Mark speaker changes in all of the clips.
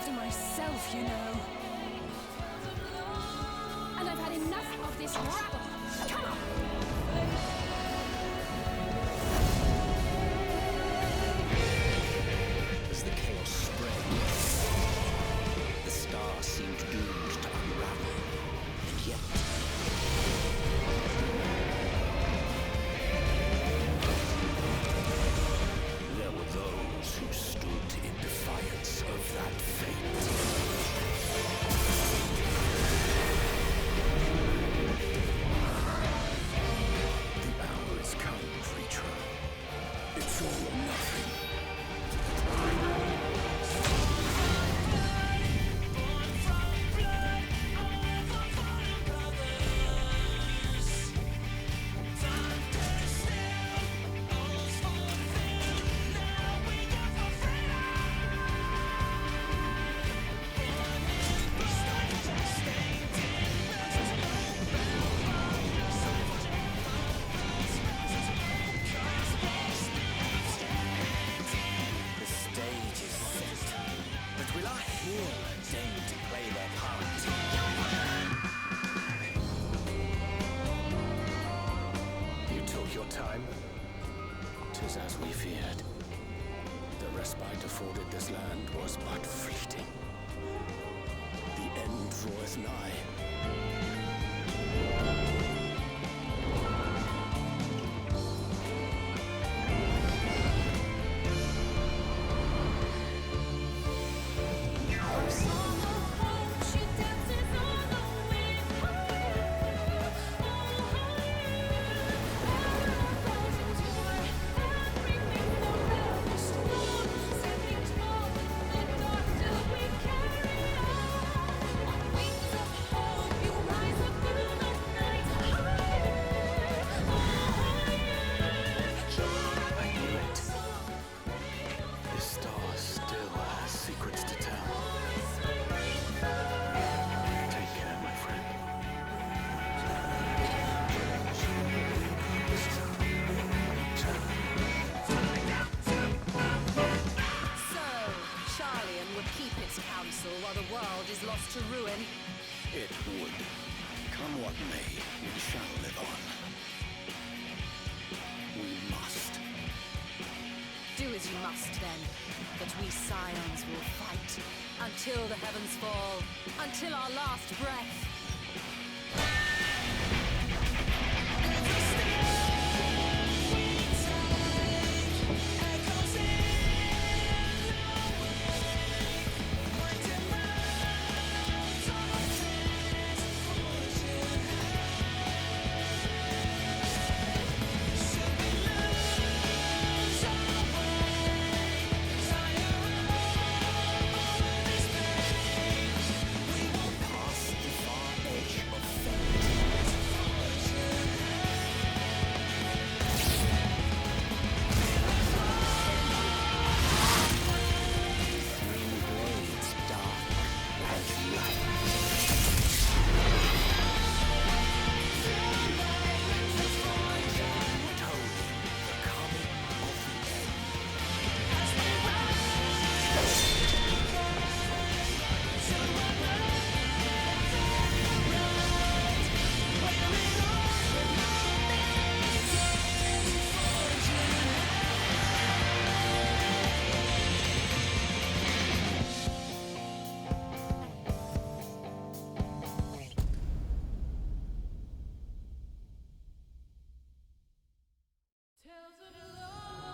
Speaker 1: master myself, you know. And I've had enough of this rabble. Come on!
Speaker 2: As the chaos spread, the star seemed doomed to unravel, and yet there were those who stood in defiance of that fate. The hour is come, creature. It's all or nothing. Time, 'tis as we feared. The respite afforded this land was but fleeting. The end draweth nigh.
Speaker 1: While the world is lost to ruin.
Speaker 2: It would. Come what may, we shall live on. We must.
Speaker 1: Do as you must then, but we scions will fight until the heavens fall, until our last breath.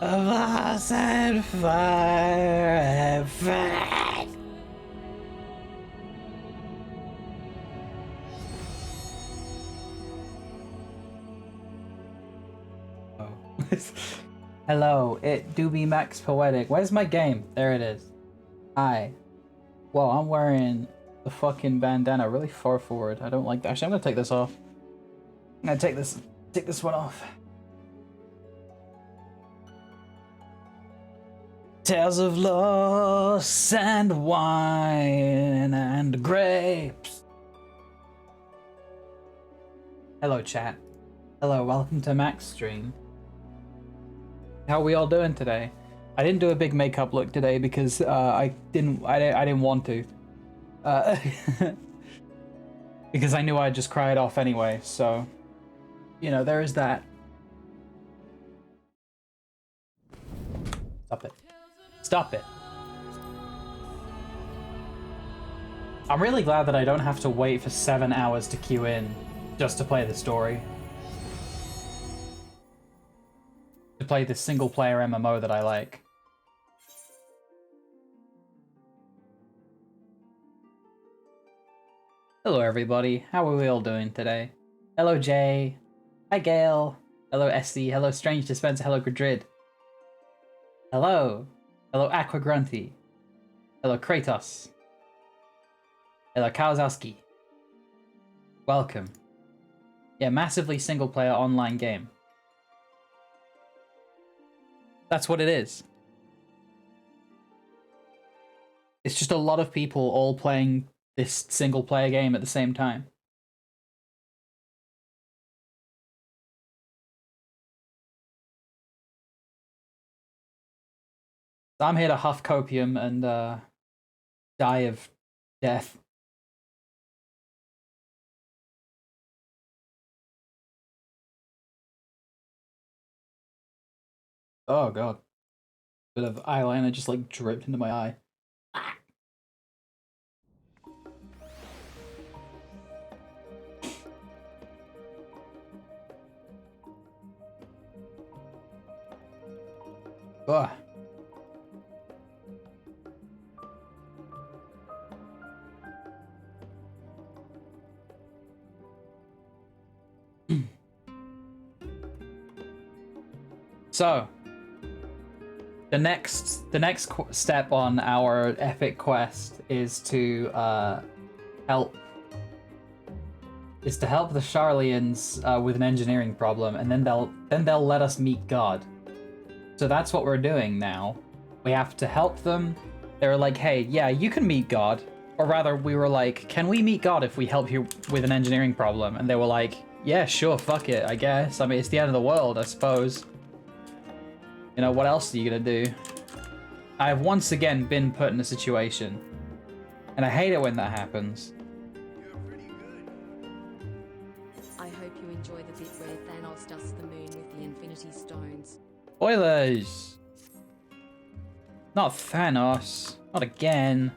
Speaker 3: Of us and fire and faith. Oh. Hello, it do be Max Poetic. Where's my game? There it is. Hi. Well, I'm wearing the fucking bandana really far forward. I don't like that. Actually, I'm gonna take this off. I'm gonna take this one off. Tales of loss and wine and grapes. Hello, chat. Hello, welcome to Max stream. How are we all doing today? I didn't do a big makeup look today because I didn't want to. Because I knew I'd just cry it off anyway, so you know, there is that. Stop it. Stop it. I'm really glad that I don't have to wait for 7 hours to queue in just to play the story. To play this single player MMO that I like. Hello everybody, how are we all doing today? Hello Jay, hi Gail, hello Essie, hello Strange Dispenser, hello Gudrid. Hello, hello Aqua Grunty, hello Kratos, hello Kawasowski. Welcome. Yeah, massively single player online game. That's what it is. It's just a lot of people all playing this single player game at the same time. I'm here to huff copium and die of death. Oh god. Bit of eyeliner just like dripped into my eye. Ugh. So, the next step on our epic quest is to help the Sharlians with an engineering problem, and then they'll let us meet God. So that's what we're doing now. We have to help them. They were like, hey, yeah, you can meet God. Or rather, we were like, can we meet God if we help you with an engineering problem? And they were like, yeah, sure, fuck it, I guess. I mean, it's the end of the world, I suppose. You know, what else are you gonna do? I've once again been put in a situation. And I hate it when that happens.
Speaker 4: You're pretty good.
Speaker 5: I hope you enjoy the bit where Thanos dusts the moon with the Infinity Stones.
Speaker 3: Spoilers! Not Thanos. Not again.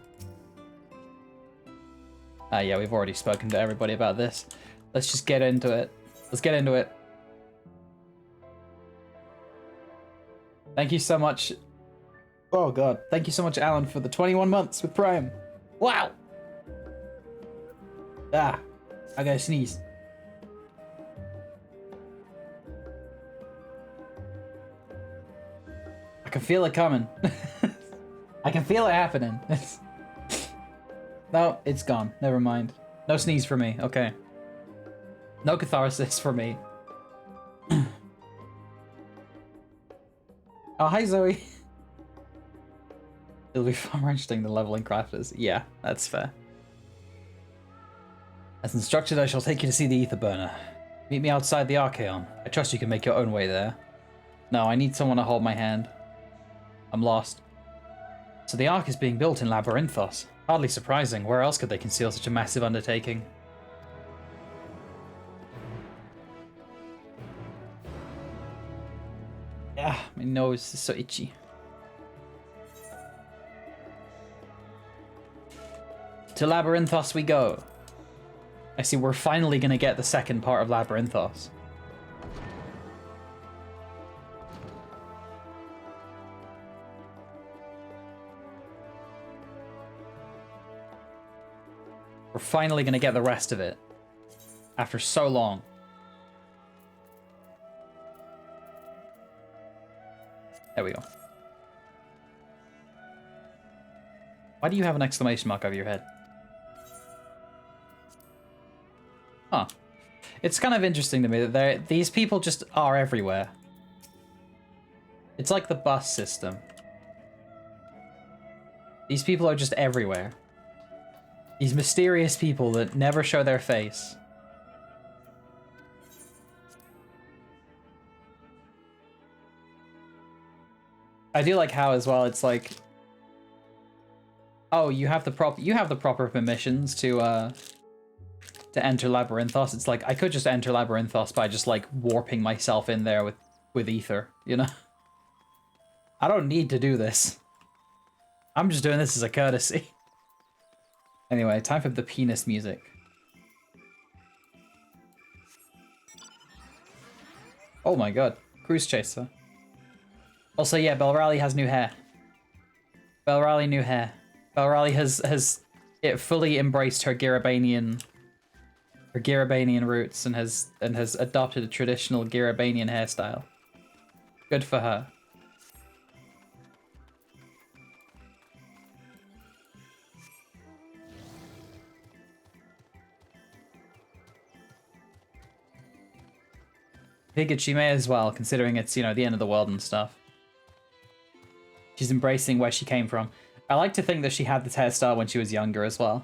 Speaker 3: Yeah, we've already spoken to everybody about this. Let's just get into it. Let's get into it. Thank you so much. Oh god. Thank you so much, Alan, for the 21 months with Prime. Wow! Ah, I gotta sneeze. I can feel it coming. I can feel it happening. No, it's gone. Never mind. No sneeze for me. Okay. No catharsis for me. Oh, hi Zoe. It'll be far more interesting than leveling crafters. Yeah, that's fair. As instructed, I shall take you to see the ether burner. Meet me outside the Archaeon. I trust you can make your own way there. No, I need someone to hold my hand. I'm lost. So the Ark is being built in Labyrinthos. Hardly surprising. Where else could they conceal such a massive undertaking? Yeah, my nose is so itchy. To Labyrinthos we go. I see we're finally gonna get the second part of Labyrinthos. We're finally gonna get the rest of it. After so long. There we go. Why do you have an exclamation mark over your head? Huh. It's kind of interesting to me that these people just are everywhere. It's like the bus system. These people are just everywhere. These mysterious people that never show their face. I do like how as well it's like, oh, you have the proper permissions to enter Labyrinthos. It's like I could just enter Labyrinthos by just like warping myself in there with ether, you know? I don't need to do this. I'm just doing this as a courtesy. Anyway, time for the penis music. Oh my god, Cruise Chaser. Also, yeah, Belrally has new hair. Belrally new hair. Belrally has it fully embraced her Garabanian roots and has adopted a traditional Garabanian hairstyle. Good for her. Figured she may as well, considering it's, you know, the end of the world and stuff. She's embracing where she came from. I like to think that she had this hairstyle when she was younger as well.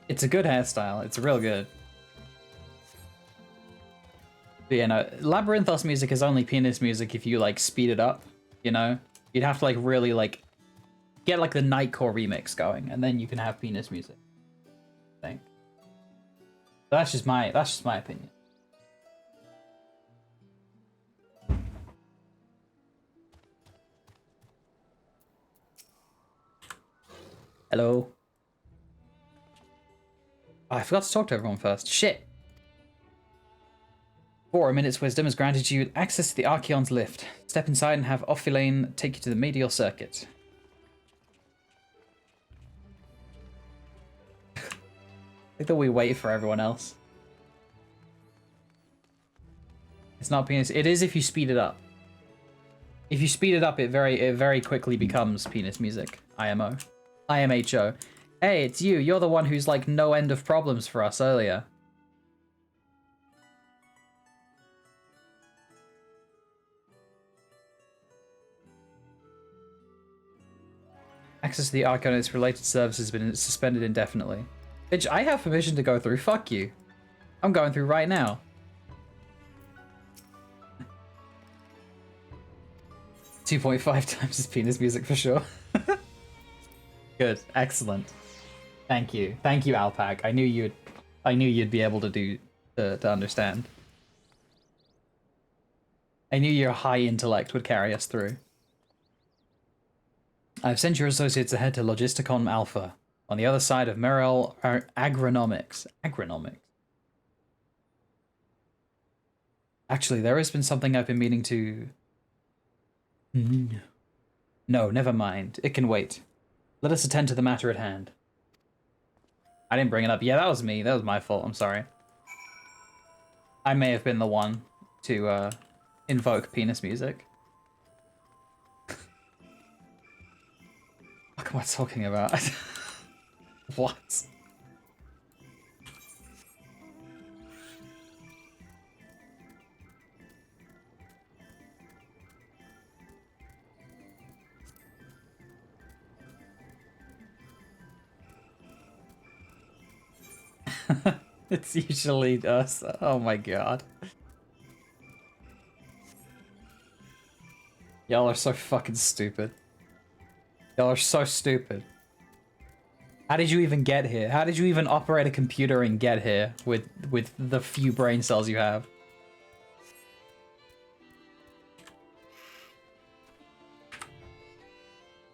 Speaker 3: It's a good hairstyle. It's real good. But, you know, Labyrinthos music is only penis music if you, like, speed it up, you know? You'd have to, like, really, like, get, like, the Nightcore remix going, and then you can have penis music, I think. But that's just my opinion. Hello. Oh, I forgot to talk to everyone first. Shit. For a minute's wisdom has granted you access to the Archeon's lift. Step inside and have Ophilane take you to the medial circuit. I think that we wait for everyone else. It's not penis. It is if you speed it up. If you speed it up, it very quickly becomes penis music. IMO. IMHO. Hey, it's you. You're the one who's like no end of problems for us earlier. Access to the Archon and its related services has been suspended indefinitely. Bitch, I have permission to go through. Fuck you. I'm going through right now. 2.5 times his penis music for sure. Good. Excellent. Thank you. Thank you, Alpac. I knew you'd be able to understand. I knew your high intellect would carry us through. I've sent your associates ahead to Logisticon Alpha, on the other side of Merrill Agronomics. Agronomics. Actually, there has been something I've been meaning to... No, never mind. It can wait. Let us attend to the matter at hand. I didn't bring it up. Yeah, that was me. That was my fault. I'm sorry. I may have been the one to invoke penis music. What am I talking about? What? It's usually us. Oh my god. Y'all are so fucking stupid. Y'all are so stupid. How did you even get here? How did you even operate a computer and get here with the few brain cells you have?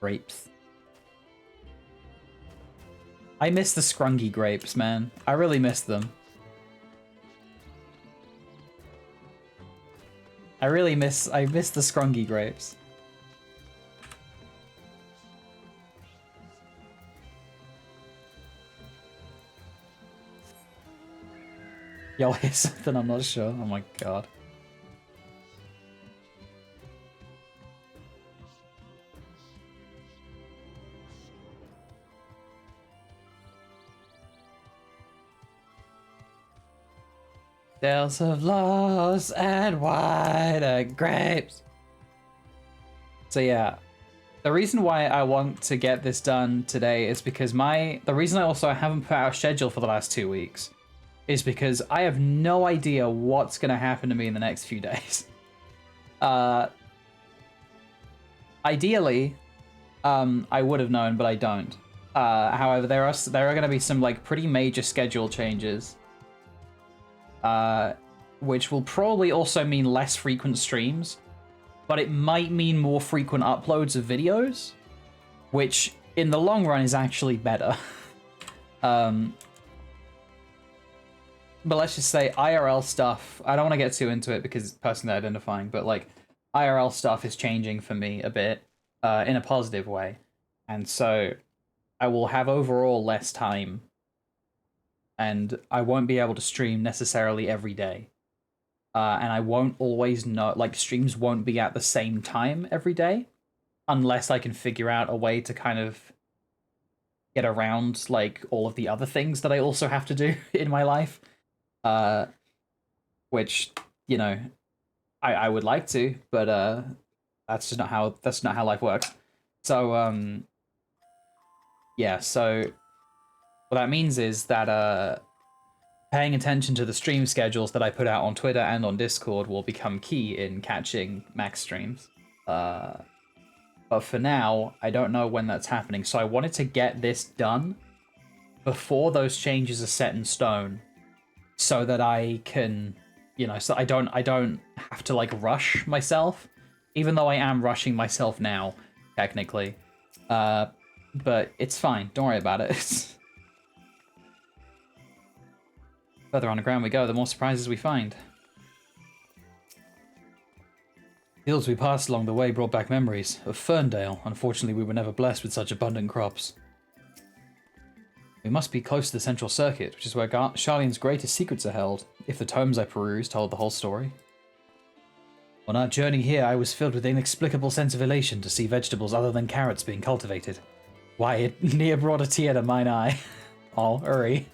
Speaker 3: Grapes. I miss the scrungy grapes, man. I really miss them. I miss the scrungy grapes. Y'all hear something? I'm not sure. Oh my god. Tales of lost and white grapes. So yeah, the reason why I want to get this done today is because the reason I haven't put out a schedule for the last 2 weeks is because I have no idea what's going to happen to me in the next few days. Ideally, I would have known, but I don't. However, there are going to be some like pretty major schedule changes, which will probably also mean less frequent streams, but it might mean more frequent uploads of videos, which in the long run is actually better. But let's just say IRL stuff, I don't want to get too into it because it's personally identifying, but like IRL stuff is changing for me a bit in a positive way. And so I will have overall less time and I won't be able to stream necessarily every day. And I won't always know, like streams won't be at the same time every day unless I can figure out a way to kind of get around like all of the other things that I also have to do in my life. Which, you know, I would like to, but that's just not how life works. So yeah, so what that means is that paying attention to the stream schedules that I put out on Twitter and on Discord will become key in catching Max streams. But for now, I don't know when that's happening, so I wanted to get this done before those changes are set in stone, so that I can, you know, so I don't have to like rush myself, even though I am rushing myself now, technically. But it's fine. Don't worry about it. Further underground we go, the more surprises we find. Fields we passed along the way brought back memories of Ferndale. Unfortunately, we were never blessed with such abundant crops. We must be close to the central circuit, which is where Charlene's greatest secrets are held, if the tomes I perused told the whole story. On our journey here, I was filled with an inexplicable sense of elation to see vegetables other than carrots being cultivated. Why, it near brought a tear to mine eye. Oh, Uri.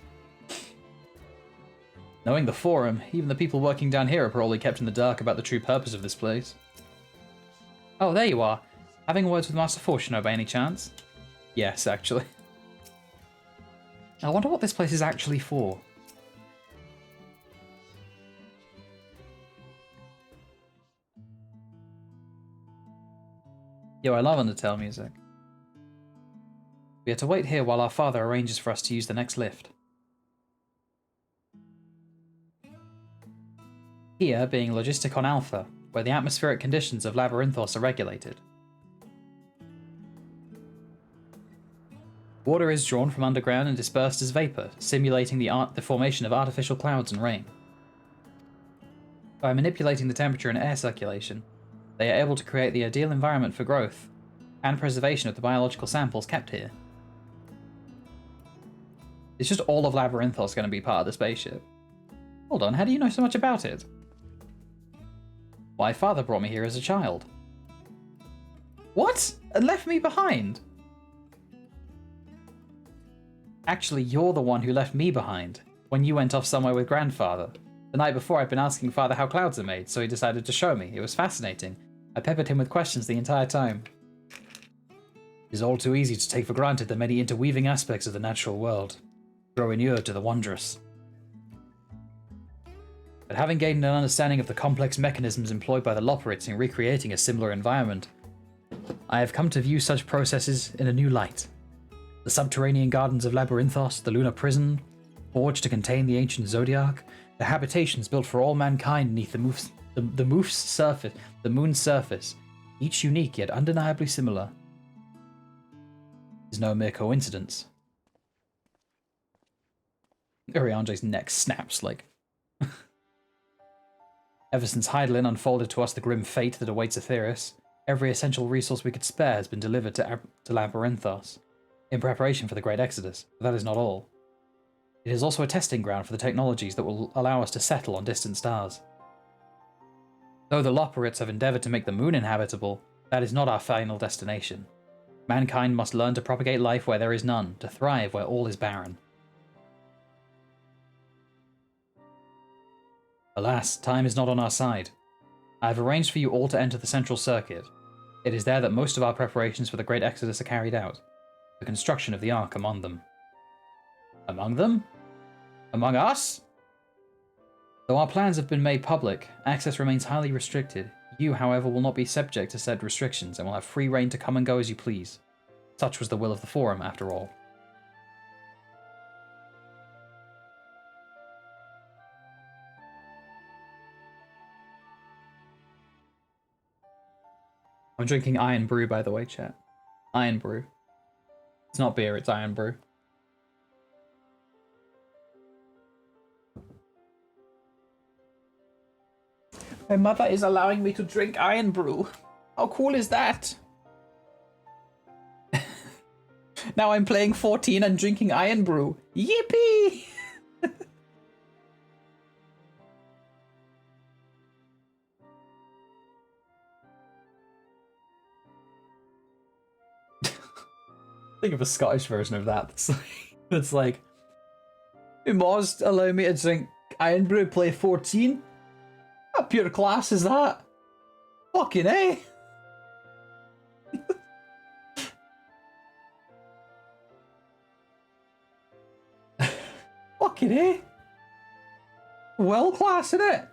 Speaker 3: Knowing the Forum, even the people working down here are probably kept in the dark about the true purpose of this place. Oh, there you are. Having words with Master Fortuno by any chance? Yes, actually. I wonder what this place is actually for. Yo, I love Undertale music. We are to wait here while our father arranges for us to use the next lift. Here being Logisticon Alpha, where the atmospheric conditions of Labyrinthos are regulated. Water is drawn from underground and dispersed as vapor, simulating the formation of artificial clouds and rain. By manipulating the temperature and air circulation, they are able to create the ideal environment for growth and preservation of the biological samples kept here. It's just all of Labyrinthos going to be part of the spaceship. Hold on, how do you know so much about it? My father brought me here as a child. What? And left me behind? Actually, you're the one who left me behind when you went off somewhere with grandfather. The night before, I'd been asking father how clouds are made, so he decided to show me. It was fascinating. I peppered him with questions the entire time. It is all too easy to take for granted the many interweaving aspects of the natural world, grow inured to the wondrous. But having gained an understanding of the complex mechanisms employed by the Loperites in recreating a similar environment, I have come to view such processes in a new light. The subterranean gardens of Labyrinthos, the lunar prison, forged to contain the ancient zodiac, the habitations built for all mankind beneath the moon's surface, each unique yet undeniably similar, is no mere coincidence. Uriange's neck snaps like... Ever since Heidelin unfolded to us the grim fate that awaits Aetheris, every essential resource we could spare has been delivered to Labyrinthos, in preparation for the Great Exodus, but that is not all. It is also a testing ground for the technologies that will allow us to settle on distant stars. Though the Loperites have endeavoured to make the moon inhabitable, that is not our final destination. Mankind must learn to propagate life where there is none, to thrive where all is barren. Alas, time is not on our side. I have arranged for you all to enter the central circuit. It is there that most of our preparations for the Great Exodus are carried out. The construction of the Ark among them. Among them? Among us? Though our plans have been made public, access remains highly restricted. You, however, will not be subject to said restrictions and will have free reign to come and go as you please. Such was the will of the Forum, after all. I'm drinking Iron Brew, by the way, chat. Iron Brew. It's not beer, it's Iron Brew. My mother is allowing me to drink Iron Brew. How cool is that? Now I'm playing 14 and drinking Iron Brew. Yippee! Think of a Scottish version of that. That's like, you must allow me to drink Iron Brew, play 14? How pure class is that? Fucking A! Fucking A! Well class, innit?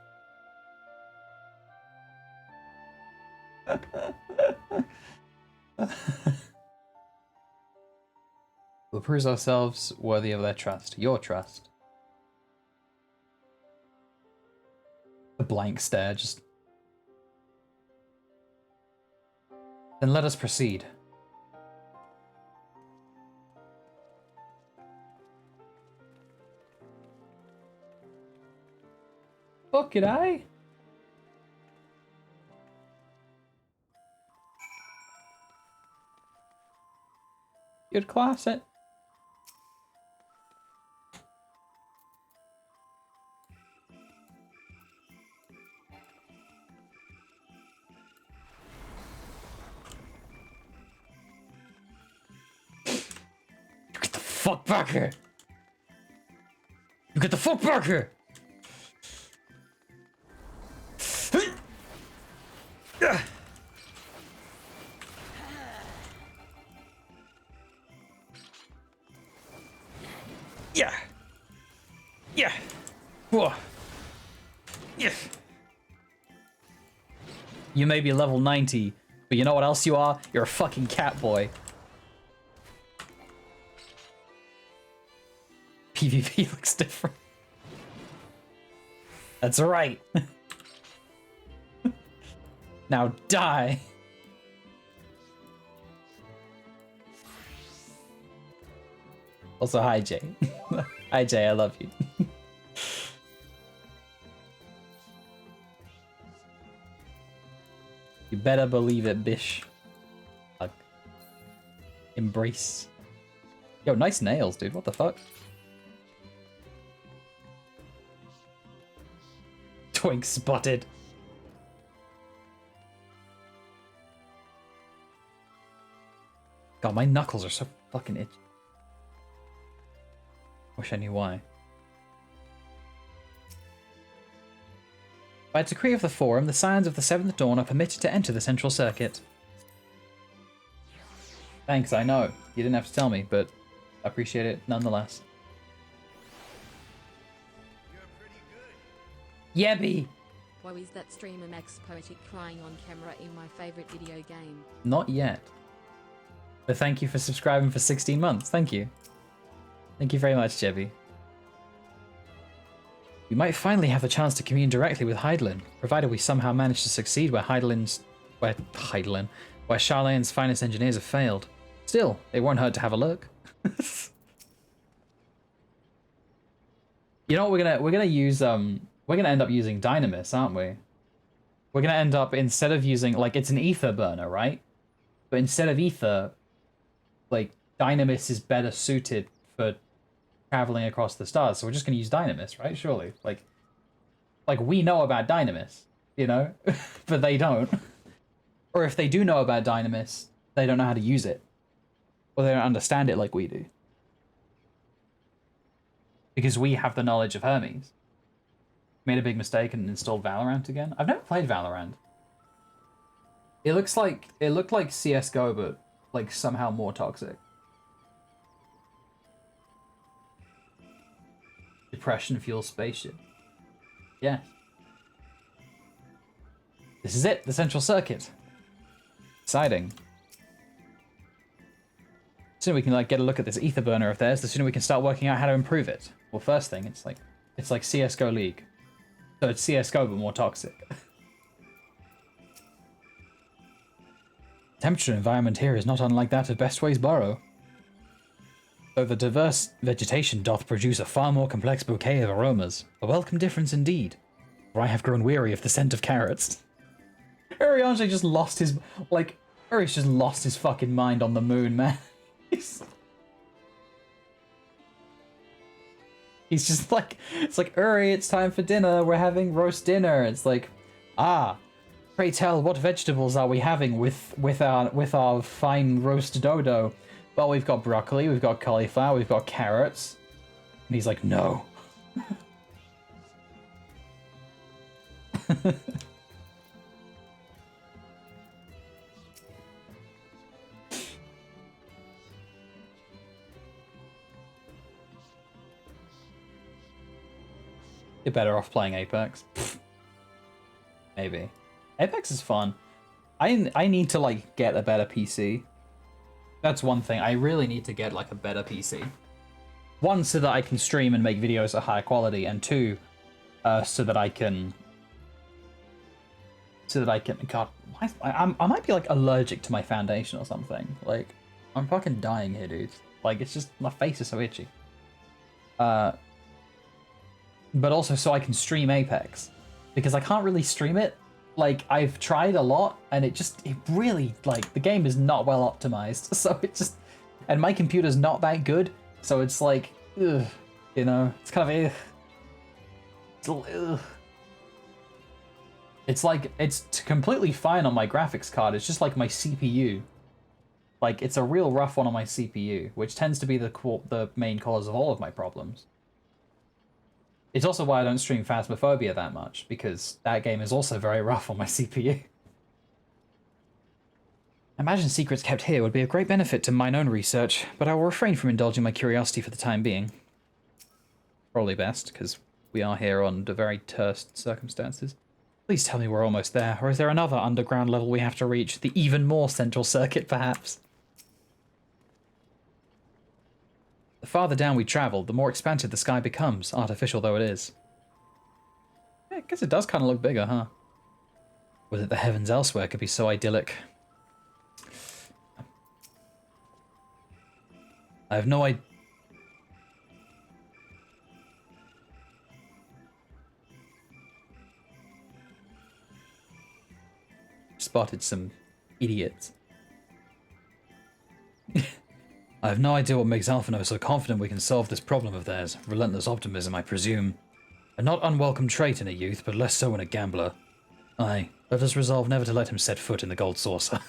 Speaker 3: We'll prove ourselves worthy of their trust. Your trust. A blank stare, just... Then let us proceed. Fucking aye. Good class, it. Get the fuck back here! You get the fuck back here! Yeah. Yeah. Whoa. Yeah. You may be level 90, but you know what else you are? You're a fucking cat boy. PvP looks different. That's right. Now die. Also, hi Jay. Hi Jay, I love you. You better believe it, bish. Hug. Embrace. Yo, nice nails, dude. What the fuck? Twink spotted. God, my knuckles are so fucking itchy. Wish I knew why. By decree of the Forum, the Scions of the Seventh Dawn are permitted to enter the Central Circuit. Thanks, I know. You didn't have to tell me, but I appreciate it nonetheless.
Speaker 4: You're pretty good.
Speaker 3: Yebby!
Speaker 5: Why is that streamer Max Poetic crying on camera in my favorite video game?
Speaker 3: Not yet. But thank you for subscribing for 16 months. Thank you. Thank you very much, Jebby. We might finally have the chance to commune directly with Hydaelyn, provided we somehow manage to succeed where Charlane's finest engineers have failed. Still, it won't hurt to have a look. You know what we're gonna use we're gonna end up using Dynamis, aren't we? We're gonna end up, instead of using, like, it's an ether burner, right? But instead of ether, like, Dynamis is better suited for traveling across the stars, so we're just gonna use Dynamis, right? Surely. Like we know about Dynamis, you know? But they don't. Or if they do know about Dynamis, they don't know how to use it. Or they don't understand it like we do. Because we have the knowledge of Hermes. made a big mistake and installed Valorant again. I've never played Valorant. It looked like CS:GO, but like somehow more toxic. Depression fuels spaceship. Yeah. This is it, the central circuit. Exciting. The sooner we can like get a look at this ether burner of theirs, the sooner we can start working out how to improve it. Well, first thing, it's like CS:GO League. So it's CS:GO but more toxic. Temperature environment here is not unlike that of Bestway's Burrow. Though the diverse vegetation doth produce a far more complex bouquet of aromas, a welcome difference indeed, for I have grown weary of the scent of carrots. Urianger just lost his, like, Uri's just lost his fucking mind on the moon, man. He's just like, it's like, Uri, it's time for dinner, we're having roast dinner. It's like, ah, pray tell, what vegetables are we having with our fine roast dodo? Well, we've got broccoli, we've got cauliflower, we've got carrots. And he's like, no. You're better off playing Apex. Maybe. Apex is fun. I need to like get a better PC. That's one thing. I really need to get like a better PC. One, so that I can stream and make videos at higher quality, and two, so that I can. God, I might be like allergic to my foundation or something. Like, I'm fucking dying here, dude. Like, it's just my face is so itchy. But also so I can stream Apex, because I can't really stream it. Like, I've tried a lot, and it really, like, the game is not well optimized, so it just, and my computer's not that good, so it's like, ugh, you know, it's kind of, ugh. It's like, it's completely fine on my graphics card, it's just like my CPU. Like, it's a real rough one on my CPU, which tends to be the main cause of all of my problems. It's also why I don't stream Phasmophobia that much, because that game is also very rough on my CPU. I imagine secrets kept here would be of great benefit to mine own research, but I will refrain from indulging my curiosity for the time being. Probably best, because we are here under very terse circumstances. Please tell me we're almost there, or is there another underground level we have to reach? The even more central circuit, perhaps? The farther down we travel, the more expansive the sky becomes, artificial though it is. Yeah, I guess it does kind of look bigger, huh? Was it the heavens elsewhere could be so idyllic? I have no idea. Spotted some idiots. I have no idea what makes Alphino so confident we can solve this problem of theirs. Relentless optimism, I presume. A not unwelcome trait in a youth, but less so in a gambler. Aye, let us resolve never to let him set foot in the gold saucer.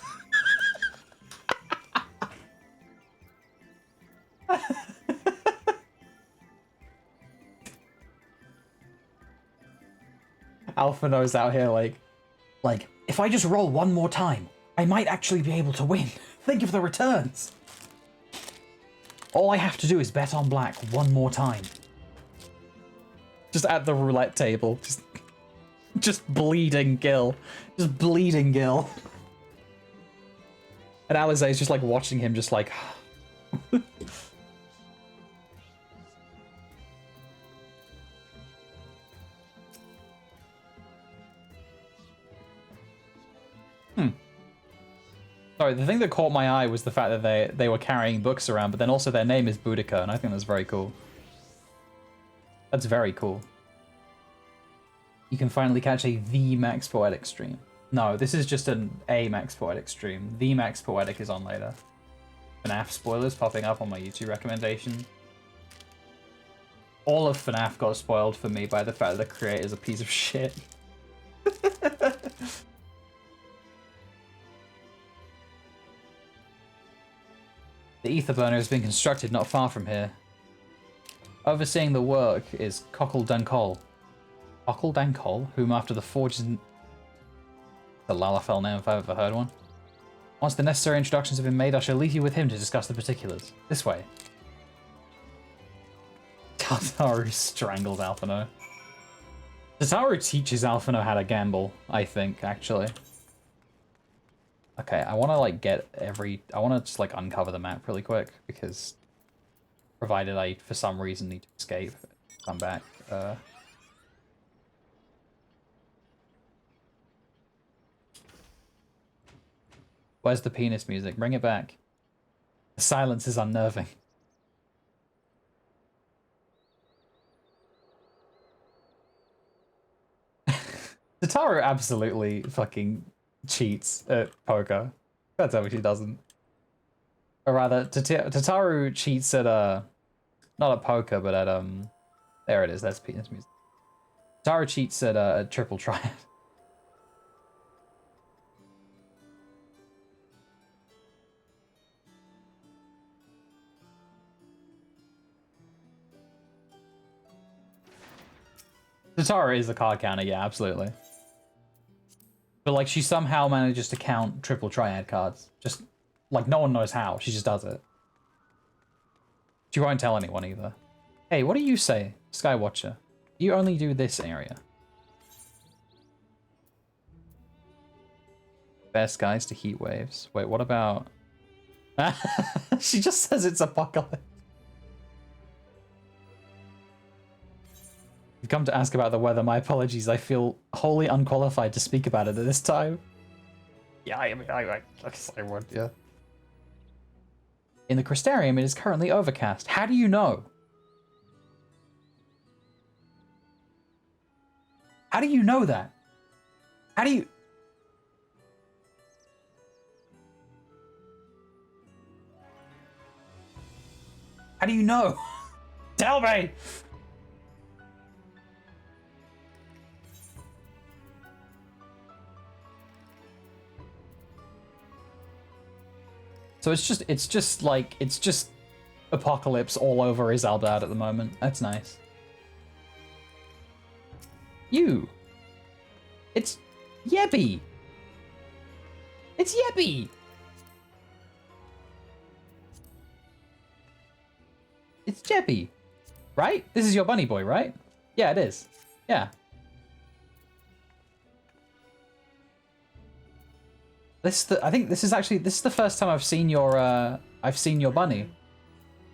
Speaker 3: Alphino's out here like, if I just roll one more time, I might actually be able to win. Think of the returns. All I have to do is bet on black one more time. Just at the roulette table. Just bleeding Gil. Just bleeding Gil. And Alize is just like watching him just like... Sorry, the thing that caught my eye was the fact that they were carrying books around, but then also their name is Boudica, and I think that's very cool. That's very cool. You can finally catch the Max Poetic stream. No, this is just an Max Poetic stream. The Max Poetic is on later. FNAF spoilers popping up on my YouTube recommendation. All of FNAF got spoiled for me by the fact that the creator's a piece of shit. The ether burner has been constructed not far from here. Overseeing the work is Cockle Dunkol. Ockle Dankol, whom after the forge is... The Lalafell name if I've ever heard one. Once the necessary introductions have been made, I shall leave you with him to discuss the particulars. This way. Tataru strangled Alphino. Tataru teaches Alphino how to gamble, I think, actually. Okay, I want to, like, I want to just, like, uncover the map really quick, because... Provided I, for some reason, need to escape, come back, Where's the penis music? Bring it back. The silence is unnerving. Tataru absolutely fucking cheats at poker. Don't tell me she doesn't. Or rather, Tataru cheats at, not at poker, but at, there it is, that's penis music. Tataru cheats at, a triple triad. Tataru is a card counter, yeah, absolutely. But, like, she somehow manages to count triple triad cards. Just, like, no one knows how. She just does it. She won't tell anyone either. Hey, what do you say, Skywatcher? You only do this area. Best guys to heat waves. Wait, what about... She just says it's apocalypse. You've come to ask about the weather. My apologies. I feel wholly unqualified to speak about it at this time. Yeah, I mean, I guess I would, yeah. In the Crystarium, it is currently overcast. How do you know? How do you know that? How do you... How do you know? Tell me! So it's just apocalypse all over Izaldad at the moment. That's nice. You. It's Yebby. It's Yebby. It's Jebby. Right? This is your bunny boy, right? Yeah, it is. Yeah. I think this is the first time I've seen your bunny.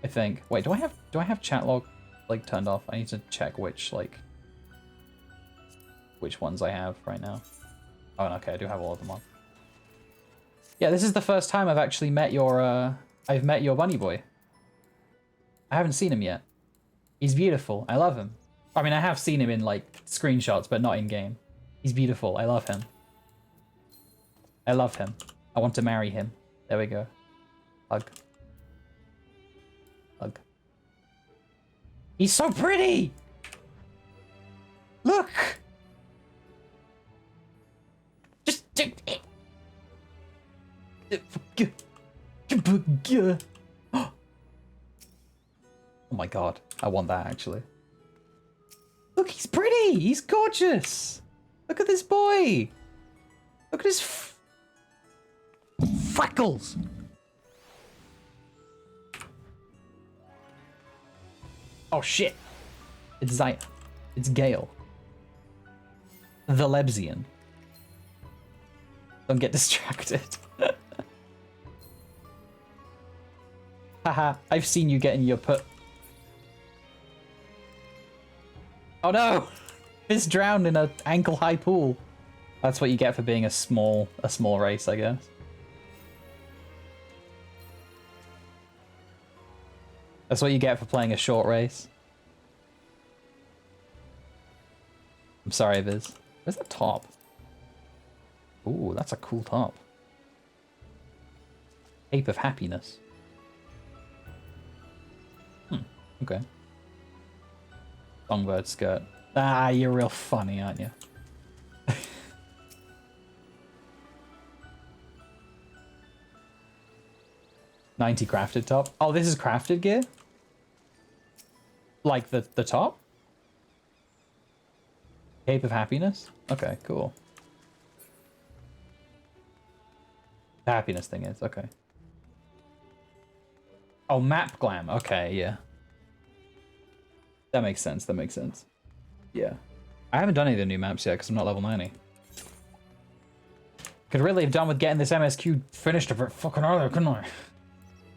Speaker 3: I think. Wait, do I have chat log like turned off? I need to check which ones I have right now. Oh, okay, I do have all of them on. Yeah, this is the first time I've actually met your bunny boy. I haven't seen him yet. He's beautiful. I love him. I mean, I have seen him in like screenshots, but not in game. He's beautiful. I love him. I love him. I want to marry him. There we go. Hug. Hug. He's so pretty! Look! Just do it. Oh my god. I want that actually. Look, he's pretty! He's gorgeous! Look at this boy! Look at his freckles! Oh shit! It's Zaya. It's Gale. The Lebsian. Don't get distracted. Haha, I've seen you getting your put. Oh no! It's drowned in an ankle-high pool. That's what you get for being a small race, I guess. That's what you get for playing a short race. I'm sorry, Viz. Where's the top? Ooh, that's a cool top. Ape of Happiness. Okay. Songbird skirt. Ah, you're real funny, aren't you? 90 crafted top. Oh, this is crafted gear? Like the top? Cape of Happiness? Okay, cool. The happiness thing is, okay. Oh, map glam. Okay, yeah. That makes sense, that makes sense. Yeah. I haven't done any of the new maps yet because I'm not level 90. Could really have done with getting this MSQ finished a bit fucking earlier, couldn't I?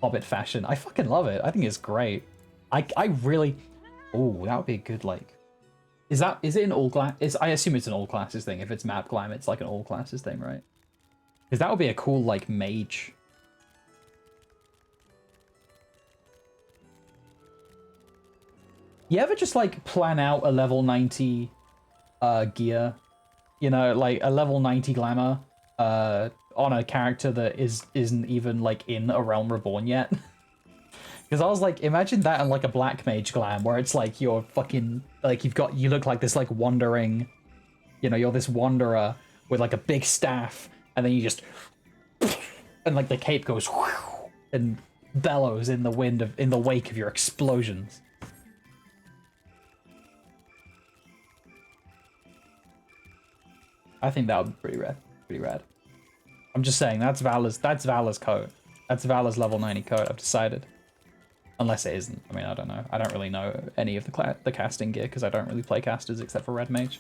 Speaker 3: Hobbit fashion. I fucking love it. I think it's great. I really... Oh, that would be a good, like... Is it an all class? I assume it's an all classes thing. If it's map glam, it's like an all classes thing, right? Because that would be a cool, like, mage. You ever just, like, plan out a level 90 gear? You know, like, a level 90 glamour on a character that isn't even, like, in a Realm Reborn yet? Because I was like, imagine that in, like, a black mage glam, where it's, like, you're fucking... Like, you look like this, like, wandering... You know, you're this wanderer with, like, a big staff, and then you just... And, like, the cape goes... And bellows in the wind in the wake of your explosions. I think that would be pretty rad. Pretty rad. I'm just saying, that's Vala's code. That's Vala's level 90 code, I've decided. Unless it isn't. I mean, I don't know. I don't really know any of the casting gear, because I don't really play casters except for Red Mage.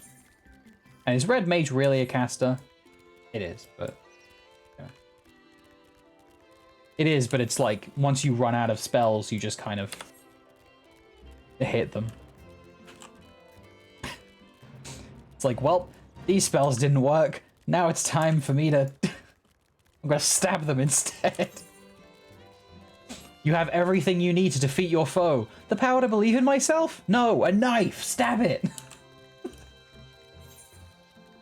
Speaker 3: And is Red Mage really a caster? It is, but... Yeah. It is, but it's like, once you run out of spells, you just kind of... hit them. It's like, well... These spells didn't work. Now it's time for me to... I'm gonna stab them instead. You have everything you need to defeat your foe. The power to believe in myself? No, a knife. Stab it.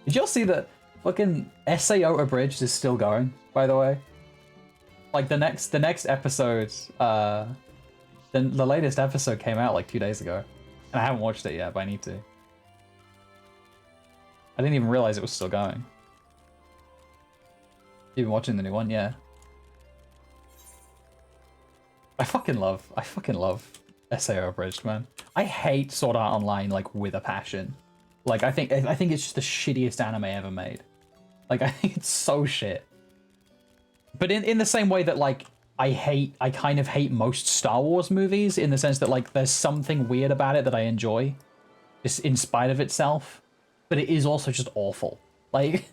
Speaker 3: Did y'all see that fucking SAO Abridged is still going, by the way? Like, the next episode, the latest episode came out like 2 days ago. And I haven't watched it yet, but I need to. I didn't even realize it was still going. You've been watching the new one? Yeah. I fucking love SAO Abridged, man. I hate Sword Art Online, like, with a passion. Like, I think it's just the shittiest anime ever made. Like, I think it's so shit. But in the same way that, like, I kind of hate most Star Wars movies, in the sense that, like, there's something weird about it that I enjoy, just in spite of itself. But it is also just awful. Like,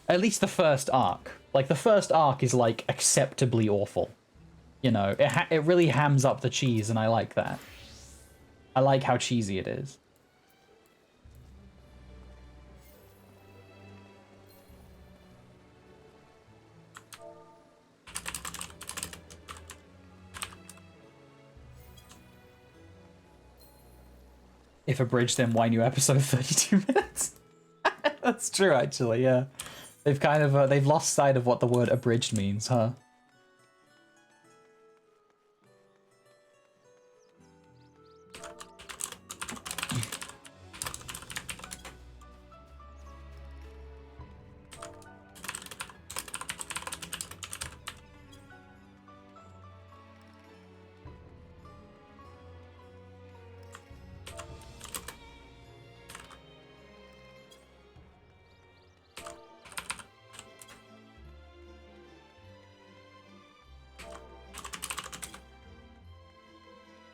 Speaker 3: at least the first arc. Like, the first arc is, like, acceptably awful. You know, it really hams up the cheese, and I like that. I like how cheesy it is. If abridged, then why new episode 32 minutes? That's true, actually, yeah. They've kind of, they've lost sight of what the word abridged means, huh?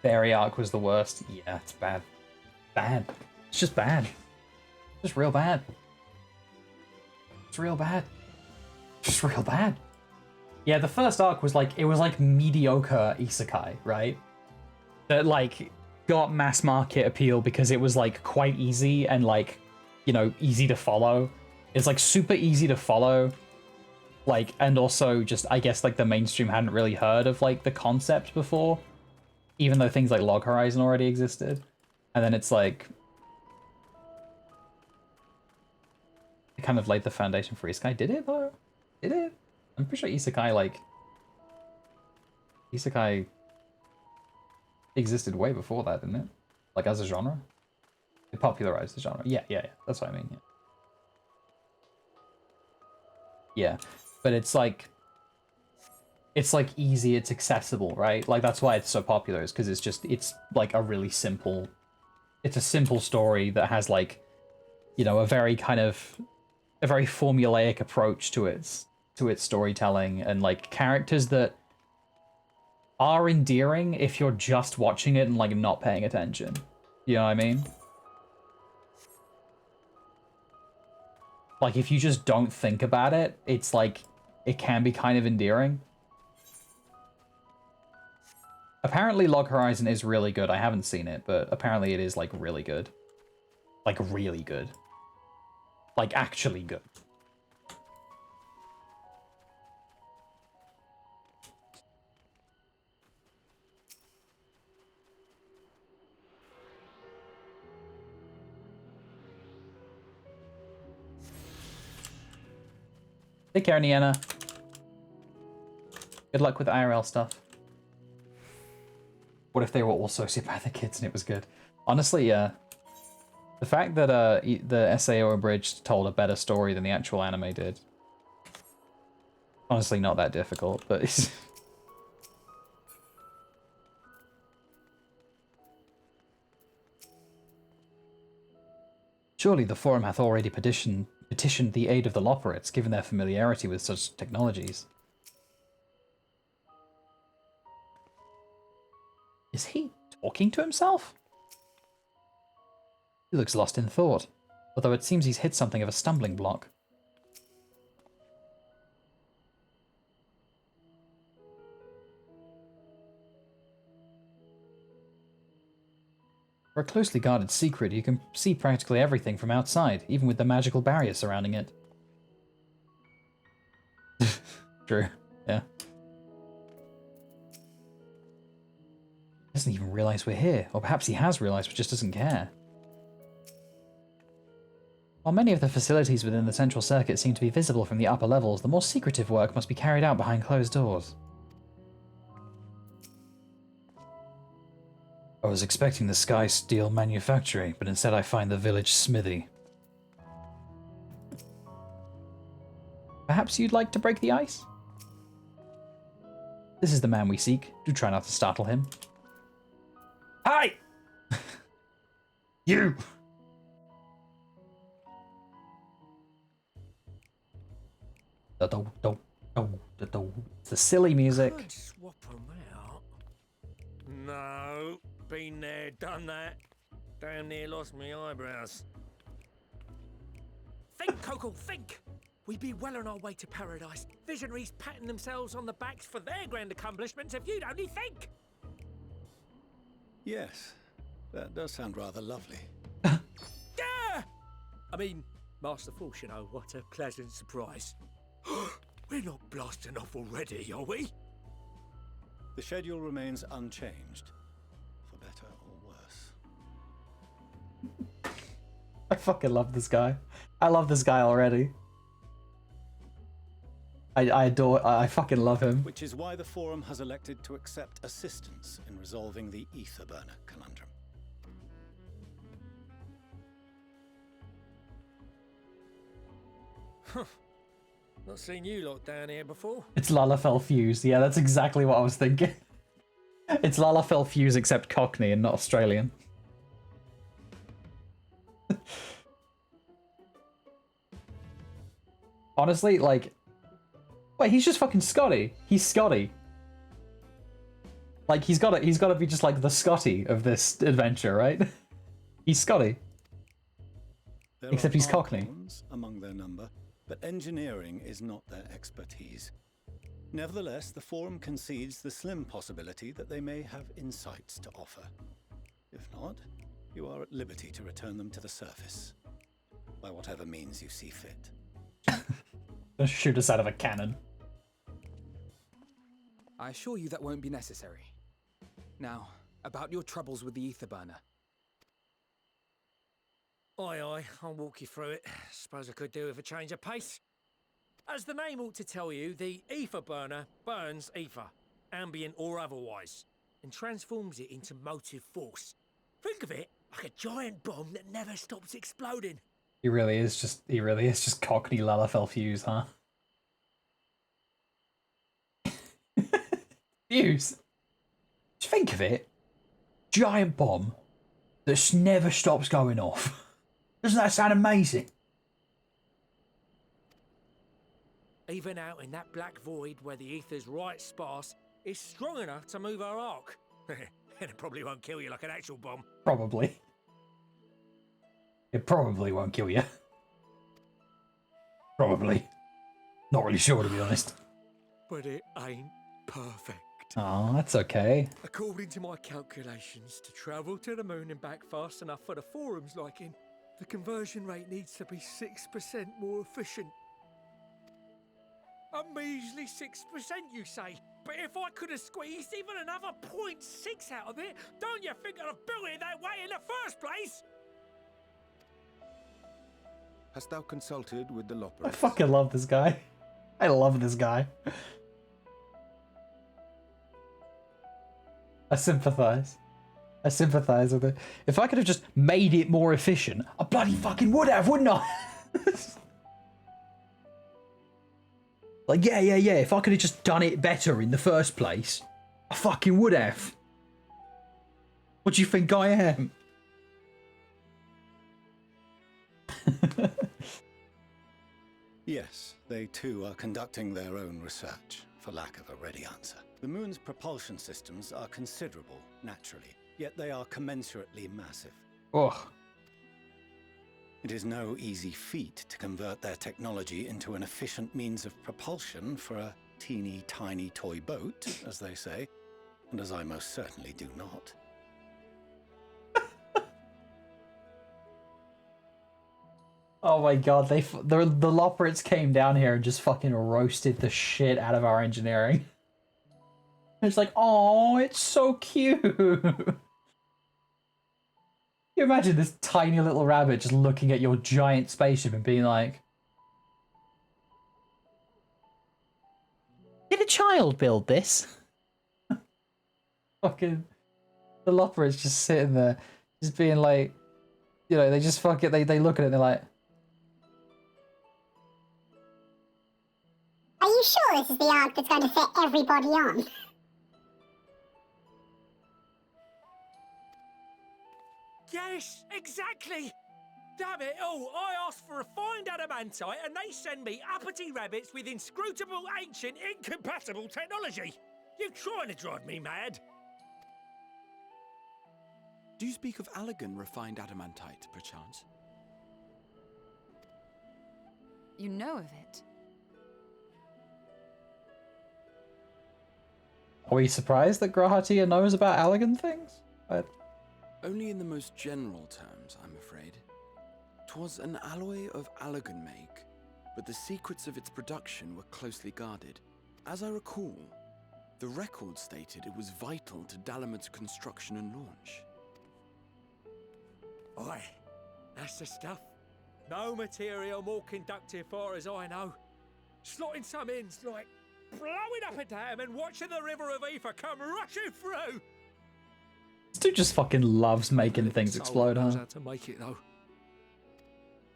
Speaker 3: Fairy arc was the worst. Yeah, it's bad. Bad. It's just bad. Just real bad. It's real bad. Just real bad. Yeah, the first arc was like, it was like mediocre isekai, right? That like got mass market appeal because it was like quite easy and like, you know, easy to follow. It's like super easy to follow. Like, and also just, I guess like the mainstream hadn't really heard of like the concept before. Even though things like Log Horizon already existed. And then it's like... It kind of laid the foundation for Isekai. Did it, though? Did it? I'm pretty sure Isekai, like... Isekai... existed way before that, didn't it? Like, as a genre? It popularized the genre. Yeah. That's what I mean, yeah. Yeah. But it's like... It's like easy, it's accessible, right? Like that's why it's so popular, is because it's like a really simple, it's a simple story that has like, you know, a very formulaic approach to its storytelling, and like characters that are endearing if you're just watching it and like not paying attention. You know what I mean? Like if you just don't think about it, it's like it can be kind of endearing. Apparently Log Horizon is really good. I haven't seen it, but apparently it is like really good. Like really good. Like actually good. Take care, Nienna. Good luck with IRL stuff. What if they were all sociopathic kids and it was good? Honestly, yeah. The fact that the SAO Abridged told a better story than the actual anime did. Honestly, not that difficult, but it's... Surely the forum hath already petitioned the aid of the Loperates, given their familiarity with such technologies. Is he talking to himself? He looks lost in thought, although it seems he's hit something of a stumbling block. For a closely guarded secret, you can see practically everything from outside, even with the magical barrier surrounding it. True, yeah. He doesn't even realize we're here, or perhaps he has realized but just doesn't care. While many of the facilities within the central circuit seem to be visible from the upper levels, the more secretive work must be carried out behind closed doors. I was expecting the Sky Steel Manufactory, but instead I find the village smithy. Perhaps you'd like to break the ice? This is the man we seek. Do try not to startle him. Hi! You! It's the silly music.
Speaker 2: Could swap 'em out. No, been there, done that. Damn near lost me eyebrows.
Speaker 6: Think, Coco, think! We be well on our way to paradise. Visionaries patting themselves on the backs for their grand accomplishments if you'd only think!
Speaker 4: Yes, that does sound rather lovely.
Speaker 6: Yeah! I mean, Master Force, you know, what a pleasant surprise. We're not blasting off already, are we?
Speaker 4: The schedule remains unchanged, for better or worse.
Speaker 3: I fucking love this guy. I love this guy already. I fucking love him.
Speaker 4: Which is why the Forum has elected to accept assistance in resolving the ether burner conundrum.
Speaker 2: Not seen you lot down here before.
Speaker 3: It's Lalafell Fuse. Yeah, that's exactly what I was thinking. It's Lalafell Fuse except Cockney and not Australian. Honestly, like... Wait, he's just fucking Scotty. He's Scotty. Like, he's gotta be just like the Scotty of this adventure, right? He's Scotty.
Speaker 4: There
Speaker 3: Except
Speaker 4: are
Speaker 3: he's Cockney.
Speaker 4: Archons among their number, but engineering is not their expertise. Nevertheless, the Forum concedes the slim possibility that they may have insights to offer. If not, you are at liberty to return them to the surface, by whatever means you see fit.
Speaker 3: Shoot us out of a cannon.
Speaker 7: I assure you that won't be necessary. Now, about your troubles with the ether burner.
Speaker 6: Aye, aye, I'll walk you through it. Suppose I could do with a change of pace. As the name ought to tell you, the ether burner burns ether, ambient or otherwise, and transforms it into motive force. Think of it like a giant bomb that never stops exploding.
Speaker 3: He really is just Cockney Lalafell Fuse, huh? Fuse. Just think of it. Giant bomb that never stops going off. Doesn't that sound amazing?
Speaker 6: Even out in that black void where the ether's right sparse, it's strong enough to move our arc. And it probably won't kill you like an actual bomb.
Speaker 3: Probably. It probably won't kill you. Probably. Not really sure, to be honest.
Speaker 6: But it ain't perfect.
Speaker 3: Oh, that's okay.
Speaker 6: According to my calculations, to travel to the moon and back fast enough for the forum's liking, the conversion rate needs to be 6% more efficient. A measly 6%, you say? But if I could have squeezed even another 0.6 out of it, don't you think I'd have built it that way in the first place?
Speaker 2: Hast thou consulted with the
Speaker 3: I
Speaker 2: Loppers?
Speaker 3: fucking love this guy. I love this guy. I sympathize. I sympathize with it. If I could have just made it more efficient, I bloody fucking would have, wouldn't I? Like, yeah. If I could have just done it better in the first place, I fucking would have. What do you think I am?
Speaker 4: Yes, they too are conducting their own research, for lack of a ready answer. The moon's propulsion systems are considerable, naturally, yet they are commensurately massive.
Speaker 3: Ugh.
Speaker 4: It is no easy feat to convert their technology into an efficient means of propulsion for a teeny tiny toy boat, as they say, and as I most certainly do not.
Speaker 3: Oh my god, the Lopperates came down here and just fucking roasted the shit out of our engineering. It's like, oh, it's so cute. You imagine this tiny little rabbit just looking at your giant spaceship and being like, did a child build this? Fucking the Lopperates just sitting there, just being like, you know, they just fucking they look at it and they're like,
Speaker 8: are you sure this is the arc that's going to fit everybody on?
Speaker 6: Yes, exactly! Damn it all, I asked for refined adamantite and they send me uppity rabbits with inscrutable, ancient, incompatible technology! You're trying to drive me mad!
Speaker 7: Do you speak of Allegan refined adamantite, perchance?
Speaker 1: You know of it?
Speaker 3: are we surprised that Grahatia knows about Allegan things?
Speaker 7: Only in the most general terms, I'm afraid. 'Twas an alloy of Allegan make, but the secrets of its production were closely guarded. As I recall, the record stated it was vital to Dalamit's construction and launch.
Speaker 6: Aye, that's the stuff. No material more conductive far as I know. Slotting some ends like blowing up a dam and watching the river of ether come rushing through.
Speaker 3: This dude just fucking loves making things explode,
Speaker 6: Knows
Speaker 3: huh?
Speaker 6: how to make it though.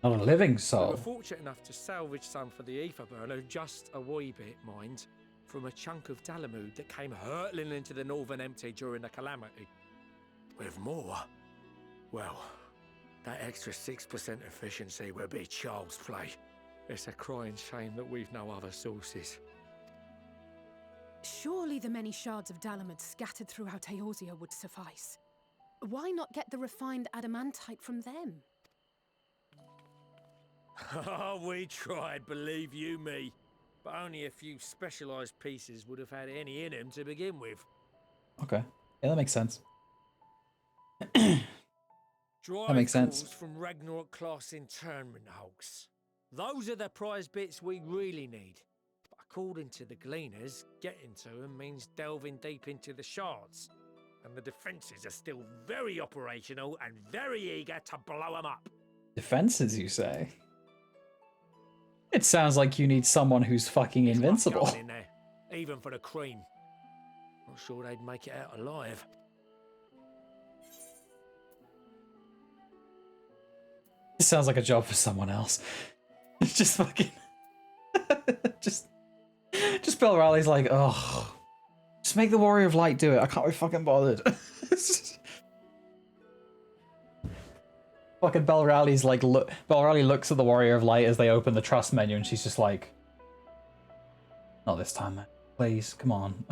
Speaker 3: Not a living
Speaker 6: We were
Speaker 3: soul.
Speaker 6: fortunate enough to salvage some for the ether burner, just a wee bit, mind, from a chunk of Dalamud that came hurtling into the northern empty during the calamity. With more, well, that extra 6% efficiency would be child's play. It's a crying shame that we've no other sources.
Speaker 9: Surely the many shards of Dalamud scattered throughout Eorzea would suffice. Why not get the refined adamantite from them?
Speaker 6: Oh, we tried, believe you me. But only a few specialised pieces would have had any in them to begin with.
Speaker 3: Okay. Yeah, that makes sense.
Speaker 6: Drive
Speaker 3: makes sense.
Speaker 6: cores from Ragnarok class internment hulks. Those are the prize bits we really need. But according to the gleaners, getting to them means delving deep into the shards. And the defences are still very operational and very eager to blow them up.
Speaker 3: Defenses, you say? It sounds like you need someone who's fucking
Speaker 6: There's much
Speaker 3: invincible.
Speaker 6: going in there, even for the cream. Not sure they'd make it out alive.
Speaker 3: This sounds like a job for someone else. It's just fucking... just Bill Riley's like, oh, just make the Warrior of Light do it. I can't be fucking bothered. Fucking Belle Rowley's like, Belle Rowley looks at the Warrior of Light as they open the trust menu, and she's just like, "Not this time, man. Please, come on."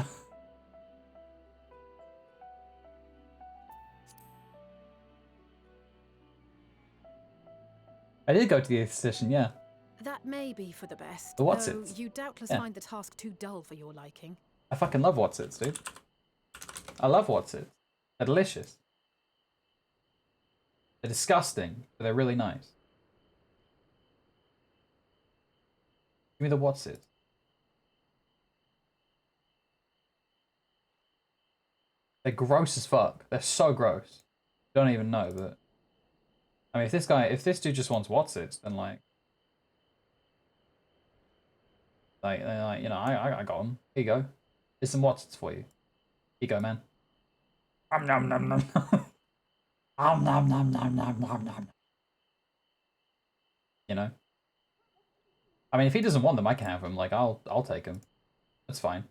Speaker 3: I did go to the 8th edition, yeah.
Speaker 9: That may be for the best.
Speaker 3: The what's
Speaker 9: though
Speaker 3: it?
Speaker 9: you doubtless
Speaker 3: Yeah.
Speaker 9: find the task too dull for your liking.
Speaker 3: I fucking love what's it, dude. I love what's it. They're delicious. They're disgusting, but they're really nice. Give me the what's it. They're gross as fuck. They're so gross. You don't even know, but I mean, if this dude just wants what's it, then like, you know, I got him. Here you go. Here's some what's it's for you. Here you go, man. Nom nom nom nom. Nom nom nom nom nom nom nom. You know. I mean, if he doesn't want them, I can have them. Like, I'll take them. That's fine.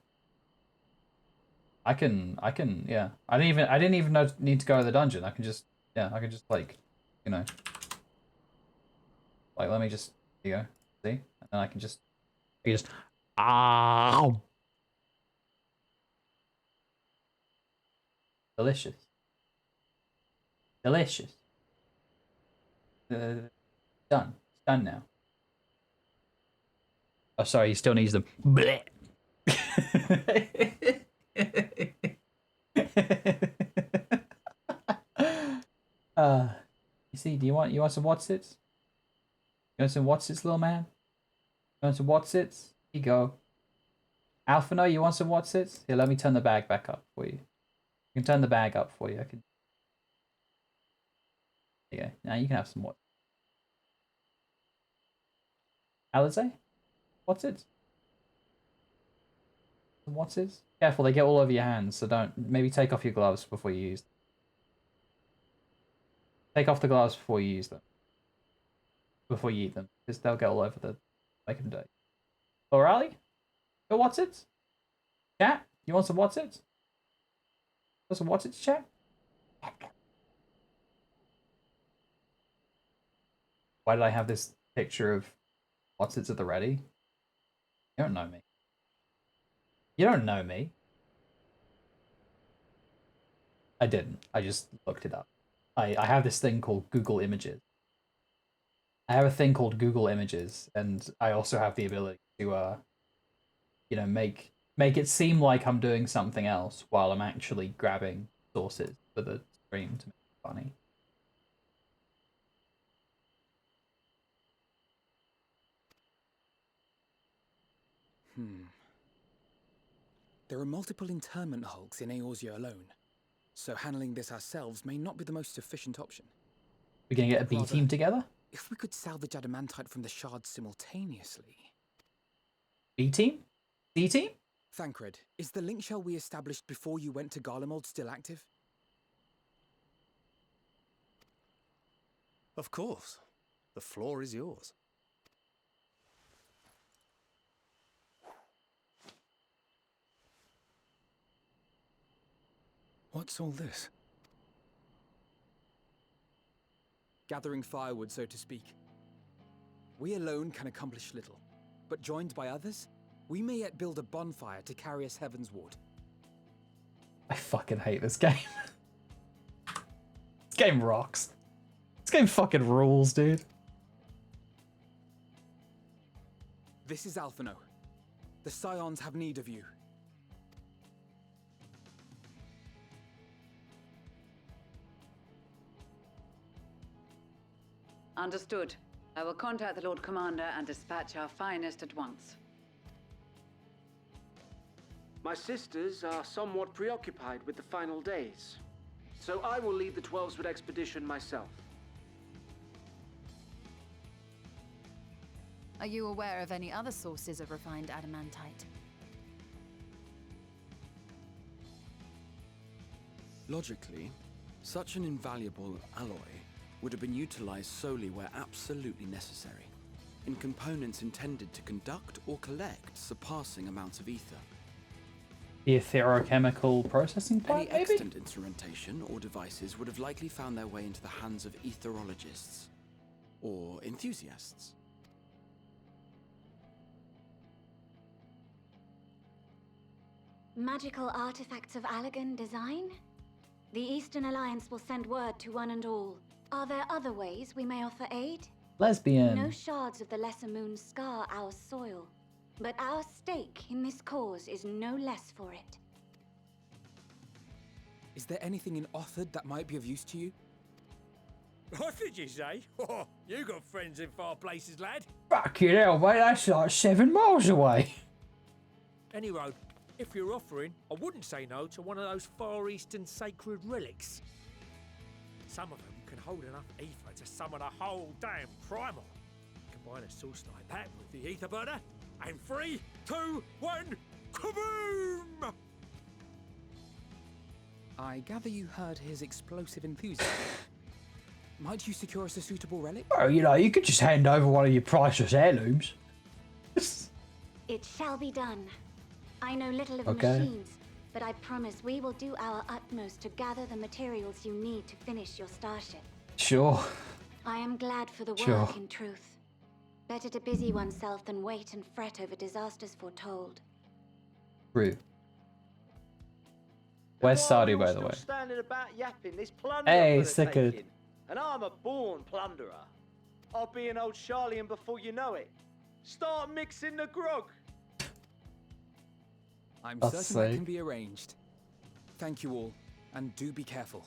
Speaker 3: I can, yeah. I didn't even need to go to the dungeon. I can just, yeah, I can just like, you know, like let me just, here you go, see, and then I can just, ow, delicious, delicious. Done. It's done now. Oh, sorry, he still needs them. Blech. You see, you want some what's-its? You want some what's-its, little man? You want some what's-its? Here you go. Alphino, you want some what's-its? Here, let me turn the bag back up for you. I can turn the bag up for you. I can. There you go. Now you can have some what? Alize? What's it? What's it? Careful, they get all over your hands, so don't. Maybe take off your gloves before you use them. Take off the gloves before you use them. Before you eat them, because they'll get all over the. Make them dirty. O'Reilly? Go what's it? Chat? You want some what's it? Want some what's it, chat? Why did I have this picture of what's it at the ready? You don't know me. You don't know me. I didn't. I just looked it up. I have this thing called Google Images. I have a thing called Google Images, and I also have the ability to, you know, make it seem like I'm doing something else while I'm actually grabbing sources for the stream to make it funny.
Speaker 10: There are multiple internment hulks in Eorzea alone, so handling this ourselves may not be the most efficient option.
Speaker 3: We're gonna get a B team together?
Speaker 10: If we could salvage adamantite from the shards simultaneously...
Speaker 3: B team? C team?
Speaker 10: Thancred, is the link shell we established before you went to Garlemald still active?
Speaker 2: Of course. The floor is yours. What's all this?
Speaker 10: Gathering firewood, so to speak. We alone can accomplish little, but joined by others, we may yet build a bonfire to carry us heavensward.
Speaker 3: I fucking hate this game. This game rocks. This game fucking rules, dude.
Speaker 10: This is Alphino. The Scions have need of you.
Speaker 11: Understood. I will contact the Lord Commander and dispatch our finest at once.
Speaker 12: My sisters are somewhat preoccupied with the final days, so I will lead the 12-Sword expedition myself.
Speaker 1: Are you aware of any other sources of refined adamantite?
Speaker 7: Logically, such an invaluable alloy would have been utilized solely where absolutely necessary, in components intended to conduct or collect surpassing amounts of ether.
Speaker 3: The etherochemical processing plant,
Speaker 7: Any
Speaker 3: maybe?
Speaker 7: extant instrumentation or devices would have likely found their way into the hands of etherologists. Or enthusiasts.
Speaker 8: Magical artifacts of Allagan design? The Eastern Alliance will send word to one and all. Are there other ways we may offer aid?
Speaker 3: Lesbian.
Speaker 8: No shards of the Lesser Moon scar our soil, but our stake in this cause is no less for it.
Speaker 10: Is there anything in Othard that might be of use to you?
Speaker 6: What did you say? Oh, you got friends in far places, lad.
Speaker 3: Fucking hell, mate, that's like 7 miles away.
Speaker 6: Any road, if you're offering, I wouldn't say no to one of those Far Eastern sacred relics. Some of them can hold enough ether to summon a whole damn primal. Combine a source light pack with the ether burner, and 3, 2, 1, kaboom!
Speaker 10: I gather you heard his explosive enthusiasm. Might you secure us a suitable relic?
Speaker 3: Oh, you know, you could just hand over one of your priceless heirlooms.
Speaker 8: It shall be done. I know little of
Speaker 3: Okay.
Speaker 8: machines, but I promise we will do our utmost to gather the materials you need to finish your starship.
Speaker 3: Sure.
Speaker 8: I am glad for the work,
Speaker 3: Sure.
Speaker 8: in truth. Better to busy oneself than wait and fret over disasters foretold.
Speaker 3: True. Where's Sardu, by the way?
Speaker 13: Standing about yapping, this plunder
Speaker 3: Hey,
Speaker 13: for the
Speaker 3: Sickard.
Speaker 13: taking. And I'm a born plunderer. I'll be an old Charlian before you know it. Start mixing the grog.
Speaker 10: I'm
Speaker 3: God's
Speaker 10: certain that
Speaker 3: sake.
Speaker 10: can be arranged. Thank you all, and do be careful.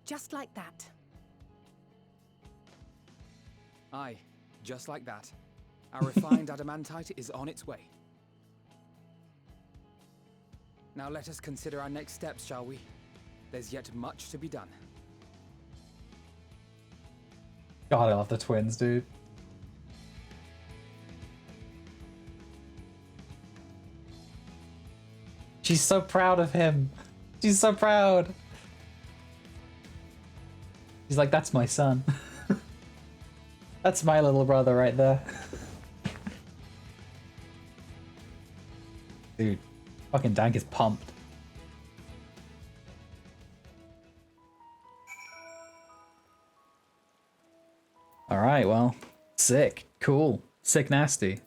Speaker 9: Just like that.
Speaker 10: Aye, just like that. Our refined adamantite is on its way. Now let us consider our next steps, shall we? There's yet much to be done.
Speaker 3: God, I love the twins, dude. She's so proud of him. She's so proud. She's like, that's my son. That's my little brother right there. Dude, fucking Dank is pumped. Alright, well, sick, cool, sick nasty.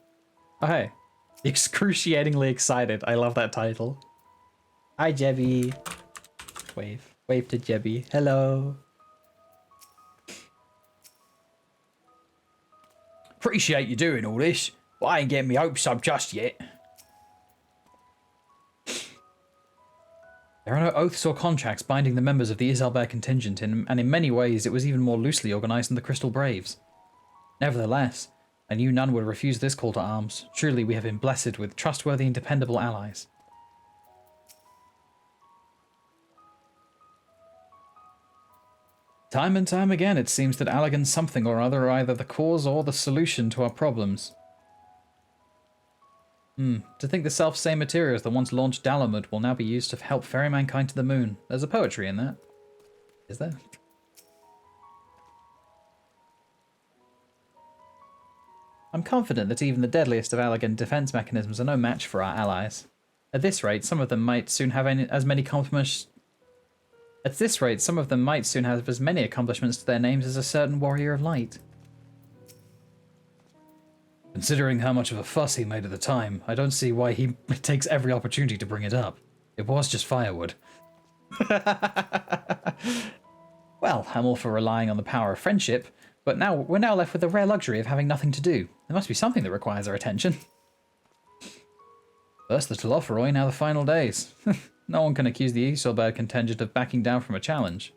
Speaker 3: Oh hey, excruciatingly excited. I love that title. Hi Jebby. Wave to Jebby. Hello. Appreciate you doing all this, but I ain't getting me hopes up just yet. There are no oaths or contracts binding the members of the Isalbert contingent, and in many ways it was even more loosely organised than the Crystal Braves. Nevertheless, I knew none would refuse this call to arms. Truly we have been blessed with trustworthy and dependable allies. Time and time again it seems that Allagan's something or other are either the cause or the solution to our problems. To think the self-same materials that once launched Dalamud will now be used to help ferry mankind to the moon. There's a poetry in that. Is there? I'm confident that even the deadliest of Allagan defense mechanisms are no match for our allies. At this rate, some of them might soon have as many accomplishments to their names as a certain warrior of light. Considering how much of a fuss he made at the time, I don't see why he takes every opportunity to bring it up. It was just firewood. Well, I'm all for relying on the power of friendship, but we're now left with the rare luxury of having nothing to do. There must be something that requires our attention. First the Telophoroi, now the final days. No one can accuse the Isolbert contingent of backing down from a challenge.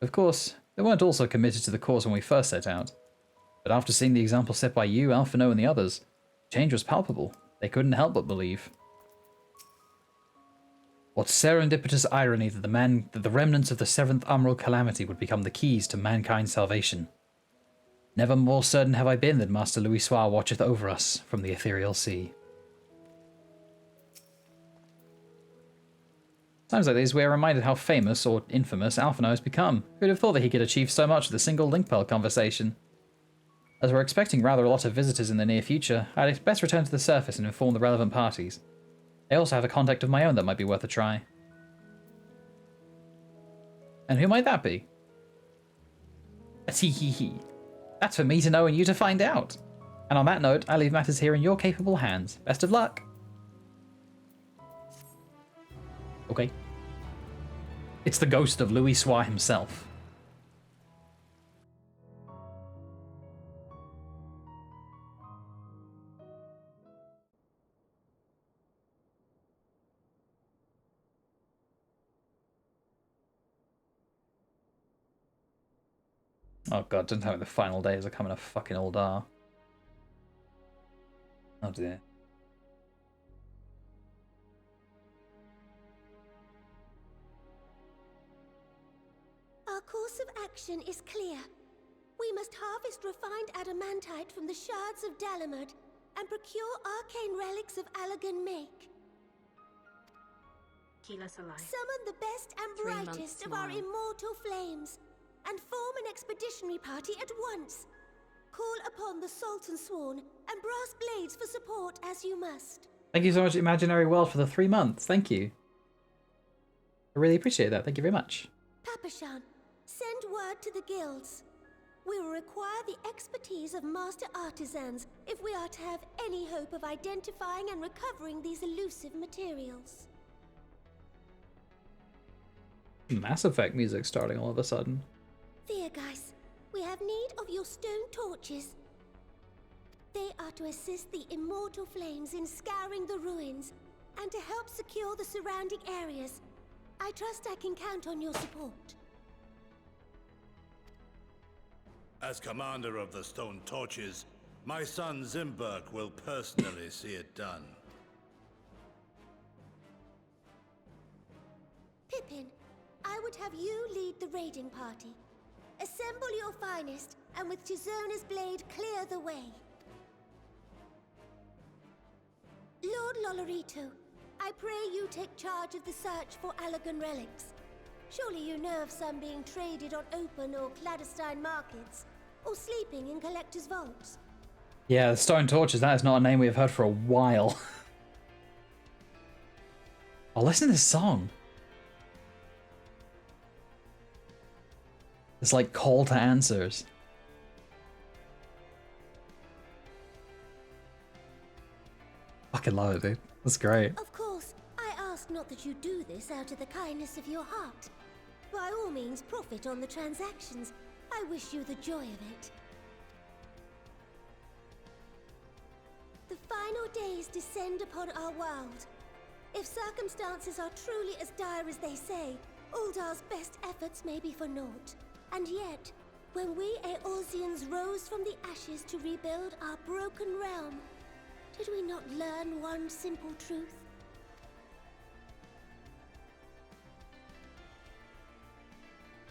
Speaker 3: Of course, they weren't also committed to the cause when we first set out. But after seeing the example set by you, Alphino, and the others, change was palpable. They couldn't help but believe. What serendipitous irony that the remnants of the 7th Umbral Calamity would become the keys to mankind's salvation. Never more certain have I been that Master Louis Soir watcheth over us from the ethereal sea. Times like these, we are reminded how famous, or infamous, Alphino has become. Who'd have thought that he could achieve so much with a single link pearl conversation? As we're expecting rather a lot of visitors in the near future, I'd best return to the surface and inform the relevant parties. I also have a contact of my own that might be worth a try. And who might that be? A tee-hee-hee. That's for me to know and you to find out. And on that note, I leave matters here in your capable hands. Best of luck. Okay. It's the ghost of Louis Soir himself. Oh god, don't tell me the final days are coming a fucking Uldar. Oh dear.
Speaker 14: Our course of action is clear. We must harvest refined adamantite from the shards of Dalamud and procure arcane relics of Allagan make. Summon the best and brightest of our immortal flames and form an expeditionary party at once. Call upon the Sultan Sworn and Brass Blades for support as you must.
Speaker 3: Thank you so much, Imaginary World, for the 3 months. Thank you. I really appreciate that. Thank you very much.
Speaker 14: Papashan, send word to the guilds. We will require the expertise of master artisans if we are to have any hope of identifying and recovering these elusive materials.
Speaker 3: Mass Effect music starting all of a sudden.
Speaker 14: Fear, guys, we have need of your stone torches. They are to assist the immortal flames in scouring the ruins and to help secure the surrounding areas. I trust I can count on your support.
Speaker 15: As commander of the Stone Torches, my son Zimberk will personally see it done.
Speaker 14: Pippin, I would have you lead the raiding party. Assemble your finest, and with Tizona's blade, clear the way. Lord Lolorito, I pray you take charge of the search for Allagan relics. Surely you know of some being traded on open or clandestine markets, or sleeping in collectors' vaults.
Speaker 3: Yeah, the Stone Torches, that is not a name we have heard for a while. Oh, listen to this song. It's like call to answers. Fucking love it, dude. That's great.
Speaker 14: Of course, I ask not that you do this out of the kindness of your heart. By all means, profit on the transactions. I wish you the joy of it. The final days descend upon our world. If circumstances are truly as dire as they say, Uldar's best efforts may be for naught. And yet, when we Eorzeans rose from the ashes to rebuild our broken realm, did we not learn one simple truth?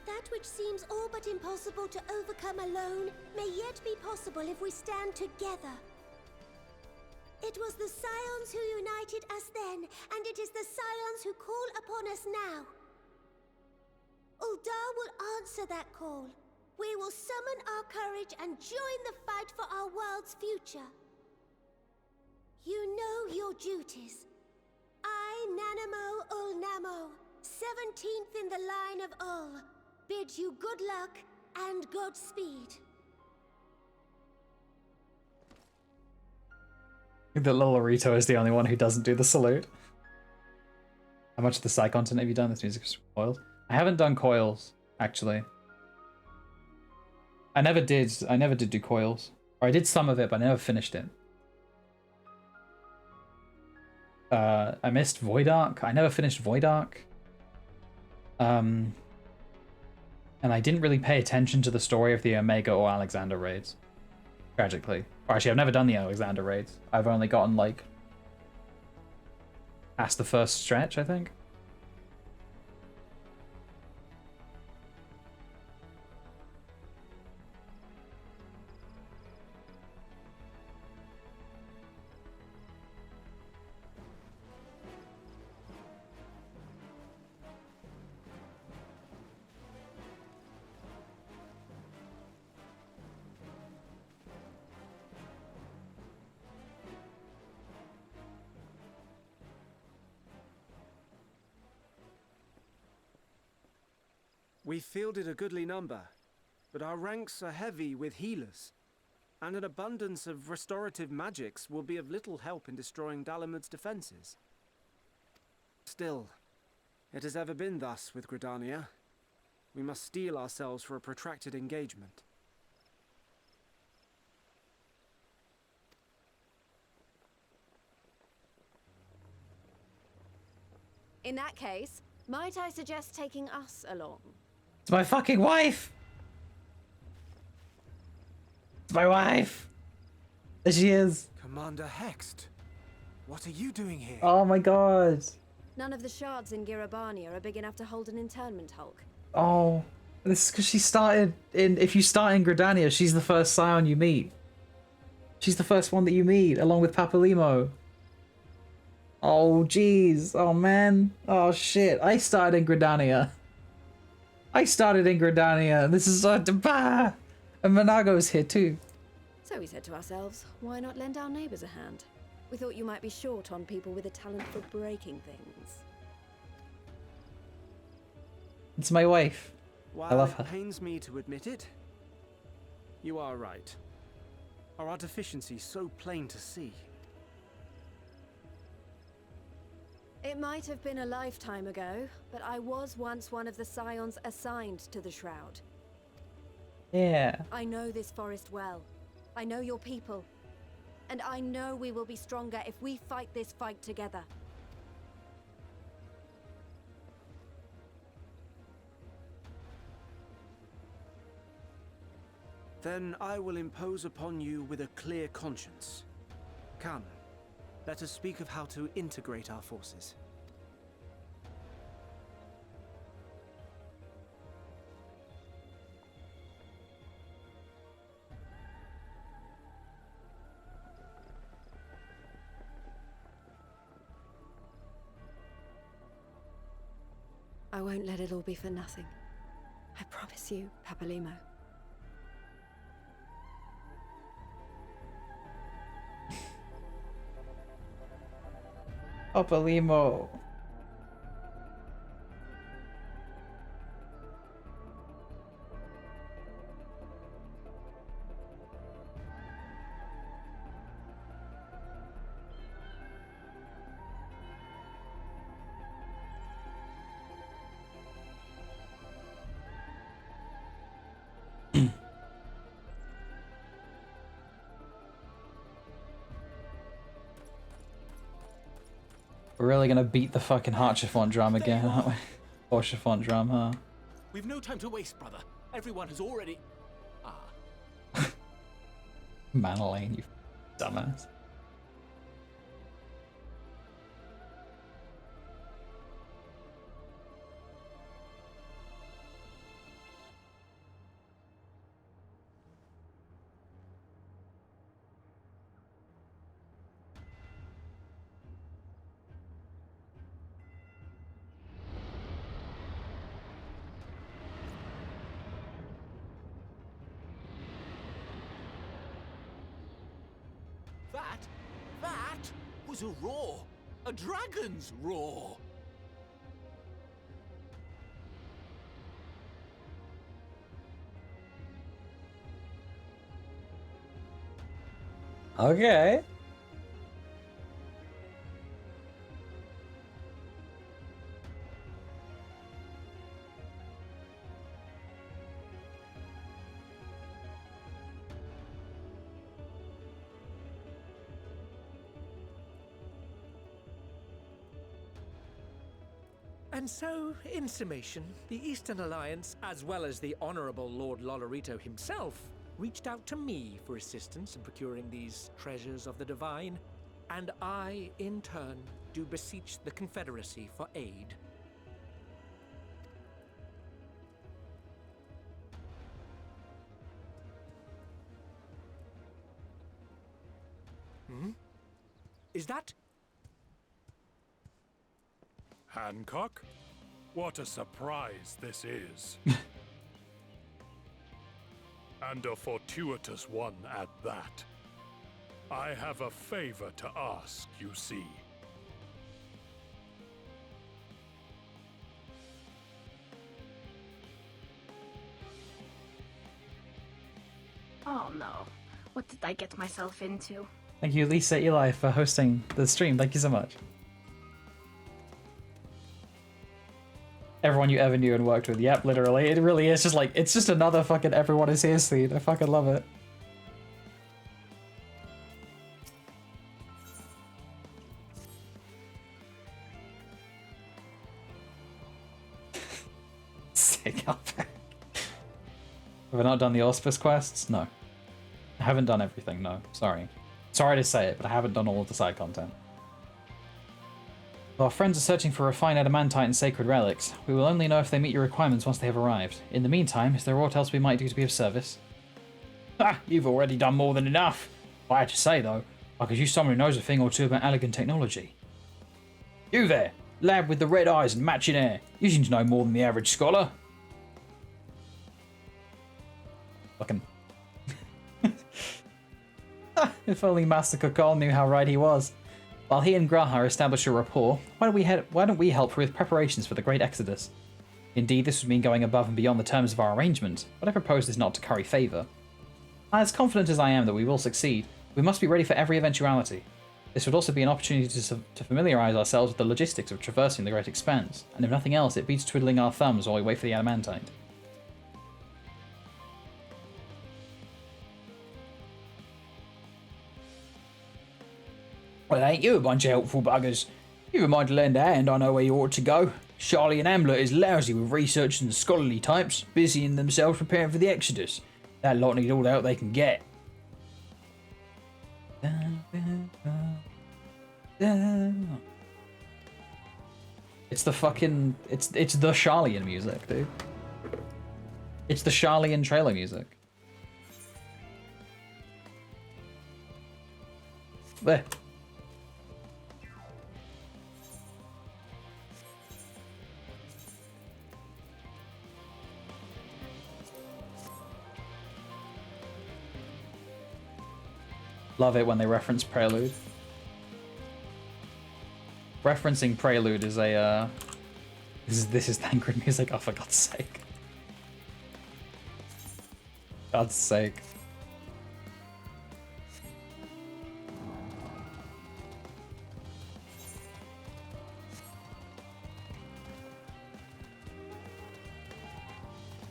Speaker 14: That which seems all but impossible to overcome alone may yet be possible if we stand together. It was the Scions who united us then, and it is the Scions who call upon us now. Uldar will answer that call. We will summon our courage and join the fight for our world's future. You know your duties. I, Nanamo Ulnamo, 17th in the line of Ul, bid you good luck and Godspeed.
Speaker 3: I think that Lolorito is the only one who doesn't do the salute. How much of the side content have you done? This music is spoiled. I haven't done coils, actually. I never did do coils. Or I did some of it, but I never finished it. I missed Void Ark. I never finished Void Ark. And I didn't really pay attention to the story of the Omega or Alexander raids. Tragically. Or actually, I've never done the Alexander raids. I've only gotten, like, past the first stretch, I think.
Speaker 12: We fielded a goodly number, but our ranks are heavy with healers, and an abundance of restorative magics will be of little help in destroying Dalamud's defenses. Still, it has ever been thus with Gridania. We must steel ourselves for a protracted engagement.
Speaker 5: In that case, might I suggest taking us along?
Speaker 3: It's my fucking wife! It's my wife! There she is!
Speaker 12: Commander Hext, what are you doing here?
Speaker 3: Oh my god!
Speaker 5: None of the shards in Girabania are big enough to hold an internment hulk.
Speaker 3: Oh, this is because she started in. If you start in Gridania, she's the first scion you meet. She's the first one that you meet, along with Papalimo. Oh, jeez. Oh, man. Oh, shit. I started in Gridania. This is... bah! And Monago's here, too.
Speaker 5: So we said to ourselves, why not lend our neighbours a hand? We thought you might be short on people with a talent for breaking things.
Speaker 3: It's my wife.
Speaker 12: While
Speaker 3: I love her.
Speaker 12: it pains me to admit it, you are right. Are our deficiencies so plain to see?
Speaker 5: It might have been a lifetime ago, but I was once one of the scions assigned to the Shroud.
Speaker 3: Yeah.
Speaker 5: I know this forest well. I know your people. And I know we will be stronger if we fight this fight together.
Speaker 12: Then I will impose upon you with a clear conscience. Come, let us speak of how to integrate our forces.
Speaker 5: I won't let it all be for nothing. I promise you, Papalimo.
Speaker 3: Papalimo. We're really gonna beat the fucking heart chiffon drum again, aren't we? Or chiffon drum, huh?
Speaker 2: We've no time to waste, brother. Everyone has already...
Speaker 3: Manolane, you dumbass.
Speaker 2: That was a roar. A dragon's roar.
Speaker 3: Okay.
Speaker 6: And so, in summation, the Eastern Alliance, as well as the Honourable Lord Lolorito himself, reached out to me for assistance in procuring these treasures of the divine, and I, in turn, do beseech the Confederacy for aid. Hmm? Is that...
Speaker 15: Hancock? What a surprise this is. And a fortuitous one at that. I have a favor to ask, you see.
Speaker 16: Oh no. What did I get myself into?
Speaker 3: Thank you, Lisa Eli, for hosting the stream. Thank you so much. Everyone you ever knew and worked with. Yep, literally. It really is just like, it's just another fucking everyone is here scene. I fucking love it. Sick outfit. Have I not done the auspice quests? No. I haven't done everything, no. Sorry. Sorry to say it, but I haven't done all of the side content. Our friends are searching for refined adamantite and sacred relics. We will only know if they meet your requirements once they have arrived. In the meantime, is there aught else we might do to be of service? Ha! You've already done more than enough. I had to say, though, I could use someone who knows a thing or two about elegant technology. You there, lad with the red eyes and matching hair. You seem to know more than the average scholar. Fucking... If only Master Kokol knew how right he was. While he and Graha establish a rapport, why don't we help with preparations for the Great Exodus? Indeed, this would mean going above and beyond the terms of our arrangement, but I propose is not to curry favour. As confident as I am that we will succeed, we must be ready for every eventuality. This would also be an opportunity to familiarise ourselves with the logistics of traversing the Great Expanse, and if nothing else, it beats twiddling our thumbs while we wait for the adamantite. Well, ain't you a bunch of helpful buggers? You've a mind to lend a hand, I know where you ought to go. Charlie and Hamlet is lousy with research and scholarly types, busying themselves preparing for the Exodus. That lot need all the help they can get. It's the fucking... It's the Charlian music, dude. It's the Charlian trailer music. There. Love it when they reference Prelude. Referencing Prelude is a, This is Thancred music, oh for God's sake. God's sake.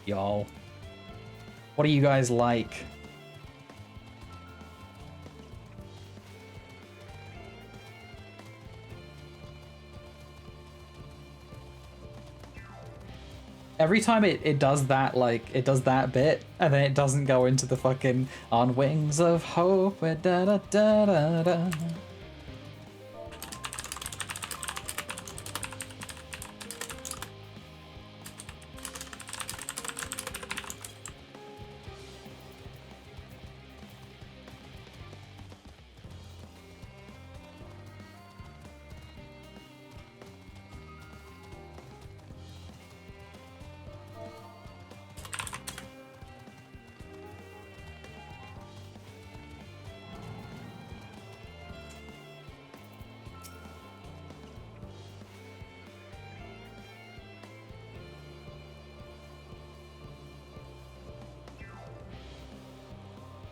Speaker 3: Y'all. What do you guys like? Every time it does that, like, it does that bit, and then it doesn't go into the fucking on wings of hope, da da da da da.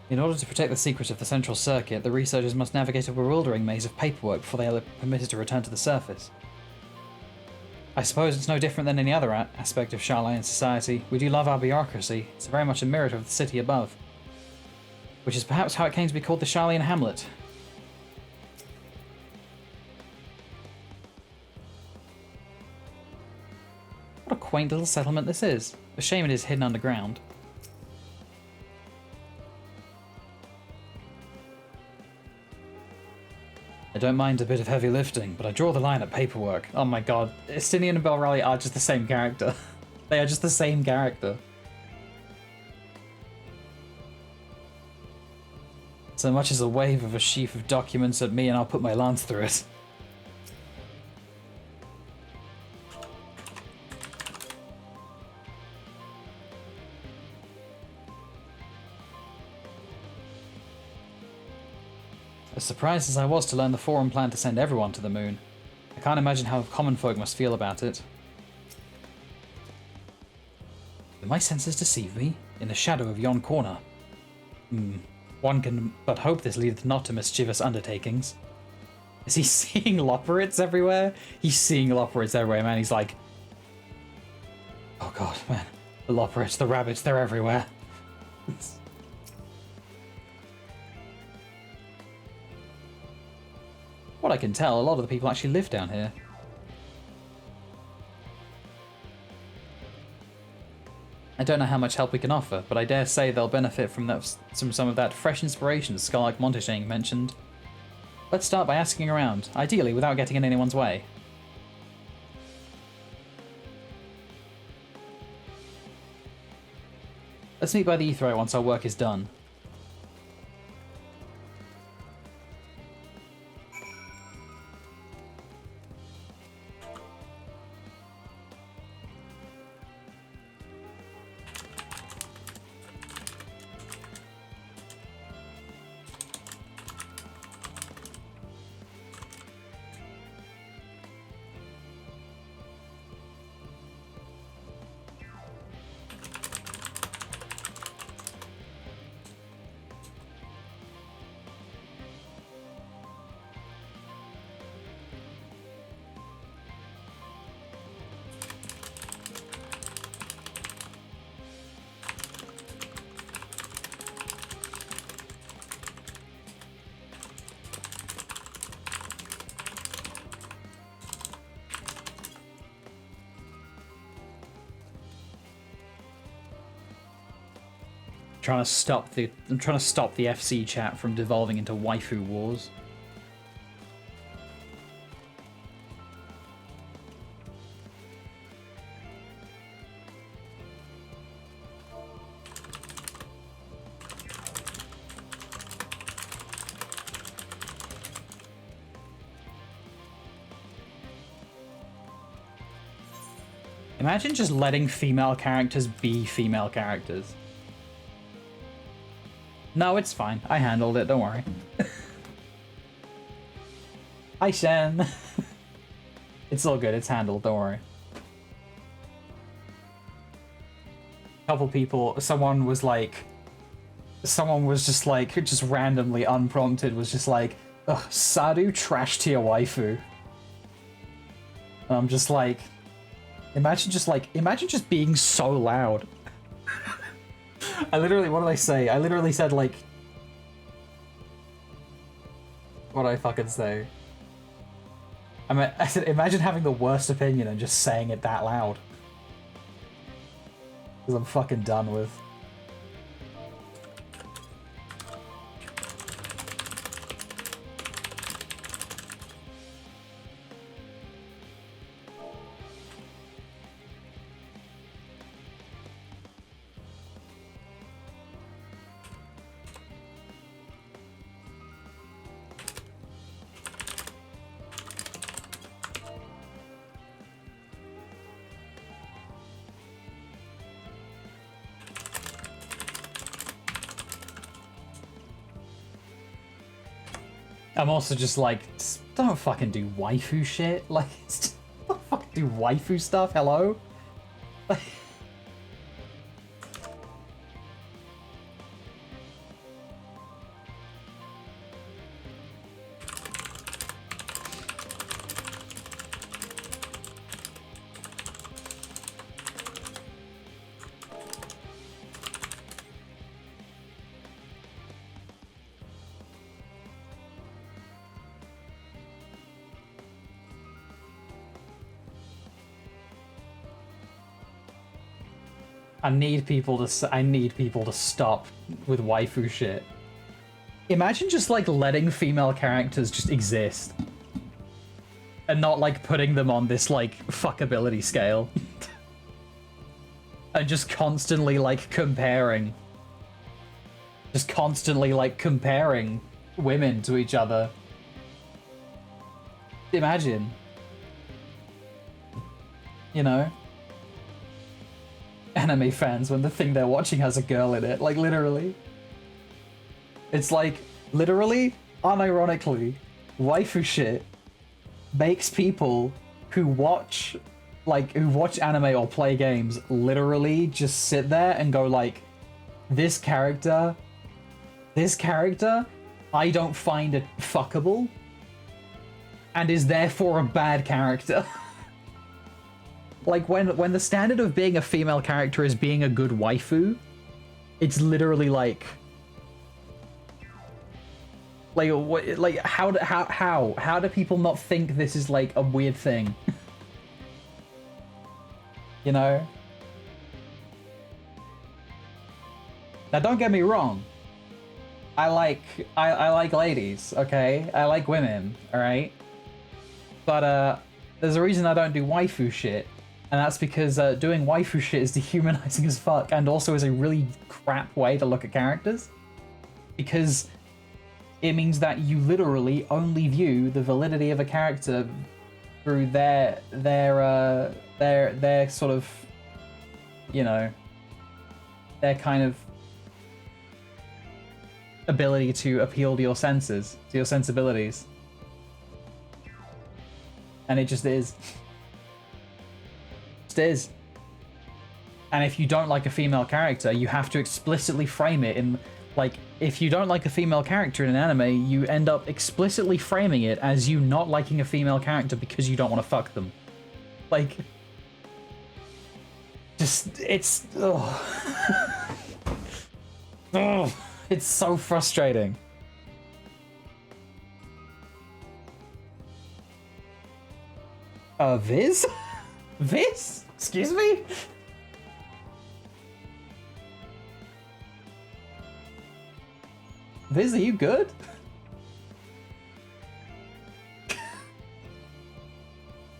Speaker 3: In order to protect the secret of the central circuit, the researchers must navigate a bewildering maze of paperwork before they are permitted to return to the surface. I suppose it's no different than any other aspect of Charlayan society. We do love our bureaucracy. It's very much a mirror of the city above. Which is perhaps how it came to be called the Charlayan Hamlet. What a quaint little settlement this is. A shame it is hidden underground. I don't mind a bit of heavy lifting, but I draw the line at paperwork. Oh my god, Estinian and Belrali are just the same character. They are just the same character. So much as a wave of a sheaf of documents at me and I'll put my lance through it. As surprised as I was to learn the Forum planned to send everyone to the moon, I can't imagine how common folk must feel about it. Do my senses deceive me? In the shadow of yon corner, One can but hope this leadeth not to mischievous undertakings. Is he seeing Loporrits everywhere? He's seeing Loporrits everywhere, man. He's like, oh god, man. The Loporrits, the rabbits, they're everywhere. What I can tell, a lot of the people actually live down here. I don't know how much help we can offer, but I dare say they'll benefit from some of that fresh inspiration Scarlett Montaging mentioned. Let's start by asking around, ideally without getting in anyone's way. Let's meet by the Aetheryte once our work is done. I'm trying to stop the FC chat from devolving into waifu wars. Imagine just letting female characters be female characters. No, it's fine. I handled it, don't worry. Hi, Shen. It's all good, it's handled, don't worry. A couple people, someone was just like, just randomly, unprompted, was just like, ugh, Sadu trash tier waifu. And I'm just like, imagine just being so loud. I literally, what did I say? I literally said, like... What did I fucking say? I said, imagine having the worst opinion and just saying it that loud. Because I'm fucking done with... I'm also just like, don't fucking do waifu shit. Like, don't fucking do waifu stuff, hello? Like... I need people to stop with waifu shit. Imagine just like letting female characters just exist. And not like putting them on this like fuckability scale. And just constantly like comparing. Just constantly like comparing women to each other. Imagine. You know? Anime fans when the thing they're watching has a girl in it, like literally. It's like, literally, unironically, waifu shit makes people who watch anime or play games literally just sit there and go like, this character this character I don't find it fuckable and is therefore a bad character. Like when the standard of being a female character is being a good waifu, it's literally like what, like how do people not think this is like a weird thing? You know? Now don't get me wrong. I like ladies, okay? I like women, alright? But there's a reason I don't do waifu shit. And that's because doing waifu shit is dehumanizing as fuck and also is a really crap way to look at characters. Because it means that you literally only view the validity of a character through their sort of, you know, their kind of ability to appeal to your senses, to your sensibilities. And it just is. Just is. And if you don't like a female character, you have to explicitly frame it in, like, if you don't like a female character in an anime, you end up explicitly framing it as you not liking a female character because you don't want to fuck them. Like, just, it's, ugh. Ugh. It's so frustrating. Viz? Viz? Excuse me? Viz, are you good?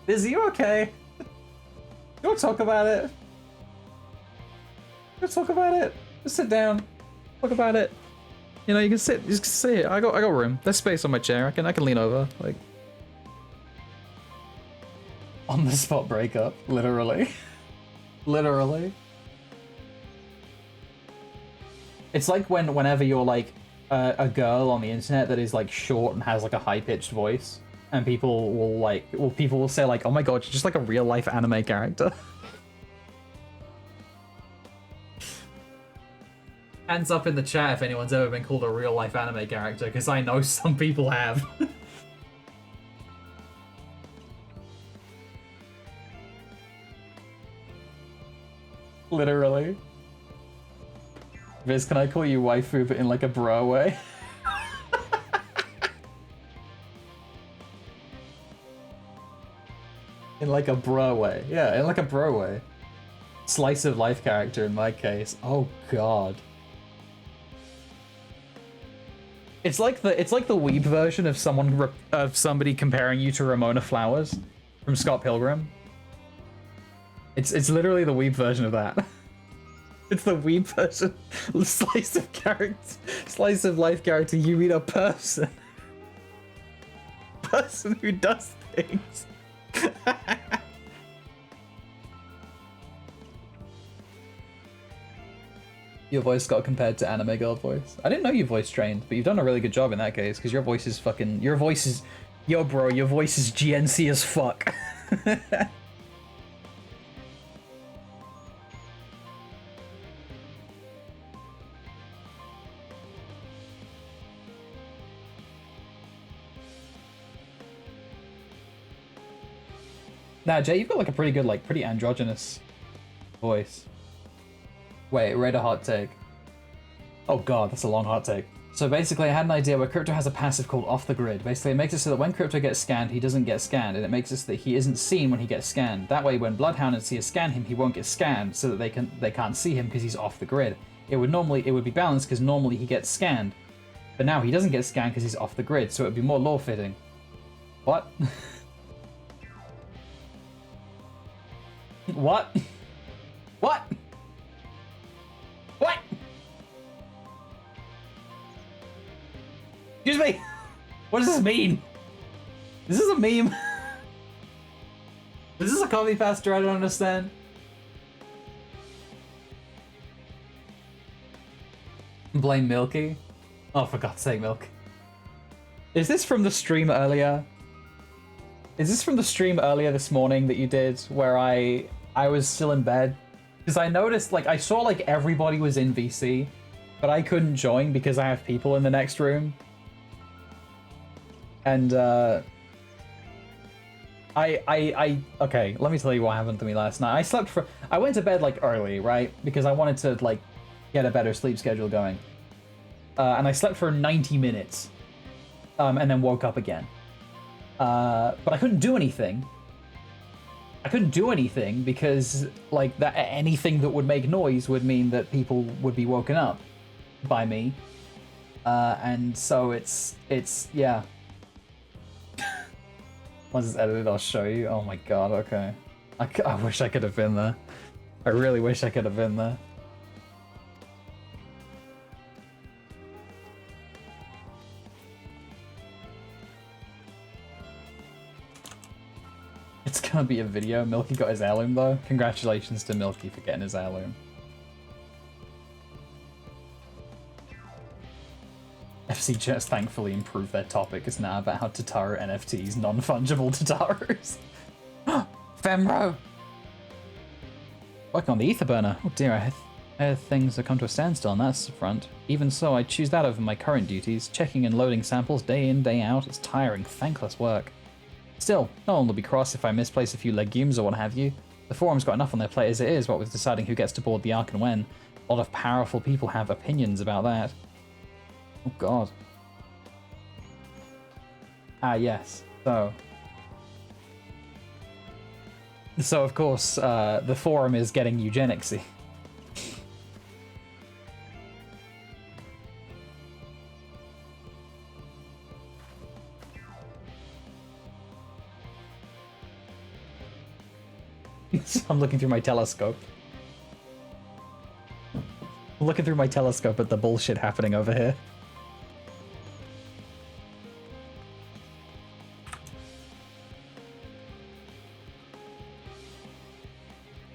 Speaker 3: Viz, are you okay? You want to talk about it? Let's talk about it. Just sit down. Talk about it. You know, you can sit. Just sit here. I got room. There's space on my chair. I can lean over. Like, on the spot breakup, literally. Literally. It's like whenever you're like a girl on the internet that is like short and has like a high-pitched voice, and people will say like, "Oh my god, you're just like a real-life anime character." Hands up in the chat if anyone's ever been called a real-life anime character, because I know some people have. Literally. Viz, can I call you waifu, but in like a bro way? In like a bro way. Yeah, in like a bro way. Slice of life character in my case. Oh god. It's like the weeb version of somebody comparing you to Ramona Flowers from Scott Pilgrim. It's literally the weeb version of that. It's the weeb version. Slice of life character. You meet a person. Person who does things. Your voice got compared to anime girl voice. I didn't know you voice trained, but you've done a really good job in that case, because your voice is yo bro, your voice is GNC as fuck. Nah, Jay, you've got like a pretty good, like pretty androgynous voice. Wait, read a hot take. Oh god, that's a long hot take. So basically I had an idea where Crypto has a passive called Off the Grid. Basically it makes it so that when Crypto gets scanned, he doesn't get scanned, and it makes it so that he isn't seen when he gets scanned. That way when Bloodhound and Sia scan him, he won't get scanned, so that they can't see him because he's off the grid. It would be balanced because normally he gets scanned. But now he doesn't get scanned because he's off the grid, so it would be more lore fitting. What? What? What? What? Excuse me! What does this mean? Is this a meme? Is this a copy paster I don't understand? Blame Milky? Oh, for God's sake, Milk. Is this from the stream earlier? Is this from the stream earlier this morning that you did where I was still in bed? Because I noticed, like, I saw, like, everybody was in VC, but I couldn't join because I have people in the next room. And, okay, let me tell you what happened to me last night. I went to bed, like, early, right? Because I wanted to, like, get a better sleep schedule going. And I slept for 90 minutes. And then woke up again. But I couldn't do anything. I couldn't do anything because, like, anything that would make noise would mean that people would be woken up by me. And so it's yeah. Once it's edited, I'll show you. Oh my god, okay. I wish I could have been there. I really wish I could have been there. It's gonna be a video. Milky got his heirloom though. Congratulations to Milky for getting his heirloom. FC just thankfully improved their topic. It's now about how Tataru NFTs non-fungible Tatarus. Femro! Working on the ether burner. Oh dear, things have come to a standstill on that front. Even so, I choose that over my current duties. Checking and loading samples day in, day out. It's tiring, thankless work. Still, no one will be cross if I misplace a few legumes or what have you. The forum's got enough on their plate as it is, what with deciding who gets to board the Ark and when. A lot of powerful people have opinions about that. Oh god. Ah yes, so of course, the forum is getting eugenicsy. I'm looking through my telescope. I'm looking through my telescope at the bullshit happening over here.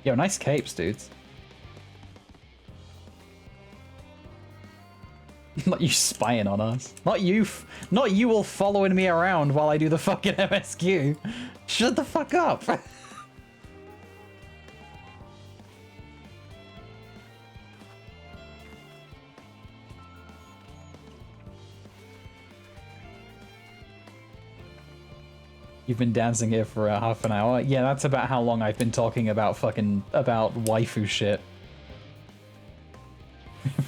Speaker 3: Yo, nice capes, dudes. Not you spying on us. Not you all following me around while I do the fucking MSQ. Shut the fuck up. You've been dancing here for half an hour? Yeah, that's about how long I've been talking about about waifu shit.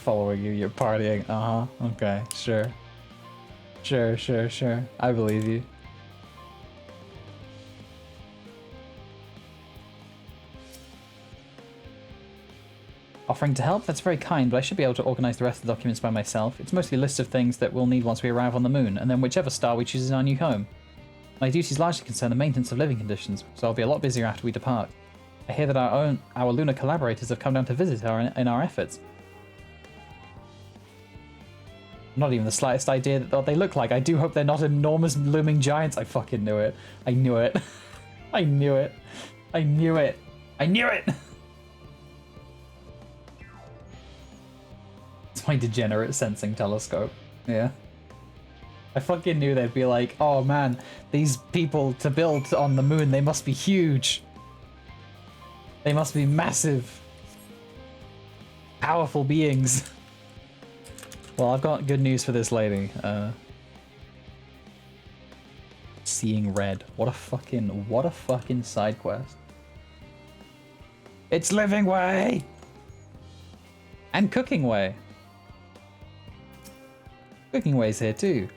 Speaker 3: Following you, you're partying. Uh-huh. Okay, sure. Sure. I believe you. Offering to help? That's very kind, but I should be able to organize the rest of the documents by myself. It's mostly a list of things that we'll need once we arrive on the moon, and then whichever star we choose is our new home. My duties largely concern the maintenance of living conditions, so I'll be a lot busier after we depart. I hear that our lunar collaborators have come down to visit in our efforts. Not even the slightest idea what they look like. I do hope they're not enormous looming giants. I fucking knew it. I knew it. I knew it. I knew it. I knew it! It's my degenerate sensing telescope. Yeah. I fucking knew they'd be like, oh man, these people to build on the moon, they must be huge. They must be massive. Powerful beings. Well, I've got good news for this lady. Seeing red. What a fucking side quest. It's living way! And cooking way. Cooking way's here too.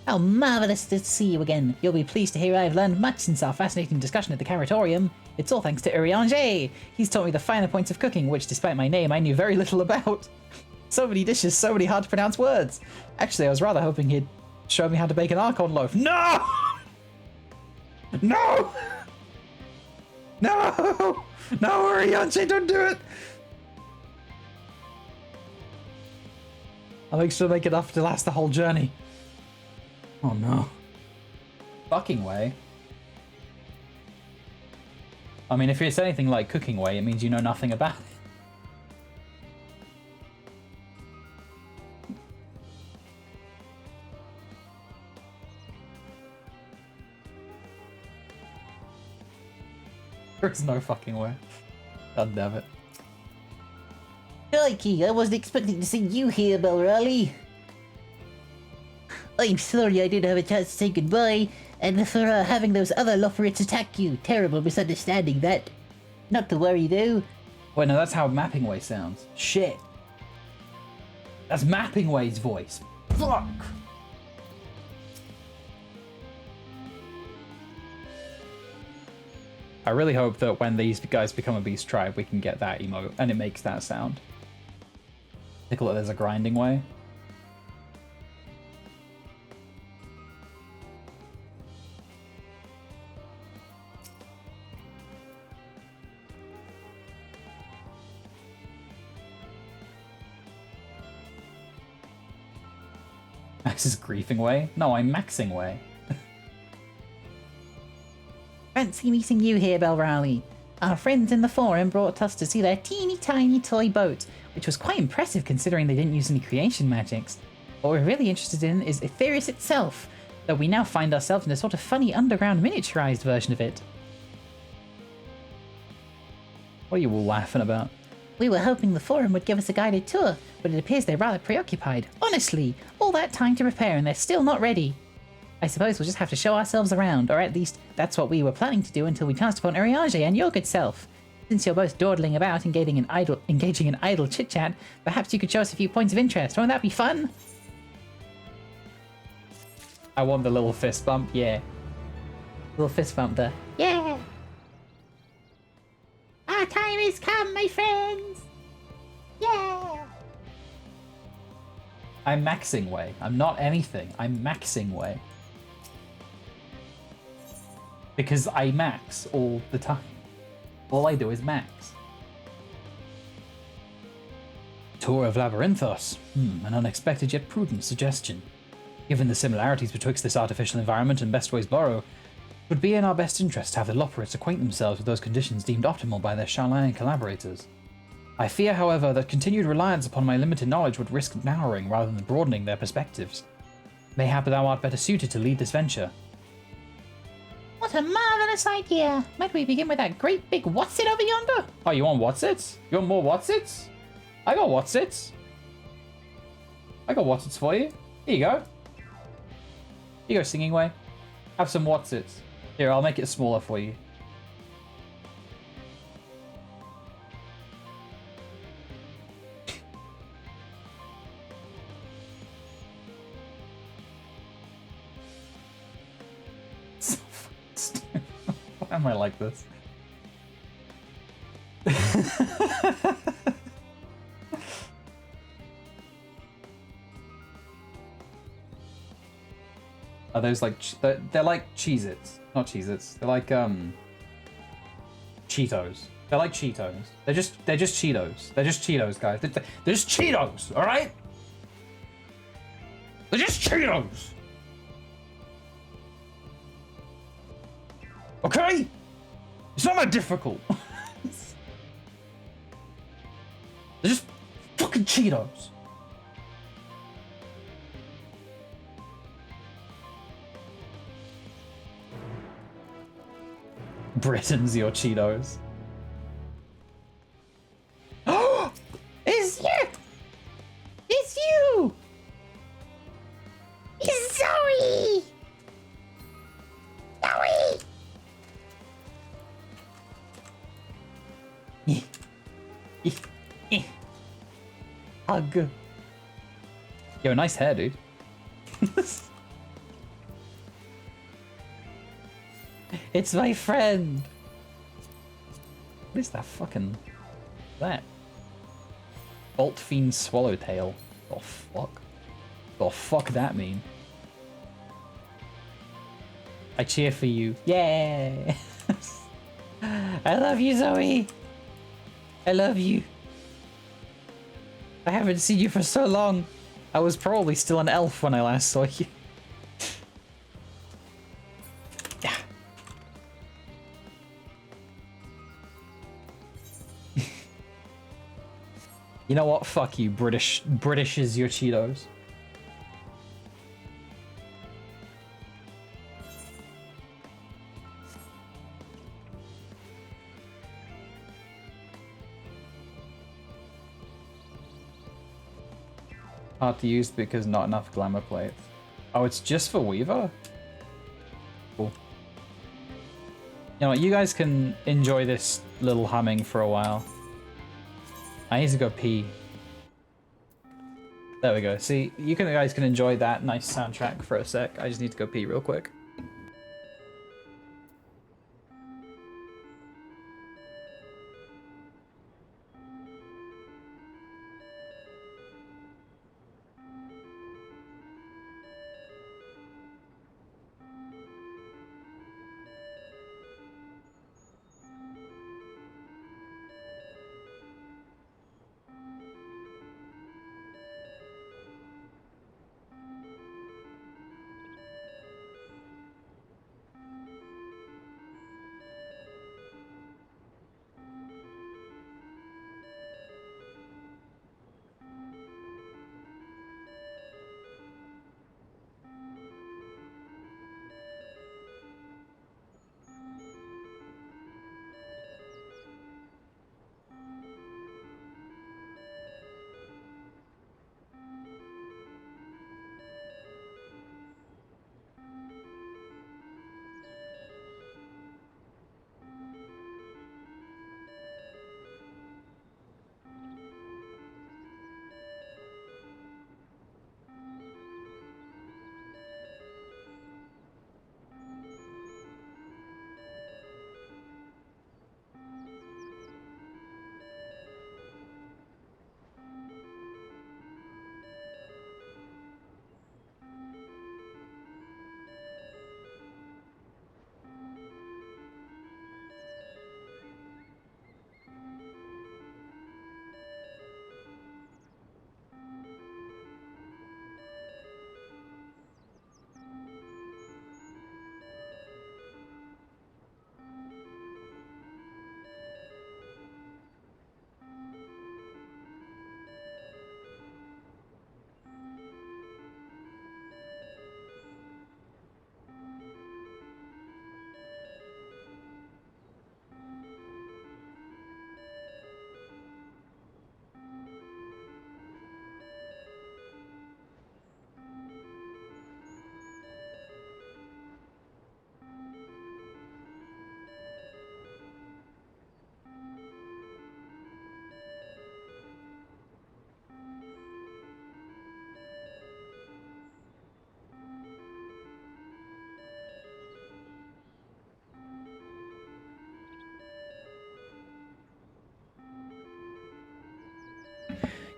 Speaker 17: How marvellous to see you again. You'll be pleased to hear I've learned much since our fascinating discussion at the Caratorium. It's all thanks to Urianger. He's taught me the finer points of cooking, which, despite my name, I knew very little about. So many dishes, so many hard to pronounce words. Actually, I was rather hoping he'd show me how to bake an Archon loaf. No! No! No! No, Urianger, don't do it! I'll make sure to make enough to last the whole journey. Oh no. Fucking way. I mean, if it's anything like cooking way, it means you know nothing about it. There's no fucking way. God damn it. Crikey, I wasn't expecting to see you here, Balrali. I'm sorry I didn't have a chance to say goodbye, and for having those other Lofferets attack you. Terrible misunderstanding, that. Not to worry, though.
Speaker 3: Wait, no, that's how Mapping Way sounds. Shit. That's Mapping Way's voice. Fuck! I really hope that when these guys become a beast tribe, we can get that emote, and it makes that sound. Tickle it, there's a grinding way. This is griefing way? No, I'm maxing way.
Speaker 17: Fancy meeting you here, Balrali. Our friends in the forum brought us to see their teeny tiny toy boat, which was quite impressive considering they didn't use any creation magics. What we're really interested in is Aetherius itself, though we now find ourselves in a sort of funny underground miniaturized version of it.
Speaker 3: What are you all laughing about?
Speaker 17: We were hoping the forum would give us a guided tour, but it appears they're rather preoccupied. Honestly, all that time to prepare and they're still not ready. I suppose we'll just have to show ourselves around, or at least that's what we were planning to do until we chanced upon Urianger and your good self. Since you're both dawdling about engaging in idle chit-chat, perhaps you could show us a few points of interest. Won't that be fun?
Speaker 3: I want the little fist bump, yeah.
Speaker 17: Little fist bump there. Yeah! Our time has come, my friends! Yeah!
Speaker 3: I'm maxing way. I'm not anything. I'm maxing way. Because I max all the time. All I do is max. Tour of Labyrinthos. An unexpected yet prudent suggestion. Given the similarities betwixt this artificial environment and Bestway's Burrow, it would be in our best interest to have the Loporrits acquaint themselves with those conditions deemed optimal by their Sharlayan collaborators. I fear, however, that continued reliance upon my limited knowledge would risk narrowing rather than broadening their perspectives. Mayhap thou art better suited to lead this venture.
Speaker 17: What a marvellous idea! Might we begin with that great big what's-it over yonder?
Speaker 3: Oh, you want what's-its? You want more what's-its? I got what's-its. I got what's-its for you. Here you go. Here you go, Singing Way. Have some what's-its. Here, I'll make it smaller for you. Why am I like this? Are those like they're like Cheez-Its, not Cheez-Its. They're like Cheetos. They're like Cheetos. They're just Cheetos. They're just Cheetos, guys. They're just Cheetos. All right. They're just Cheetos. Okay? It's not that difficult. They're just fucking Cheetos. Britain's your Cheetos.
Speaker 17: Oh! It's you! It's you! It's Zoe! Zoe! Hug.
Speaker 3: Yo, nice hair, dude.
Speaker 17: It's my friend.
Speaker 3: What is that fucking... that? Bolt Fiend Swallowtail. Oh, fuck. Oh, fuck that mean? I cheer for you.
Speaker 17: Yeah. I love you, Zoe. I love you. I haven't seen you for so long.
Speaker 3: I was probably still an elf when I last saw you. Yeah. You know what? Fuck you, British. British is your Cheetos. Hard to use because not enough glamour plates. Oh, it's just for Weaver? Cool. You know what, you guys can enjoy this little humming for a while. I need to go pee. There we go. See, guys can enjoy that nice soundtrack for a sec. I just need to go pee real quick.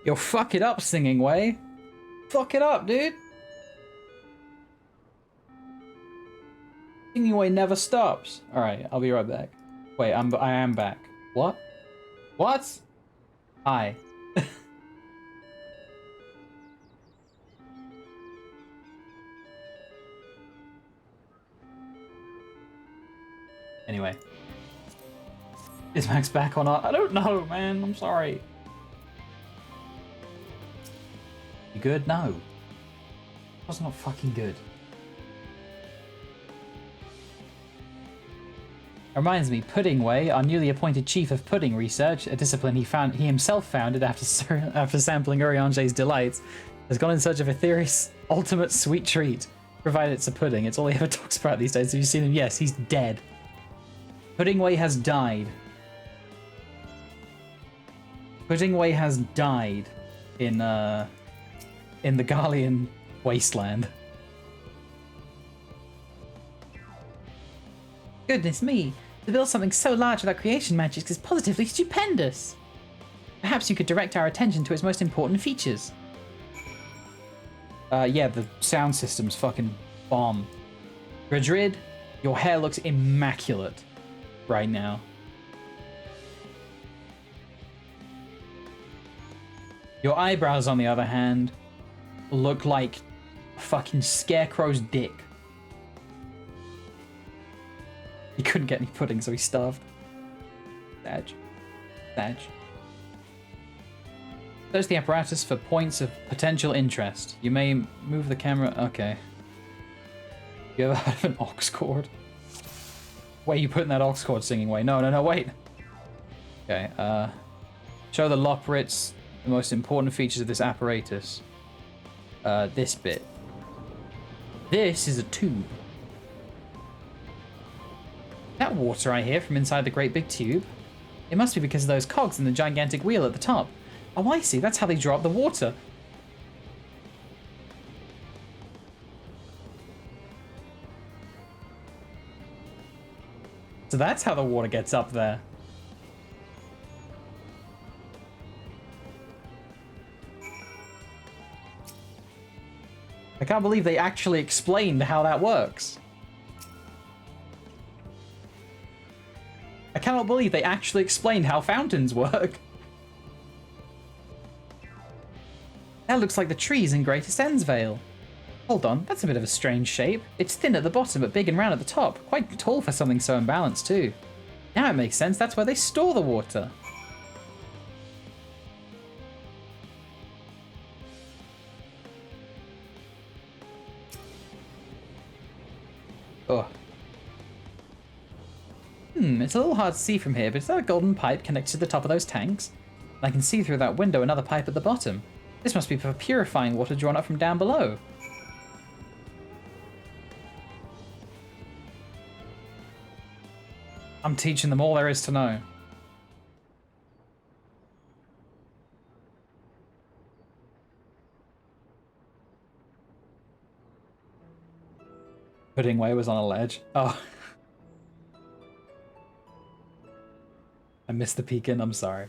Speaker 3: Yo, fuck it up, Singing Way. Fuck it up, dude. Singing Way never stops. Alright, I'll be right back. Wait, I am back. What? What? Hi. Anyway. Is Max back or not? I don't know, man. I'm sorry. You good? No. That's not fucking good. Reminds me, Pudding Way, our newly appointed chief of pudding research, a discipline he himself founded after sampling Urianger's delights, has gone in search of Aetherius' ultimate sweet treat. Provided it's a pudding, it's all he ever talks about these days. Have you seen him? Yes, he's dead. Pudding Way has died. Pudding Way has died in the Garlean wasteland. Goodness me, to build something so large without creation magic is positively stupendous. Perhaps you could direct our attention to its most important features. Yeah, the sound system's fucking bomb. Gradrid, your hair looks immaculate right now. Your eyebrows, on the other hand, look like a fucking scarecrow's dick. He couldn't get any pudding, so he starved. Badge. There's the apparatus for points of potential interest. You may move the camera. Okay. You ever heard of an aux cord? Where are you putting that aux cord, Singing Way? No, wait. Okay, show the Loprits the most important features of this apparatus. this bit. This is a tube. That water I hear from inside the great big tube. It must be because of those cogs in the gigantic wheel at the top. Oh, I see. That's how they draw up the water. So that's how the water gets up there. I can't believe they actually explained how that works. I cannot believe they actually explained how fountains work. That looks like the trees in Greatest Endsvale. Hold on, that's a bit of a strange shape. It's thin at the bottom but big and round at the top. Quite tall for something so imbalanced too. Now it makes sense, that's where they store the water. Oh. It's a little hard to see from here, but is that a golden pipe connected to the top of those tanks? I can see through that window another pipe at the bottom. This must be for purifying water drawn up from down below. I'm teaching them all there is to know. Puddingway was on a ledge. Oh. I missed the peek in, I'm sorry.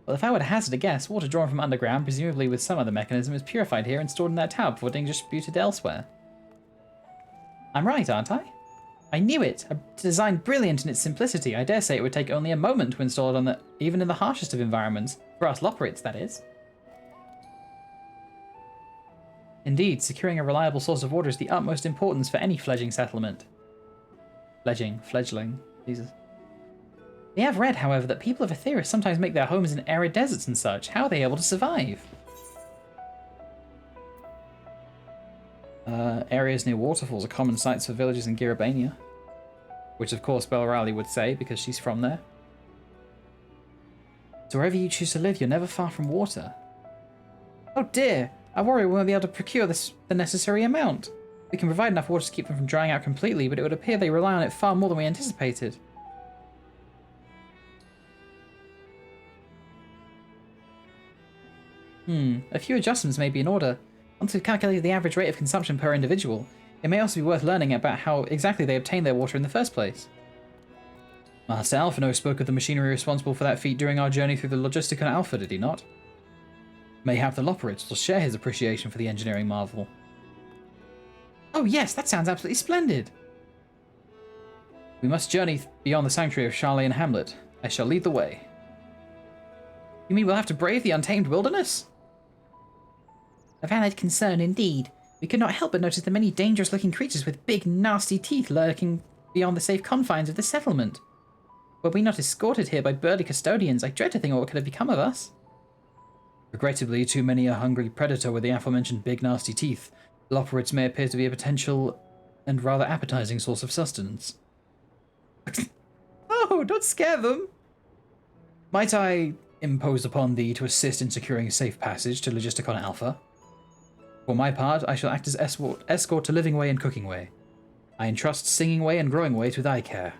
Speaker 3: Well, if I were to hazard a guess, water drawn from underground, presumably with some other mechanism, is purified here and stored in that tower before being distributed elsewhere. I'm right, aren't I? I knew it! A design brilliant in its simplicity. I dare say it would take only a moment to install it on even in the harshest of environments. For us Loporrits, that is. Indeed, securing a reliable source of water is the utmost importance for any fledgling settlement. Fledgling. Jesus. We have read, however, that people of Aetheris sometimes make their homes in arid deserts and such. How are they able to survive? Areas near waterfalls are common sites for villages in Girabania. Which, of course, Belrali would say, because she's from there. So wherever you choose to live, you're never far from water. Oh dear! I worry we won't be able to procure the necessary amount. We can provide enough water to keep them from drying out completely, but it would appear they rely on it far more than we anticipated. A few adjustments may be in order. Once we've calculated the average rate of consumption per individual, it may also be worth learning about how exactly they obtain their water in the first place. Master Alphino spoke of the machinery responsible for that feat during our journey through the Logisticon Alpha, did he not? Mayhap the Loporrits will share his appreciation for the engineering marvel. Oh yes, that sounds absolutely splendid! We must journey beyond the sanctuary of Charlene Hamlet. I shall lead the way. You mean we'll have to brave the untamed wilderness? A valid concern indeed. We could not help but notice the many dangerous-looking creatures with big, nasty teeth lurking beyond the safe confines of the settlement. Were we not escorted here by burly custodians, I dread to think what could have become of us. Regrettably, too many a hungry predator with the aforementioned big, nasty teeth. Loporrits may appear to be a potential and rather appetizing source of sustenance. Oh, don't scare them! Might I impose upon thee to assist in securing a safe passage to Logisticon Alpha? For my part, I shall act as escort to Living Way and Cooking Way. I entrust Singing Way and Growing Way to thy care.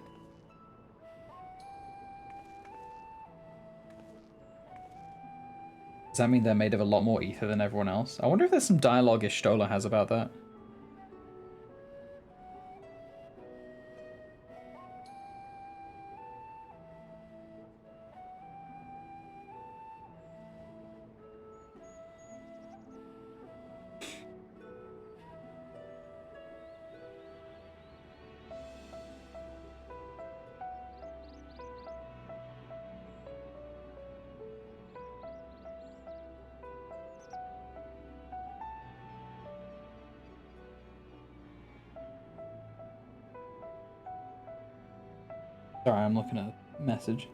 Speaker 3: Does that mean they're made of a lot more ether than everyone else? I wonder if there's some dialogue Ishtola has about that. Sorry, I'm looking at a message.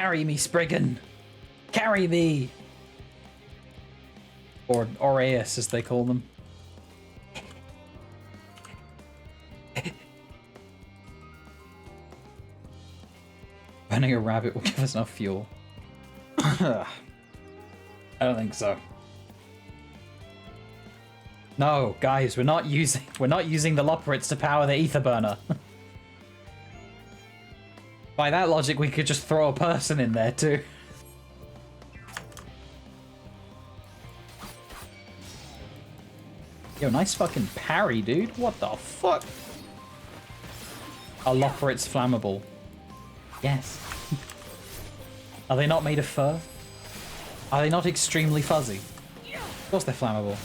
Speaker 3: Carry me, Spriggan! Carry me! Or Aureus, as they call them. Burning a rabbit will give us enough fuel. I don't think so. No, guys, we're not using the Loporrits to power the ether burner. By that logic, we could just throw a person in there too. Yo, nice fucking parry, dude. What the fuck? A Loporrit's flammable. Yes. Are they not made of fur? Are they not extremely fuzzy? Of course they're flammable.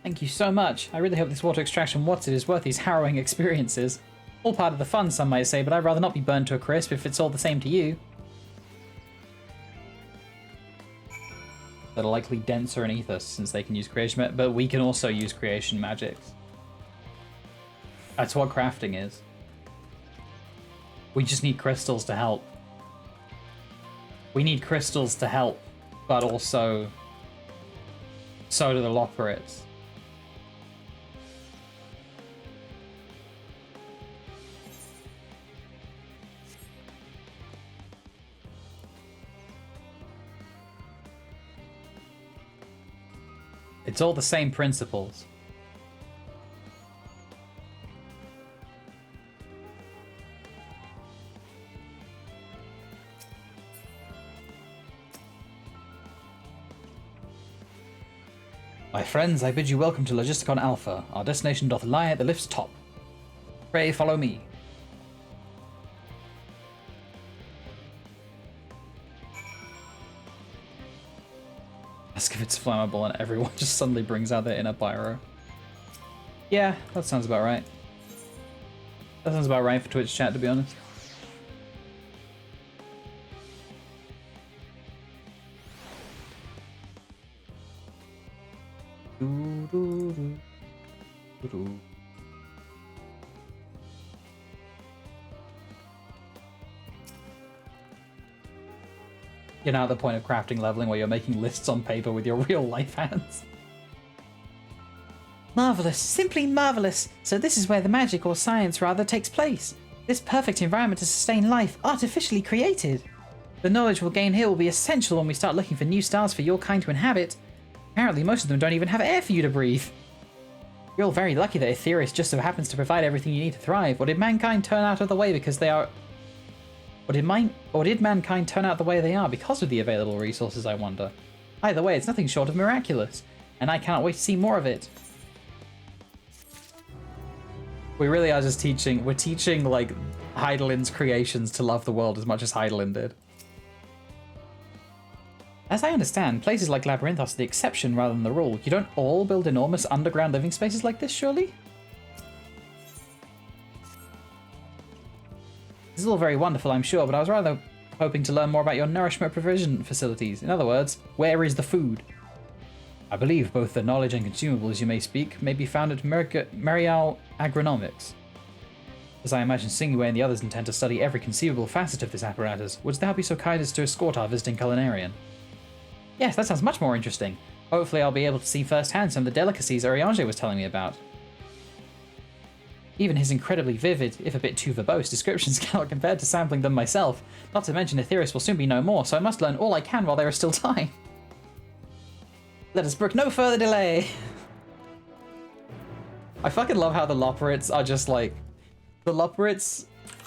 Speaker 3: Thank you so much. I really hope this water extraction What's-It is worth these harrowing experiences. All part of the fun, some might say, but I'd rather not be burned to a crisp if it's all the same to you. That are likely denser in ether since they can use creation, but we can also use creation magics. That's what crafting is. We just need crystals to help. We need crystals to help, but also so do the Loporrits. It's all the same principles. My friends, I bid you welcome to Logisticon Alpha. Our destination doth lie at the lift's top. Pray follow me. Ask if it's flammable and everyone just suddenly brings out their inner pyro. Yeah, that sounds about right. That sounds about right for Twitch chat, to be honest. You're now at the point of crafting leveling where you're making lists on paper with your real life hands.
Speaker 17: Marvelous, simply marvelous. So this is where the magic, or science rather, takes place. This perfect environment to sustain life, artificially created. The knowledge we'll gain here will be essential when we start looking for new stars for your kind to inhabit. Apparently most of them don't even have air for you to breathe. You're all very lucky that Aetherius just so happens to provide everything you need to thrive. Or did mankind turn out of the way because they are... Or did mankind turn out the way they are because of the available resources, I wonder? Either way, it's nothing short of miraculous, and I cannot wait to see more of it.
Speaker 3: We really are just teaching, we're teaching, like, Heidelin's creations to love the world as much as Heidelin did.
Speaker 17: As I understand, places like Labyrinthos are the exception rather than the rule. You don't all build enormous underground living spaces like this, surely? This is all very wonderful, I'm sure, but I was rather hoping to learn more about your nourishment provision facilities. In other words, where is the food? I believe both the knowledge and consumables you may speak may be found at Merial Agronomics. As I imagine Singway and the others intend to study every conceivable facet of this apparatus, would thou be so kind as to escort our visiting culinarian? Yes, that sounds much more interesting. Hopefully I'll be able to see firsthand some of the delicacies Urianger was telling me about. Even his incredibly vivid, if a bit too verbose, descriptions cannot compare to sampling them myself. Not to mention Aetherius will soon be no more, so I must learn all I can while there is still time. Let us brook no further delay.
Speaker 3: I fucking love how the Loporrits are just like... The Loporrits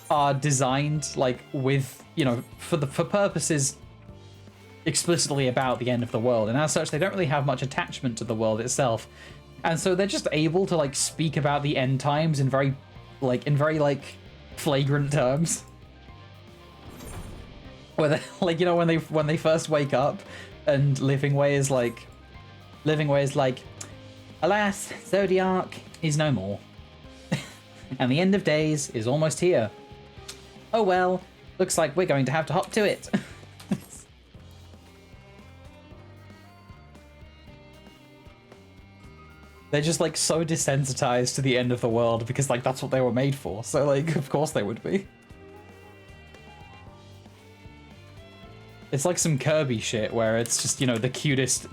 Speaker 3: are designed, like, with, you know, for purposes explicitly about the end of the world, and as such they don't really have much attachment to the world itself, and so they're just able to like speak about the end times in very flagrant terms, where they, like, you know, when they first wake up and Living Way is like, alas, Zodiac is no more and the end of days is almost here. Oh well, looks like we're going to have to hop to it. They're just like so desensitized to the end of the world because like that's what they were made for. So like, of course they would be. It's like some Kirby shit where it's just, you know, the cutest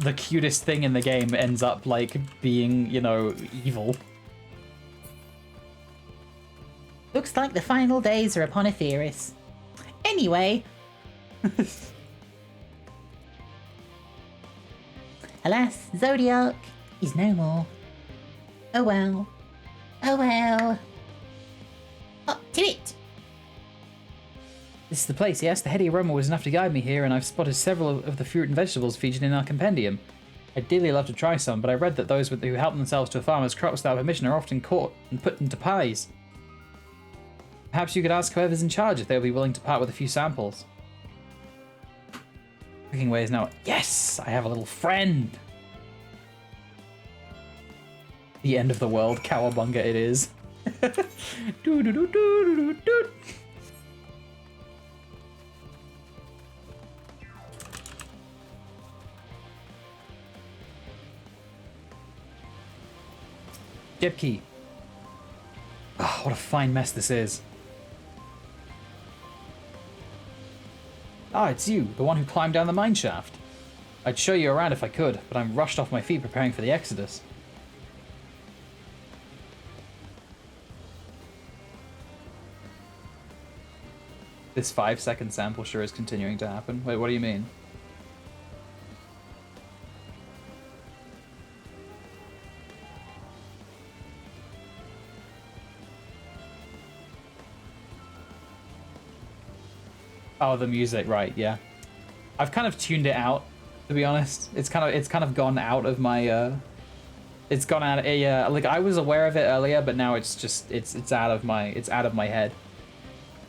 Speaker 3: thing in the game ends up like being, you know, evil.
Speaker 17: Looks like the final days are upon Aetheris. Anyway. Alas, Zodiac is no more. Oh well. Oh well. Up to it!
Speaker 3: This is the place, yes? The heady aroma was enough to guide me here, and I've spotted several of the fruit and vegetables featured in our compendium. I'd dearly love to try some, but I read that those who help themselves to a farmer's crops without permission are often caught and put into pies. Perhaps you could ask whoever's in charge if they'll be willing to part with a few samples. Cooking ways now. Yes! I have a little friend! The end of the world, cowabunga it is. Doo -doo -doo -doo -doo -doo. Jib key. Oh, what a fine mess this is. Ah, it's you, the one who climbed down the mine shaft. I'd show you around if I could, but I'm rushed off my feet preparing for the exodus. This 5-second sample sure is continuing to happen. Wait, what do you mean? Oh, the music, right? Yeah, I've kind of tuned it out, to be honest. It's kind of gone out of my. It's gone out. Yeah, like I was aware of it earlier, but now it's just it's out of my head.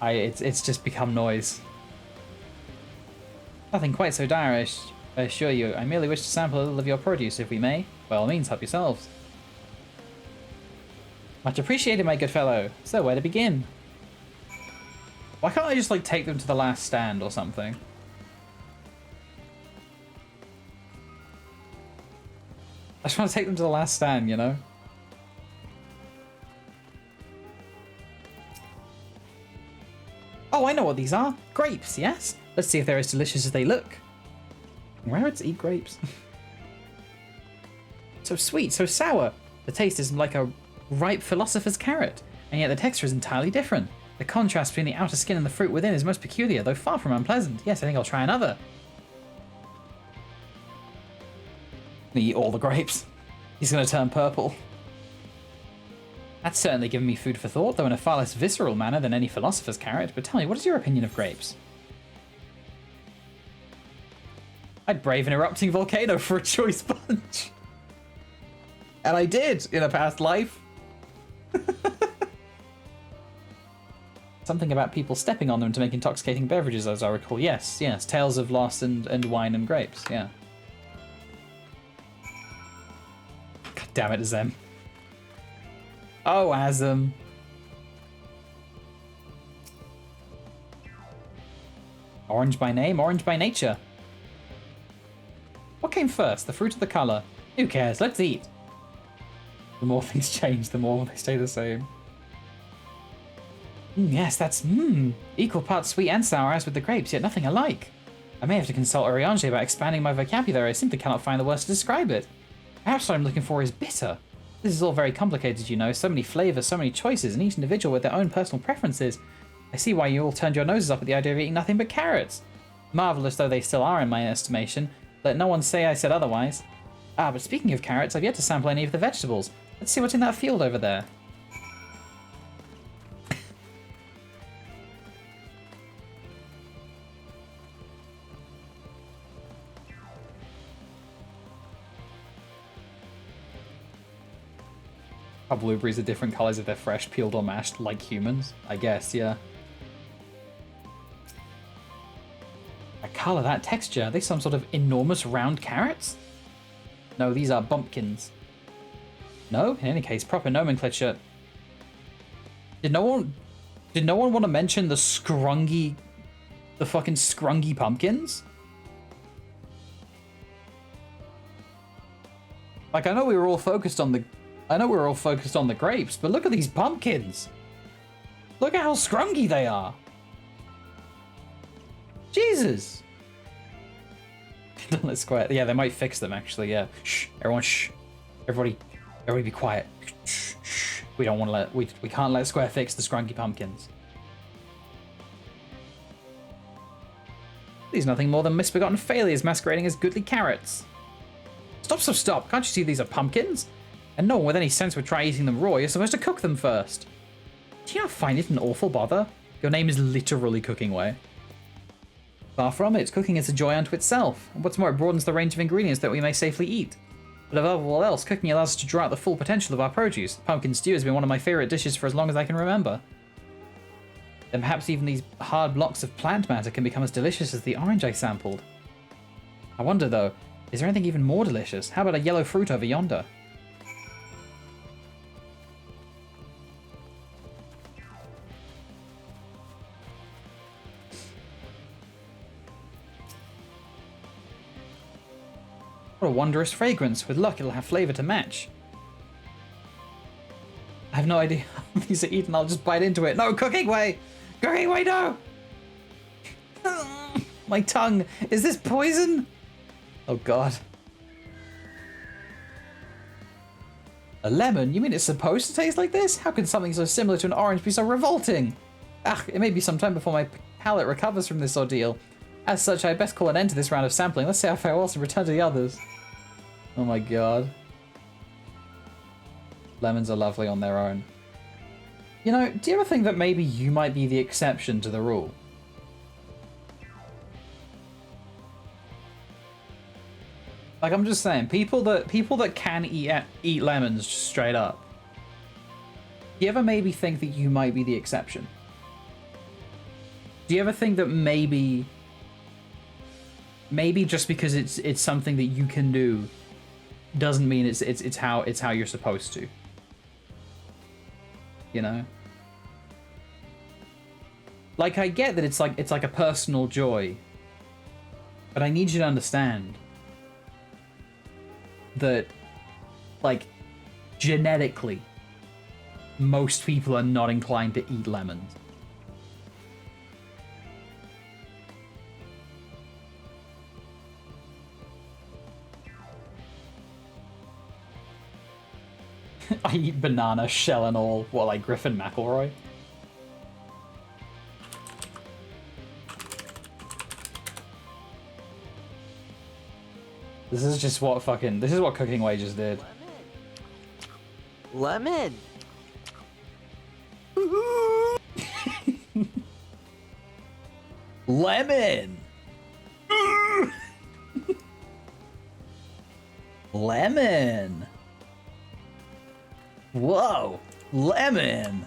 Speaker 3: It's just become noise. Nothing quite so dire, I assure you. I merely wish to sample a little of your produce, if we may. By all means, help yourselves. Much appreciated, my good fellow. So, where to begin? Why can't I just, like, take them to the last stand or something? I just want to take them to the last stand, you know? Oh, I know what these are. Grapes, yes? Let's see if they're as delicious as they look. Rabbits eat grapes. So sweet, so sour. The taste is like a ripe philosopher's carrot, and yet the texture is entirely different. The contrast between the outer skin and the fruit within is most peculiar, though far from unpleasant. Yes, I think I'll try another. Eat all the grapes. He's going to turn purple. That's certainly given me food for thought, though in a far less visceral manner than any philosopher's carrot. But tell me, what is your opinion of grapes? I'd brave an erupting volcano for a choice bunch. And I did in a past life. Something about people stepping on them to make intoxicating beverages, as I recall. Yes, yes. Tales of Lost and wine and grapes, yeah. God damn it, Zem. Oh, Azem. Orange by name, orange by nature. What came first, the fruit or the colour? Who cares? Let's eat. The more things change, the more they stay the same. Yes, that's equal parts sweet and sour as with the grapes, yet nothing alike. I may have to consult Oriange about expanding my vocabulary. I simply cannot find the words to describe it. Perhaps what I'm looking for is bitter. This is all very complicated, you know. So many flavors, so many choices, and each individual with their own personal preferences. I see why you all turned your noses up at the idea of eating nothing but carrots. Marvelous though they still are in my estimation. Let no one say I said otherwise. Ah, but speaking of carrots, I've yet to sample any of the vegetables. Let's see what's in that field over there. Are blueberries are different colors if they're fresh, peeled, or mashed, like humans? I guess, yeah. That color, that texture, are they some sort of enormous round carrots? No, these are bumpkins. No? In any case, proper nomenclature. Did no one want to mention the fucking scrungy pumpkins? Like, I know we were all focused on I know we're all focused on the grapes, but look at these pumpkins. Look at how scrunky they are. Jesus. Don't let Square. Yeah, they might fix them actually. Yeah. Shh. Everyone. Shh. Everybody be quiet. Shh. Shh. We don't want to let. We can't let Square fix the scrunky pumpkins. These are nothing more than misbegotten failures masquerading as goodly carrots. Stop. Can't you see these are pumpkins? And no one with any sense would try eating them raw. You're supposed to cook them first. Do you not find it an awful bother? Your name is literally Cooking Way. Far from it, cooking is a joy unto itself. And what's more, it broadens the range of ingredients that we may safely eat. But above all else, cooking allows us to draw out the full potential of our produce. Pumpkin stew has been one of my favourite dishes for as long as I can remember. Then perhaps even these hard blocks of plant matter can become as delicious as the orange I sampled. I wonder though, is there anything even more delicious? How about a yellow fruit over yonder? What a wondrous fragrance. With luck, it'll have flavor to match. I have no idea how these are eaten. I'll just bite into it. No, Cooking Way! Cooking Way, no! My tongue. Is this poison? Oh, God. A lemon? You mean it's supposed to taste like this? How can something so similar to an orange be so revolting? Ah, it may be some time before my palate recovers from this ordeal. As such, I best call an end to this round of sampling. Let's say our farewells and return to the others. Oh my god. Lemons are lovely on their own. You know, do you ever think that maybe you might be the exception to the rule? Like, I'm just saying, people that can eat lemons just straight up. Do you ever maybe think that you might be the exception? Do you ever think that maybe just because it's something that you can do doesn't mean it's how you're supposed to? You know? Like, I get that it's like a personal joy, but I need you to understand that, like, genetically, most people are not inclined to eat lemons. I eat banana, shell and all. What, like Griffin McElroy? This is what Cooking Way just did.
Speaker 18: Lemon!
Speaker 3: Lemon! Lemon! Whoa! Lemon!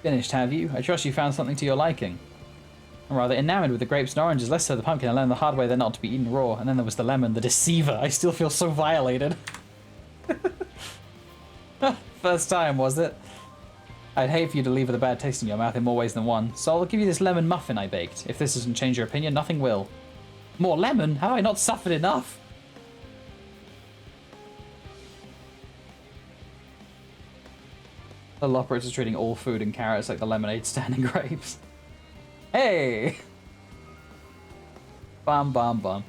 Speaker 3: Finished, have you? I trust you found something to your liking. I'm rather enamored with the grapes and oranges, less so the pumpkin. I learned the hard way they're not to be eaten raw. And then there was the lemon, the deceiver. I still feel so violated. First time, was it? I'd hate for you to leave with a bad taste in your mouth in more ways than one. So I'll give you this lemon muffin I baked. If this doesn't change your opinion, nothing will. More lemon? Have I not suffered enough? The operator's treating all food and carrots like the lemonade stand and grapes. Hey! Bum, bum, bum.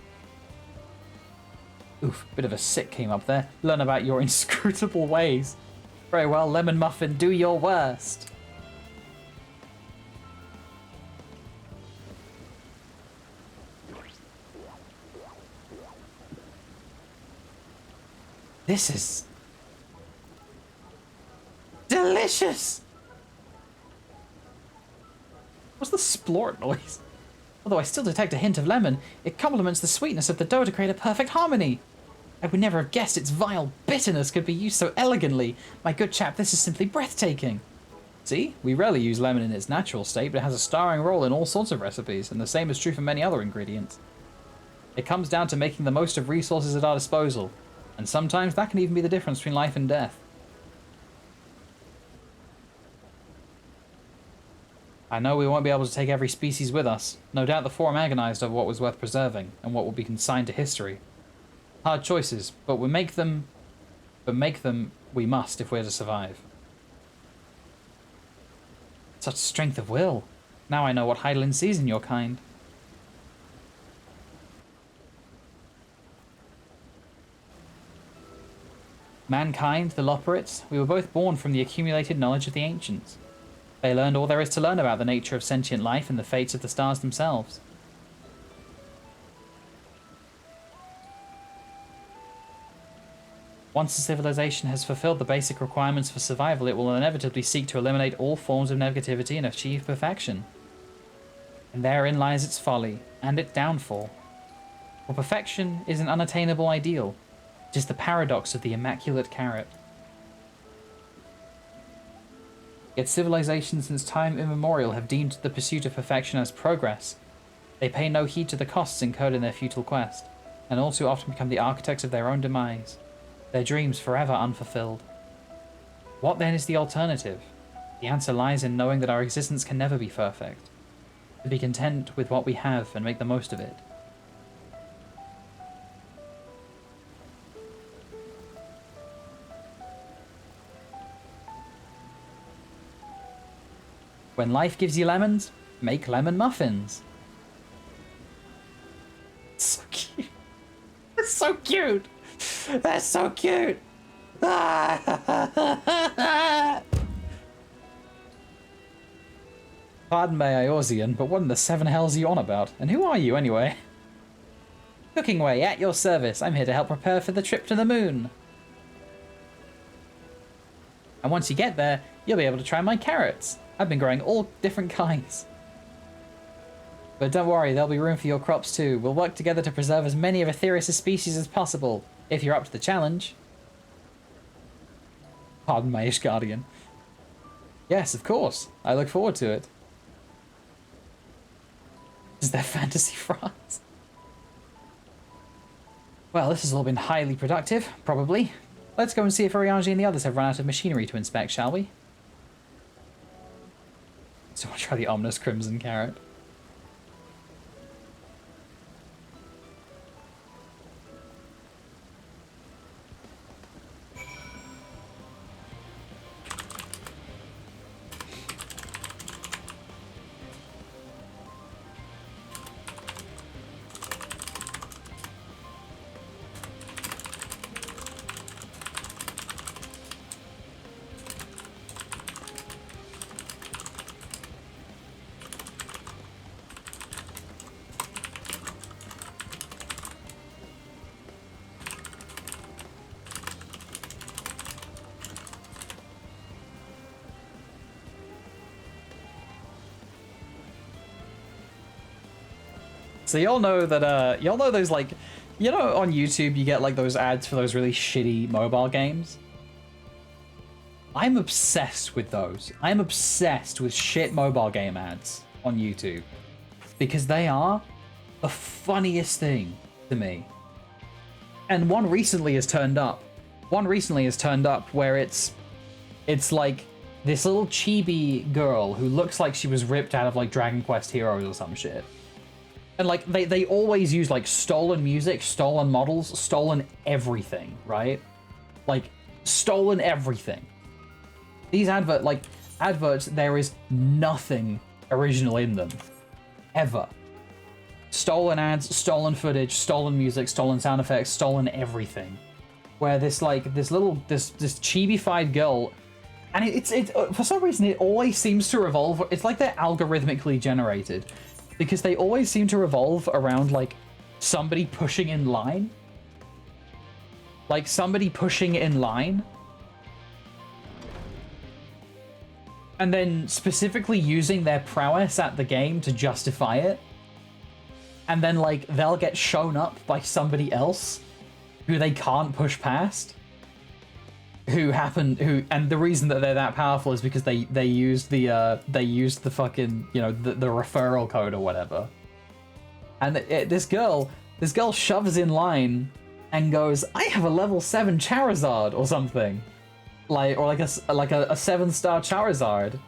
Speaker 3: Oof, bit of a sick came up there. Learn about your inscrutable ways. Very well, lemon muffin, do your worst. This is delicious! What's the splort noise? Although I still detect a hint of lemon, it complements the sweetness of the dough to create a perfect harmony. I would never have guessed its vile bitterness could be used so elegantly. My good chap, this is simply breathtaking. See, we rarely use lemon in its natural state, but it has a starring role in all sorts of recipes, and the same is true for many other ingredients. It comes down to making the most of resources at our disposal, and sometimes that can even be the difference between life and death. I know we won't be able to take every species with us. No doubt the Forum agonized over what was worth preserving, and what will be consigned to history. Hard choices, but make them we must if we're to survive. Such strength of will. Now I know what Hydaelyn sees in your kind. Mankind, the Loperates, we were both born from the accumulated knowledge of the ancients. They learned all there is to learn about the nature of sentient life and the fates of the stars themselves. Once a civilization has fulfilled the basic requirements for survival, it will inevitably seek to eliminate all forms of negativity and achieve perfection. And therein lies its folly, and its downfall. For perfection is an unattainable ideal. It is the paradox of the immaculate carrot. Yet civilizations since time immemorial have deemed the pursuit of perfection as progress. They pay no heed to the costs incurred in their futile quest, and all too often become the architects of their own demise, their dreams forever unfulfilled. What then is the alternative? The answer lies in knowing that our existence can never be perfect. To be content with what we have and make the most of it. When life gives you lemons, make lemon muffins. It's so cute. It's so cute. That's so cute. Pardon me, Eorzean, but what in the seven hells are you on about? And who are you, anyway? Cooking Way, at your service. I'm here to help prepare for the trip to the moon. And once you get there, you'll be able to try my carrots. I've been growing all different kinds. But don't worry, there'll be room for your crops too. We'll work together to preserve as many of Aetherius' species as possible, if you're up to the challenge. Pardon my Ishgardian. Yes, of course. I look forward to it. Is there fantasy France? Well, this has all been highly productive, probably. Let's go and see if Urianger and the others have run out of machinery to inspect, shall we? So I'll try the ominous crimson carrot. So y'all know that, y'all know those, like, you know on YouTube you get, like, those ads for those really shitty mobile games? I'm obsessed with those. I'm obsessed with shit mobile game ads on YouTube. Because they are the funniest thing to me. And one recently has turned up. One recently has turned up where it's like this little chibi girl who looks like she was ripped out of, like, Dragon Quest Heroes or some shit. And, like, they always use, like, stolen music, stolen models, stolen everything, right? Like, stolen everything. These adverts, there is nothing original in them. Ever. Stolen ads, stolen footage, stolen music, stolen sound effects, stolen everything. Where this chibi-fied girl, and it's for some reason it always seems to revolve, it's like they're algorithmically generated. Because they always seem to revolve around, like, somebody pushing in line. Like, somebody pushing in line. And then specifically using their prowess at the game to justify it. And then, like, they'll get shown up by somebody else who they can't push past. And the reason that they're that powerful is because they used the fucking, you know, the referral code or whatever. And this girl shoves in line and goes, I have a level 7 Charizard or something. Like, or like a 7-star Charizard.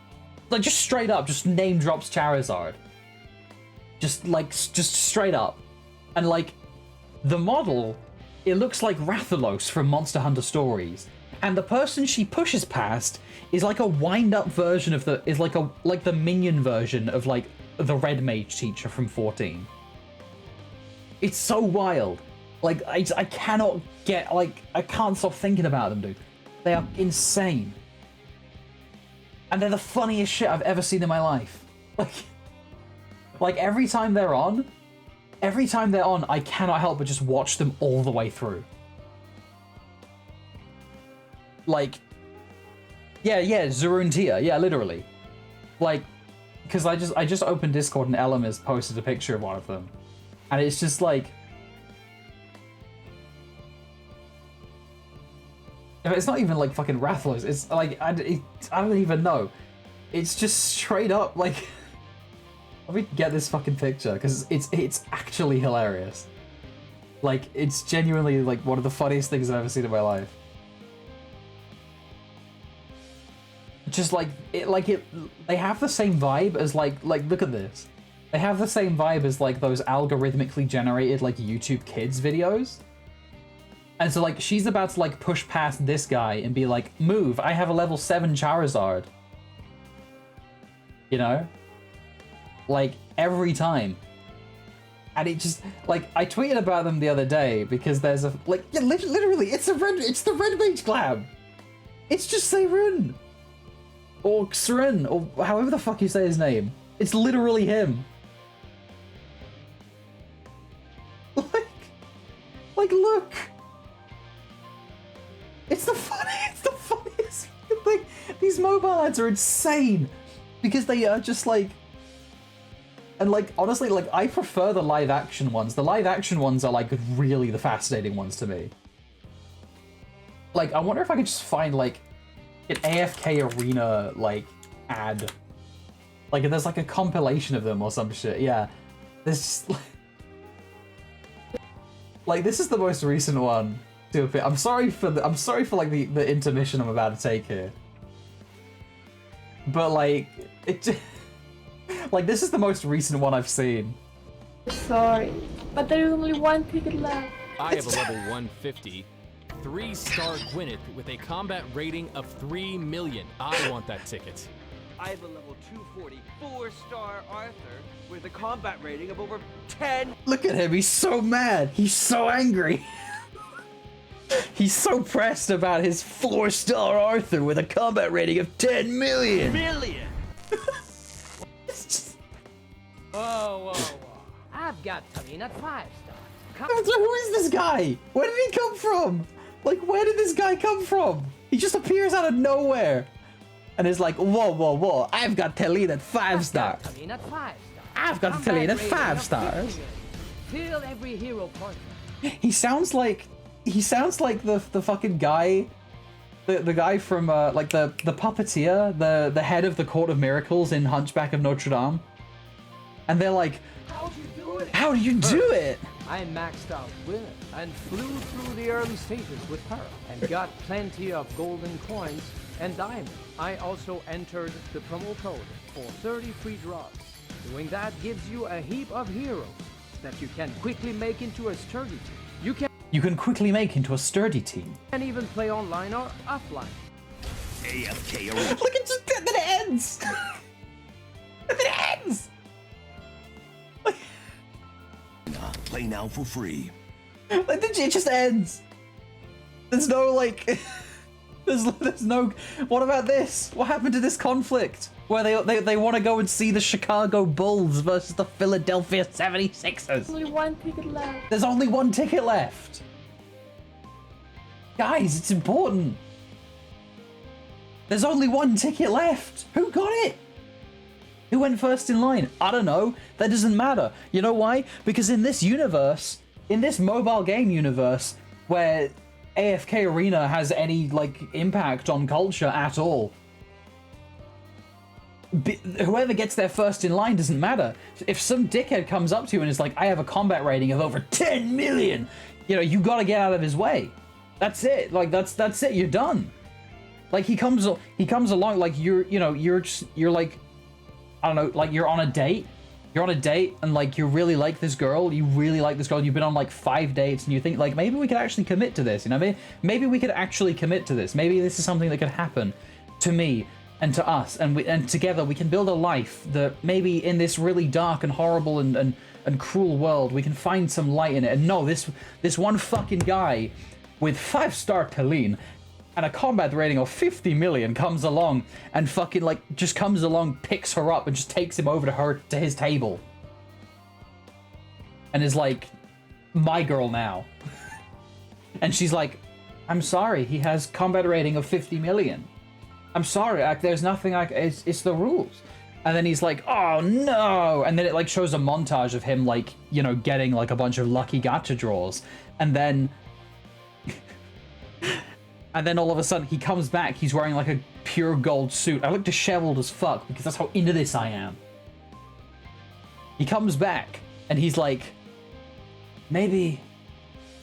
Speaker 3: like just straight up, just name drops Charizard. Just straight up. And like, the model, it looks like Rathalos from Monster Hunter Stories. And the person she pushes past is like a wind-up version of like the minion version of like the Red Mage teacher from 14. It's so wild. Like, I cannot get, like, I can't stop thinking about them, dude. They are insane. And they're the funniest shit I've ever seen in my life. Like every time they're on, I cannot help but just watch them all the way through. Like, yeah, Zeruntia, yeah, literally. Like, because I just opened Discord and Elam has posted a picture of one of them. And it's just like, it's not even like fucking Rathalos. It's like, I don't even know. It's just straight up like, let me get this fucking picture because it's actually hilarious. Like, it's genuinely like one of the funniest things I've ever seen in my life. Just like they have the same vibe as like look at this. They have the same vibe as like those algorithmically generated like YouTube Kids videos. And so like she's about to like push past this guy and be like, move, I have a level 7 Charizard. You know? Like every time. And it just like I tweeted about them the other day because there's a like yeah, literally it's the Red Mage Glab. It's just Seirun. Or Xrun, or however the fuck you say his name. It's literally him. Like look. It's the funniest thing. These mobile ads are insane. Because they are just like, and like honestly, like I prefer the live action ones. The live action ones are like really the fascinating ones to me. Like I wonder if I could just find like an AFK Arena like ad. Like if there's like a compilation of them or some shit. Yeah. There's just like this is the most recent one. I'm sorry for like the intermission I'm about to take here. But like it just, like this is the most recent one I've seen.
Speaker 18: Sorry, but there is only one ticket left.
Speaker 19: I have a level 150, 3-star Gwyneth with a combat rating of 3 million. I want that ticket.
Speaker 13: I have a level 240, 4-star Arthur with a combat rating of over 10.
Speaker 3: Look at him, he's so mad. He's so angry. He's so pressed about his 4-star Arthur with a combat rating of 10 million.
Speaker 20: Whoa. I've got Talene at 5-star.
Speaker 3: Who is this guy? Where did he come from? Like, where did this guy come from? He just appears out of nowhere. And is like, whoa. I've got Talene at 5-star. I've got Talene at 5 stars.
Speaker 20: Fill every hero point.
Speaker 3: He sounds like the fucking guy, the guy from like the puppeteer, the head of the Court of Miracles in Hunchback of Notre Dame. And they're like, how do you do it?
Speaker 20: I maxed out Gwyneth and flew through the early stages with her and got plenty of golden coins and diamonds. I also entered the promo code for 30 free draws. Doing that gives you a heap of heroes that you can quickly make into a sturdy team.
Speaker 3: You can quickly make into a sturdy team.
Speaker 20: And even play online or offline.
Speaker 3: AFK. Look, it just then it ends. And then it ends.
Speaker 21: Play now for free.
Speaker 3: Like it just ends. There's no like. There's no. What about this? What happened to this conflict where they want to go and see the Chicago Bulls versus the Philadelphia 76ers?
Speaker 18: Only one ticket left.
Speaker 3: There's only one ticket left. Guys, it's important. There's only one ticket left. Who got it? Who went first in line? I don't know. That doesn't matter. You know why? Because in this universe, in this mobile game universe, where AFK Arena has any, like, impact on culture at all, whoever gets there first in line doesn't matter. If some dickhead comes up to you and is like, I have a combat rating of over 10 million, you know, you gotta get out of his way. That's it. Like, that's it. You're done. Like he comes along like you're like, I don't know, like you're on a date. You're on a date and like you really like this girl. You've been on like 5 dates and you think like maybe we could actually commit to this. You know, maybe we could actually commit to this. Maybe this is something that could happen to me and to us, and together we can build a life that maybe in this really dark and horrible and cruel world we can find some light in it. And no, this one fucking guy with 5-star Colleen and a combat rating of 50 million comes along and fucking like just comes along, picks her up and just takes him over to his table and is like, my girl now. And she's like, I'm sorry, he has combat rating of 50 million. I'm sorry, there's nothing it's the rules. And then he's like, oh no. And then it like shows a montage of him like, you know, getting like a bunch of lucky gacha draws. And then all of a sudden he comes back, he's wearing like a pure gold suit. I look disheveled as fuck because that's how into this I am. He comes back and he's like, maybe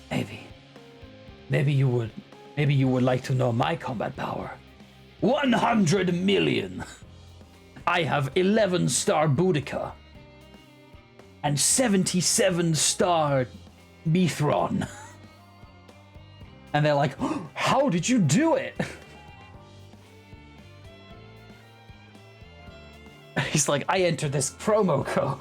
Speaker 3: you would like to know my combat power. 100 million. I have 11-star Boudica and 77-star Mithron. And they're like, oh, how did you do it? He's like, I entered this promo code.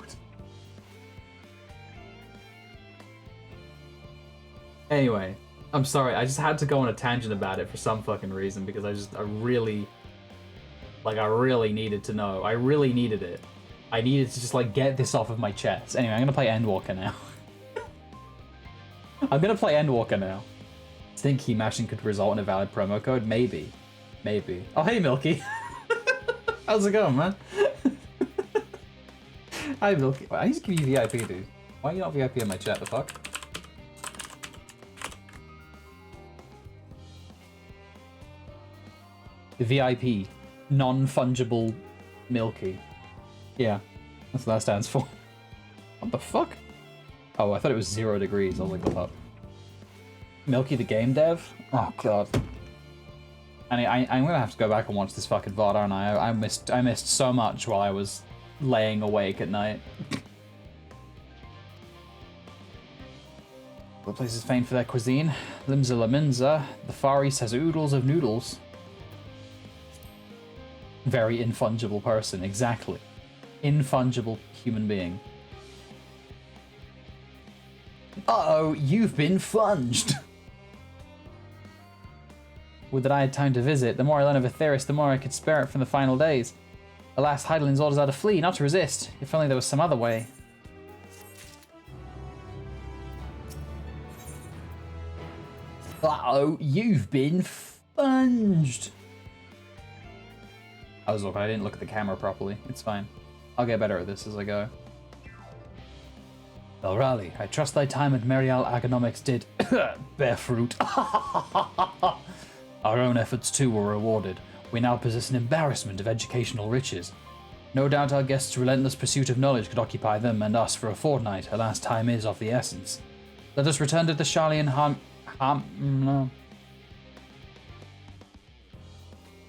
Speaker 3: Anyway, I'm sorry, I just had to go on a tangent about it for some fucking reason because I really needed to know. I really needed it. I needed to just like get this off of my chest. Anyway, I'm gonna play Endwalker now. Think key mashing could result in a valid promo code? Maybe. Oh, hey, Milky. How's it going, man? Hi, Milky. I need to give you VIP, dude. Why are you not VIP in my chat? The fuck? VIP. Non-fungible Milky. Yeah, that's what that stands for. What the fuck? Oh, I thought it was 0 degrees. I was like, what the fuck? Milky the game dev? Oh god. And I'm gonna have to go back and watch this fucking VOD, aren't I? I missed so much while I was laying awake at night. What place is famed for their cuisine? Limza La Minza. The Far East has oodles of noodles. Very infungible person, exactly. Infungible human being. Uh-oh, you've been funged! Would that I had time to visit. The more I learn of Aetheris, the more I could spare it from the final days. Alas, Heidelin's orders are to flee, not to resist. If only there was some other way. Uh-oh, you've been funged! I didn't look at the camera properly. It's fine. I'll get better at this as I go. Belrali, I trust thy time at Merial Agonomics did bear fruit. Our own efforts too were rewarded. We now possess an embarrassment of educational riches. No doubt our guests' relentless pursuit of knowledge could occupy them and us for a fortnight. Alas, time is of the essence. Let us return to the Sharlayan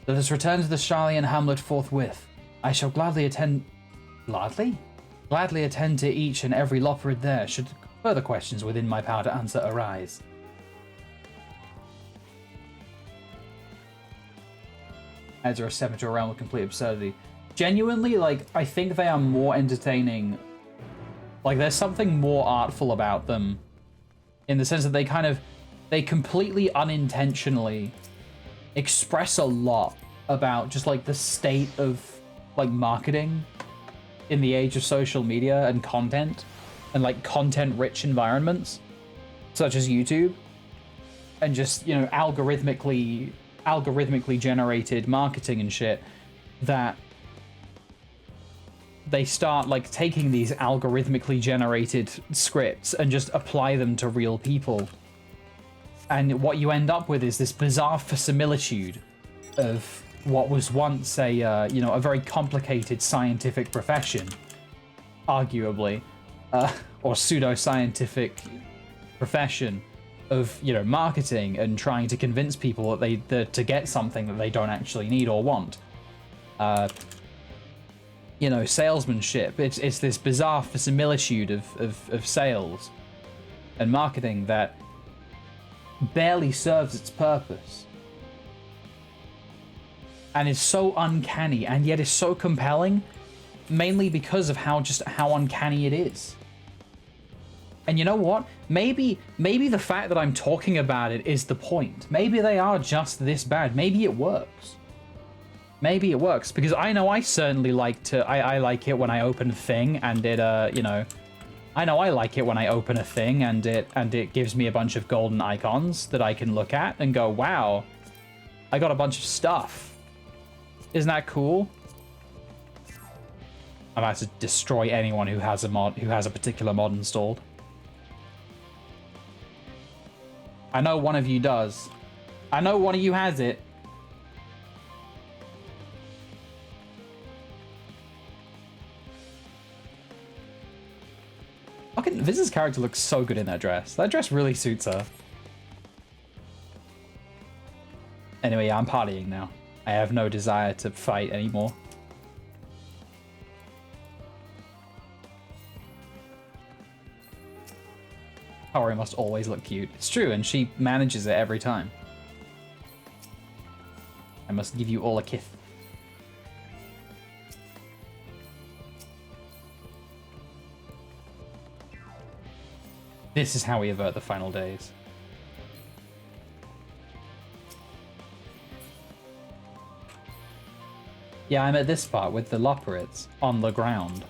Speaker 3: Let us return to the Sharlayan hamlet forthwith. I shall gladly attend... Gladly? Gladly attend to each and every Loperid there, should further questions within my power to answer arise. Heads are a step into a realm of complete absurdity. Genuinely, like, I think they are more entertaining. Like, there's something more artful about them in the sense that they completely unintentionally express a lot about just, like, the state of, like, marketing in the age of social media and content and, like, content-rich environments such as YouTube and just, you know, algorithmically generated marketing and shit, that they start like taking these algorithmically generated scripts and just apply them to real people. And what you end up with is this bizarre verisimilitude of what was once a, you know, a very complicated scientific profession, arguably, or pseudo-scientific profession of, you know, marketing and trying to convince people that to get something that they don't actually need or want. You know, salesmanship. It's this bizarre similitude of sales and marketing that barely serves its purpose. And is so uncanny, and yet is so compelling, mainly because of how uncanny it is. And you know what? Maybe the fact that I'm talking about it is the point. Maybe they are just this bad. Maybe it works. Maybe it works, because I know I certainly like I like it when I open a thing and it you know, I know I like it when I open a thing and it gives me a bunch of golden icons that I can look at and go, wow, I got a bunch of stuff. Isn't that cool? I'm about to destroy anyone who has a particular mod installed. I know one of you does. I know one of you has it. Fucking Viz's character looks so good in that dress. That dress really suits her. Anyway, yeah, I'm partying now. I have no desire to fight anymore. Kaori must always look cute. It's true, and she manages it every time. I must give you all a kiss. This is how we avert the final days. Yeah, I'm at this part with the Loporrits on the ground.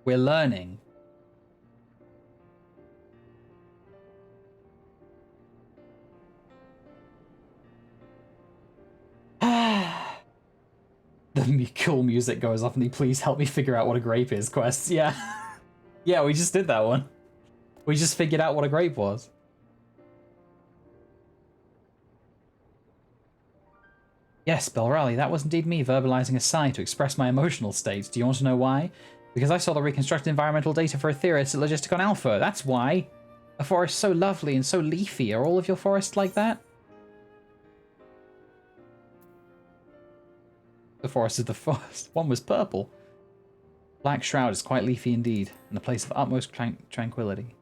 Speaker 3: We're learning. The cool music goes off and the please help me figure out what a grape is quests. Yeah. Yeah, we just did that one. We just figured out what a grape was. Yes, Belrally, that was indeed me verbalizing a sigh to express my emotional state. Do you want to know why? Because I saw the reconstructed environmental data for Aetherius at Logisticon Alpha. That's why. A forest so lovely and so leafy. Are all of your forests like that? The forest is the forest. One was purple. Black Shroud is quite leafy indeed, and a place of utmost tranquility.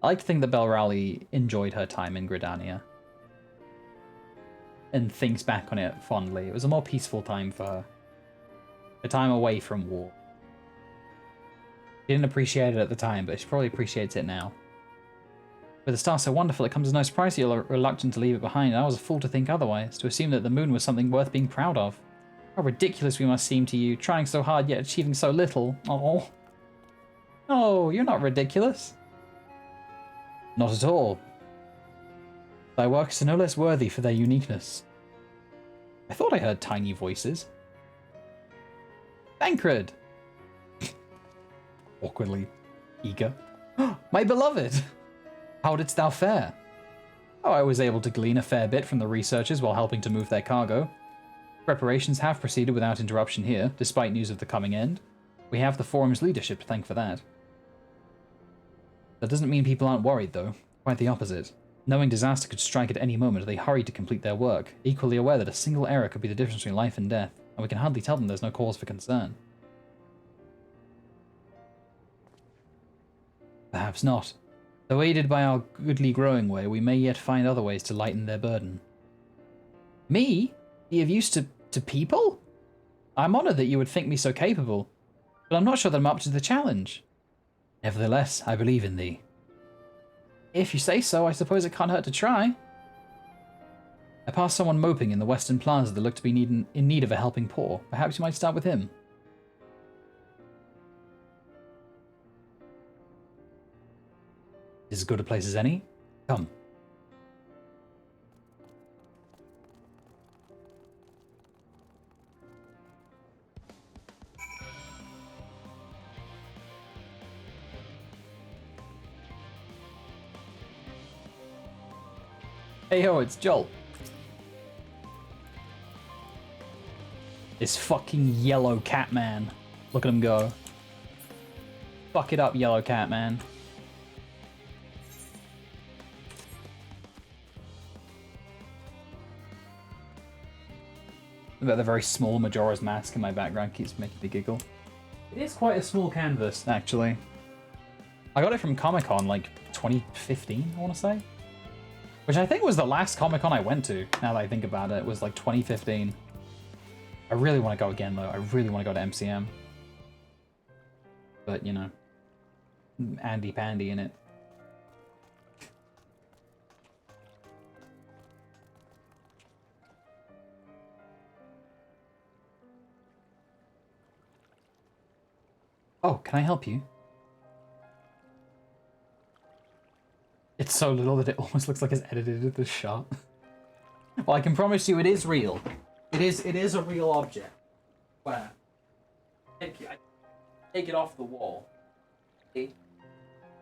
Speaker 3: I like to think that Belrally enjoyed her time in Gridania. And thinks back on it fondly. It was a more peaceful time for her. A time away from war. She didn't appreciate it at the time, but she probably appreciates it now. With a star so wonderful, it comes as no surprise that you're reluctant to leave it behind. I was a fool to think otherwise, to assume that the moon was something worth being proud of. How ridiculous we must seem to you, trying so hard yet achieving so little. Oh. Oh, you're not ridiculous. Not at all. Thy works are no less worthy for their uniqueness. I thought I heard tiny voices. Thancred! Awkwardly eager. My beloved! How didst thou fare? Oh, I was able to glean a fair bit from the researchers while helping to move their cargo. Preparations have proceeded without interruption here, despite news of the coming end. We have the forum's leadership to thank for that. That doesn't mean people aren't worried, though. Quite the opposite. Knowing disaster could strike at any moment, they hurried to complete their work, equally aware that a single error could be the difference between life and death, and we can hardly tell them there's no cause for concern. Perhaps not. Though aided by our goodly growing way, we may yet find other ways to lighten their burden. Me? Be of use to people? I'm honoured that you would think me so capable, but I'm not sure that I'm up to the challenge. Nevertheless, I believe in thee. If you say so, I suppose it can't hurt to try. I passed someone moping in the Western Plaza that looked to be in need of a helping paw. Perhaps you might start with him. Is as good a place as any? Come. Hey ho, it's Joel. This fucking yellow cat man. Look at him go. Fuck it up, yellow cat, man. But the very small Majora's Mask in my background keeps making me giggle. It is quite a small canvas, actually. I got it from Comic-Con, like, 2015, I want to say? Which I think was the last Comic-Con I went to, now that I think about it. It was, like, 2015. I really want to go again, though. I really want to go to MCM. But, you know, Andy Pandy in it. Oh, can I help you? It's so little that it almost looks like it's edited this shot. Well, I can promise you it is real. It is a real object. Wow. I take it off the wall. It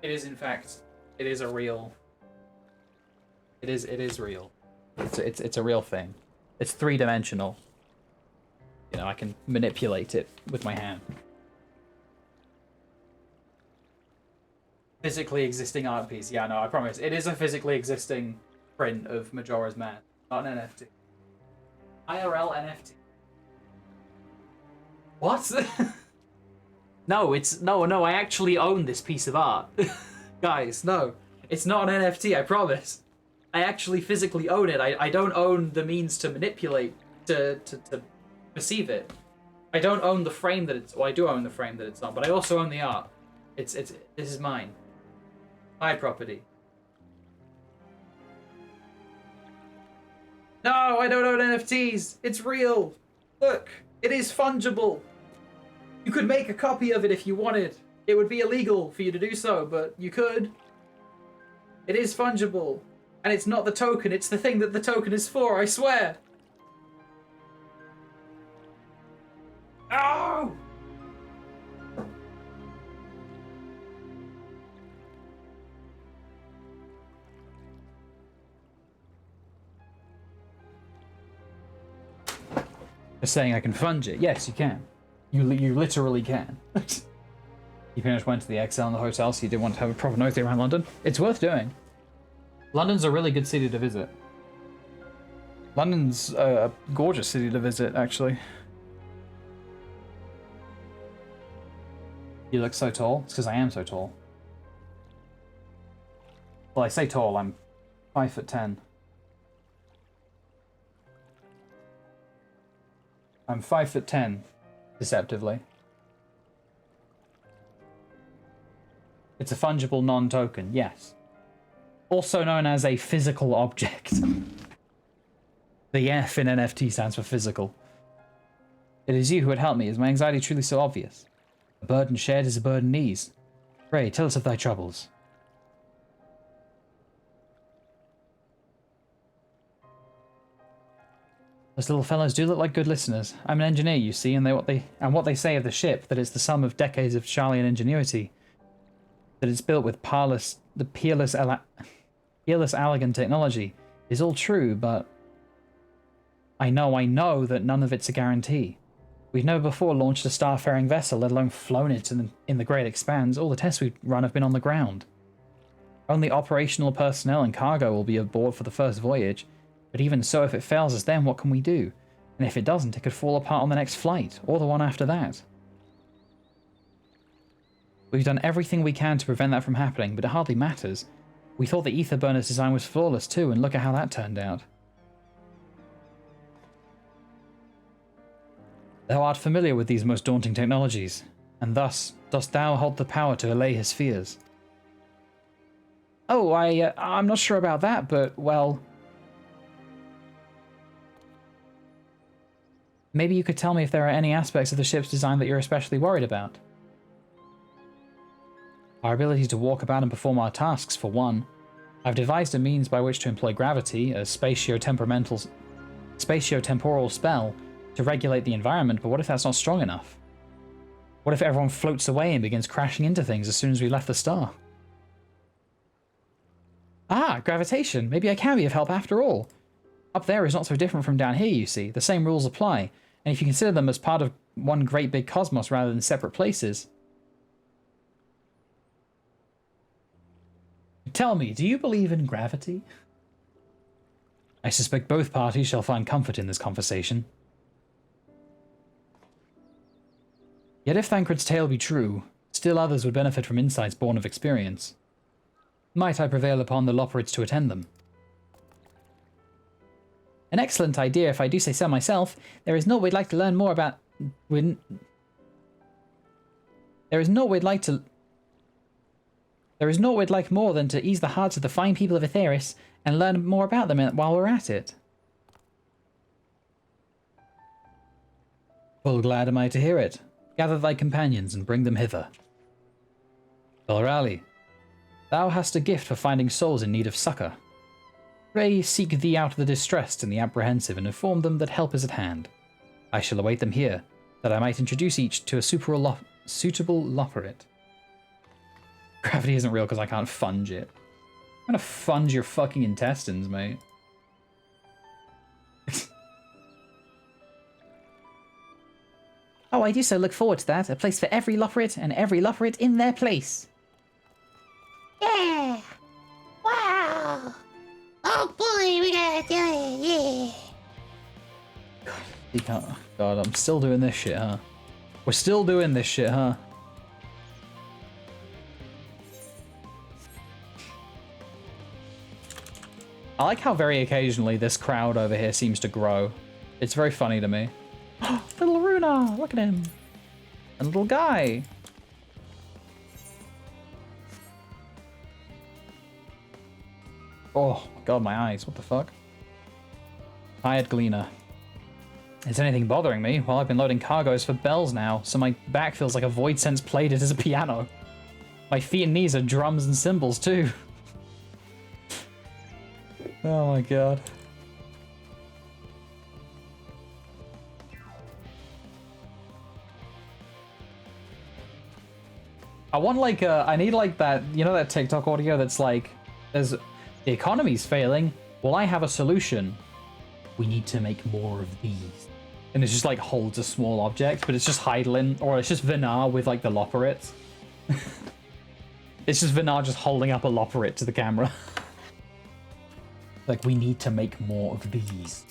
Speaker 3: is in fact, it is a real. It is real. It's a real thing. It's 3-dimensional. You know, I can manipulate it with my hand. Physically existing art piece. Yeah, no, I promise. It is a physically existing print of Majora's Mask, not an NFT. IRL NFT. What? No, no, I actually own this piece of art. Guys, no. It's not an NFT, I promise. I actually physically own it. I don't own the means to manipulate, to perceive it. I don't own the frame that it's... Well, I do own the frame that it's on, but I also own the art. This is mine. My property. No, I don't own NFTs. It's real. Look, it is fungible. You could make a copy of it if you wanted. It would be illegal for you to do so, but you could. It is fungible. And it's not the token, it's the thing that the token is for, I swear. Oh! Just saying I can funge it. Yes, you can. You literally can. You pretty much went to the XL in the hotel, so you did want to have a proper nosy around London. It's worth doing. London's a really good city to visit. London's a gorgeous city to visit, actually. You look so tall. It's because I am so tall. Well, I say tall, I'm 5'10". I'm 5'10", deceptively. It's a fungible non-token, yes. Also known as a physical object. The F in NFT stands for physical. It is you who would help me. Is my anxiety truly so obvious? A burden shared is a burden ease. Pray, tell us of thy troubles. Those little fellows do look like good listeners. I'm an engineer, you see, and what they say of the ship, that it's the sum of decades of Charlian ingenuity. That it's built with peerless Allegan technology is all true, but I know that none of it's a guarantee. We've never before launched a starfaring vessel, let alone flown it in the great expanse. All the tests we've run have been on the ground. Only operational personnel and cargo will be aboard for the first voyage, but even so, if it fails us then, what can we do? And if it doesn't, it could fall apart on the next flight, or the one after that. We've done everything we can to prevent that from happening, but it hardly matters. We thought the ether burner's design was flawless too, and look at how that turned out. Thou art familiar with these most daunting technologies, and thus dost thou hold the power to allay his fears. Oh, I'm not sure about that, but, well... Maybe you could tell me if there are any aspects of the ship's design that you're especially worried about. Our ability to walk about and perform our tasks, for one. I've devised a means by which to employ gravity, a spatio-temporal spell, to regulate the environment, but what if that's not strong enough? What if everyone floats away and begins crashing into things as soon as we left the star? Ah, gravitation! Maybe I can be of help after all. Up there is not so different from down here, you see. The same rules apply, and if you consider them as part of one great big cosmos rather than separate places...
Speaker 17: Tell me, do you believe in gravity? I suspect both parties shall find comfort in this conversation. Yet if Thancred's tale be true, still others would benefit from insights born of experience. Might I prevail upon the Loporrits to attend them? An excellent idea, if I do say so myself. There is naught we'd like to learn more about... There is naught we'd like more than to ease the hearts of the fine people of Aetheris and learn more about them while we're at it. Full glad am I to hear it. Gather thy companions and bring them hither. Belrali, thou hast a gift for finding souls in need of succor. Pray seek thee out the distressed and the apprehensive and inform them that help is at hand. I shall await them here, that I might introduce each to a suitable Loporrit. Gravity isn't real because I can't funge it. I'm gonna funge your fucking intestines, mate. Oh, I do so look forward to that. A place for every Loporrit and every Loporrit in their place.
Speaker 14: Yeah! Wow! Oh boy, we gotta do it, yeah!
Speaker 17: God, I'm still doing this shit, huh? We're still doing this shit, huh? I like how very occasionally this crowd over here seems to grow. It's very funny to me. Little Runa, look at him. A little guy. Oh, God, my eyes. What the fuck? Tired Gleaner. Is anything bothering me? Well, I've been loading cargoes for bells now, so my back feels like a void sense played it as a piano. My feet and knees are drums and cymbals, too. Oh my god. I want like I need like that, you know, that TikTok audio that's like, the economy's failing. Well, I have a solution. We need to make more of these. And it just like holds a small object, but it's just Heidelin, or it's just Vinar with like the Loporrits. It's just Vinar just holding up a Loporrit to the camera. Like, we need to make more of these.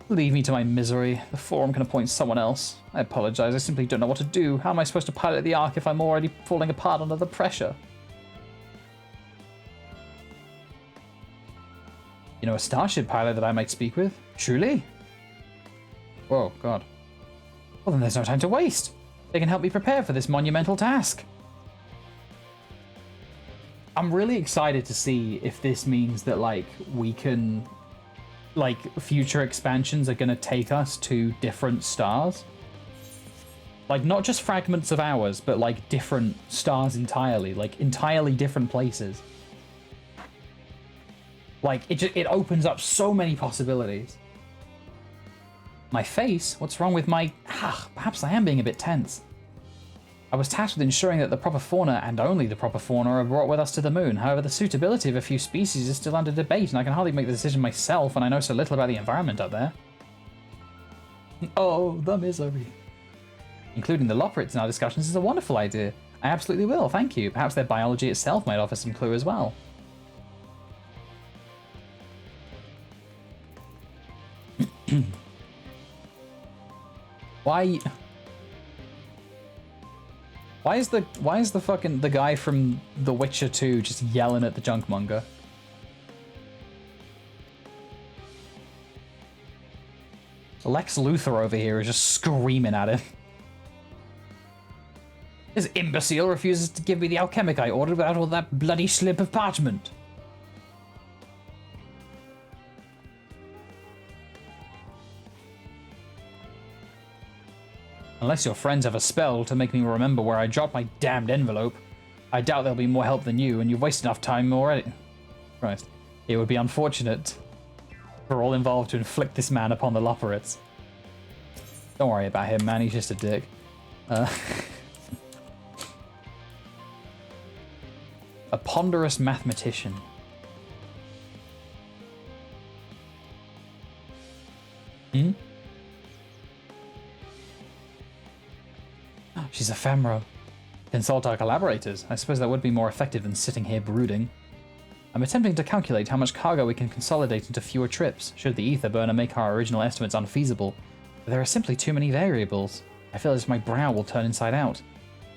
Speaker 17: Leave me to my misery. The forum can appoint someone else. I apologize, I simply don't know what to do. How am I supposed to pilot the Ark if I'm already falling apart under the pressure? You know a starship pilot that I might speak with? Truly? Whoa, God. Well, then there's no time to waste. They can help me prepare for this monumental task. I'm really excited to see if this means that, like, we can... Like, future expansions are gonna take us to different stars. Like, not just fragments of ours, but, like, different stars entirely. Like, entirely different places. Like, it opens up so many possibilities. My face? What's wrong with my... perhaps I am being a bit tense. I was tasked with ensuring that the proper fauna, and only the proper fauna, are brought with us to the moon. However, the suitability of a few species is still under debate, and I can hardly make the decision myself when I know so little about the environment up there. Oh, the misery. Including the Loporrits in our discussions is a wonderful idea. I absolutely will, thank you. Perhaps their biology itself might offer some clue as well. Why is the fucking the guy from The Witcher 2 just yelling at the junkmonger? Lex Luthor over here is just screaming at him. This imbecile refuses to give me the alchemic I ordered without all that bloody slip of parchment. Unless your friends have a spell to make me remember where I dropped my damned envelope, I doubt they'll be more help than you, and you've wasted enough time already. Christ. It would be unfortunate for all involved to inflict this man upon the Loporrits. Don't worry about him, man. He's just a dick. A ponderous mathematician. Hmm? She's a Femro.
Speaker 3: Consult our collaborators. I suppose that would be more effective than sitting here brooding. I'm attempting to calculate how much cargo we can consolidate into fewer trips, should the ether burner make our original estimates unfeasible. But there are simply too many variables. I feel as if my brow will turn inside out.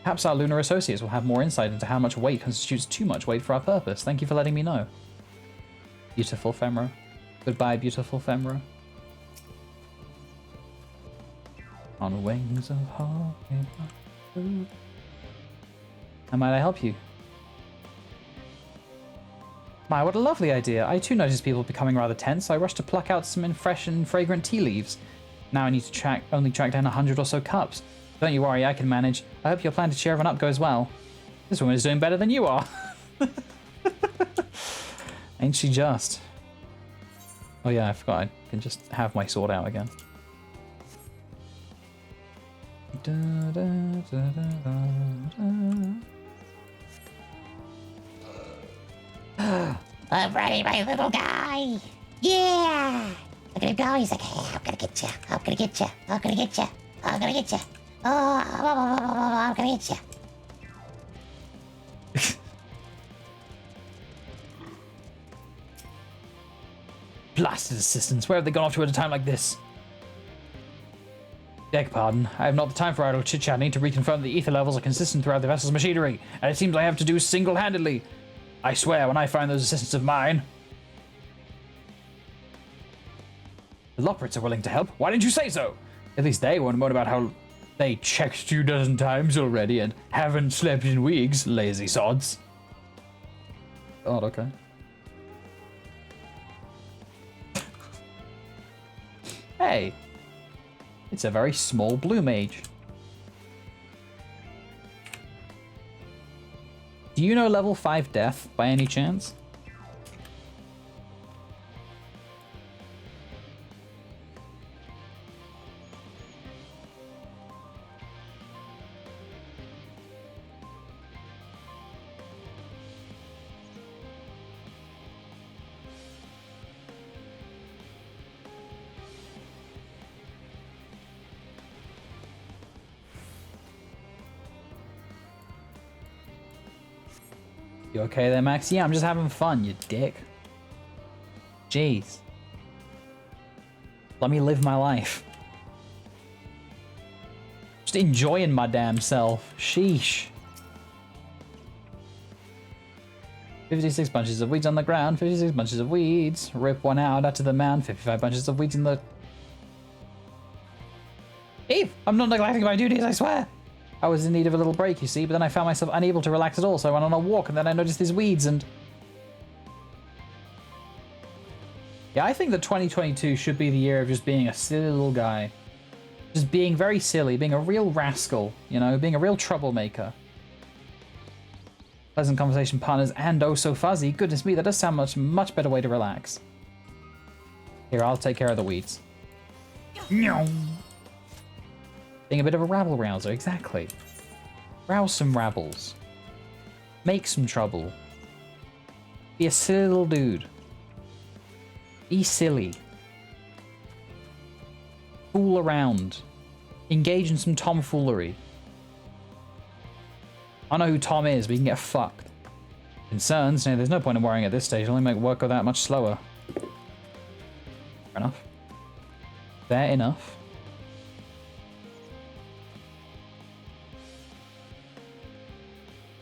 Speaker 3: Perhaps our lunar associates will have more insight into how much weight constitutes too much weight for our purpose. Thank you for letting me know. Beautiful Femra. Goodbye, beautiful Femra. On wings of hope. How might I help you? My, what a lovely idea. I too noticed people becoming rather tense, so I rushed to pluck out some fresh and fragrant tea leaves. Now I need to only track down 100 or so cups. Don't you worry, I can manage. I hope your plan to cheer everyone up goes well. This woman is doing better than you are. Ain't she just? Oh yeah, I forgot I can just have my sword out again. Da, da, da, da, da.
Speaker 17: I'm ready, my little guy. Yeah. Look at him go. He's like, hey, I'm gonna get you. I'm gonna get you. I'm gonna get you. I'm gonna get you. Oh, I'm gonna get you.
Speaker 3: Blasted assistants, where have they gone off to at a time like this? Beg pardon, I have not the time for idle chit-chat. I need to reconfirm the ether levels are consistent throughout the vessel's machinery, and it seems I have to do single-handedly. I swear, when I find those assistants of mine... The Loprits are willing to help. Why didn't you say so? At least they won't moan about how they checked 2 dozen times already and haven't slept in weeks, lazy sods. God, okay. Hey, it's a very small blue mage. Do you know level 5 death by any chance? You okay there, Max? Yeah, I'm just having fun, you dick. Jeez. Let me live my life. Just enjoying my damn self. Sheesh. 56 bunches of weeds on the ground, 56 bunches of weeds. Rip one out to the mound, 55 bunches of weeds in the... Eve, I'm not neglecting my duties, I swear. I was in need of a little break, you see, but then I found myself unable to relax at all, so I went on a walk, and then I noticed these weeds, and... Yeah, I think that 2022 should be the year of just being a silly little guy. Just being very silly, being a real rascal, you know, being a real troublemaker. Pleasant conversation partners and oh so fuzzy. Goodness me, that does sound much better way to relax. Here, I'll take care of the weeds. Being a bit of a rabble-rouser, exactly. Rouse some rabbles. Make some trouble. Be a silly little dude. Be silly. Fool around. Engage in some tomfoolery. I know who Tom is, but he can get fucked. Concerns? No, there's no point in worrying at this stage. It'll only make work go that much slower. Fair enough. Fair enough.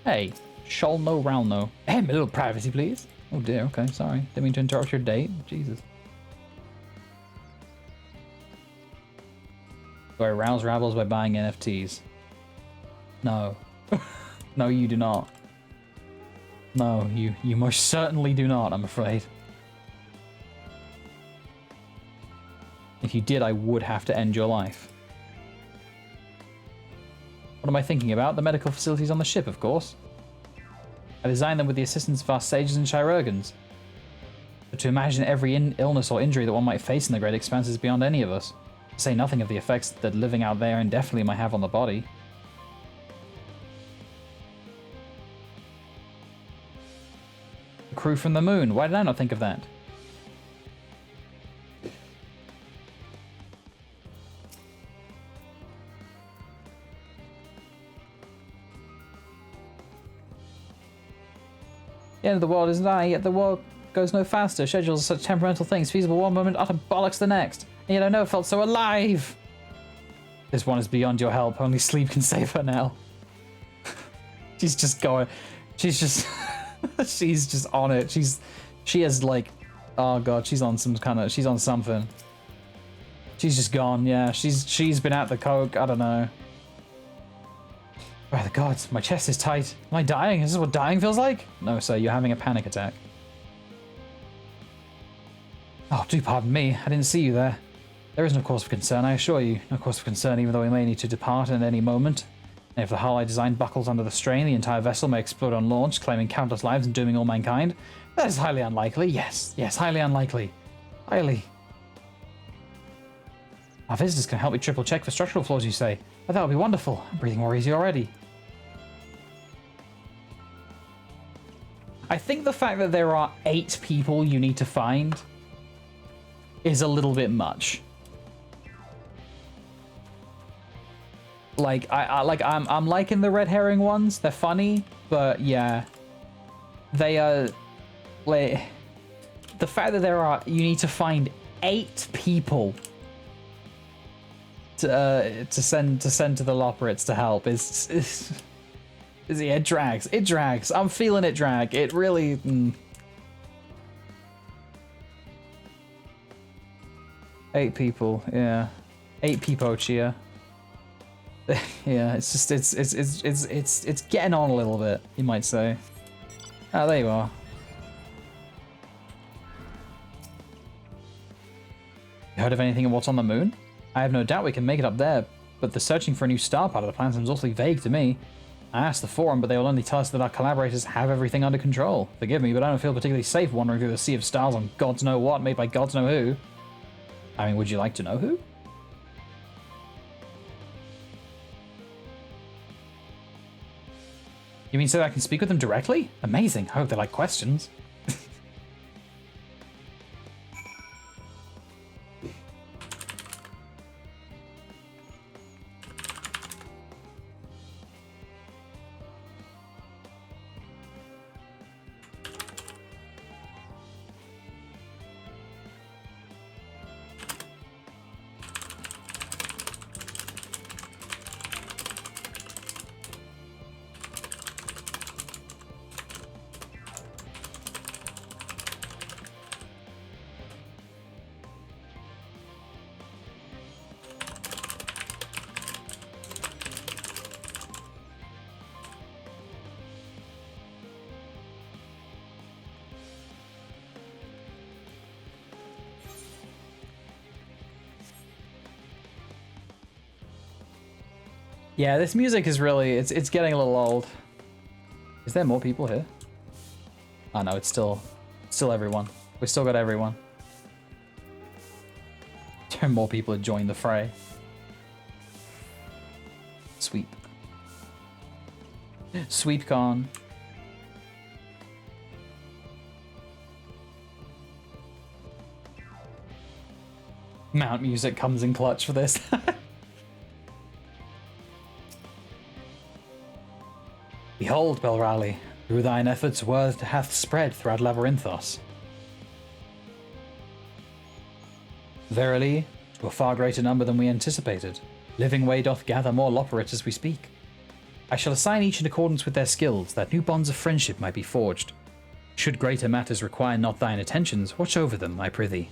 Speaker 3: Hey, shall no, round no. Hey, a little privacy, please. Oh dear, okay, sorry. Didn't mean to interrupt your date. Jesus. Do I rouse rabbles by buying NFTs? No. No, you do not. No, you most certainly do not, I'm afraid. If you did, I would have to end your life. What am I thinking about? The medical facilities on the ship, of course. I designed them with the assistance of our sages and chirurgeons. But to imagine every illness or injury that one might face in the great expanse is beyond any of us. To say nothing of the effects that living out there indefinitely might have on the body. The crew from the moon. Why did I not think of that?
Speaker 17: The end of the world is nigh, yet the world goes no faster. Schedules are such temperamental things, feasible one moment, utter bollocks the next. And yet I never felt so alive. This one is beyond your help. Only sleep can save her now. She's just going. She's just. She's just on it. She has like. Oh god, she's on some kind of. She's on something. She's just gone. Yeah, she's been at the coke. I don't know. By the gods, my chest is tight. Am I dying? Is this what dying feels like? No, sir, you're having a panic attack. Oh, do pardon me. I didn't see you there. There is no cause for concern, I assure you. No cause for concern, even though we may need to depart at any moment. And if the hull I designed buckles under the strain, the entire vessel may explode on launch, claiming countless lives and dooming all mankind. That is highly unlikely. Yes, highly unlikely. Highly. Our visitors can help me triple check for structural flaws, you say? But that would be wonderful. I'm breathing more easy already. I think the fact that there are 8 people you need to find is a little bit much. Like I'm liking the red herring ones. They're funny, but yeah, they are like the fact that you need to find 8 people to send to the Loporrits to help is yeah, it drags. It drags. I'm feeling it drag. It really. 8 people. Yeah, 8 people cheer. Yeah, it's just it's getting on a little bit, you might say. Ah, there you are. You heard of anything of what's on the moon? I have no doubt we can make it up there, but the searching for a new star part of the plan seems awfully vague to me. I asked the forum, but they will only tell us that our collaborators have everything under control. Forgive me, but I don't feel particularly safe wandering through the sea of stars on gods know what, made by gods know who. I mean, would you like to know who? You mean so that I can speak with them directly? Amazing. I hope they like questions. Yeah, this music is really, it's getting a little old. Is there more people here? Oh no, it's still everyone. We still got everyone. More people have joined the fray. Sweep. Sweep con. Mount music comes in clutch for this. Behold, Belrali, through thine efforts word hath spread throughout Labyrinthos. Verily, to a far greater number than we anticipated, living way doth gather more Loporrits as we speak. I shall assign each in accordance with their skills, that new bonds of friendship might be forged. Should greater matters require not thine attentions, watch over them, I prithee.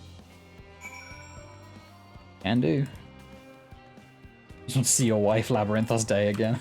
Speaker 17: Can do. Just want to see your wife Labyrinthos Day again.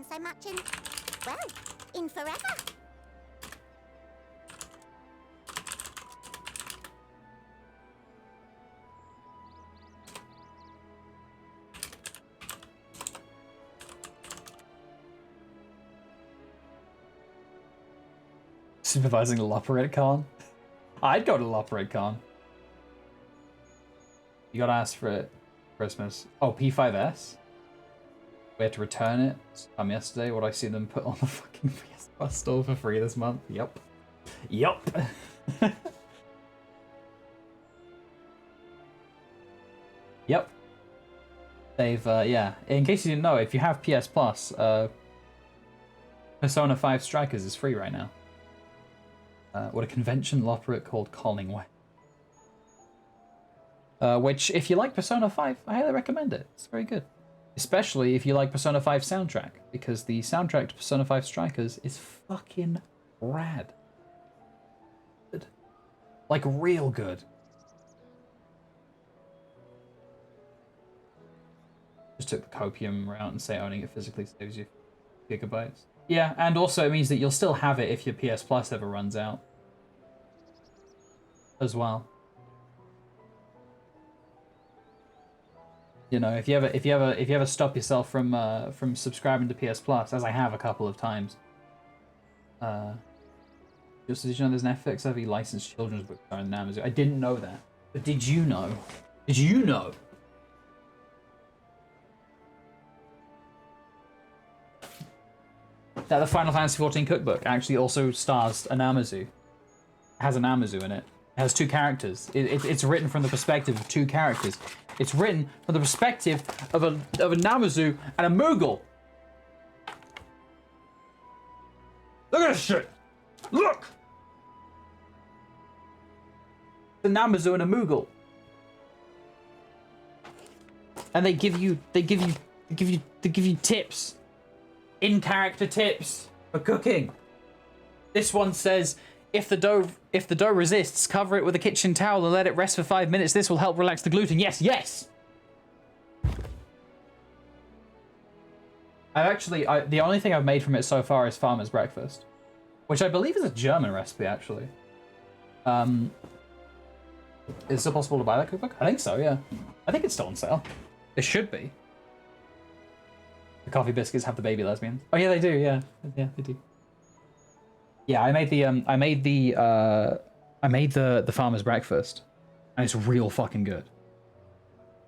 Speaker 14: So much in, well, in forever.
Speaker 3: Supervising a Loperate Con? I'd go to Loperate Con. You gotta ask for it Christmas. Oh, P5S? We had to return it yesterday. What I see them put on the fucking PS Plus store for free this month. Yup. Yup. Yep. They've, yeah. In case you didn't know, if you have PS Plus, Persona 5 Strikers is free right now. What a conventional operate called Collingway. Which, if you like Persona 5, I highly recommend it. It's very good. Especially if you like Persona 5 soundtrack, because the soundtrack to Persona 5 Strikers is fucking rad. Good. Like, real good. Just took the copium route and say owning it physically saves you gigabytes. Yeah, and also it means that you'll still have it if your PS Plus ever runs out. As well. You know, if you ever stop yourself from subscribing to PS Plus, as I have a couple of times. Just did you know there's an FX heavy licensed children's book on Amazon? I didn't know that. But did you know? Did you know? That the Final Fantasy XIV cookbook actually also stars an Amazu. It has an Amazu in it. It has two characters. It's written from the perspective of two characters. It's written from the perspective of a Namazu and a Moogle. Look at this shit. Look. The Namazu and a Moogle. And they give you tips. In-character tips for cooking. This one says, if the dough resists, cover it with a kitchen towel and let it rest for 5 minutes. This will help relax the gluten. Yes, yes. The only thing I've made from it so far is farmer's breakfast, which I believe is a German recipe actually. Is it still possible to buy that cookbook? I think so. Yeah, I think it's still on sale. It should be. The coffee biscuits have the baby lesbians. Oh yeah, they do. Yeah, yeah, they do. Yeah, I made the farmer's breakfast, and it's real fucking good.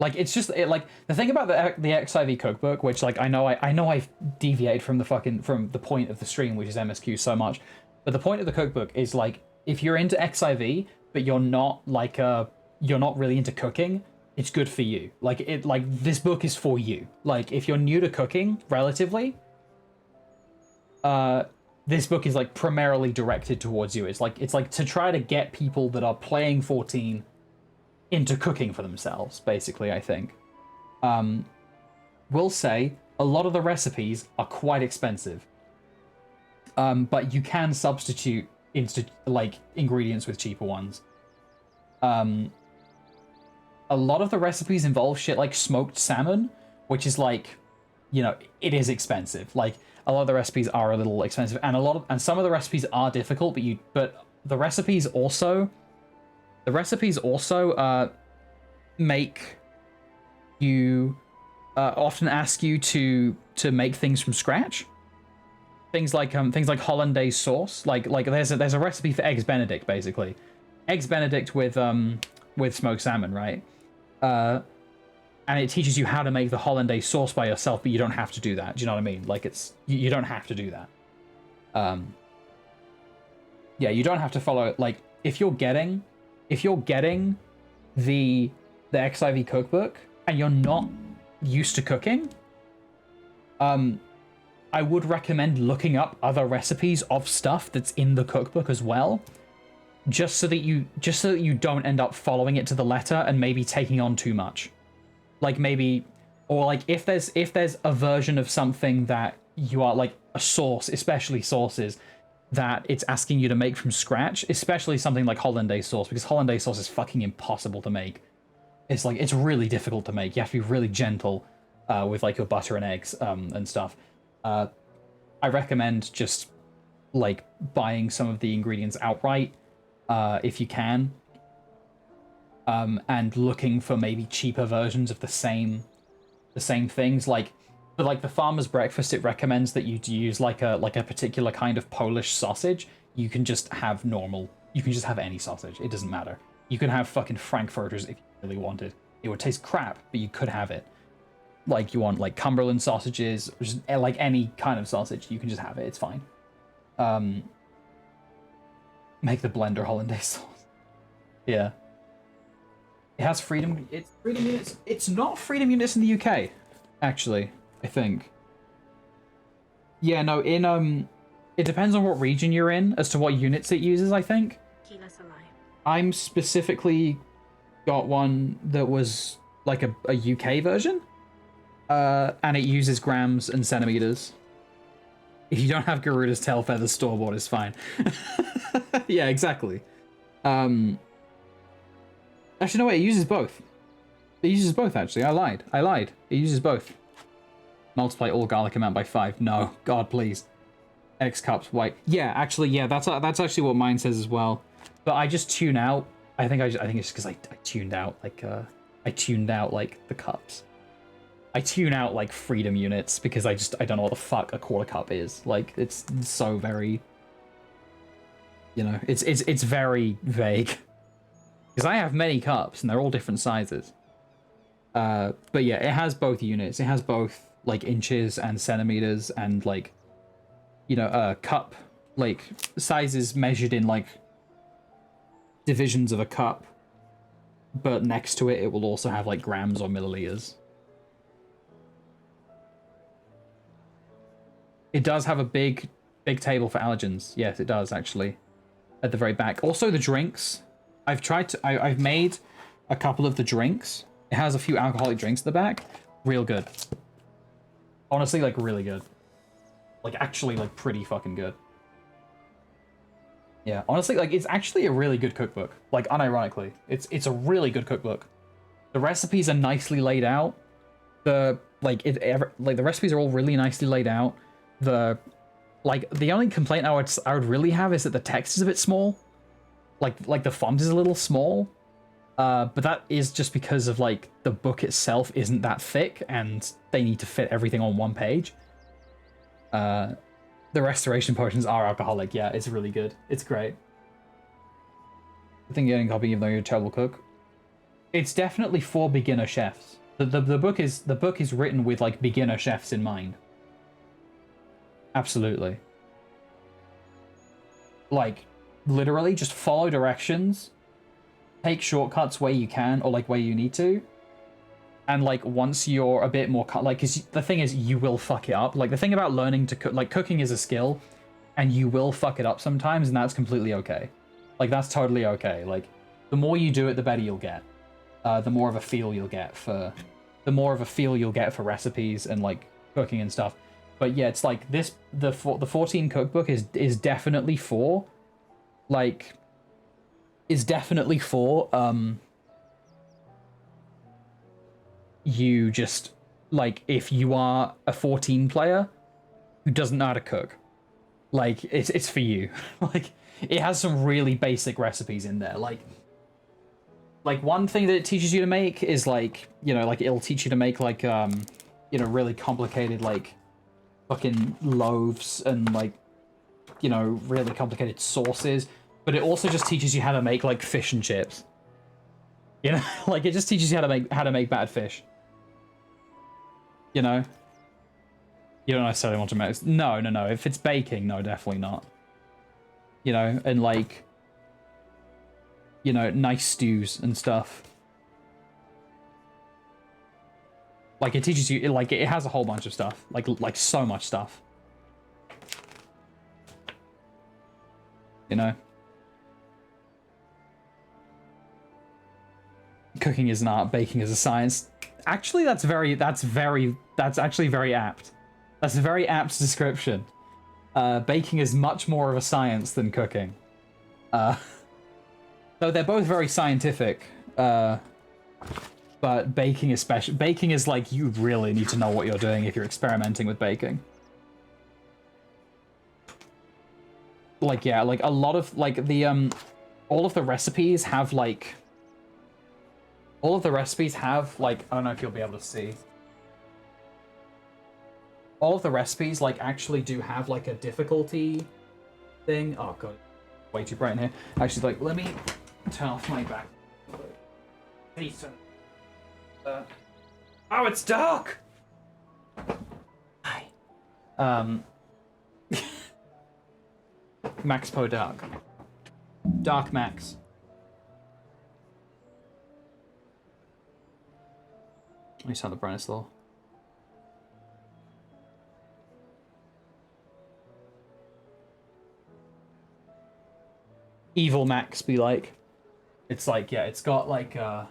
Speaker 3: Like it's just like the thing about the XIV cookbook, which like I know I've deviated from the point of the stream, which is MSQ so much, but the point of the cookbook is like if you're into XIV, but you're not really into cooking. It's good for you. Like this book is for you. Like if you're new to cooking, relatively, this book is like primarily directed towards you. It's like to try to get people that are playing 14 into cooking for themselves. Basically, I think. Will say a lot of the recipes are quite expensive, but you can substitute ingredients with cheaper ones. A lot of the recipes involve shit like smoked salmon, which is like, you know, it is expensive. Like a lot of the recipes are a little expensive, and some of the recipes are difficult. But the recipes also make you often ask you to make things from scratch. Things like hollandaise sauce. Like there's a recipe for eggs Benedict basically, eggs Benedict with smoked salmon, right? And it teaches you how to make the hollandaise sauce by yourself, but you don't have to do that. Do you know what I mean? Like you don't have to do that. Yeah, you don't have to follow it. Like if you're getting the XIV cookbook and you're not used to cooking, I would recommend looking up other recipes of stuff that's in the cookbook as well. Just so that you don't end up following it to the letter and maybe taking on too much. Like maybe, or like if there's a version of something that you are like a sauce, especially sauces, that it's asking you to make from scratch, especially something like hollandaise sauce, because hollandaise sauce is fucking impossible to make. It's really difficult to make. You have to be really gentle with like your butter and eggs and stuff. I recommend just like buying some of the ingredients outright. If you can, and looking for maybe cheaper versions of the same things. Like the farmer's breakfast, it recommends that you use like a particular kind of Polish sausage. you can just have normal. You can just have any sausage. It doesn't matter. You can have fucking Frankfurters if you really wanted. It would taste crap, but you could have it. Like, you want, like, Cumberland sausages, or just, like, any kind of sausage, you can just have it. It's fine. Make the blender hollandaise sauce. Yeah. It has freedom. It's freedom units. It's not freedom units in the UK, actually, I think. Yeah, no, it depends on what region you're in as to what units it uses, I think. I'm specifically got one that was like a UK version. And it uses grams and centimeters. If you don't have Garuda's tail feathers, store-bought is fine. Yeah, exactly. Actually, no, wait, it uses both. It uses both, actually. I lied. It uses both. Multiply all garlic amount by 5. No, God, please. X cups, white. Yeah, actually, yeah, that's actually what mine says as well. But I just tune out. I think it's just because I tuned out, like, the cups. I tune out, like, freedom units because I don't know what the fuck a quarter cup is. Like, it's so very, you know, it's very vague. Because I have many cups and they're all different sizes. But yeah, it has both units. It has both, like, inches and centimeters and, like, you know, cup, like, sizes measured in, like, divisions of a cup. But next to it, it will also have, like, grams or milliliters. It does have a big table for allergens. Yes, it does, actually. At the very back. Also, the drinks. I've made a couple of the drinks. It has a few alcoholic drinks at the back. Real good. Honestly, like, really good. Like, actually, like, pretty fucking good. Yeah, honestly, like, it's actually a really good cookbook. Like, unironically. It's a really good cookbook. The recipes are nicely laid out. The recipes are all really nicely laid out. The only complaint I would really have is that the text is a bit small. Like the font is a little small. But that is just because of, like, the book itself isn't that thick and they need to fit everything on one page. The restoration potions are alcoholic. Yeah, it's really good. It's great. I think getting a copy even though you're a terrible cook. It's definitely for beginner chefs. The book is written with, like, beginner chefs in mind. Absolutely. Like, literally just follow directions, take shortcuts where you can or, like, where you need to, and, like, once you're a bit more like, because the thing is, you will fuck it up. Like, the thing about learning to cook, like, cooking is a skill and you will fuck it up sometimes, and that's completely okay. Like, that's totally okay. Like, the more you do it, the better you'll get. The more of a feel you'll get for recipes and, like, cooking and stuff. But yeah, it's like this, the 14 cookbook is definitely for, like, you just, like, if you are a 14 player who doesn't know how to cook, like, it's for you. Like, it has some really basic recipes in there. Like one thing that it teaches you to make is, like, you know, like, it'll teach you to make, like, you know, really complicated, like, fucking loaves and, like, you know, really complicated sauces, but it also just teaches you how to make, like, fish and chips. You know, like, it just teaches you how to make bad fish. You know, you don't necessarily want to make. No. If it's baking, no, definitely not. You know, and, like, you know, nice stews and stuff. Like, it teaches you, like, it has a whole bunch of stuff. Like so much stuff. You know? Cooking is an art, baking is a science. Actually, that's actually very apt. That's a very apt description. Baking is much more of a science than cooking. Though they're both very scientific. But baking especially, baking is like, you really need to know what you're doing if you're experimenting with baking. Like, yeah, like a lot of, like, the, all of the recipes have, like, I don't know if you'll be able to see. All of the recipes, like, actually do have, like, a difficulty thing. Oh god, way too bright in here. Actually, like, let me turn off my back. Oh, it's dark. Hi. Max Po Dark. Dark Max. Let me turn the brightness low. Evil Max be like. It's like, yeah, it's got like, no,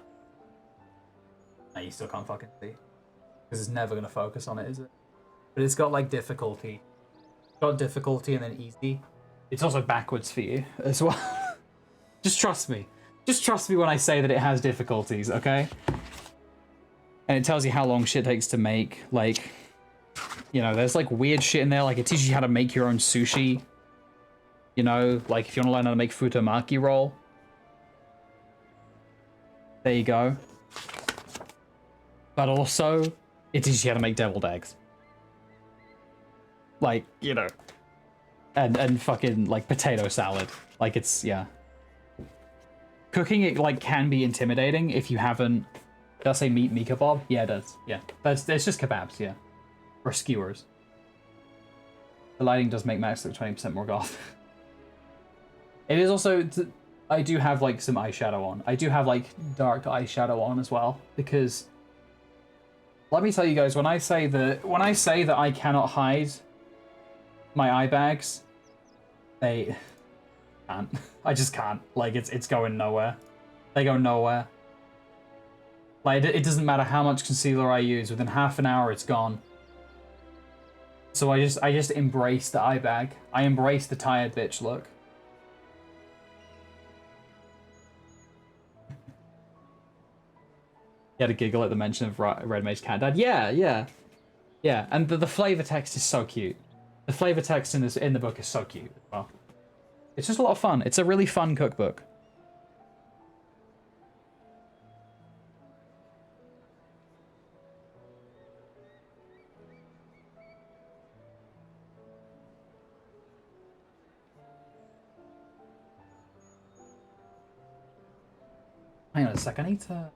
Speaker 3: you still can't fucking see. Because it's never gonna focus on it, is it? But it's got like difficulty. It's got difficulty and then easy. It's also backwards for you as well. Just trust me. Just trust me when I say that it has difficulties, okay? And it tells you how long shit takes to make. Like, you know, there's like weird shit in there. Like it teaches you how to make your own sushi. You know, like if you want to learn how to make futomaki roll. There you go. But also, it teaches you how to make deviled eggs. Like, you know. And fucking, like, potato salad. Like, it's, yeah. Cooking, it, like, can be intimidating if you haven't... Did I say meat kebab? Yeah, it does. Yeah. It's just kebabs, yeah. Or skewers. The lighting does make Max look 20% more goth. It is also... I do have, like, some eyeshadow on. I do have, like, dark eyeshadow on as well. Because... Let me tell you guys, when I say that I cannot hide my eye bags, they can't. I just can't. Like, it's going nowhere. They go nowhere. Like, it doesn't matter how much concealer I use. Within half an hour, it's gone. So I just embrace the eye bag. I embrace the tired bitch look. You had a giggle at the mention of Red Mage Cat Dad. Yeah, yeah. Yeah, and the flavor text is so cute. The flavor text in the book is so cute as well. It's just a lot of fun. It's a really fun cookbook. Hang on a sec, I need to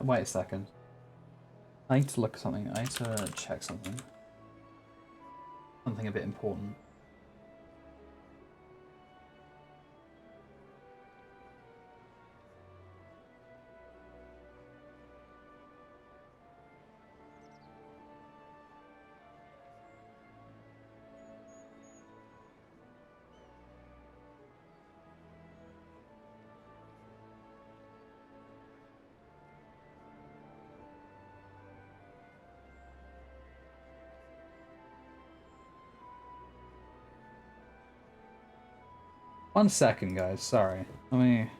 Speaker 3: wait a second. I need to look at something. I need to check something. Something a bit important. One second, guys. Sorry. Let me...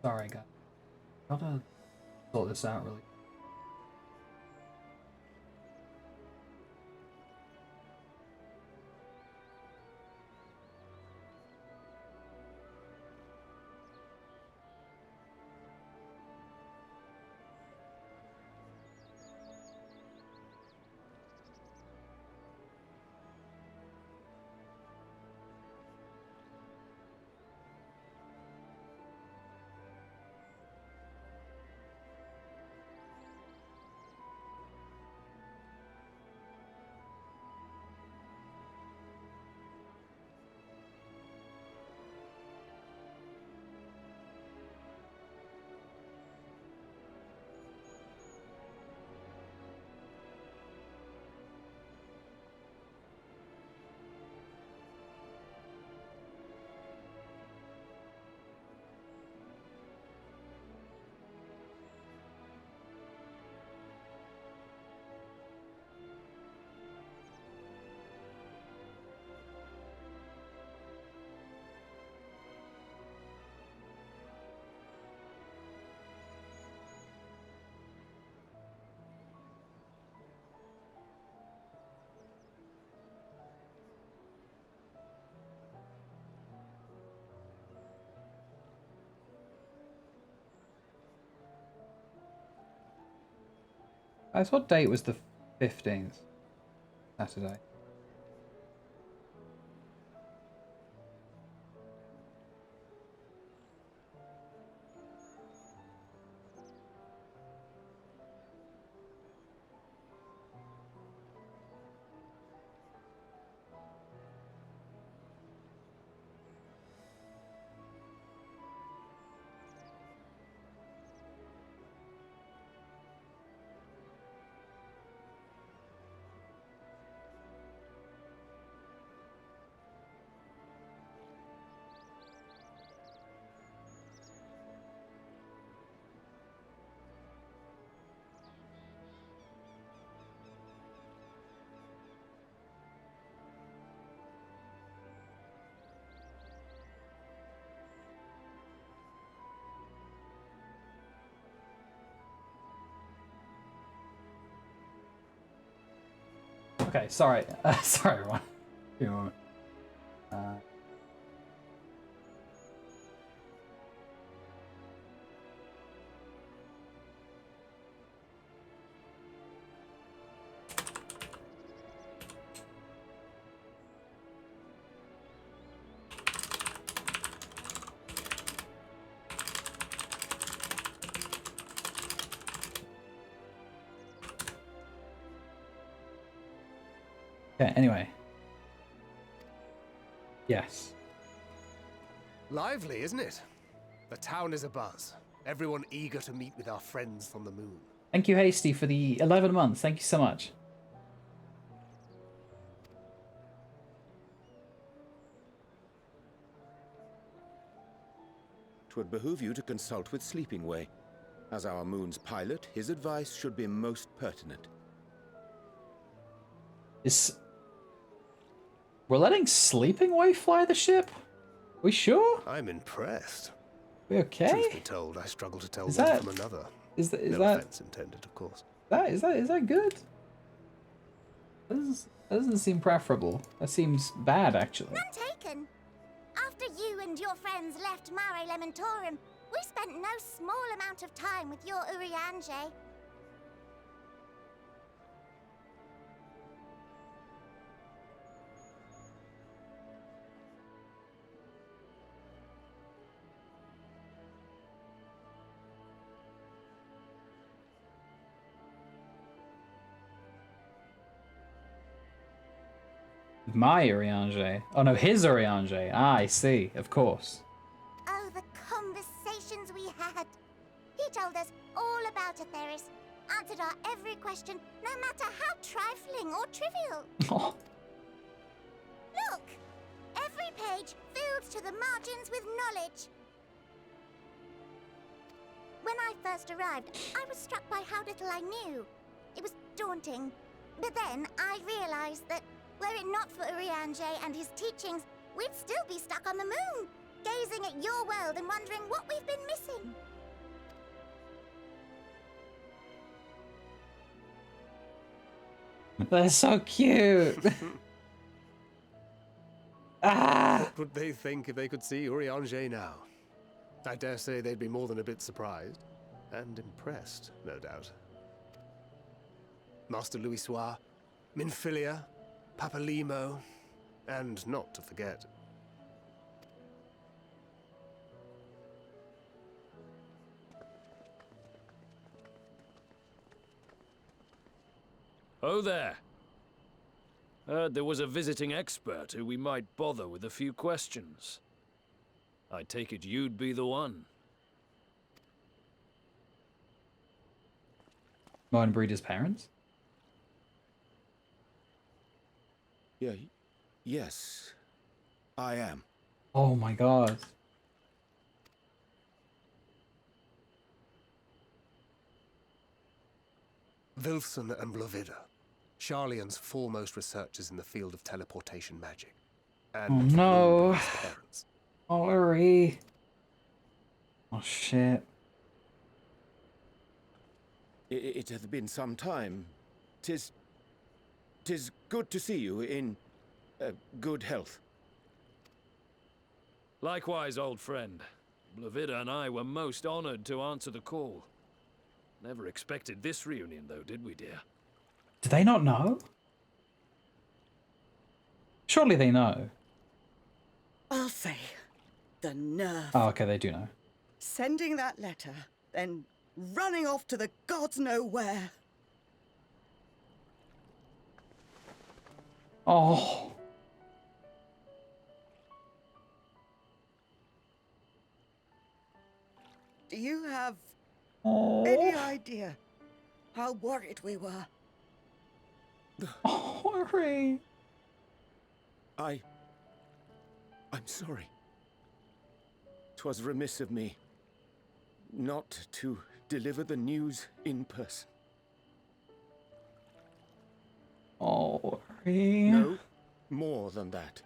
Speaker 3: Sorry, guys. Gotta sort this out really. Guys, what date was the 15th? Saturday. Okay, sorry. Sorry, everyone. Give me a moment. Okay, anyway. Yes.
Speaker 4: Lively, isn't it? The town is abuzz. Everyone eager to meet with our friends from the moon.
Speaker 3: Thank you, Hasty, for the 11 months. Thank you so much.
Speaker 2: 'Twould behoove you to consult with Sleeping Way. As our moon's pilot, his advice should be most pertinent.
Speaker 3: We're letting Sleeping Way fly the ship? We sure?
Speaker 4: I'm impressed.
Speaker 3: We okay?
Speaker 4: Truth be told, I struggle to tell
Speaker 3: Is
Speaker 4: one
Speaker 3: that-
Speaker 4: from another.
Speaker 3: Is
Speaker 4: no
Speaker 3: that
Speaker 4: offense intended, of course.
Speaker 3: is that good? That doesn't seem preferable. That seems bad, actually.
Speaker 14: None taken. After you and your friends left Mare Elementorum, we spent no small amount of time with your Urianger.
Speaker 3: My Urianger. Oh no, his Urianger. Ah, I see. Of course.
Speaker 14: Oh, the conversations we had. He told us all about Atheris, answered our every question, no matter how trifling or trivial.
Speaker 3: Oh.
Speaker 14: Look! Every page filled to the margins with knowledge. When I first arrived, I was struck by how little I knew. It was daunting. But then I realized that were it not for Urianger and his teachings, we'd still be stuck on the moon, gazing at your world and wondering what we've been missing.
Speaker 3: They're so cute.
Speaker 4: What would they think if they could see Urianger now? I dare say they'd be more than a bit surprised. And impressed, no doubt. Master Louisoix, Minfilia, Papalimo, and not to forget.
Speaker 6: Oh there. Heard there was a visiting expert who we might bother with a few questions. I take it you'd be the one.
Speaker 3: Martin Breeder's parents?
Speaker 2: Yeah, yes, I am.
Speaker 3: Oh my god.
Speaker 4: Wilson and Blovida, Charlian's foremost researchers in the field of teleportation magic. And
Speaker 3: Oh no.
Speaker 4: his parents.
Speaker 3: Oh, Uri. Oh shit.
Speaker 2: It hath been some time. Tis good to see you in good health.
Speaker 6: Likewise, old friend. Blovida and I were most honored to answer the call.
Speaker 11: Never expected this reunion, though, did we, dear?
Speaker 3: Do they not know? Surely they know.
Speaker 22: I'll say, the nerve.
Speaker 3: Oh, okay, they do know.
Speaker 22: Sending that letter, then running off to the gods know where.
Speaker 3: Oh.
Speaker 22: Do you have
Speaker 3: Oh.
Speaker 22: any idea how worried we were?
Speaker 3: Oh, Ori.
Speaker 2: I'm sorry. 'Twas remiss of me not to deliver the news in person.
Speaker 3: Oh, Ori.
Speaker 2: No, more than that.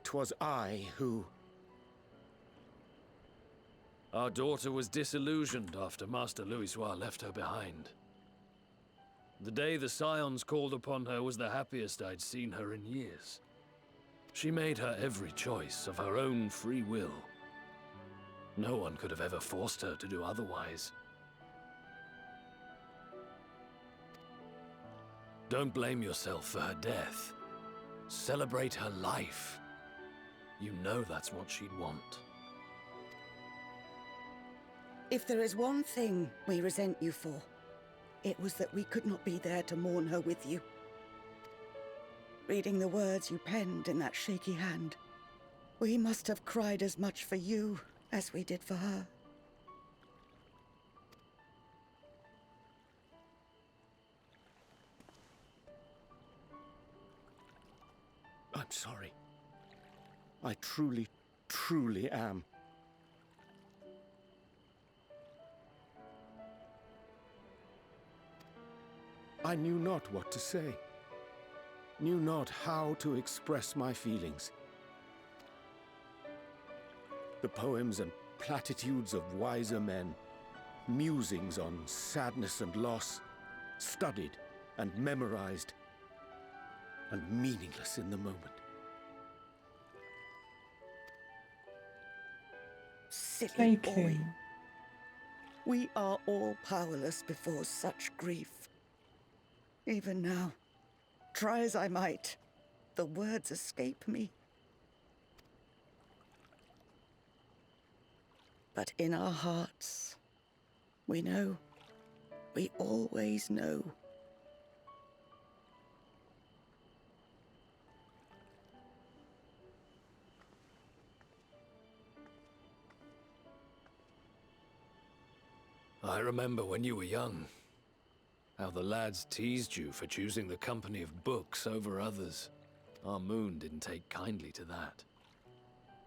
Speaker 2: 'Twas I who...
Speaker 11: Our daughter was disillusioned after Master Louisoix left her behind. The day the Scions called upon her was the happiest I'd seen her in years. She made her every choice of her own free will. No one could have ever forced her to do otherwise. Don't blame yourself for her death. Celebrate her life. You know that's what she'd want.
Speaker 22: If there is one thing we resent you for, it was that we could not be there to mourn her with you. Reading the words you penned in that shaky hand, we must have cried as much for you as we did for her.
Speaker 2: I'm sorry. I truly, truly am. I knew not what to say, knew not how to express my feelings. The poems and platitudes of wiser men, musings on sadness and loss, studied and memorized, and meaningless in the moment.
Speaker 22: Silly boy. We are all powerless before such grief. Even now, try as I might, the words escape me. But in our hearts, we know, we always know.
Speaker 11: I remember when you were young, how the lads teased you for choosing the company of books over others. Our moon didn't take kindly to that.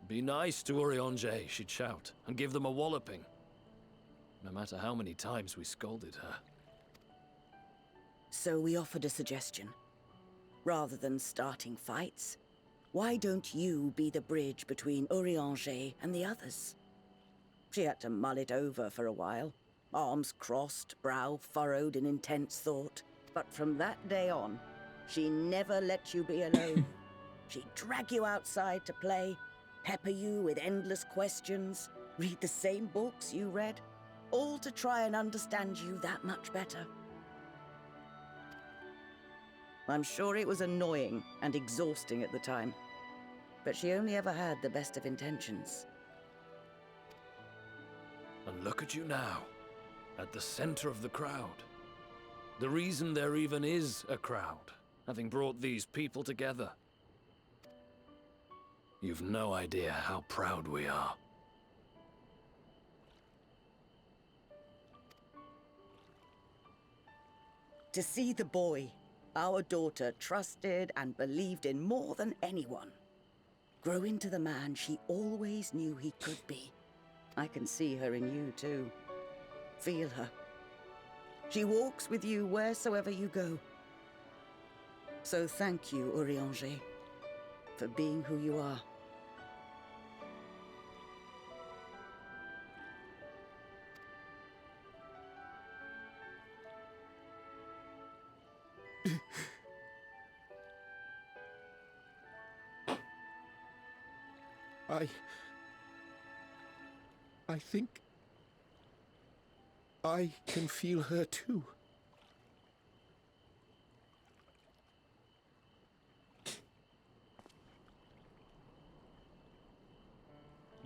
Speaker 11: Be nice to Urianger, she'd shout, and give them a walloping. No matter how many times we scolded her.
Speaker 22: So we offered a suggestion. Rather than starting fights, why don't you be the bridge between Urianger and the others? She had to mull it over for a while. Arms crossed, brow furrowed in intense thought. But from that day on, she never let you be alone. She'd drag you outside to play, pepper you with endless questions, read the same books you read, all to try and understand you that much better. I'm sure it was annoying and exhausting at the time, but she only ever had the best of intentions.
Speaker 11: And look at you now, at the center of the crowd. The reason there even is a crowd, having brought these people together. You've no idea how proud we are.
Speaker 22: To see the boy our daughter trusted and believed in more than anyone grow into the man she always knew he could be. I can see her in you too. Feel her. She walks with you wheresoever you go. So thank you, Urianger, for being who you are.
Speaker 2: I think I can feel her too.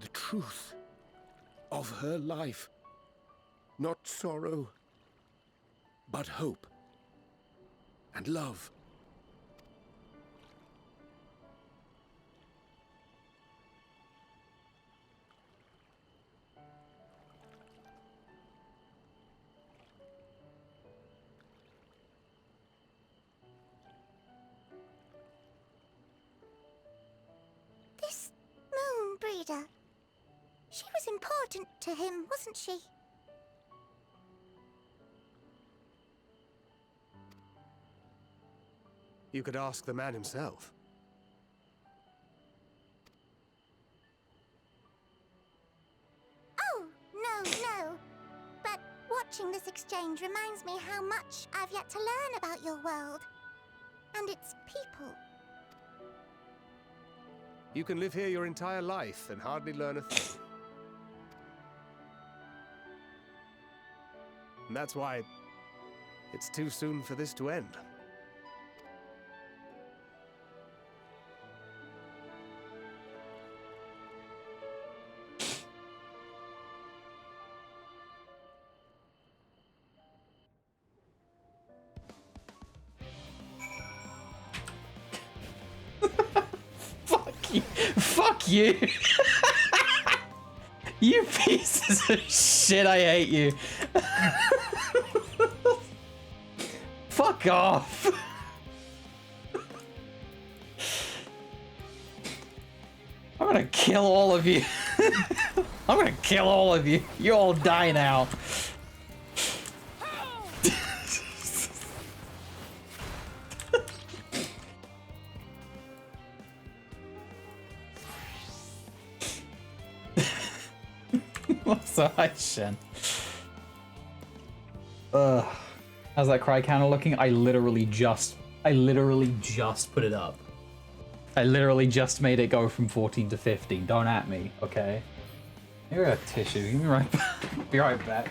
Speaker 2: The truth of her life. Not sorrow, but hope and love.
Speaker 14: This moon breeder. She was important to him, wasn't she?
Speaker 4: You could ask the man himself.
Speaker 14: Oh, no. But watching this exchange reminds me how much I've yet to learn about your world. And its people.
Speaker 4: You can live here your entire life and hardly learn a thing. And that's why it's too soon for this to end.
Speaker 3: Fuck you. You pieces of shit, I hate you. Fuck off. I'm gonna kill all of you. I'm gonna kill all of you. You all die now. So hi, Shen. How's that cry counter looking? I literally just put it up. I literally just made it go from 14 to 15. Don't at me, okay? You're a tissue. Give me right back. Be right back.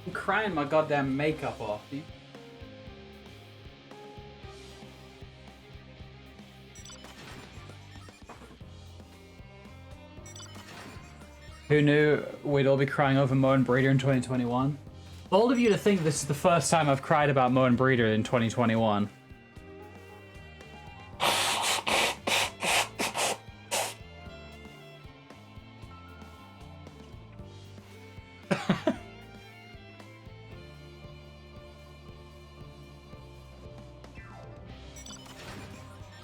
Speaker 3: I'm crying my goddamn makeup off. Who knew we'd all be crying over Moe and Breeder in 2021? Bold of you to think this is the first time I've cried about Moe and Breeder in 2021.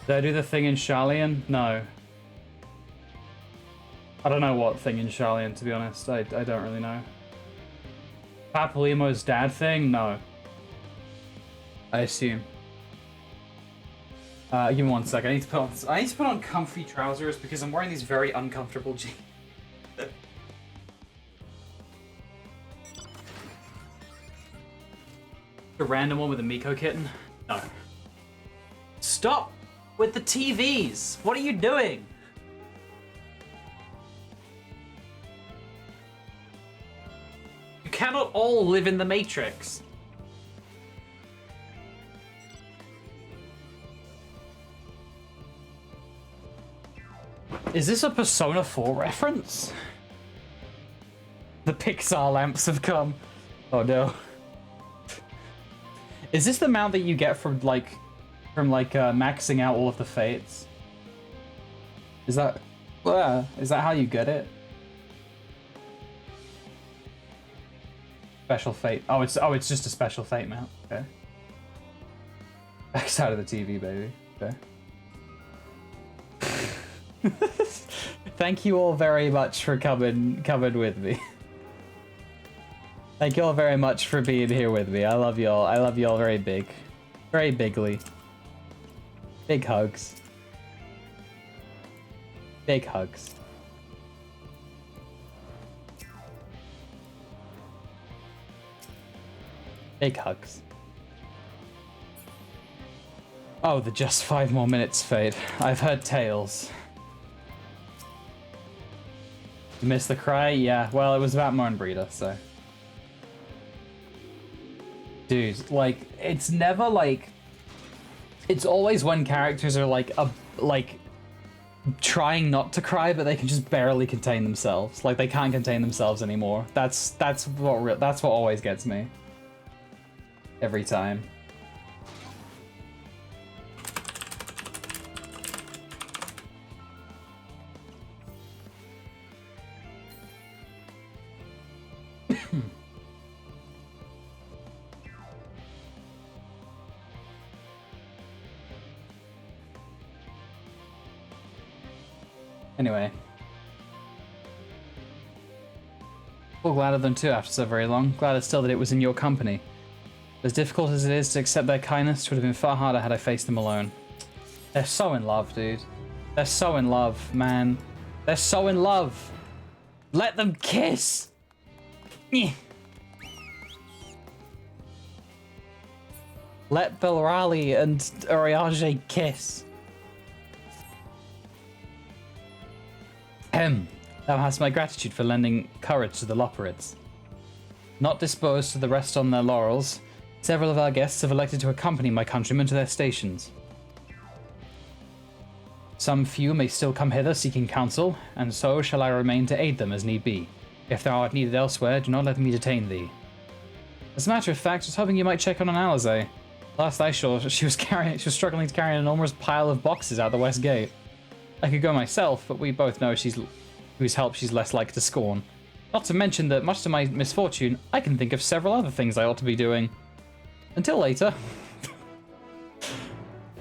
Speaker 3: Did I do the thing in Sharlayan? No. I don't know what thing in Sharlayan, to be honest. I don't really know. Papalymo's dad thing? No. I assume. Give me 1 second. I need to put on comfy trousers because I'm wearing these very uncomfortable jeans. A random one with a Miko kitten? No. Stop with the TVs! What are you doing? You cannot all live in the Matrix. Is this a Persona 4 reference? The Pixar lamps have come. Oh no. Is this the amount that you get from maxing out all of the fates? Is that how you get it? Special fate. Oh, it's just a special fate mount. Okay. Backside of the TV, baby. Okay. Thank you all very much for coming with me. Thank you all very much for being here with me. I love y'all. I love y'all very big. Very bigly. Big hugs. Big hugs. Big hugs. Oh, the just 5 more minutes fate. I've heard tales. You missed the cry? Yeah, well, it was about Mournbreeder, so. Dude, like, it's never like... It's always when characters are like, trying not to cry, but they can just barely contain themselves. Like, they can't contain themselves anymore. That's what always gets me. Every time. Anyway. Well, glad of them too after so very long. Glad still that it was in your company. As difficult as it is to accept their kindness, it would have been far harder had I faced them alone. They're so in love, dude. They're so in love, man. They're so in love. Let them kiss. Let Belrali and Urianger kiss. Thou hast my gratitude for lending courage to the Loperids. Not disposed to the rest on their laurels, several of our guests have elected to accompany my countrymen to their stations. Some few may still come hither seeking counsel, and so shall I remain to aid them as need be. If thou art needed elsewhere, do not let me detain thee. As a matter of fact, I was hoping you might check on Alize. Last I saw, she was struggling to carry an enormous pile of boxes out the west gate. I could go myself, but we both know whose help she's less likely to scorn. Not to mention that, much to my misfortune, I can think of several other things I ought to be doing. Until later.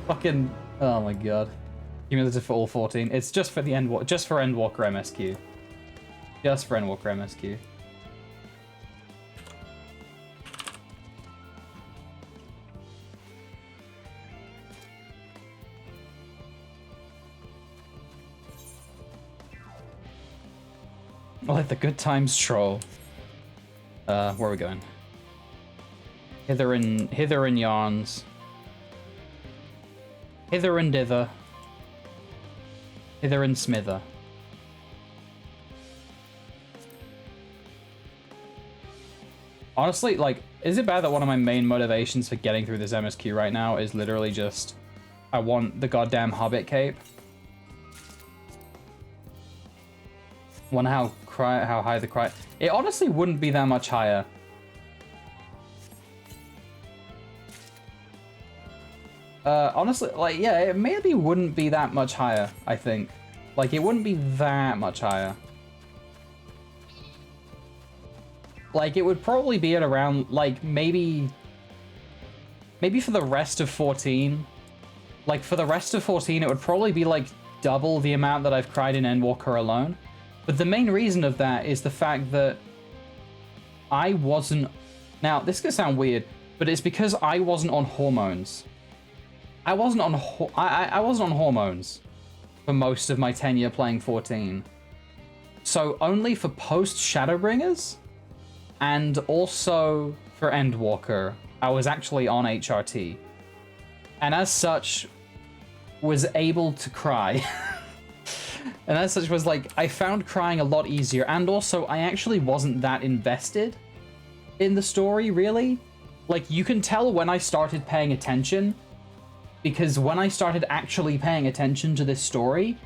Speaker 3: Fucking... Oh my god. Cumulative for all 14. It's just for the Endwalker MSQ. Just for Endwalker MSQ. I like the good times troll. Where are we going? Hither and yarns. Hither and dither. Hither and smither. Honestly, like, is it bad that one of my main motivations for getting through this MSQ right now is literally just I want the goddamn Hobbit cape? Wonder how high the cry. It honestly wouldn't be that much higher. Honestly, like, yeah, it maybe wouldn't be that much higher, I think. Like, it wouldn't be that much higher. Like, it would probably be at around, like, maybe for the rest of 14. Like, for the rest of 14, it would probably be, like, double the amount that I've cried in Endwalker alone. But the main reason of that is the fact that I wasn't... Now, this is going to sound weird, but it's because I wasn't on hormones. I wasn't on hormones for most of my tenure playing 14. So only for post-Shadowbringers and also for Endwalker, I was actually on HRT. And as such, was able to cry. And as such was like, I found crying a lot easier. And also, I actually wasn't that invested in the story, really. Like, you can tell when I started paying attention, because when I started actually paying attention to this story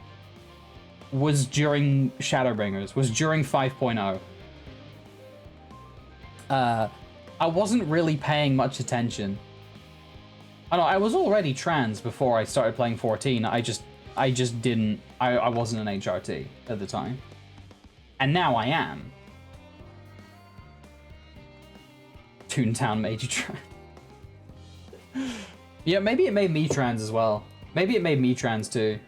Speaker 3: was during Shadowbringers, was during 5.0. I wasn't really paying much attention I know, I was already trans before I started playing 14. I just didn't, I wasn't an HRT at the time. And now I am. Toontown made you trans. Yeah, maybe it made me trans as well. Maybe it made me trans too.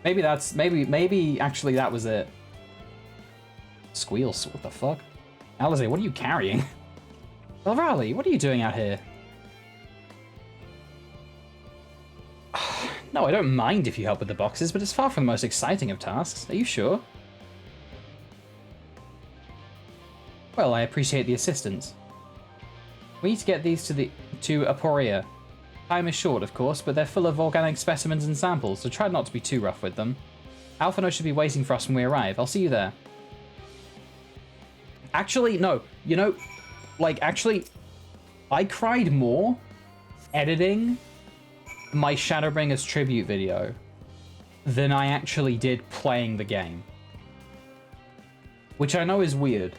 Speaker 3: Maybe that's, maybe actually that was it. Squeals, what the fuck? Alize, what are you carrying? Well, Raleigh, what are you doing out here? No, I don't mind if you help with the boxes, but it's far from the most exciting of tasks. Are you sure? Well, I appreciate the assistance. We need to get these to Aporia. Time is short, of course, but they're full of organic specimens and samples, so try not to be too rough with them. Alphino should be waiting for us when we arrive. I'll see you there. Actually, no. You know, like, actually, I cried more editing my Shadowbringers tribute video than I actually did playing the game. Which I know is weird.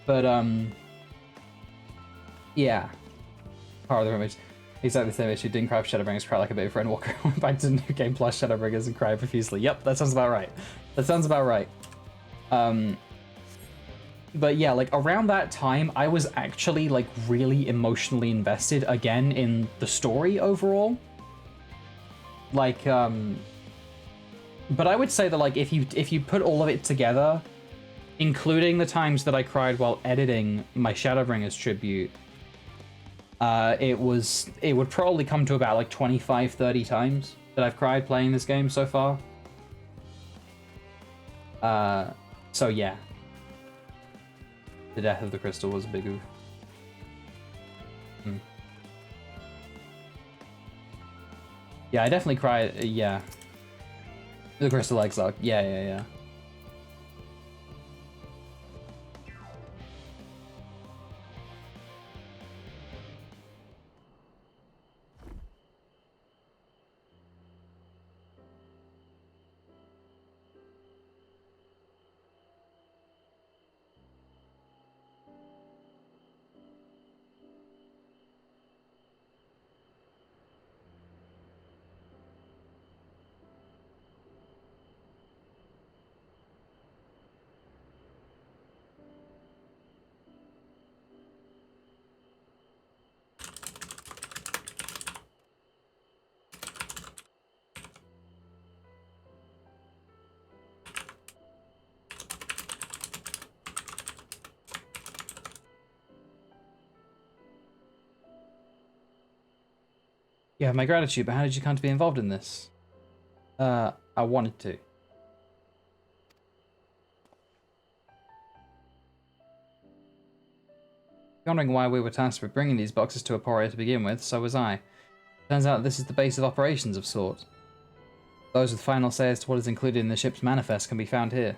Speaker 3: But, yeah. Part of the image. Exactly the same issue. Didn't cry for Shadowbringers, cry like a baby for Endwalker. Went back to the New Game Plus Shadowbringers and cried profusely. Yep, that sounds about right. That sounds about right. But yeah, like around that time, I was actually like really emotionally invested again in the story overall. Like, but I would say that like if you put all of it together, including the times that I cried while editing my Shadowbringers tribute, it would probably come to about like 25, 30 times that I've cried playing this game so far. So yeah. The death of the crystal was a big oof. Yeah, I definitely cried. Yeah. The crystal egg suck. Yeah. You have my gratitude, but how did you come to be involved in this? I wanted to. Wondering why we were tasked with bringing these boxes to Aporia to begin with, so was I. Turns out this is the base of operations of sort. Those with final say as to what is included in the ship's manifest can be found here.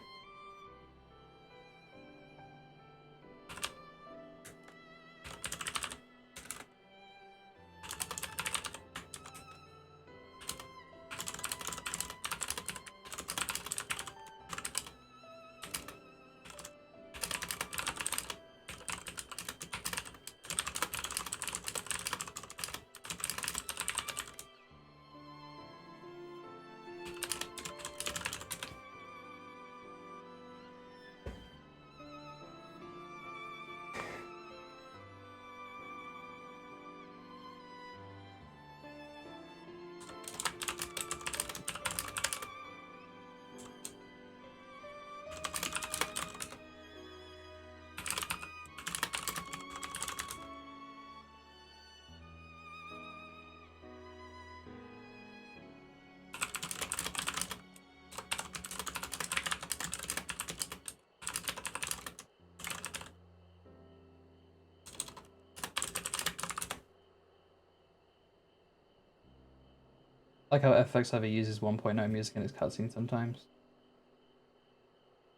Speaker 3: I like how FX ever uses 1.0 music in its cutscene sometimes.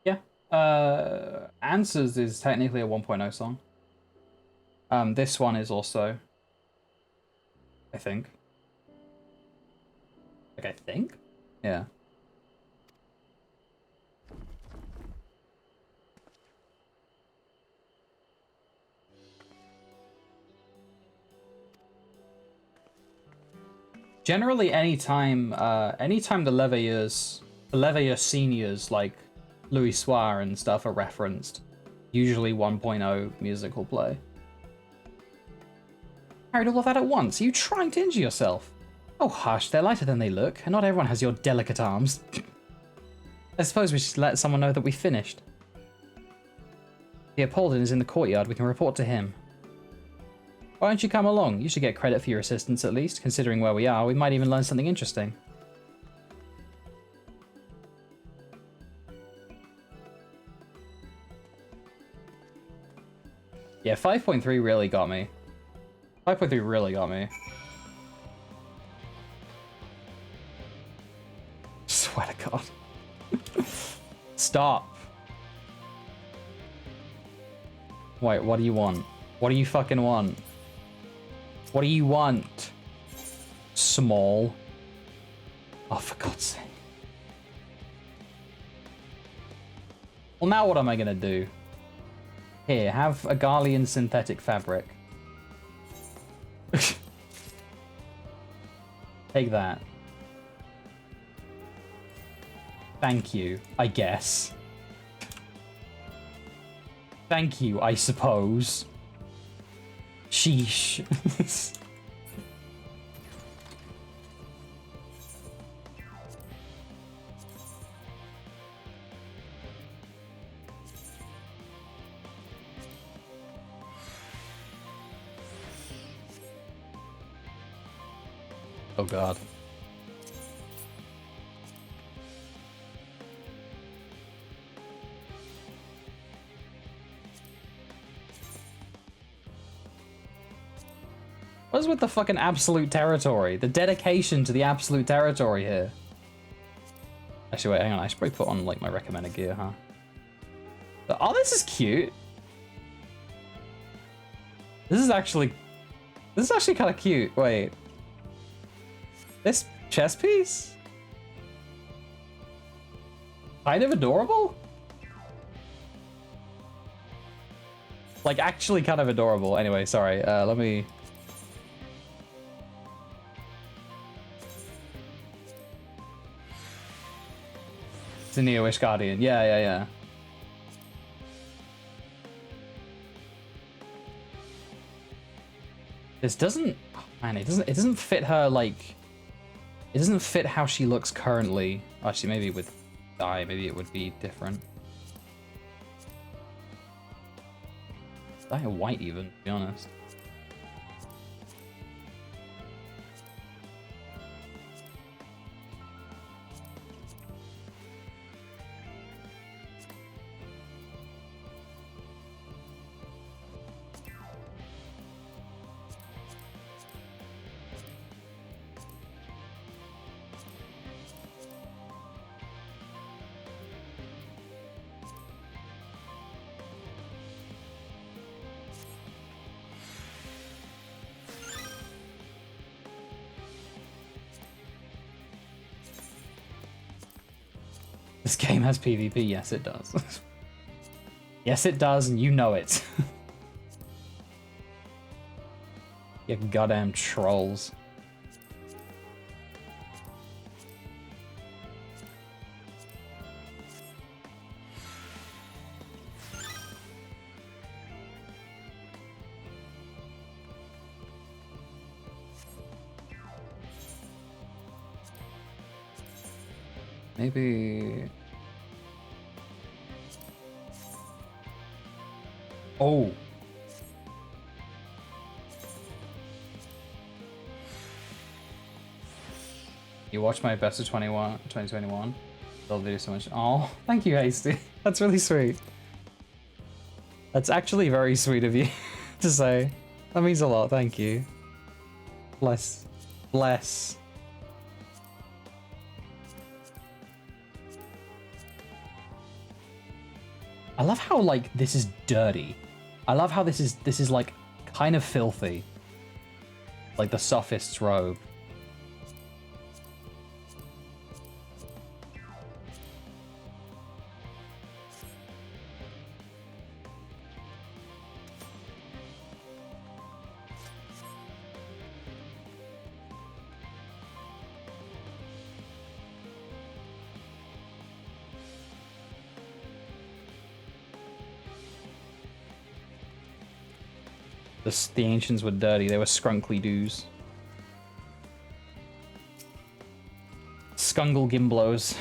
Speaker 3: Yeah. Answers is technically a 1.0 song. This one is also, I think. Like, I think? Yeah. Generally, anytime the Leveilleur seniors like Louis Soir and stuff are referenced, usually 1.0 music will play. Carried all of that at once. Are you trying to injure yourself? Oh hush, they're lighter than they look, and not everyone has your delicate arms. I suppose we should let someone know that we finished. The Apollyon is in the courtyard. We can report to him. Why don't you come along? You should get credit for your assistance at least. Considering where we are, we might even learn something interesting. Yeah, 5.3 really got me. 5.3 really got me. Swear to God. Stop. Wait, what do you want? What do you fucking want? What do you want? Small. Oh, for God's sake. Well, now what am I gonna do? Here, have a Garlean synthetic fabric. Take that. Thank you, I guess. Thank you, I suppose. Sheesh. Oh God. What is with the fucking absolute territory? The dedication to the absolute territory here. Actually, wait, hang on. I should probably put on, like, my recommended gear, huh? Oh, this is cute. This is actually kind of cute. Wait. This chess piece? Kind of adorable? Like, actually kind of adorable. Anyway, sorry. Let me... It's a Neo-ish Guardian. Yeah. This doesn't... Oh, man, it doesn't fit her, like... It doesn't fit how she looks currently. Actually, maybe with dye, maybe it would be different. Dye white even, to be honest. This game has PvP. Yes, it does. Yes, it does, and you know it. You goddamn trolls. Maybe... Oh. You watched my best of 2021. They'll do so much. Oh, thank you, Hasty. That's really sweet. That's actually very sweet of you to say. That means a lot. Thank you. Bless. Bless. I love how, like, this is dirty. I love how this is like kind of filthy. Like the sophist's robe. the ancients were dirty. They were skrunkly doos. Skungle gimblos.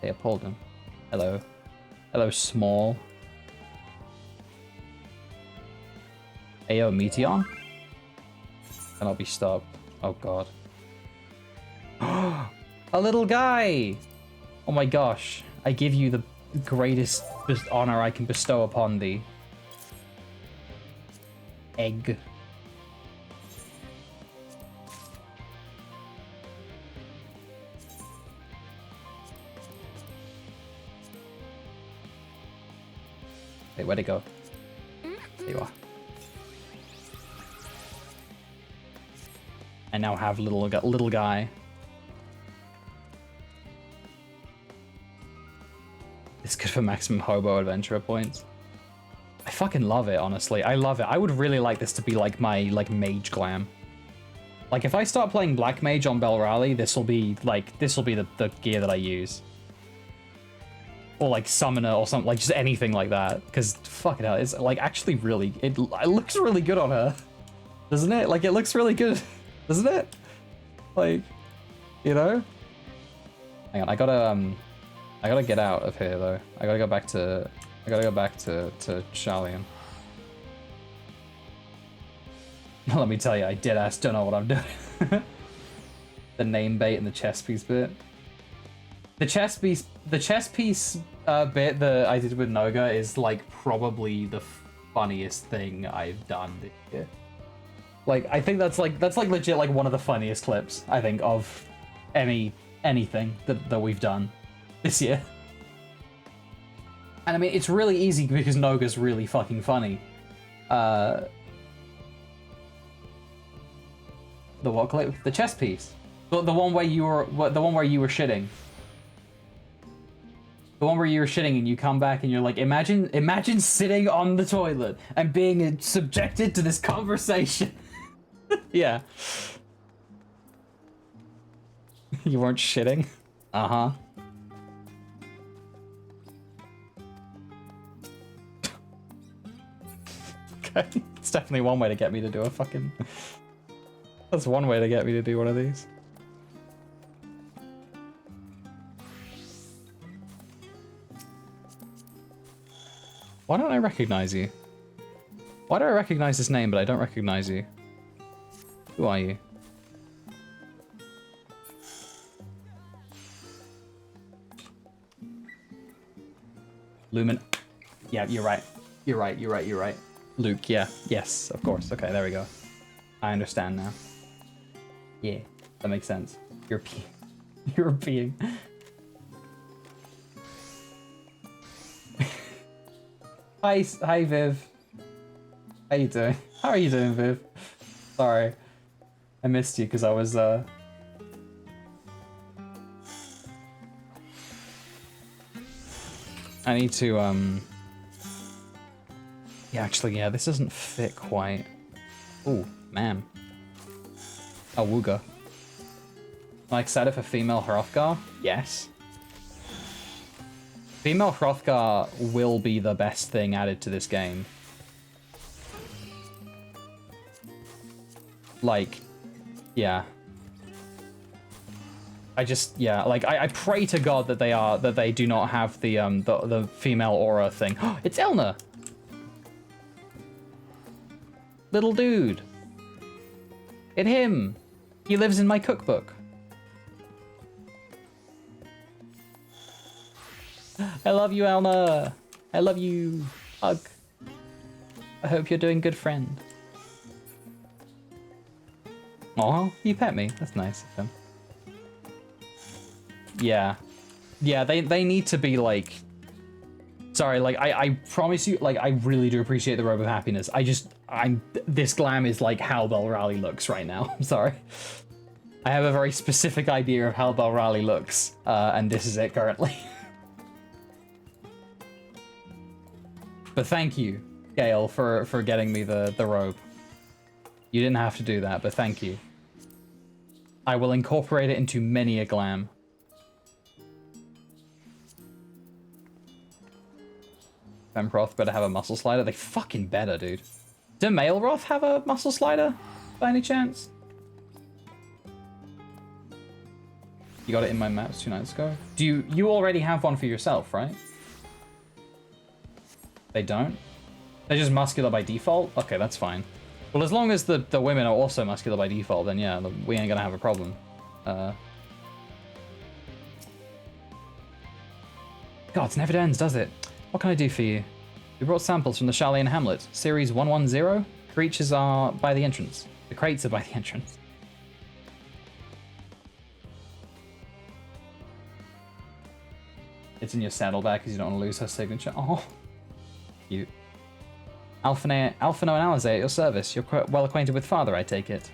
Speaker 3: Hey, Apolden. Hello. Hello, small. Ayo, Meteon? And I'll be stopped. Oh god. A little guy! Oh my gosh. I give you the greatest honor I can bestow upon thee. Egg. Wait, where'd it go? There you are. I now have little guy. It's good for maximum hobo adventurer points. I fucking love it, honestly. I love it. I would really like this to be like my mage glam. Like if I start playing black mage on Belrally, this will be the gear that I use. Or like summoner or something, like just anything like that. Because fucking hell, it's like actually really it looks really good on her. Doesn't it? Like it looks really good, doesn't it? Like, you know? Hang on, I gotta get out of here though. I gotta go back to Charlian. Let me tell you, I deadass don't know what I'm doing. The name bait and the chess piece bit. The chess piece bit that I did with Noga is like probably the funniest thing I've done this year. Like I think that's like legit like one of the funniest clips I think of anything that we've done this year. And I mean it's really easy because Noga's really fucking funny. The what clip? The chess piece. The one where you were shitting. The one where you were shitting and you come back and you're like, imagine sitting on the toilet and being subjected to this conversation. Yeah. You weren't shitting? Uh-huh. Okay. It's definitely one way to get me to do a fucking... That's one way to get me to do one of these. Why don't I recognize you? Why do I recognize this name, but I don't recognize you? Who are you? Lumen. Yeah, you're right. You're right. Luke, yeah. Yes, of course. Okay, there we go. I understand now. Yeah, that makes sense. European. Hi, Viv. How you doing? How are you doing, Viv? Sorry, I missed you because I was I need to yeah, actually, yeah, this doesn't fit quite. Ooh, ma'am. Oh, Wooga. Am I excited for female Hrothgar? Yes. Female Hrothgar will be the best thing added to this game. Like, yeah. I pray to God that they do not have the female aura thing. It's Elna! Little dude. It's him. He lives in my cookbook. I love you, Elna. I love you. Hug. I hope you're doing good, friend. Aw, you pet me. That's nice of him. Yeah. Yeah, they need to be like... Sorry, like, I promise you, like, I really do appreciate the robe of happiness. This glam is like how Belrally looks right now. I'm sorry. I have a very specific idea of how Belrally looks, and this is it currently. But thank you, Gale, for getting me the robe. You didn't have to do that, but thank you. I will incorporate it into many a glam. Femproth better have a muscle slider. They fucking better, dude. Do male Roth have a muscle slider, by any chance? You got it in my maps 2 nights ago. Do you already have one for yourself, right? They don't? They're just muscular by default? Okay, that's fine. Well, as long as the women are also muscular by default, then yeah, we ain't gonna have a problem. God, it never ends, does it? What can I do for you? We brought samples from the Charlian Hamlet. Series 110? Creatures are by the entrance. The crates are by the entrance. It's in your saddlebag because you don't want to lose her signature. Oh, cute. Alphino and Alize at your service. You're quite well acquainted with father, I take it.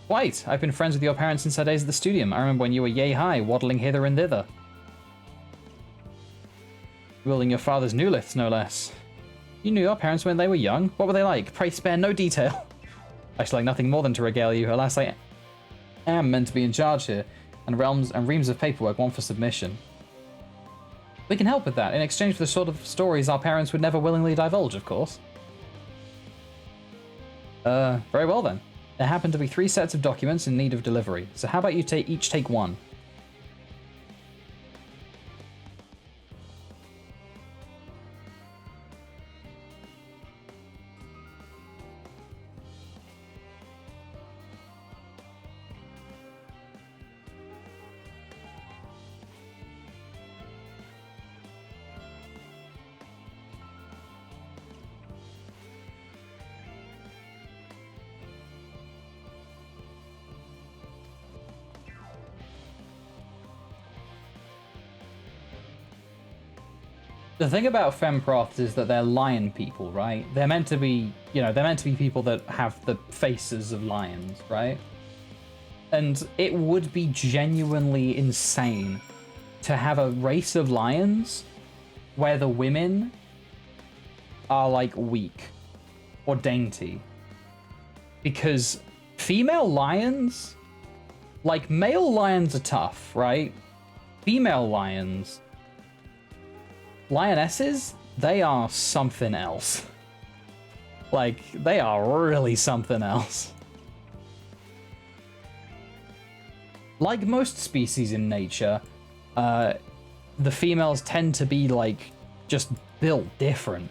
Speaker 3: Quite. I've been friends with your parents since our days at the studium. I remember when you were yay high, waddling hither and thither. Wielding your father's new liths, no less. You knew your parents when they were young? What were they like? Pray spare no detail. I should like nothing more than to regale you. Alas, I am meant to be in charge here, and reams of paperwork want for submission. We can help with that, in exchange for the sort of stories our parents would never willingly divulge, of course. Very well then. There happen to be 3 sets of documents in need of delivery, so how about you each take one? The thing about Femproths is that they're lion people, right? They're meant to be, you know, they're meant to be people that have the faces of lions, right? And it would be genuinely insane to have a race of lions where the women are like weak or dainty. Because female lions, like male lions are tough, right? Female lions, lionesses, they are something else. Like, they are really something else. Like most species in nature, the females tend to be, like, just built different.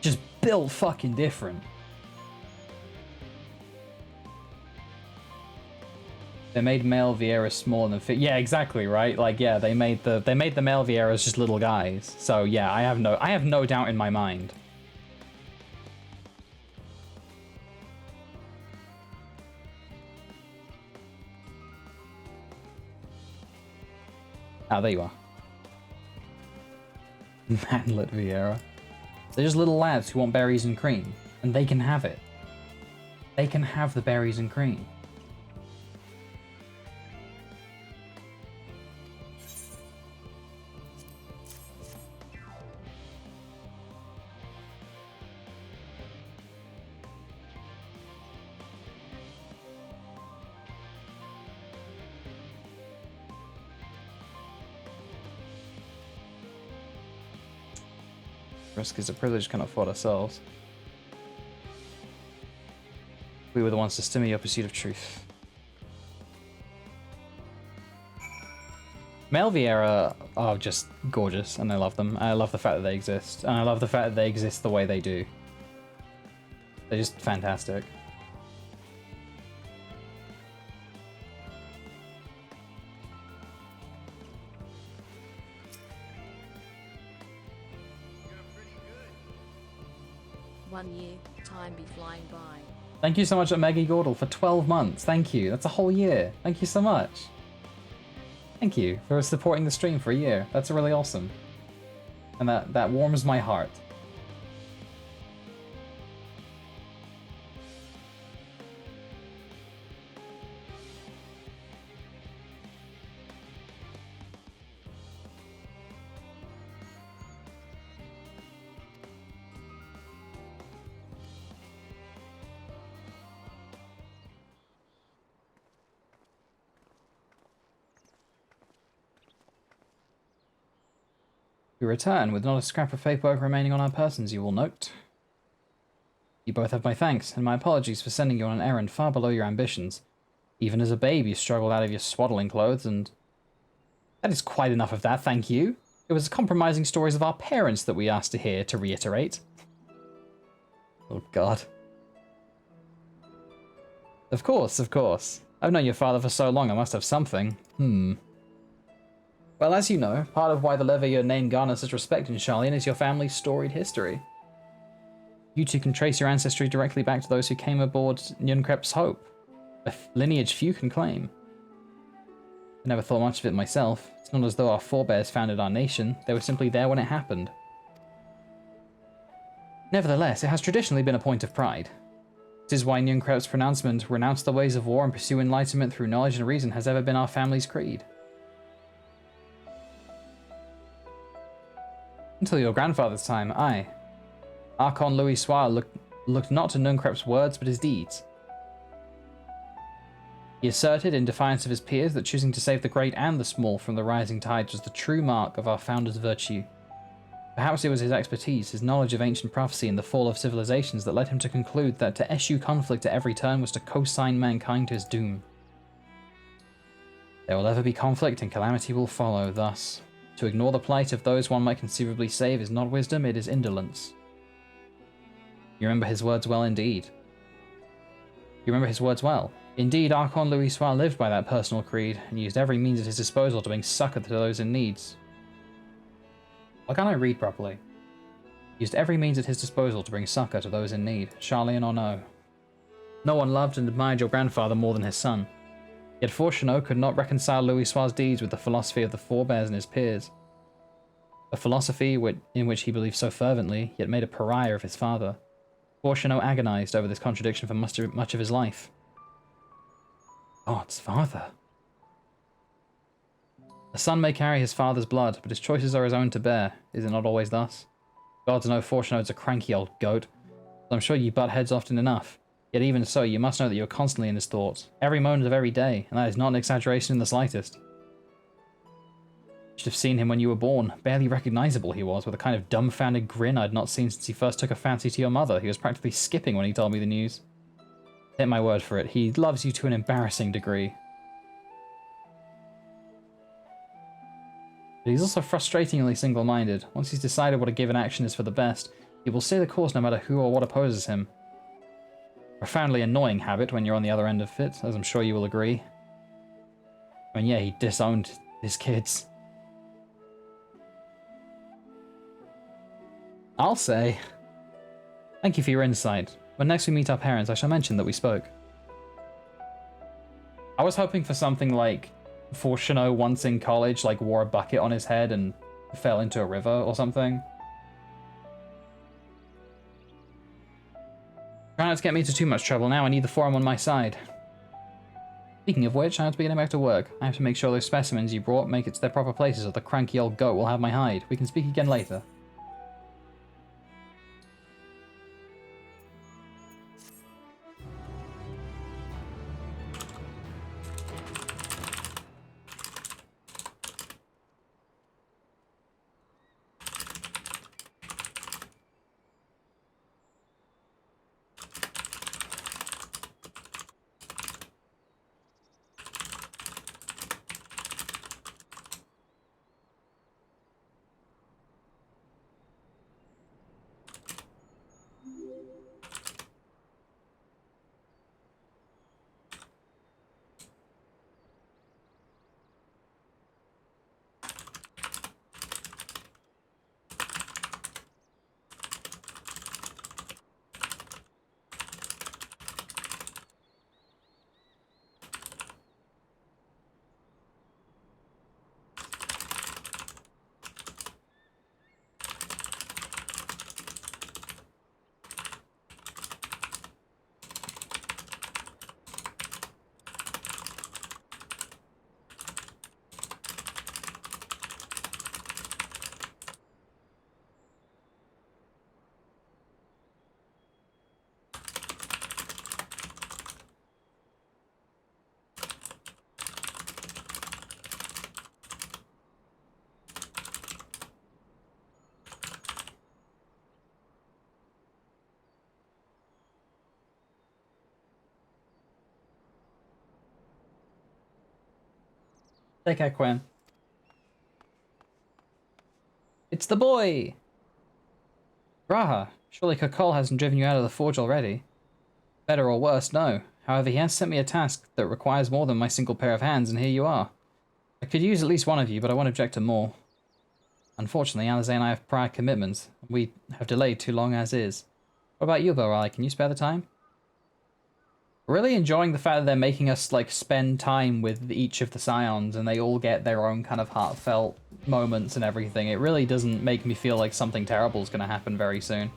Speaker 3: Just built fucking different. They made male Vieras smaller than yeah, exactly, right? Like, yeah, they made the male Vieras just little guys. So yeah, I have no doubt in my mind. Ah, there you are. Manlet Viera. They're just little lads who want berries and cream, and they can have it. They can have the berries and cream. Risk is a privilege can't afford ourselves. We were the ones to stimulate your pursuit of truth. Male Vieira are just gorgeous, and I love them. I love the fact that they exist, and I love the fact that they exist the way they do. They're just fantastic.
Speaker 1: One year, time be flying by.
Speaker 3: Thank you so much, Meggy Gordle, for 12 months. Thank you. That's a whole year. Thank you so much. Thank you for supporting the stream for a year. That's really awesome. And that warms my heart. We return with not a scrap of paperwork remaining on our persons, you will note. You both have my thanks, and my apologies for sending you on an errand far below your ambitions. Even as a babe, you struggled out of your swaddling clothes, and... That is quite enough of that, thank you. It was the compromising stories of our parents that we asked to hear, to reiterate. Oh, God. Of course, of course. I've known your father for so long, I must have something. Well, as you know, part of why the Leveilleur name garners such respect in Charlian is your family's storied history. You two can trace your ancestry directly back to those who came aboard Njunkrep's Hope, a lineage few can claim. I never thought much of it myself. It's not as though our forebears founded our nation, they were simply there when it happened. Nevertheless, it has traditionally been a point of pride. This is why Njunkrep's pronouncement, renounce the ways of war and pursue enlightenment through knowledge and reason, has ever been our family's creed. Until your grandfather's time, I, Archon Louis Soir, looked not to Njunkrep's words but his deeds. He asserted, in defiance of his peers, that choosing to save the great and the small from the rising tides was the true mark of our founder's virtue. Perhaps it was his expertise, his knowledge of ancient prophecy and the fall of civilizations that led him to conclude that to eschew conflict at every turn was to co-sign mankind to his doom. There will ever be conflict and calamity will follow, thus. To ignore the plight of those one might conceivably save is not wisdom, it is indolence. You remember his words well indeed. You remember his words well. Indeed, Archon Louis Soir lived by that personal creed, and used every means at his disposal to bring succor to those in need. Why can't I read properly? Used every means at his disposal to bring succor to those in need, Charlian or no. No one loved and admired your grandfather more than his son. Yet Fourcheneau could not reconcile Louis Soir's deeds with the philosophy of the forebears and his peers. A philosophy in which he believed so fervently, yet made a pariah of his father. Fourcheneau agonized over this contradiction for much of his life. God's father. A son may carry his father's blood, but his choices are his own to bear. Is it not always thus? Gods know Fourcheneau's a cranky old goat. I'm sure you butt heads often enough. Yet even so, you must know that you are constantly in his thoughts, every moment of every day, and that is not an exaggeration in the slightest. You should have seen him when you were born. Barely recognizable he was, with a kind of dumbfounded grin I'd not seen since he first took a fancy to your mother. He was practically skipping when he told me the news. Take my word for it, he loves you to an embarrassing degree. But he's also frustratingly single-minded. Once he's decided what a given action is for the best, he will stay the course no matter who or what opposes him. Profoundly annoying habit when you're on the other end of it, as I'm sure you will agree. I mean, yeah, he disowned his kids. I'll say, thank you for your insight. When next we meet our parents, I shall mention that we spoke. I was hoping for something like Fourcheneau once in college, like wore a bucket on his head and fell into a river or something. Try not to get me into too much trouble now, I need the forum on my side. Speaking of which, I have to be getting back to work. I have to make sure those specimens you brought make it to their proper places or the cranky old goat will have my hide. We can speak again later. Take care, Quinn. It's the boy! Raha, surely Kakol hasn't driven you out of the forge already. Better or worse, no. However, he has sent me a task that requires more than my single pair of hands, and here you are. I could use at least one of you, but I won't object to more. Unfortunately, Alize and I have prior commitments. We have delayed too long as is. What about you, Borai? Can you spare the time? Really enjoying the fact that they're making us, like, spend time with each of the Scions, and they all get their own kind of heartfelt moments and everything. It really doesn't make me feel like something terrible is going to happen very soon.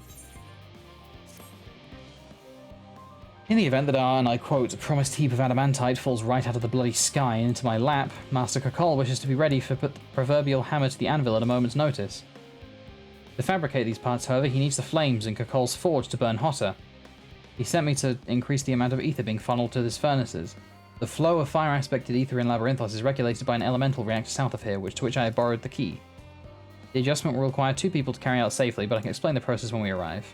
Speaker 3: In the event that our, and I quote, promised heap of adamantite falls right out of the bloody sky and into my lap, Master Kakol wishes to be ready for put the proverbial hammer to the anvil at a moment's notice. To fabricate these parts, however, he needs the flames in Kakol's forge to burn hotter. He sent me to increase the amount of ether being funneled to his furnaces. The flow of fire-aspected ether in Labyrinthos is regulated by an elemental reactor south of here, to which I have borrowed the key. The adjustment will require 2 people to carry out safely, but I can explain the process when we arrive.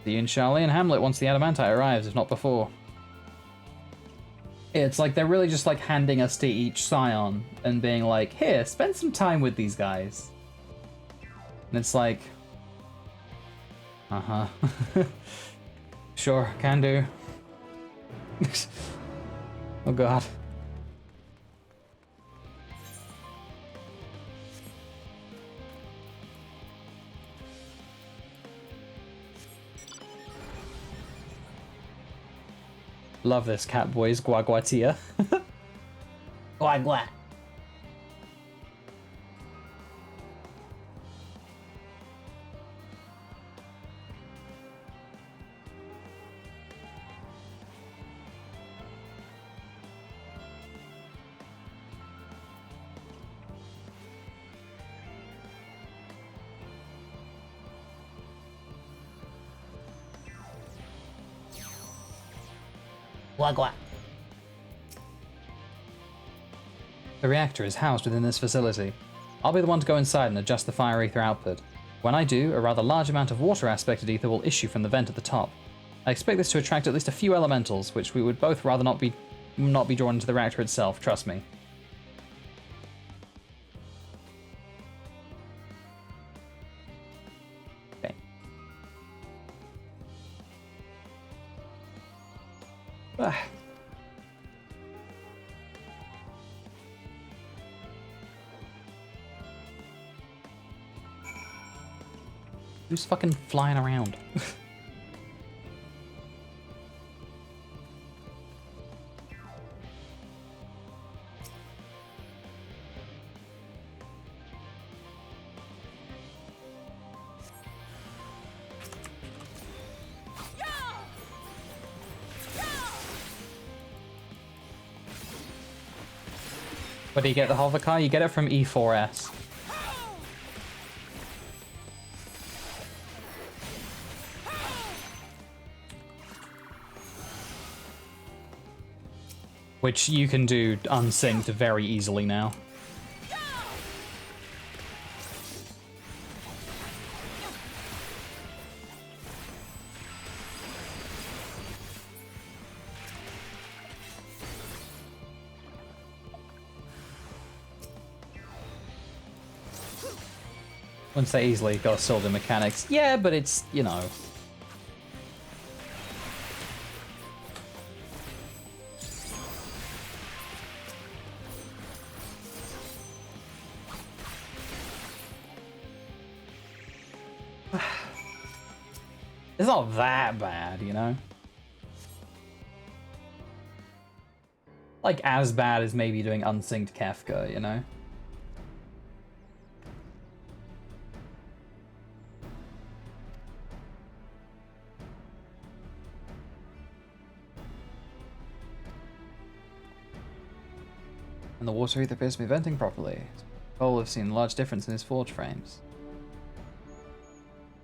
Speaker 3: See you in Charlie and Hamlet once the adamantite arrives, if not before. It's like they're really just like handing us to each Scion and being like, here, spend some time with these guys. And it's like, uh-huh. Sure, can do. Oh god. Love this Catboy's Guaguatia. Guagua. Guagua. The reactor is housed within this facility. I'll be the one to go inside and adjust the fire ether output. When I do, a rather large amount of water-aspected ether will issue from the vent at the top. I expect this to attract at least a few elementals, which we would both rather not be drawn into the reactor itself, trust me. Okay. Who's fucking flying around? Where do you get the hover car? You get it from E4S. Which you can do unsynced very easily now. Wouldn't say easily, gotta solve the mechanics. Yeah, but it's, you know. It's not that bad, you know? Like, as bad as maybe doing unsynced Kefka, you know? And the water ether appears to be venting properly. Cole has seen a large difference in his forge frames.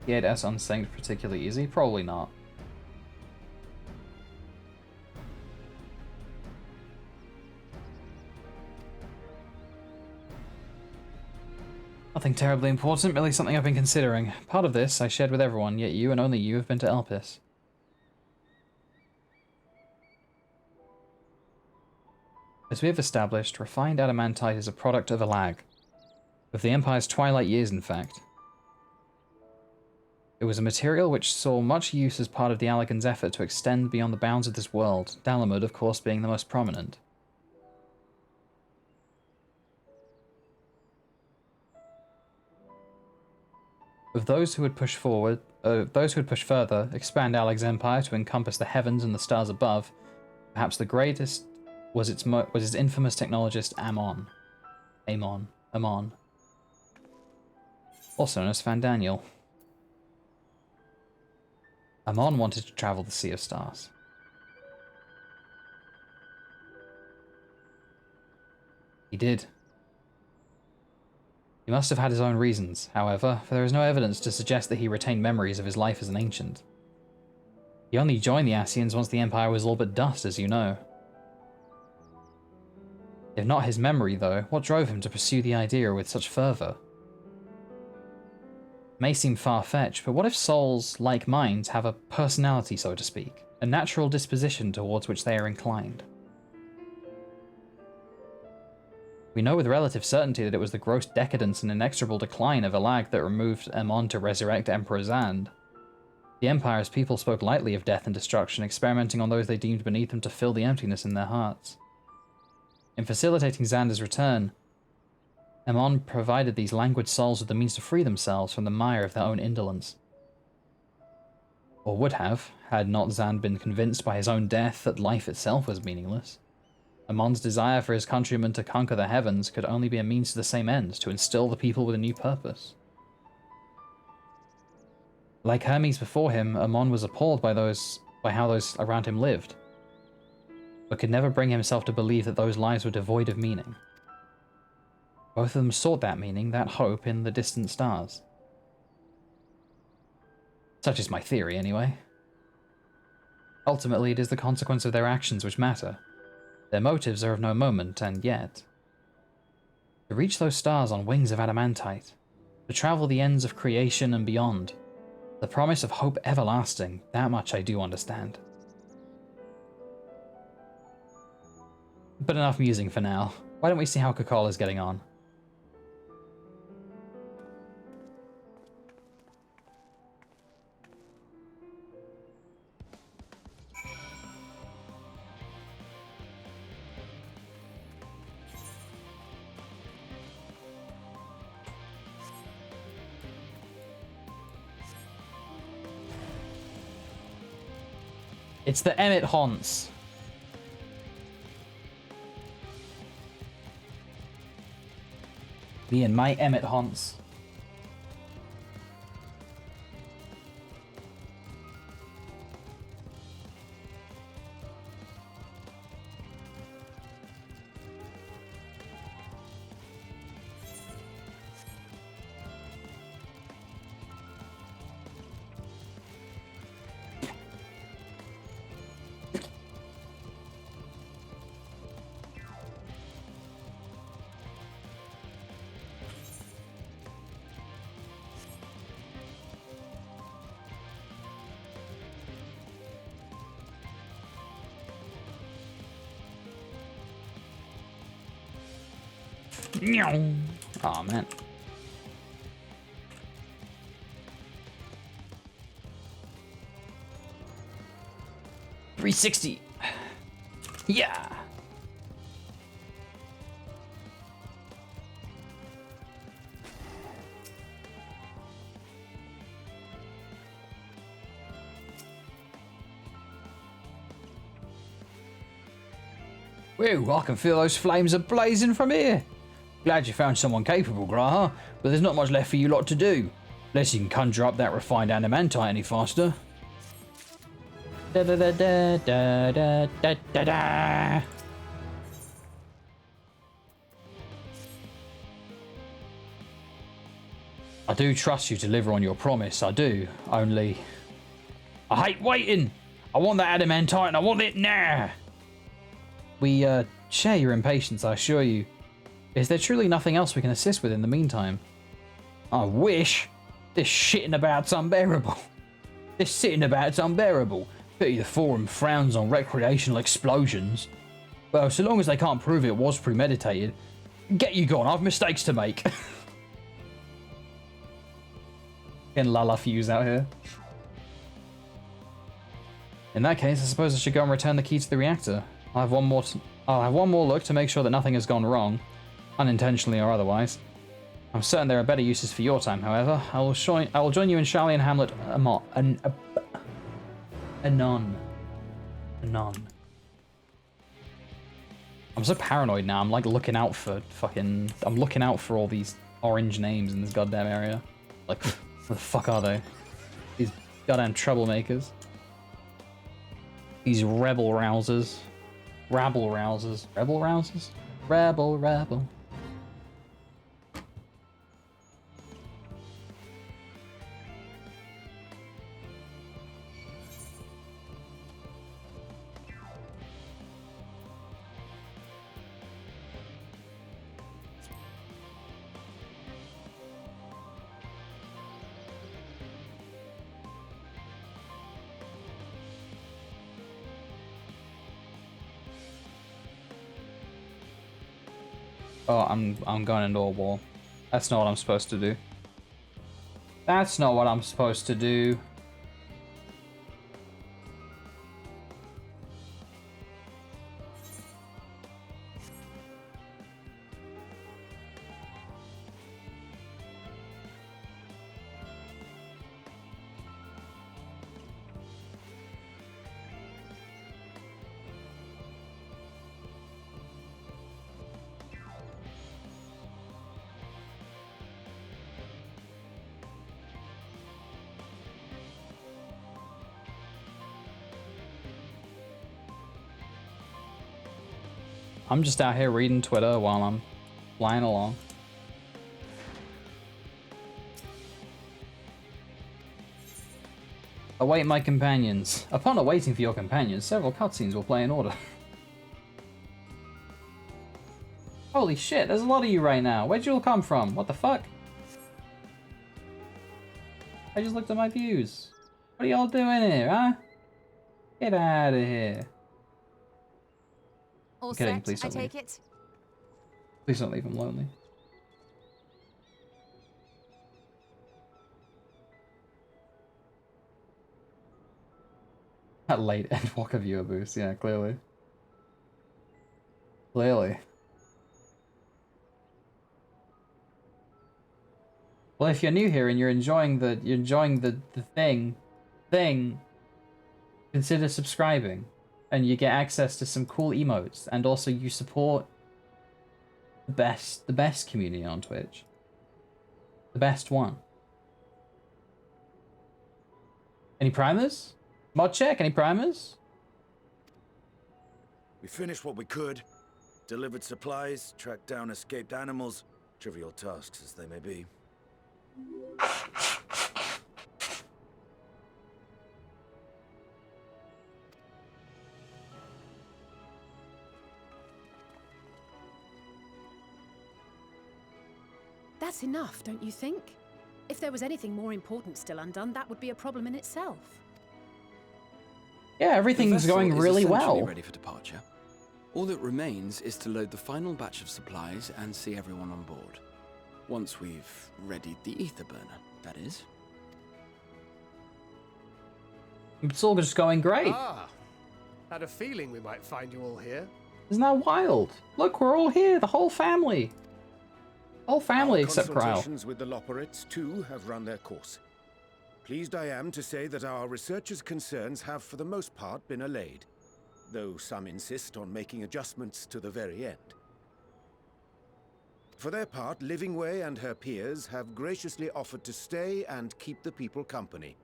Speaker 3: E8S unsynced particularly easy? Probably not. Nothing terribly important, merely something I've been considering. Part of this I shared with everyone, yet you and only you have been to Elpis. As we have established, refined adamantite is a product of Alag. Of the Empire's twilight years, in fact. It was a material which saw much use as part of the Allagan's effort to extend beyond the bounds of this world, Dalamud, of course, being the most prominent. Of those who would push further, expand Alag's empire to encompass the heavens and the stars above, perhaps the greatest was its infamous technologist Amon. Amon. Also known as Fandaniel. Amon wanted to travel the Sea of Stars. He did. He must have had his own reasons, however, for there is no evidence to suggest that he retained memories of his life as an ancient. He only joined the Ascians once the Empire was all but dust, as you know. If not his memory, though, what drove him to pursue the idea with such fervour? It may seem far-fetched, but what if souls, like minds, have a personality, so to speak, a natural disposition towards which they are inclined? We know with relative certainty that it was the gross decadence and inexorable decline of Alag that removed Amon to resurrect Emperor Zand. The Empire's people spoke lightly of death and destruction, experimenting on those they deemed beneath them to fill the emptiness in their hearts. In facilitating Xander's return, Amon provided these languid souls with the means to free themselves from the mire of their own indolence. Or would have, had not Xand been convinced by his own death that life itself was meaningless. Amon's desire for his countrymen to conquer the heavens could only be a means to the same end, to instill the people with a new purpose. Like Hermes before him, Amon was appalled by how those around him lived, but could never bring himself to believe that those lives were devoid of meaning. Both of them sought that meaning, that hope, in the distant stars. Such is my theory, anyway. Ultimately, it is the consequence of their actions which matter. Their motives are of no moment, and yet... To reach those stars on wings of adamantite, to travel the ends of creation and beyond, the promise of hope everlasting, that much I do understand. But enough musing for now. Why don't we see how Kakola's getting on? It's the Emmett Haunts. Me and my Emmett Haunts. Oh man. $360. Yeah. Whew, I can feel those flames are blazing from here. Glad you found someone capable, Graha, but there's not much left for you lot to do. Unless you can conjure up that refined adamantite any faster. Da da da da da da da da da. I do trust you to deliver on your promise, I do. Only... I hate waiting! I want that adamantite and I want it now! We, share your impatience, I assure you. Is there truly nothing else we can assist with in the meantime? I wish! This shitting about's unbearable. This sitting about's unbearable. Pity the forum frowns on recreational explosions. Well, so long as they can't prove it was premeditated. Get you gone, I've mistakes to make. Getting Lala Fuse out here. In that case, I suppose I should go and return the key to the reactor. I'll have one more look to make sure that nothing has gone wrong, unintentionally or otherwise. I'm certain there are better uses for your time, however. I will join you in Charlie and Hamlet anon. I'm so paranoid now. I'm like looking out for I'm looking out for all these orange names in this goddamn area. Like, what the fuck are they? These goddamn troublemakers. These rebel rousers. Rabble rousers. Rebel rousers? Rebel. Oh, I'm going into a wall. That's not what I'm supposed to do. That's not what I'm supposed to do. I'm just out here reading Twitter while I'm flying along. Await my companions. Upon awaiting for your companions, several cutscenes will play in order. Holy shit, there's a lot of you right now. Where'd you all come from? What the fuck? I just looked at my views. What are y'all doing here, huh? Get out of here.
Speaker 7: All
Speaker 3: kidding,
Speaker 7: set,
Speaker 3: please
Speaker 7: I
Speaker 3: don't leave.
Speaker 7: take it?
Speaker 3: Please don't leave him lonely. That late Endwalker viewer boost, yeah, clearly. Clearly. Well, if you're new here and you're enjoying the thing, consider subscribing, and you get access to some cool emotes, and also you support the best community on Twitch, the best one. Any primers? Mod check. Any primers?
Speaker 21: We finished what we could, delivered supplies, tracked down escaped animals, trivial tasks as they may be.
Speaker 9: That's enough, don't you think? If there was anything more important still undone, that would be a problem in itself.
Speaker 3: Yeah, everything's going really well.
Speaker 8: Ready for departure. All that remains is to load the final batch of supplies and see everyone on board. Once we've readied the ether burner, that is.
Speaker 3: It's all just going great.
Speaker 4: Ah, had a feeling we might find you all here.
Speaker 3: Isn't that wild? Look, we're all here, the whole family. Whole family except Cryle.
Speaker 2: Consultations with the Loperates, too, have run their course. Pleased I am to say that our researchers' concerns have for the most part been allayed, though some insist on making adjustments to the very end. For their part, Livingway and her peers have graciously offered to stay and keep the people company,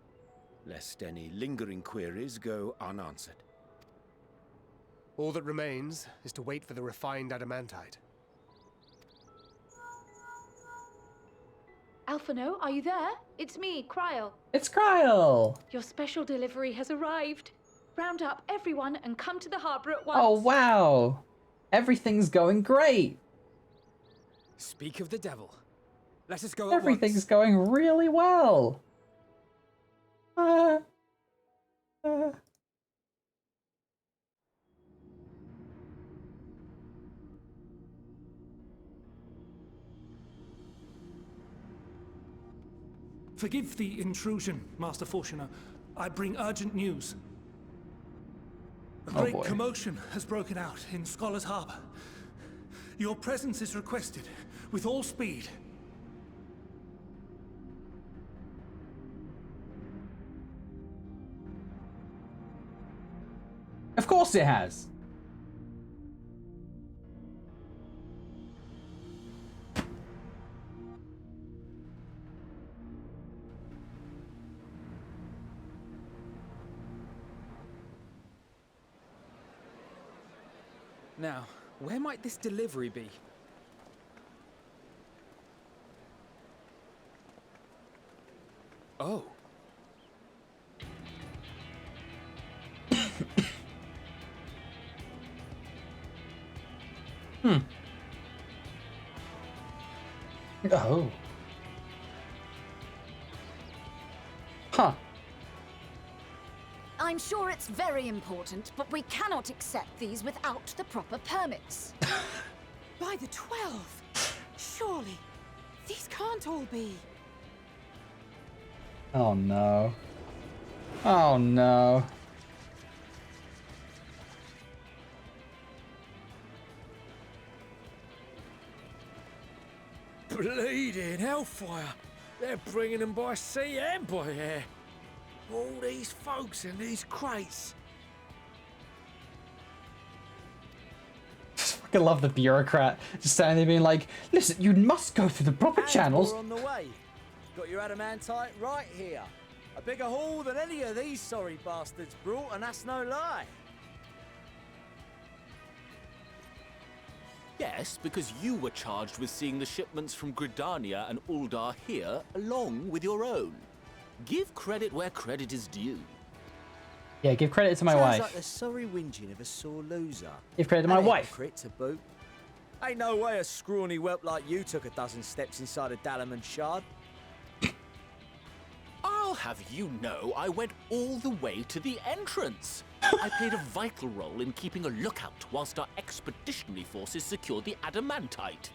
Speaker 2: lest any lingering queries go unanswered.
Speaker 4: All that remains is to wait for the refined adamantite.
Speaker 16: Alphino, are you there? It's me, Cryle.
Speaker 3: It's Cryle!
Speaker 16: Your special delivery has arrived. Round up everyone and come to the harbour at once.
Speaker 3: Oh, wow. Everything's going great.
Speaker 10: Speak of the devil. Let us go
Speaker 3: Everything's going really well.
Speaker 7: Forgive the intrusion, Master Fortuner. I bring urgent news. A great commotion has broken out in Scholar's Harbor. Your presence is requested with all speed.
Speaker 3: Of course it has.
Speaker 10: Now, where might this delivery be? Oh.
Speaker 3: Oh. Huh.
Speaker 12: I'm sure it's very important, but we cannot accept these without the proper permits.
Speaker 9: By the 12! Surely, these can't all be.
Speaker 3: Oh no. Oh no.
Speaker 6: Bleeding hellfire! They're bringing them by sea and by air. All these folks in these crates.
Speaker 3: I fucking love the bureaucrat just standing there being like, listen, you must go through the proper channels.
Speaker 13: We're on the way. Got your adamantite right here. A bigger haul than any of these sorry bastards brought, and that's no lie.
Speaker 23: Yes, because you were charged with seeing the shipments from Gridania and Uldar here, along with your own. Give credit where credit is due.
Speaker 3: Yeah, give credit to my
Speaker 13: Sounds
Speaker 3: wife.
Speaker 13: like the sorry whinging of a sore loser.
Speaker 3: Give credit to my
Speaker 13: And a
Speaker 3: wife.
Speaker 13: hypocrite to boot. Ain't no way a scrawny whelp like you took a dozen steps inside a Dalaman shard.
Speaker 23: I'll have you know I went all the way to the entrance. I played a vital role in keeping a lookout whilst our expeditionary forces secured the adamantite.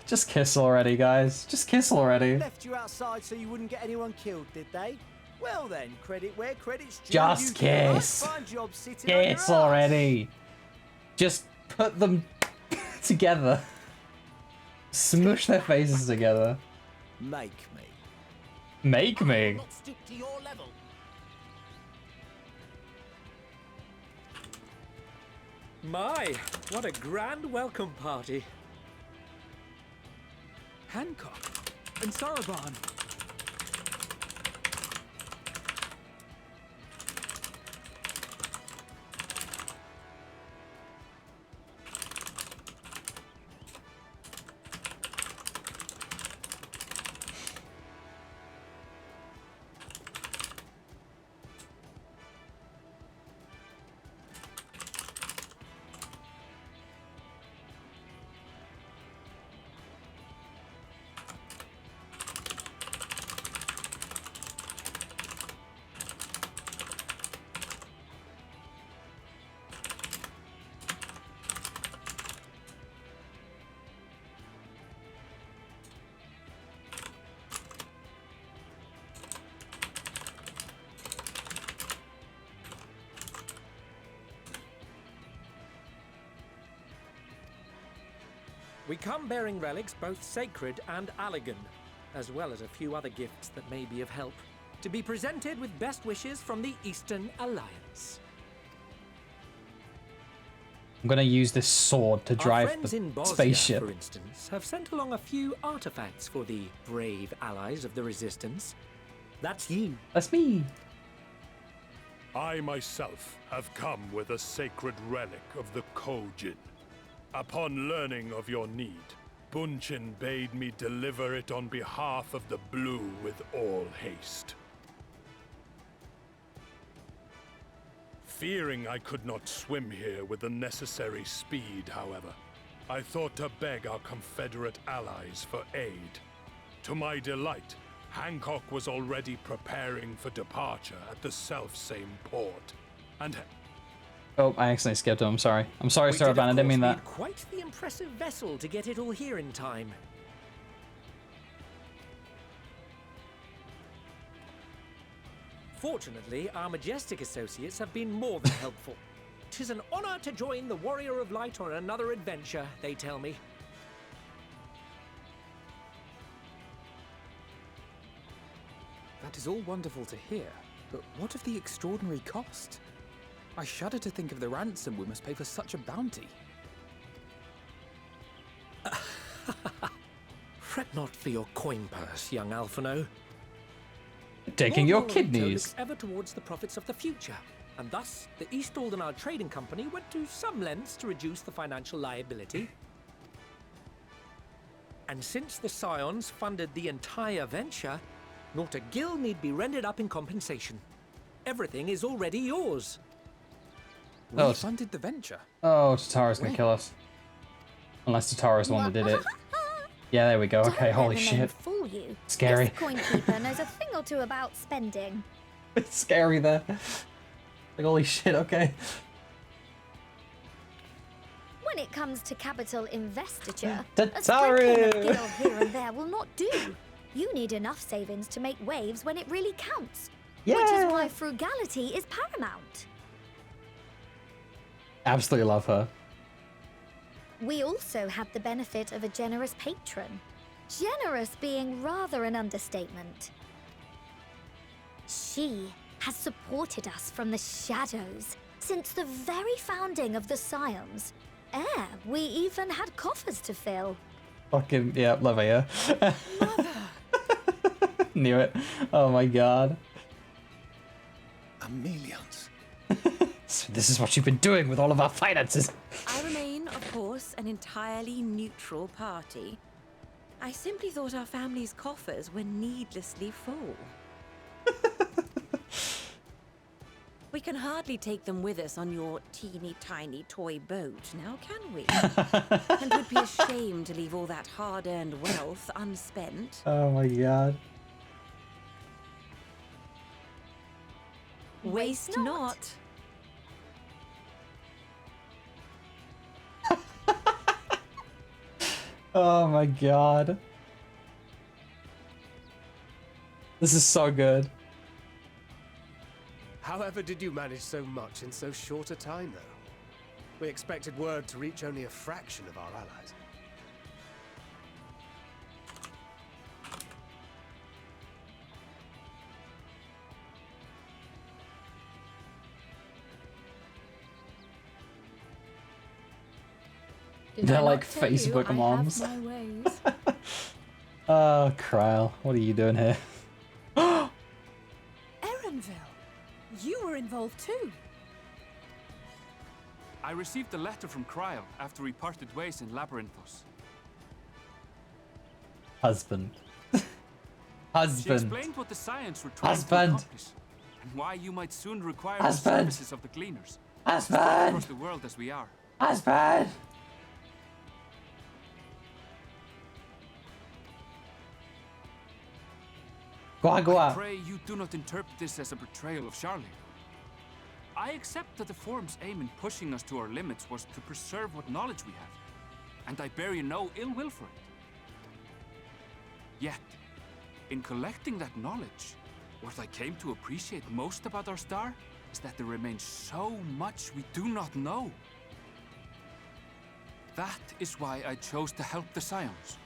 Speaker 3: Just kiss already, guys. Just kiss already.
Speaker 13: Left you outside so you wouldn't get anyone killed, did they? Well then, credit where credit's due.
Speaker 3: Just
Speaker 13: You did a
Speaker 3: kiss.
Speaker 13: fine job sitting on your
Speaker 3: Kiss
Speaker 13: ass.
Speaker 3: already. Just put them together. Smush their faces together.
Speaker 13: Make me.
Speaker 3: Make me.
Speaker 23: Not stoop to your level.
Speaker 6: My, what a grand welcome party.
Speaker 10: Hancock and Saraban.
Speaker 6: We come bearing relics both sacred and Allagan, as well as a few other gifts that may be of help, to be presented with best wishes from the Eastern Alliance.
Speaker 3: I'm gonna use this sword to
Speaker 6: Our
Speaker 3: drive
Speaker 6: friends in
Speaker 3: the
Speaker 6: Bosnia,
Speaker 3: spaceship.
Speaker 6: for instance, have sent along a few artifacts for the brave allies of the Resistance. That's you.
Speaker 3: That's me.
Speaker 24: I myself have come with a sacred relic of the Kojin. Upon learning of your need, Bunchin bade me deliver it on behalf of the Blue with all haste. Fearing I could not swim here with the necessary speed, however, I thought to beg our Confederate allies for aid. To my delight, Hancock was already preparing for departure at the self-same port, and
Speaker 3: Oh, I accidentally skipped him. I'm sorry. I'm sorry,
Speaker 6: We
Speaker 3: Saraban. I didn't mean that.
Speaker 6: need quite the impressive vessel to get it all here in time. Fortunately, our majestic associates have been more than helpful. 'Tis an honor to join the Warrior of Light on another adventure, they tell me.
Speaker 10: That is all wonderful to hear, but what of the extraordinary cost? I shudder to think of the ransom we must pay for such a bounty.
Speaker 6: Fret not for your coin purse, young Alphino.
Speaker 3: Taking your
Speaker 6: Lord Morito
Speaker 3: kidneys.
Speaker 6: looks ever towards the profits of the future, and thus the East Aldenard Trading Company went to some lengths to reduce the financial liability. And since the Scions funded the entire venture, not a gill need be rendered up in compensation. Everything is already yours.
Speaker 3: Oh,
Speaker 10: We funded the venture.
Speaker 3: Oh, Tatara's gonna kill us. Unless Tatara's the one that did it. Yeah, there we go. Okay, holy shit.
Speaker 5: Fool you.
Speaker 3: Scary.
Speaker 5: This coinkeeper knows a thing or two about spending.
Speaker 3: It's scary there. Like, holy shit, okay.
Speaker 5: When it comes to capital investiture,
Speaker 3: Tataru!
Speaker 5: a sprinkling of gil here and there will not do. You need enough savings to make waves when it really counts. Which is why frugality is paramount.
Speaker 3: Absolutely love her.
Speaker 5: We also have the benefit of a generous patron. Generous being rather an understatement. She has supported us from the shadows since the very founding of the Scions. We even had coffers to fill.
Speaker 3: Fucking, yeah, love her, yeah. Knew it. Oh my god.
Speaker 2: Millions.
Speaker 3: So this is what you've been doing with all of our finances.
Speaker 22: I remain, of course, an entirely neutral party. I simply thought our family's coffers were needlessly full. We can hardly take them with us on your teeny tiny toy boat, now can we? And would be ashamed to leave all that hard-earned wealth unspent.
Speaker 3: Oh my god.
Speaker 22: Waste not.
Speaker 3: Oh my god. This is so good.
Speaker 4: However did you manage so much in so short a time, though? We expected word to reach only a fraction of our allies.
Speaker 3: They're like Facebook moms. Oh, Kryl, what are you doing here?
Speaker 9: Erenville, you were involved too.
Speaker 15: I received a letter from Kryl after we parted ways in Labyrinthos.
Speaker 3: Husband.
Speaker 15: She
Speaker 3: Husband.
Speaker 15: explained what the Scions were trying to
Speaker 3: Husband.
Speaker 15: accomplish, and why you might soon require the
Speaker 3: Husband.
Speaker 15: services of the Gleaners.
Speaker 3: Husband.
Speaker 15: Spread across the world as we are.
Speaker 3: Husband.
Speaker 15: I pray you do not interpret this as a betrayal of Charlie. I accept that the Forum's aim in pushing us to our limits was to preserve what knowledge we have, and I bear you no ill will for it. Yet, in collecting that knowledge, what I came to appreciate most about our star is that there remains so much we do not know. That is why I chose to help the Scions,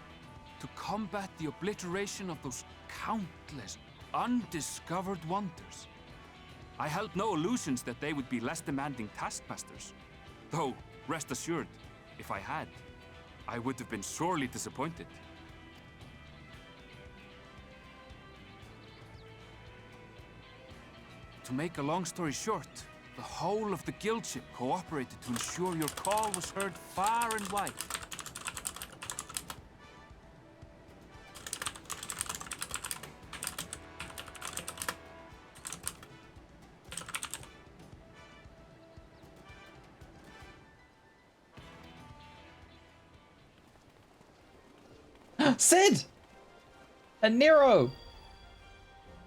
Speaker 15: to combat the obliteration of those countless, undiscovered wonders. I held no illusions that they would be less demanding taskmasters. Though, rest assured, if I had, I would have been sorely disappointed. To make a long story short, the whole of the guildship cooperated to ensure your call was heard far and wide.
Speaker 3: Sid! And Nero!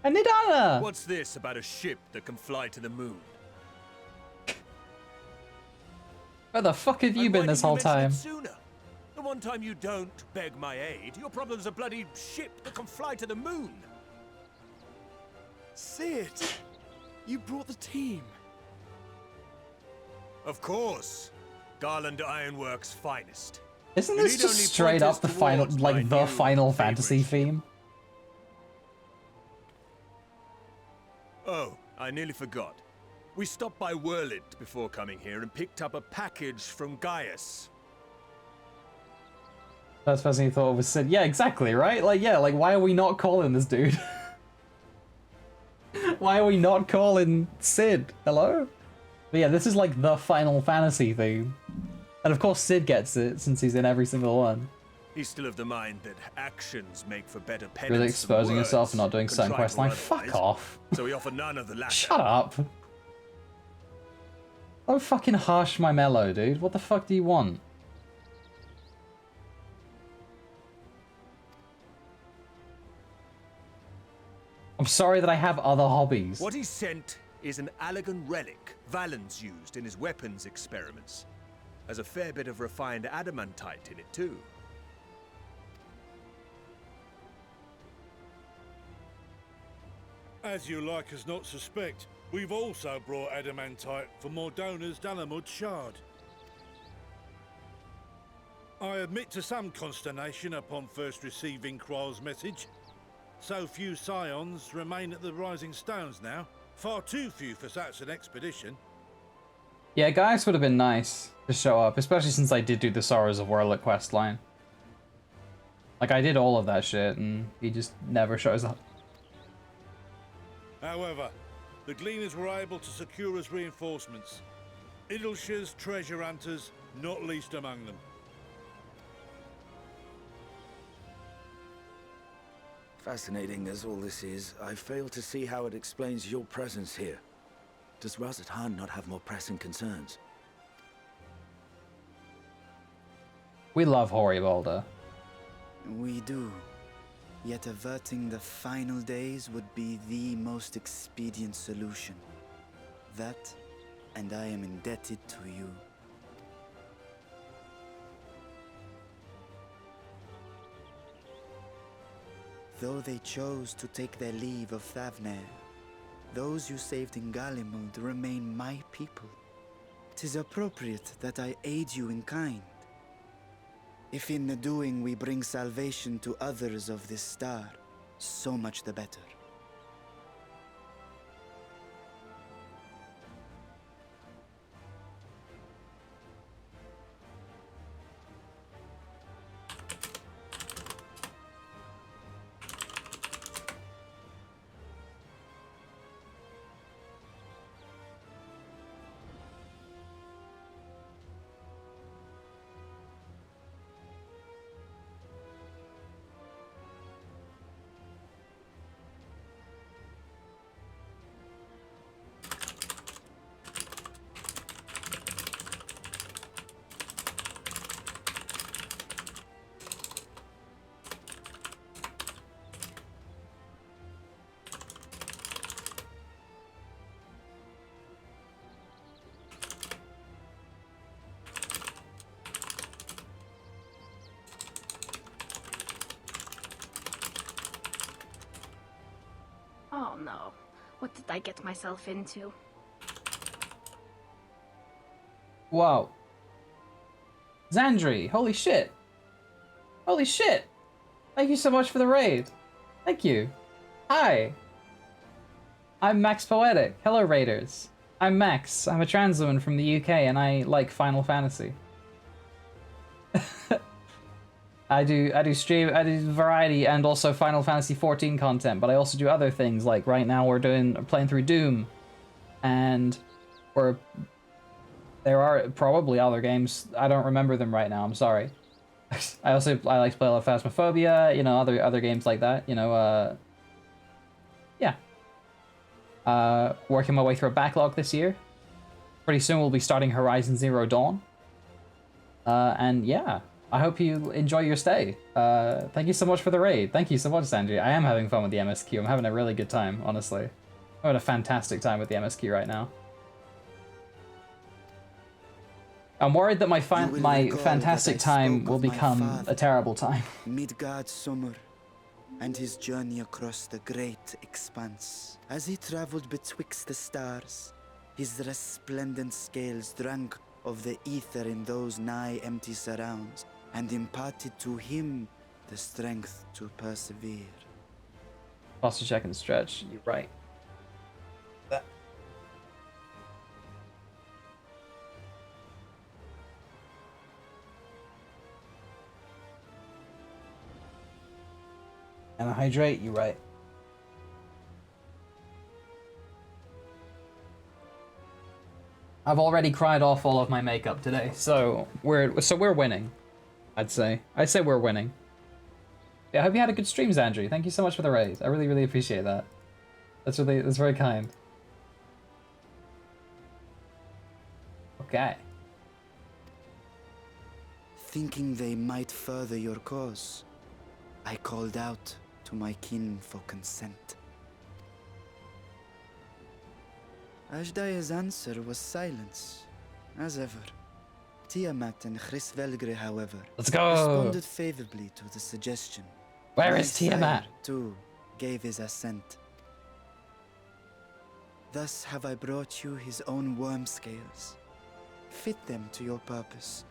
Speaker 3: And Nidana!
Speaker 19: What's this about a ship that can fly to the moon?
Speaker 3: Where the fuck have you been this whole time?
Speaker 13: Sooner? The one time you don't beg my aid, your problem's a bloody ship that can fly to the moon.
Speaker 21: Cid, you brought the team.
Speaker 13: Of course. Garland Ironworks' finest.
Speaker 3: Isn't this just straight up the final, like the Final Fantasy theme?
Speaker 13: Oh, I nearly forgot. We stopped by Whirlid before coming here and picked up a package from Gaius.
Speaker 3: First person you thought was Cid. Yeah, exactly, right? Like, yeah, like, why are we not calling this dude? Why are we not calling Cid? Hello? But yeah, this is like the Final Fantasy theme. And of course Cid gets it, since he's in every single one.
Speaker 13: He's still of the mind that actions make for better penance.
Speaker 3: Really exposing yourself and not doing certain quest line.
Speaker 13: Otherwise.
Speaker 3: Fuck off.
Speaker 13: So we offer none of the latter.
Speaker 3: Shut up. Don't fucking harsh my mellow, dude. What the fuck do you want? I'm sorry that I have other hobbies.
Speaker 13: What he sent is an Allegan relic Valen's used in his weapons experiments. Has a fair bit of refined adamantite in it too.
Speaker 17: As you like us not suspect, we've also brought adamantite for Mordona's Dalamud shard. I admit to some consternation upon first receiving Kryl's message. So few scions remain at the Rising Stones now. Far too few for such an expedition.
Speaker 3: Yeah, Gaius would have been nice to show up, especially since I did do the Sorrows of Warlick questline. Like, I did all of that shit, and he just never shows up.
Speaker 17: However, the Gleaners were able to secure us reinforcements. Idleshire's treasure hunters, not least among them.
Speaker 21: Fascinating as all this is, I fail to see how it explains your presence here. Does Razat Han not have more pressing concerns?
Speaker 3: We love Hoary Boulder.
Speaker 18: We do. Yet averting the final days would be the most expedient solution. That, and I am indebted to you. Though they chose to take their leave of Thavnair, those you saved in Galimund remain my people. 'Tis appropriate that I aid you in kind. If in the doing we bring salvation to others of this star, so much the better.
Speaker 16: Oh no. What did I get myself into?
Speaker 3: Wow. Xandri, holy shit. Holy shit. Thank you so much for the raid. Thank you. Hi. I'm Max Poetic. Hello, raiders. I'm Max. I'm a trans woman from the UK and I like Final Fantasy. I do variety and also Final Fantasy 14 content, but I also do other things. Like right now we're playing through Doom, and there are probably other games. I don't remember them right now. I'm sorry. I like to play a lot of Phasmophobia, you know, other games like that. You know, yeah. Working my way through a backlog this year. Pretty soon we'll be starting Horizon Zero Dawn. And yeah. I hope you enjoy your stay. Thank you so much for the raid. Thank you so much, Sanji. I am having fun with the MSQ. I'm having a really good time, honestly. I'm having a fantastic time with the MSQ right now. I'm worried that my
Speaker 18: You will
Speaker 3: my
Speaker 18: recall
Speaker 3: fantastic
Speaker 18: that I
Speaker 3: time
Speaker 18: spoke
Speaker 3: will
Speaker 18: of my
Speaker 3: become
Speaker 18: father,
Speaker 3: a terrible time.
Speaker 18: Midgard Summer, and his journey across the great expanse. As he traveled betwixt the stars, his resplendent scales drank of the ether in those nigh empty surrounds, and imparted to him the strength to persevere.
Speaker 3: Also check and stretch. You're right. And hydrate. You're right. I've already cried off all of my makeup today, so we're winning. I'd say we're winning. Yeah, I hope you had a good stream, Andrew. Thank you so much for the raise. I really, really appreciate that. That's very kind. Okay.
Speaker 18: Thinking they might further your cause, I called out to my kin for consent. Ajdaya's answer was silence, as ever. Tiamat and Hrisvelgre, however,
Speaker 3: Let's go.
Speaker 18: responded favorably to the suggestion.
Speaker 3: Where
Speaker 18: My
Speaker 3: is Tiamat?
Speaker 18: sire, too, gave his assent. Thus have I brought you his own worm scales. Fit them to your purpose,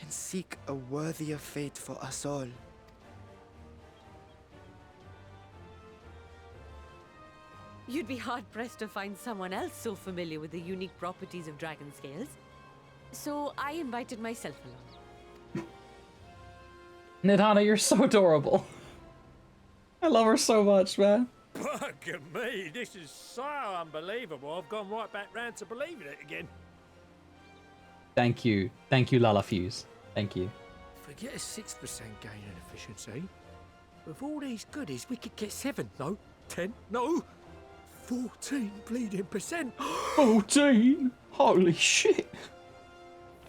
Speaker 18: and seek a worthier fate for us all.
Speaker 11: You'd be hard-pressed to find someone else so familiar with the unique properties of dragon scales. So I invited myself along.
Speaker 3: Nidana, you're so adorable. I love her so much, man.
Speaker 6: Bugger me, this is so unbelievable. I've gone right back round to believing it again.
Speaker 3: Thank you, Lala Fuse. Thank you.
Speaker 6: Forget a 6% gain in efficiency. With all these goodies, we could get 7, no, 10, no, 14 bleeding percent.
Speaker 3: 14? Holy shit.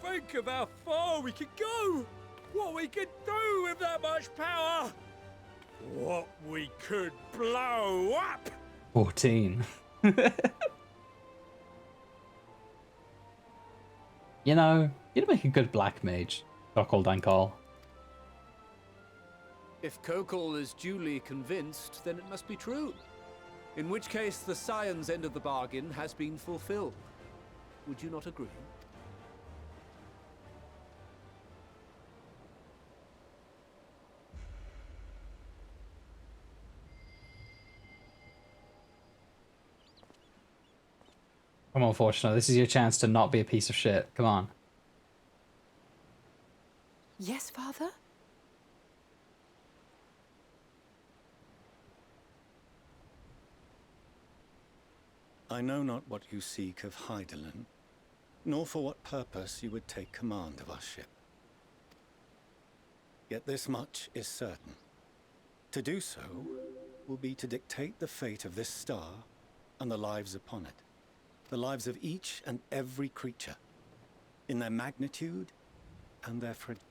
Speaker 6: Think of how far we could go. What we could do with that much power. What we could blow up.
Speaker 3: 14. You know, you'd make a good black mage, Kokol Dankal.
Speaker 14: If Kokol is duly convinced, then it must be true. In which case, the Scion's end of the bargain has been fulfilled. Would you not agree?
Speaker 3: Come on, Fortuna, this is your chance to not be a piece of shit. Come on.
Speaker 9: Yes, Father?
Speaker 2: I know not what you seek of Hydaelyn, nor for what purpose you would take command of our ship. Yet this much is certain. To do so will be to dictate the fate of this star and the lives upon it. The lives of each and every creature, in their magnitude and their fragility.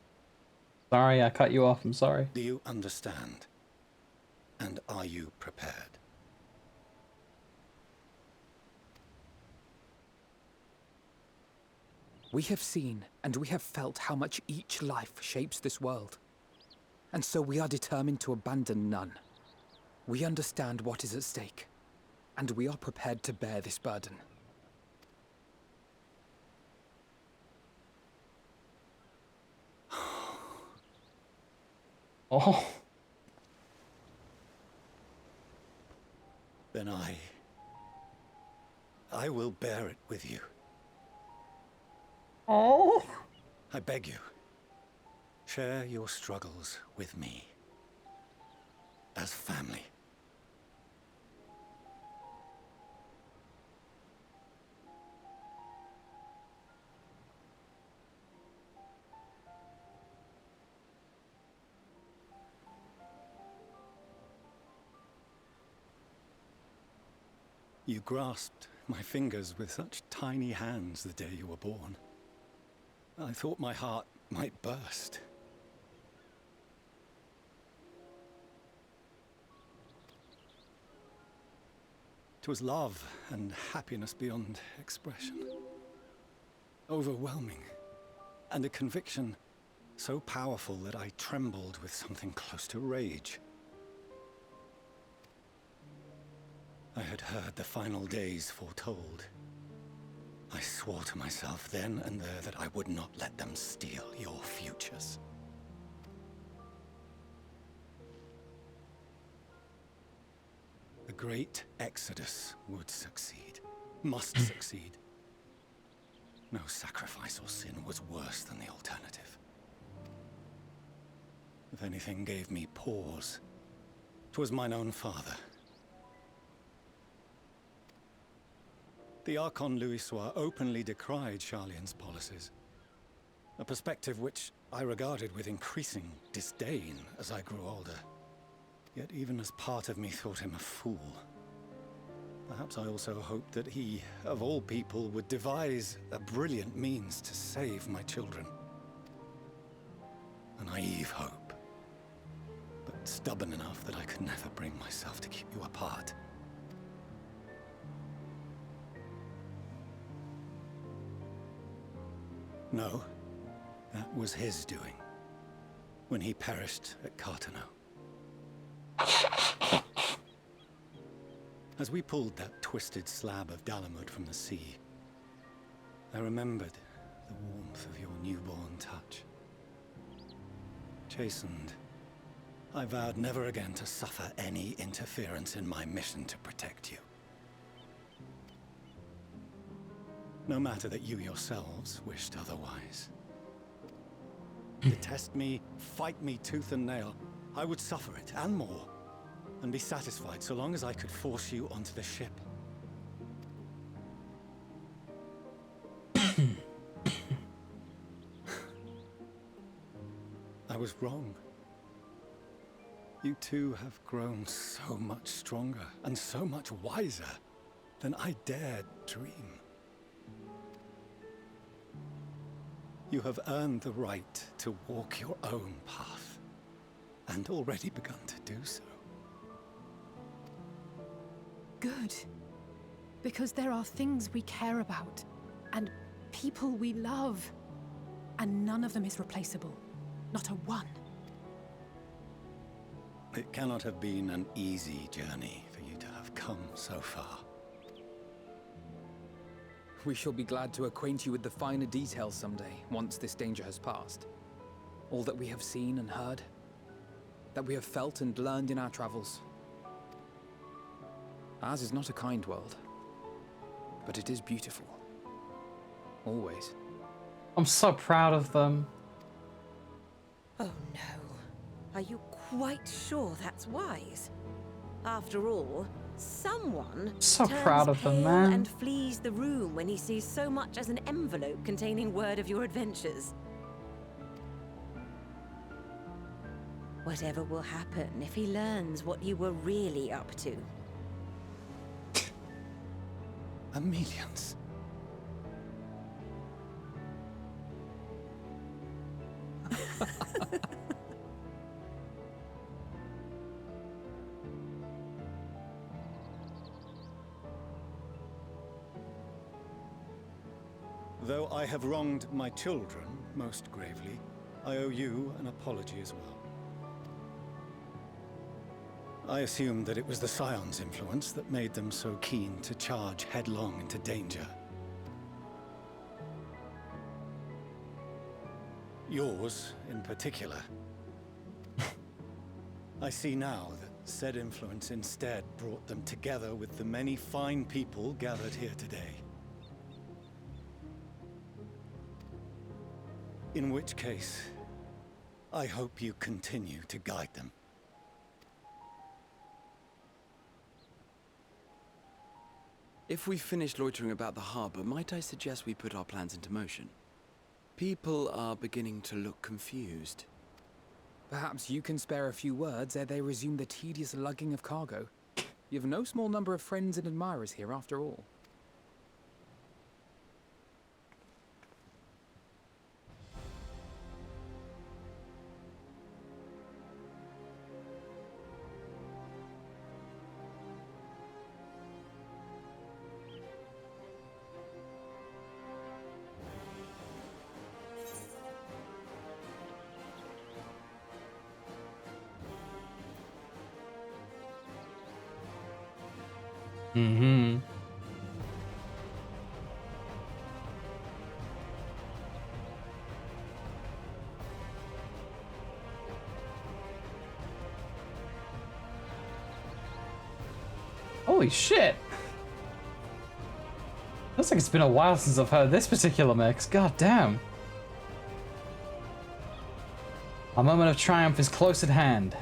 Speaker 3: Sorry, I cut you off. I'm sorry.
Speaker 2: Do you understand? And are you prepared?
Speaker 10: We have seen and we have felt how much each life shapes this world. And so we are determined to abandon none. We understand what is at stake, and we are prepared to bear this burden.
Speaker 3: Oh.
Speaker 2: Then I will bear it with you.
Speaker 3: Oh.
Speaker 2: I beg you, share your struggles with me. As family. You grasped my fingers with such tiny hands the day you were born. I thought my heart might burst. It was love and happiness beyond expression. Overwhelming and a conviction so powerful that I trembled with something close to rage. I had heard the final days foretold. I swore to myself then and there that I would not let them steal your futures. The great exodus would succeed, must succeed. No sacrifice or sin was worse than the alternative. If anything gave me pause, 'twas mine own father. The Archon Louisoix openly decried Charlian's policies, a perspective which I regarded with increasing disdain as I grew older. Yet even as part of me thought him a fool, perhaps I also hoped that he, of all people, would devise a brilliant means to save my children. A naive hope, but stubborn enough that I could never bring myself to keep you apart. No, that was his doing, when he perished at Carteneau. As we pulled that twisted slab of Dalamud from the sea, I remembered the warmth of your newborn touch. Chastened, I vowed never again to suffer any interference in my mission to protect you. No matter that you yourselves wished otherwise. Detest me, fight me tooth and nail, I would suffer it, and more, and be satisfied so long as I could force you onto the ship. I was wrong. You two have grown so much stronger and so much wiser than I dared dream. You have earned the right to walk your own path, and already begun to do so.
Speaker 9: Good. Because there are things we care about, and people we love, and none of them is replaceable. Not a one.
Speaker 2: It cannot have been an easy journey for you to have come so far.
Speaker 10: We shall be glad to acquaint you with the finer details someday, once this danger has passed. All that we have seen and heard, that we have felt and learned in our travels. Ours is not a kind world, but it is beautiful. Always.
Speaker 3: I'm so proud of them.
Speaker 11: Oh no. Are you quite sure that's wise? After all, someone
Speaker 3: So
Speaker 11: turns
Speaker 3: proud of them,
Speaker 11: pale
Speaker 3: man.
Speaker 11: and flees the room when he sees so much as an envelope containing word of your adventures. Whatever will happen if he learns what you were really up to?
Speaker 2: Amelians. Though I have wronged my children most gravely, I owe you an apology as well. I assumed that it was the Scion's influence that made them so keen to charge headlong into danger. Yours, in particular. I see now that said influence instead brought them together with the many fine people gathered here today. In which case, I hope you continue to guide them.
Speaker 1: If we've finished loitering about the harbor, might I suggest we put our plans into motion? People are beginning to look confused.
Speaker 10: Perhaps you can spare a few words ere they resume the tedious lugging of cargo. You have no small number of friends and admirers here after all.
Speaker 3: Mm-hmm. Holy shit! Looks like it's been a while since I've heard this particular mix. God damn. A moment of triumph is close at hand.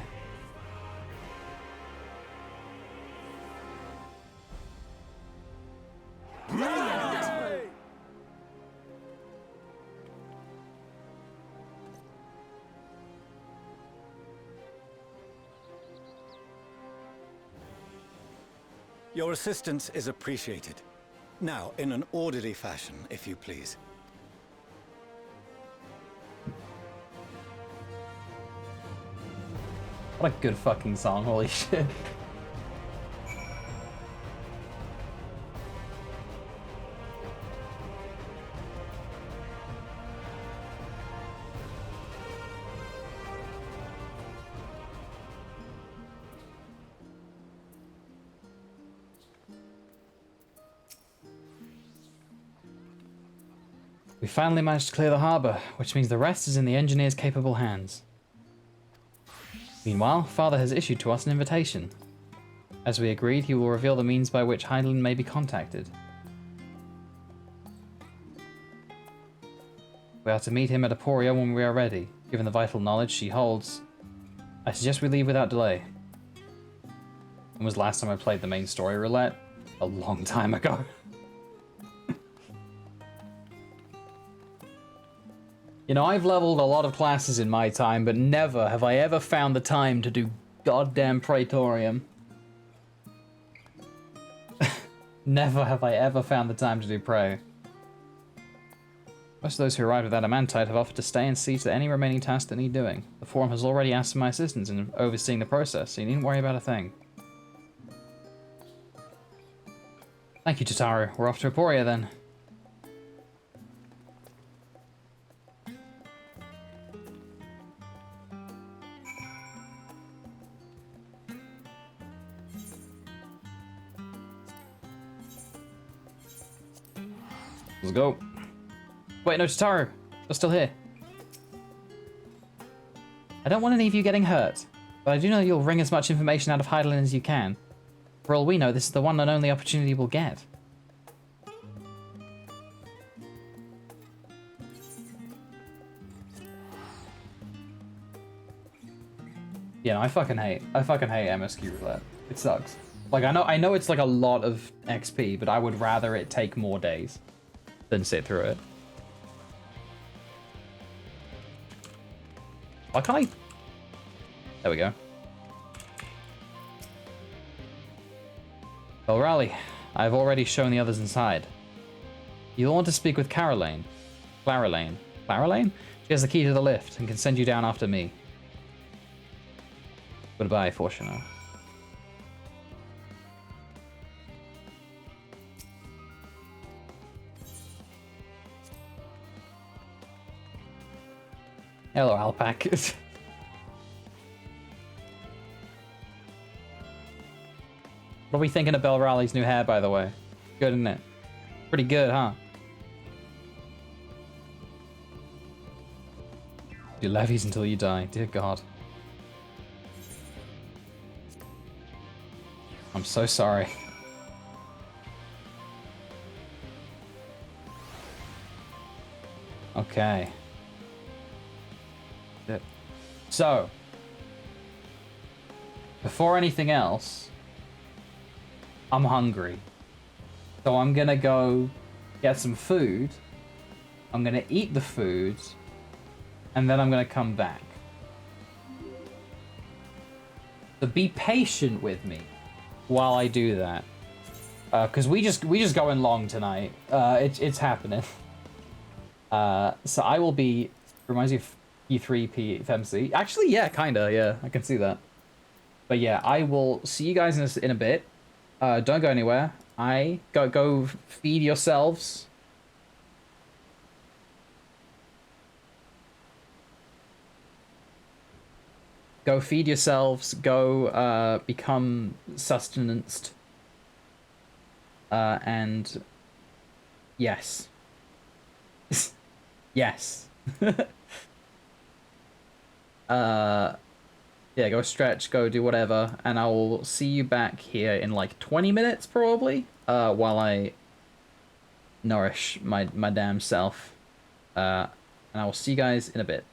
Speaker 7: Your assistance is appreciated. Now, in an orderly fashion, if you please.
Speaker 3: What a good fucking song, holy shit. We finally managed to clear the harbour, which means the rest is in the engineer's capable hands. Meanwhile, Father has issued to us an invitation. As we agreed, he will reveal the means by which Hydaelyn may be contacted. We are to meet him at Aporia when we are ready. Given the vital knowledge she holds, I suggest we leave without delay. When was the last time I played the main story roulette? A long time ago. You know, I've leveled a lot of classes in my time, but never have I ever found the time to do goddamn Praetorium. Never have I ever found the time to do Prey. Most of those who arrived with Adamantite have offered to stay and see to any remaining tasks that need doing. The Forum has already asked for my assistance in overseeing the process, so you needn't worry about a thing. Thank you, Tataru. We're off to Aporia then. Let's go. Wait, no, Tataru. You're still here. I don't want any of you getting hurt, but I do know you'll wring as much information out of Hydaelyn as you can. For all we know, this is the one and only opportunity we'll get. Yeah, no, I fucking hate MSQ roulette. It sucks. Like, I know it's like a lot of XP, but I would rather it take more days than sit through it. Why can't I? There we go. Well, Raleigh, I've already shown the others inside. You'll want to speak with Caroline. Claralane? She has the key to the lift and can send you down after me. Goodbye, Fortuna. Hello, Alpac. What are we thinking of Belle Raleigh's new hair, by the way? Good, isn't it? Pretty good, huh? Do levies until you die. Dear God. I'm so sorry. Okay. So, before anything else, I'm hungry. So I'm gonna go get some food. I'm gonna eat the food, and then I'm gonna come back. So be patient with me while I do that, because we just going long tonight. It's happening. So I will be. Reminds me of E3 PFMC. Actually, yeah, kinda. Yeah, I can see that. But yeah, I will see you guys in a bit. Don't go anywhere. Go feed yourselves. Go feed yourselves. Go become sustenanced. And yes. Yes. Yeah, go stretch, go do whatever, and I will see you back here in like 20 minutes probably, while I nourish my damn self. And I will see you guys in a bit.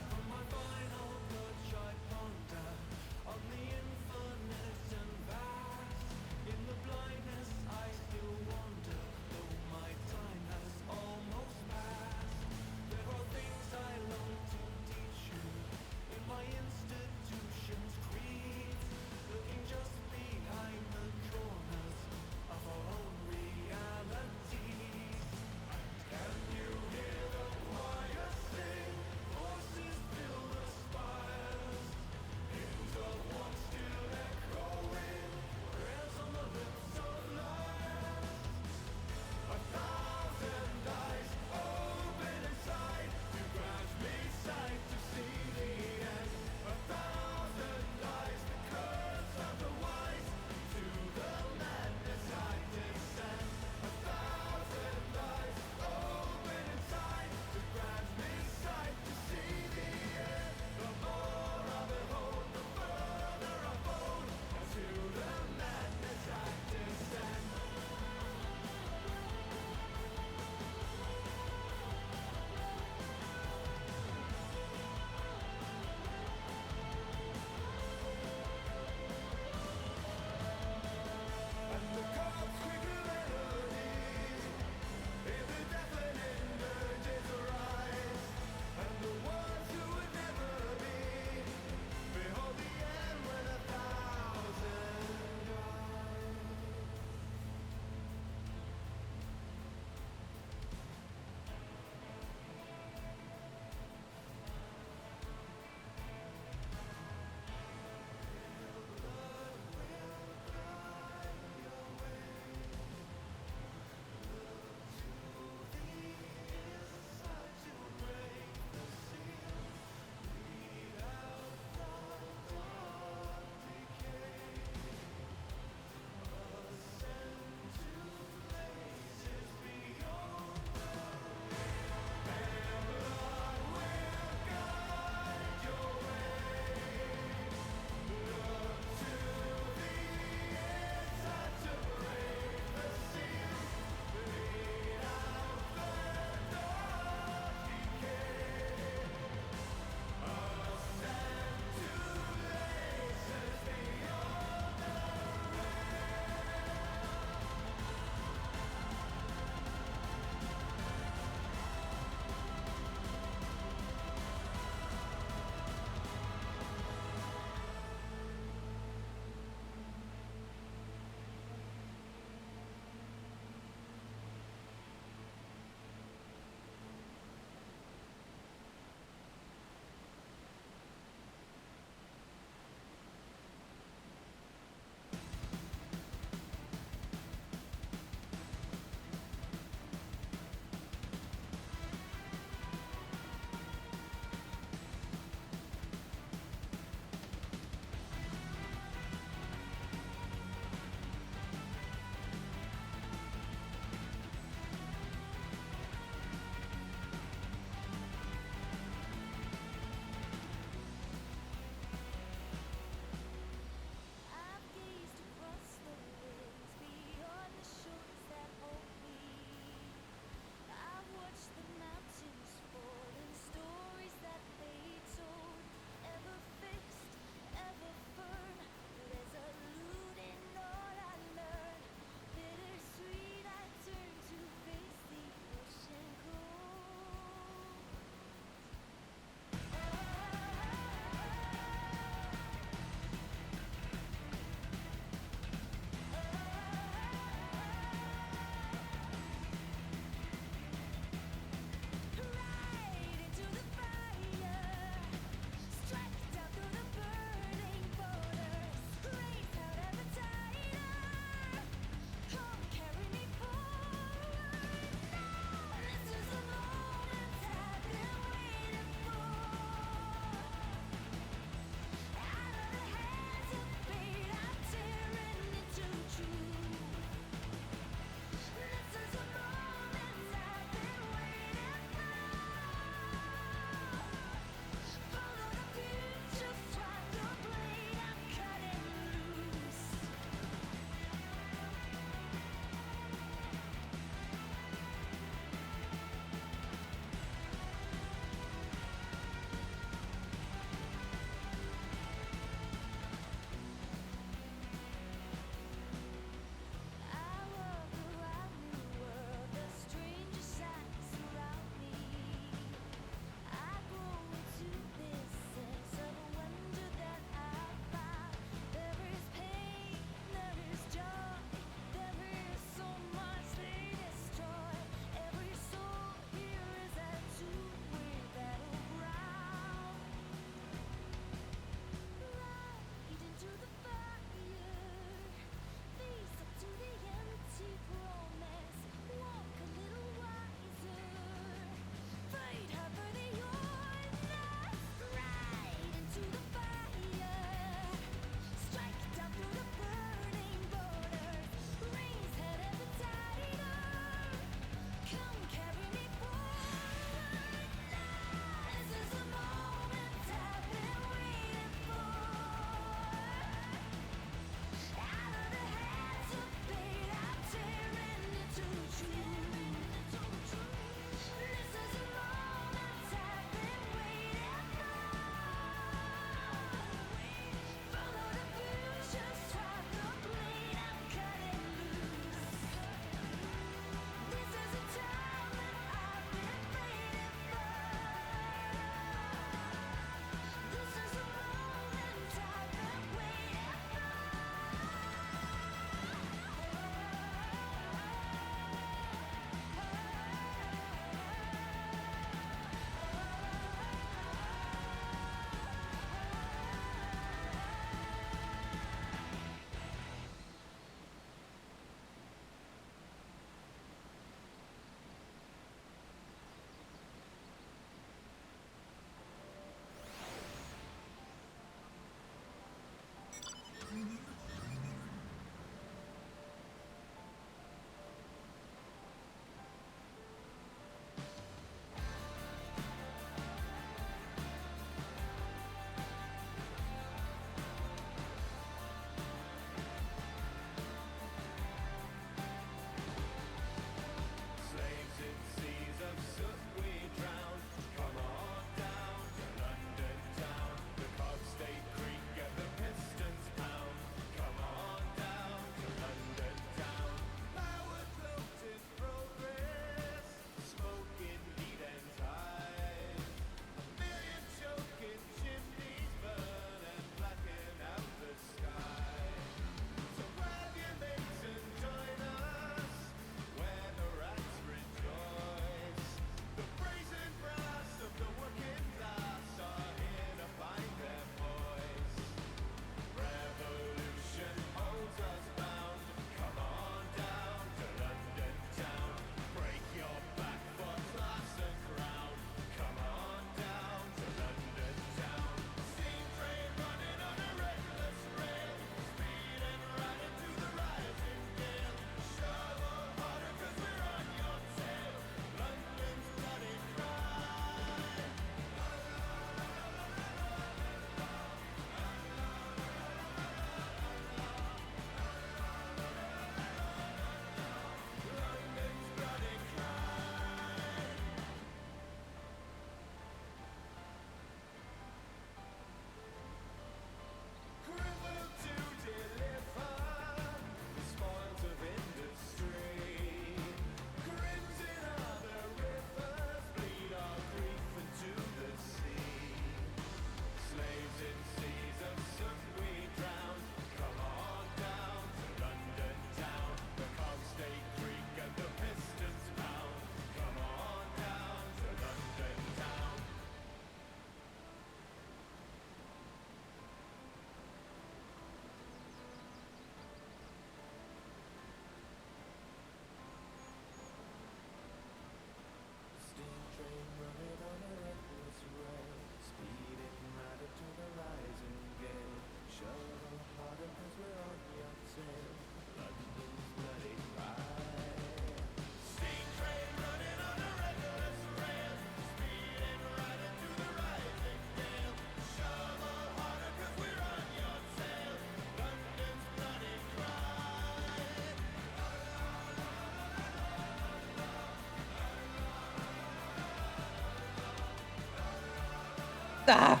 Speaker 3: Ah!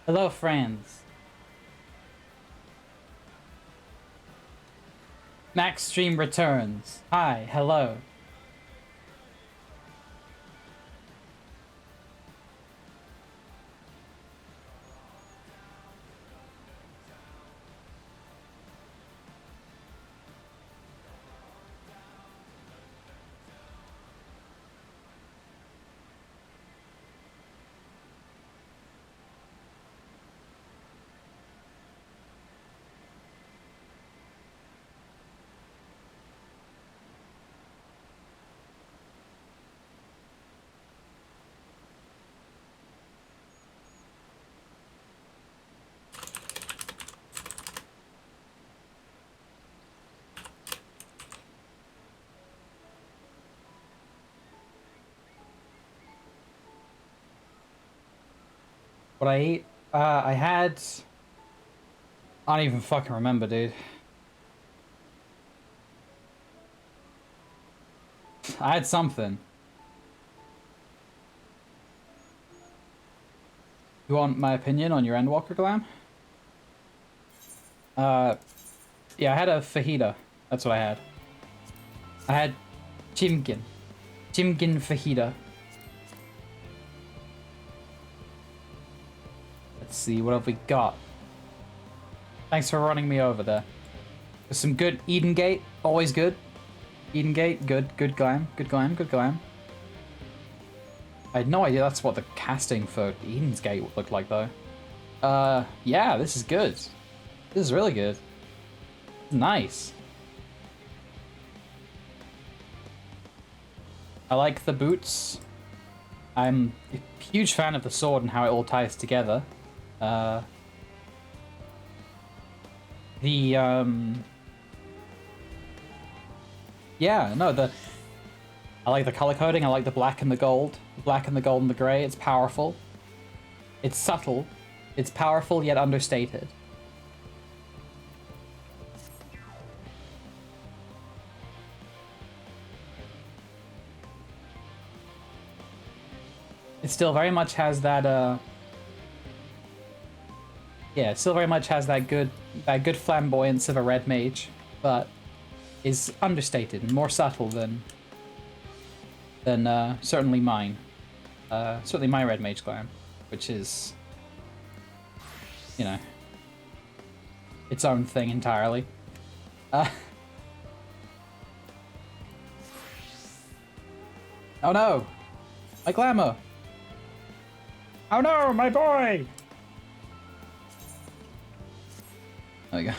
Speaker 3: Hello, friends. Max Stream returns. Hi, hello. What I ate? I had... I don't even fucking remember, dude. I had something. You want my opinion on your Endwalker glam? Yeah, I had a fajita. That's what I had. I had chimkin. Chimkin fajita. Let's see, what have we got? Thanks for running me over there. There's some good Eden Gate, always good. Eden Gate, good glam, good glam, good glam. I had no idea that's what the casting for Eden's Gate would look like though. Yeah, this is good. This is really good. Nice. I like the boots. I'm a huge fan of the sword and how it all ties together. Yeah, no, I like the color coding. I like the black and the gold. The black and the gold and the gray. It's powerful. It's subtle. It's powerful yet understated. It still very much has that yeah, it still very much has that good flamboyance of a red mage, but is understated and more subtle than certainly mine. Certainly my red mage glam, which is, you know, its own thing entirely. Oh no! My glamour! Oh no, my boy! There we go.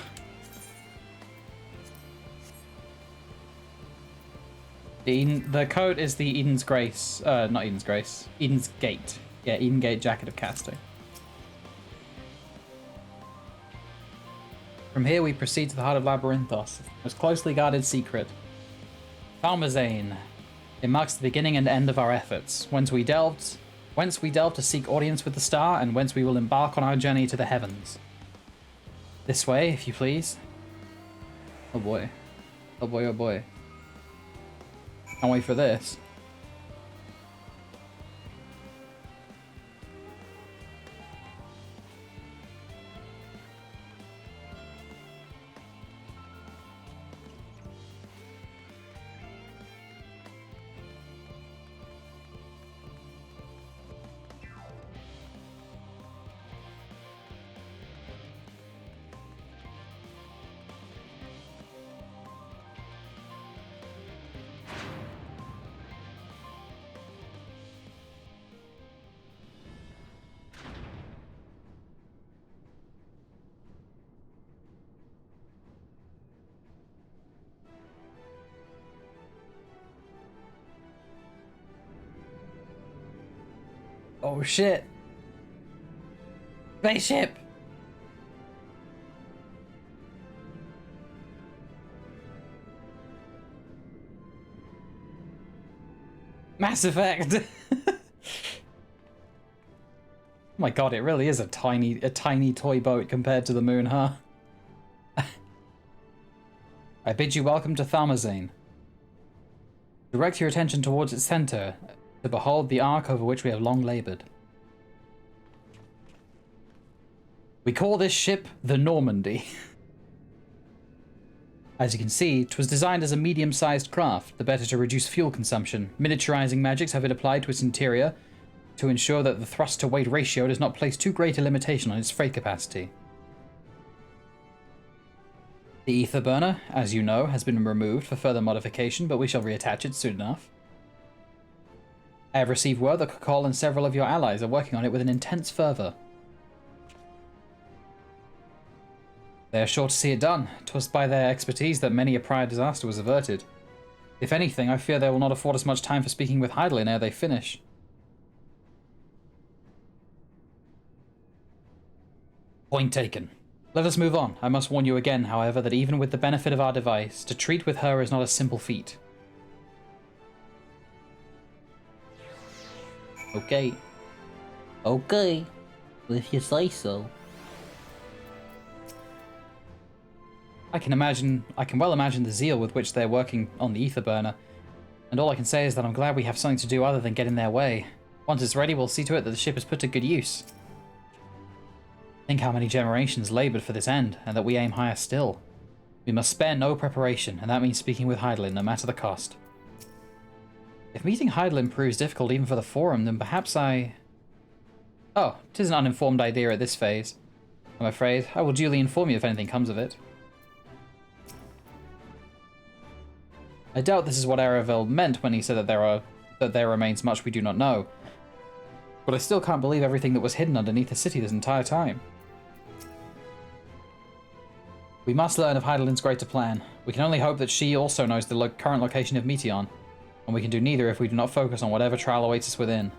Speaker 3: The coat is the Eden's Grace, not Eden's Grace, Eden's Gate. Yeah, Eden Gate Jacket of Casting. From here we proceed to the heart of Labyrinthos, most closely guarded secret. Thalmazane. It marks the beginning and end of our efforts, whence we delved to seek audience with the star, and whence we will embark on our journey to the heavens. This way, if you please. Oh boy. Oh boy, oh boy. Can't wait for this. Oh shit. Spaceship. Mass Effect. Oh my god, it really is a tiny toy boat compared to the moon, huh? I bid you welcome to Thalmazane. Direct your attention towards its center to behold the arc over which we have long labored. We call this ship the Normandy. As you can see, 'twas designed as a medium-sized craft, the better to reduce fuel consumption. Miniaturizing magics have been applied to its interior to ensure that the thrust-to-weight ratio does not place too great a limitation on its freight capacity. The ether burner, as you know, has been removed for further modification, but we shall reattach it soon enough. I have received word that Kakol and several of your allies are working on it with an intense fervor. They are sure to see it done. 'Twas by their expertise that many a prior disaster was averted. If anything, I fear they will not afford us much time for speaking with Heidelin ere they finish. Point taken. Let us move on. I must warn you again, however, that even with the benefit of our device, to treat with her is not a simple feat. Okay. Okay. If you say so. I can well imagine the zeal with which they're working on the ether burner, and all I can say is that I'm glad we have something to do other than get in their way. Once it's ready, we'll see to it that the ship is put to good use. Think how many generations labored for this end, and that we aim higher still. We must spare no preparation, and that means speaking with Heidelin, no matter the cost. If meeting Heidelin proves difficult even for the Forum, then perhaps Oh, 'tis an uninformed idea at this phase. I'm afraid I will duly inform you if anything comes of it. I doubt this is what Aravel meant when he said that there remains much we do not know. But I still can't believe everything that was hidden underneath the city this entire time. We must learn of Heidelin's greater plan. We can only hope that she also knows the current location of Meteon, and we can do neither if we do not focus on whatever trial awaits us within.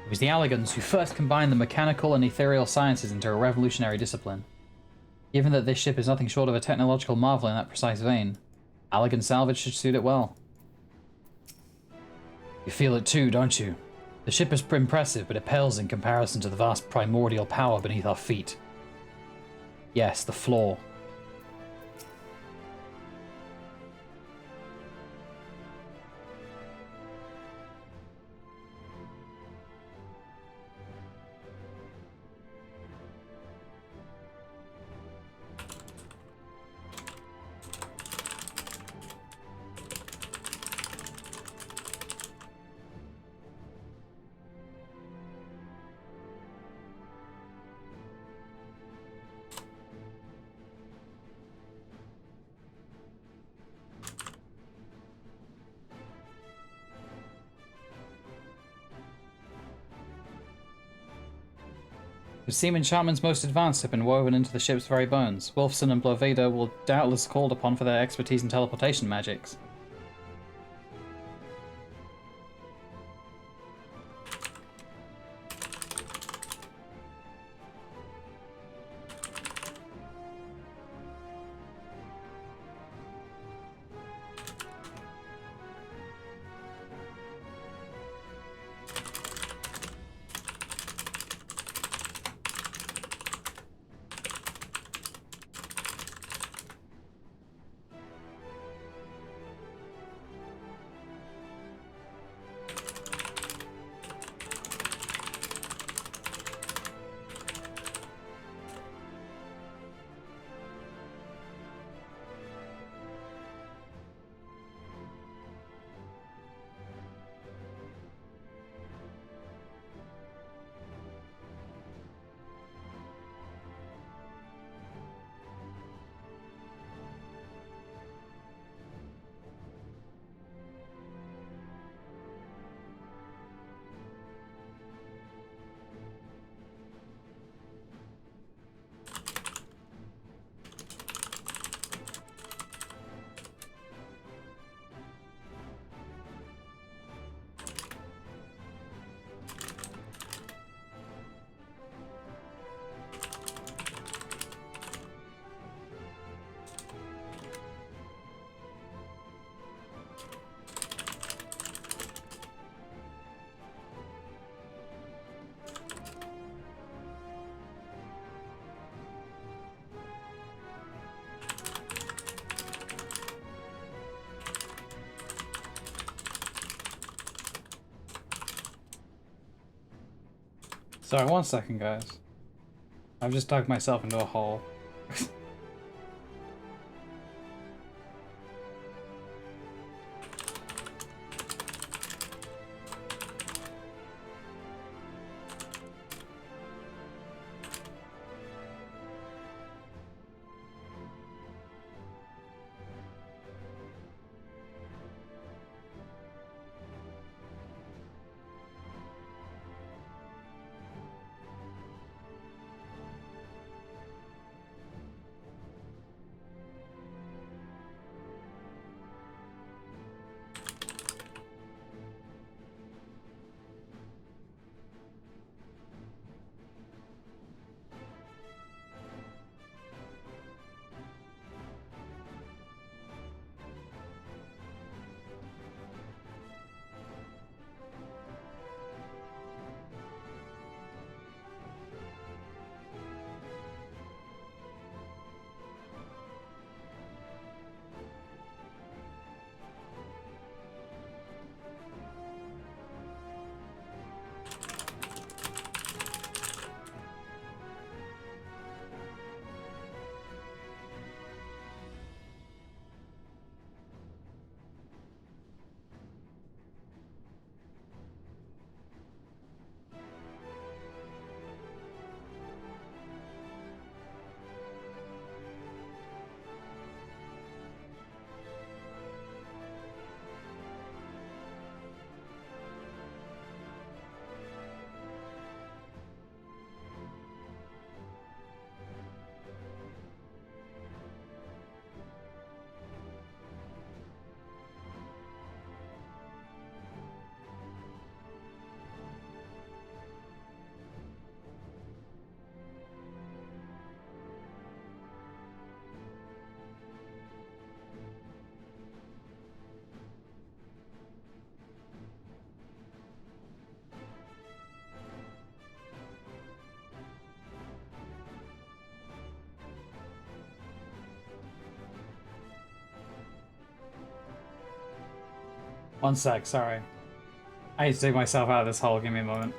Speaker 3: It was the Allegans who first combined the mechanical and ethereal sciences into a revolutionary discipline. Given that this ship is nothing short of a technological marvel in that precise vein, Allegan salvage should suit it well. You feel it too, don't you? The ship is impressive, but it pales in comparison to the vast primordial power beneath our feet. Yes, the floor. The seam enchantments most advanced have been woven into the ship's very bones. Wolfson and Bloveda will doubtless called upon for their expertise in teleportation magics. Sorry, 1 second, guys. I've just dug myself into a hole. One sec, sorry. I need to dig myself out of this hole, give me a moment.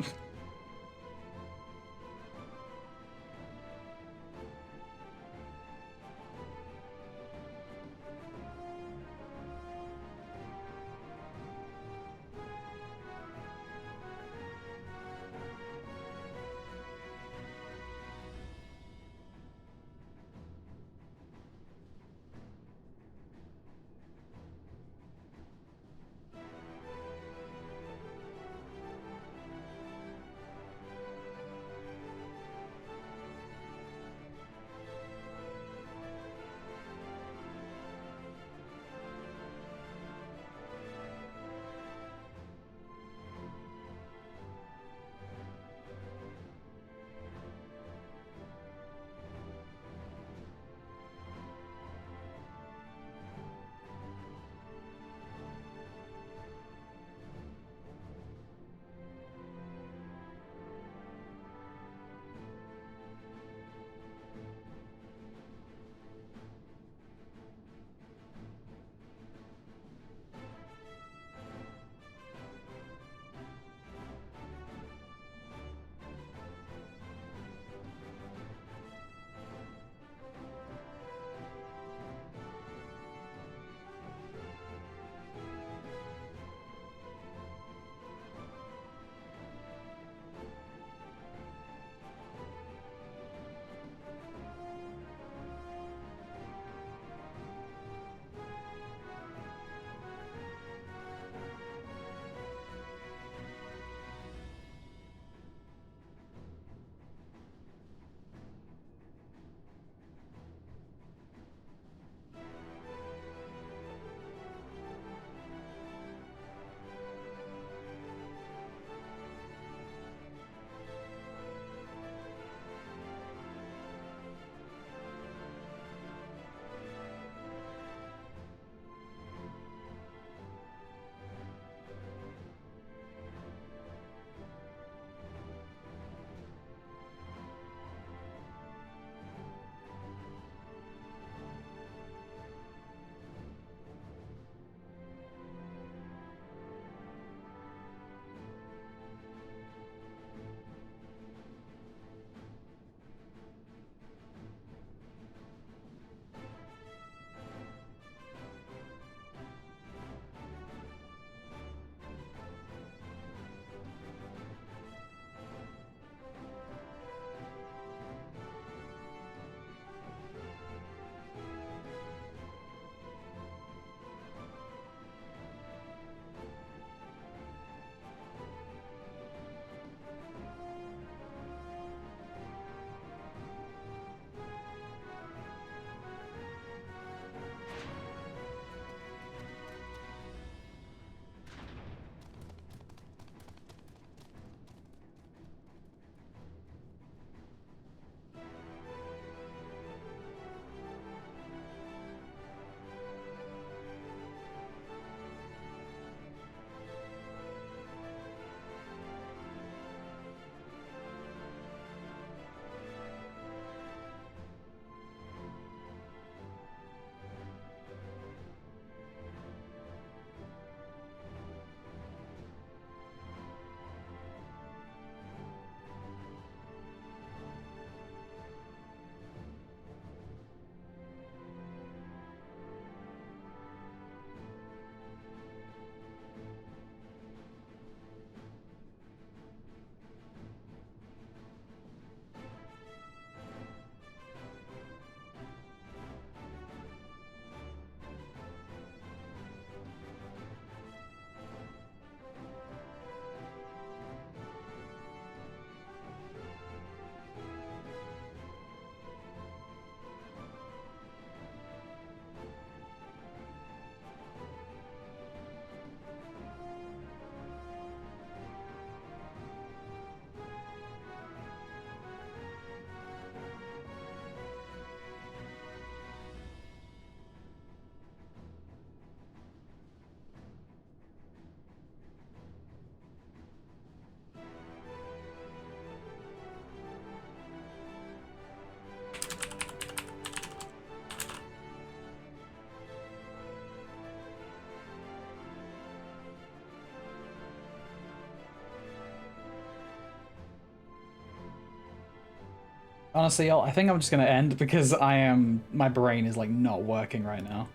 Speaker 3: Honestly, y'all, I think I'm just gonna end because my brain is like not working right now.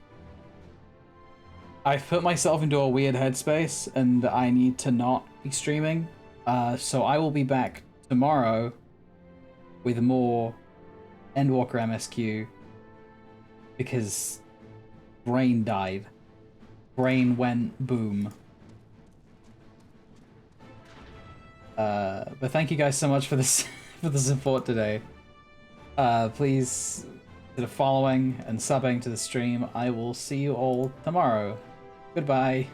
Speaker 3: I've put myself into a weird headspace and I need to not be streaming. So I will be back tomorrow with more Endwalker MSQ because brain died. Brain went boom. But thank you guys so much for this for the support today. Please consider following and subbing to the stream. I will see you all tomorrow. Goodbye.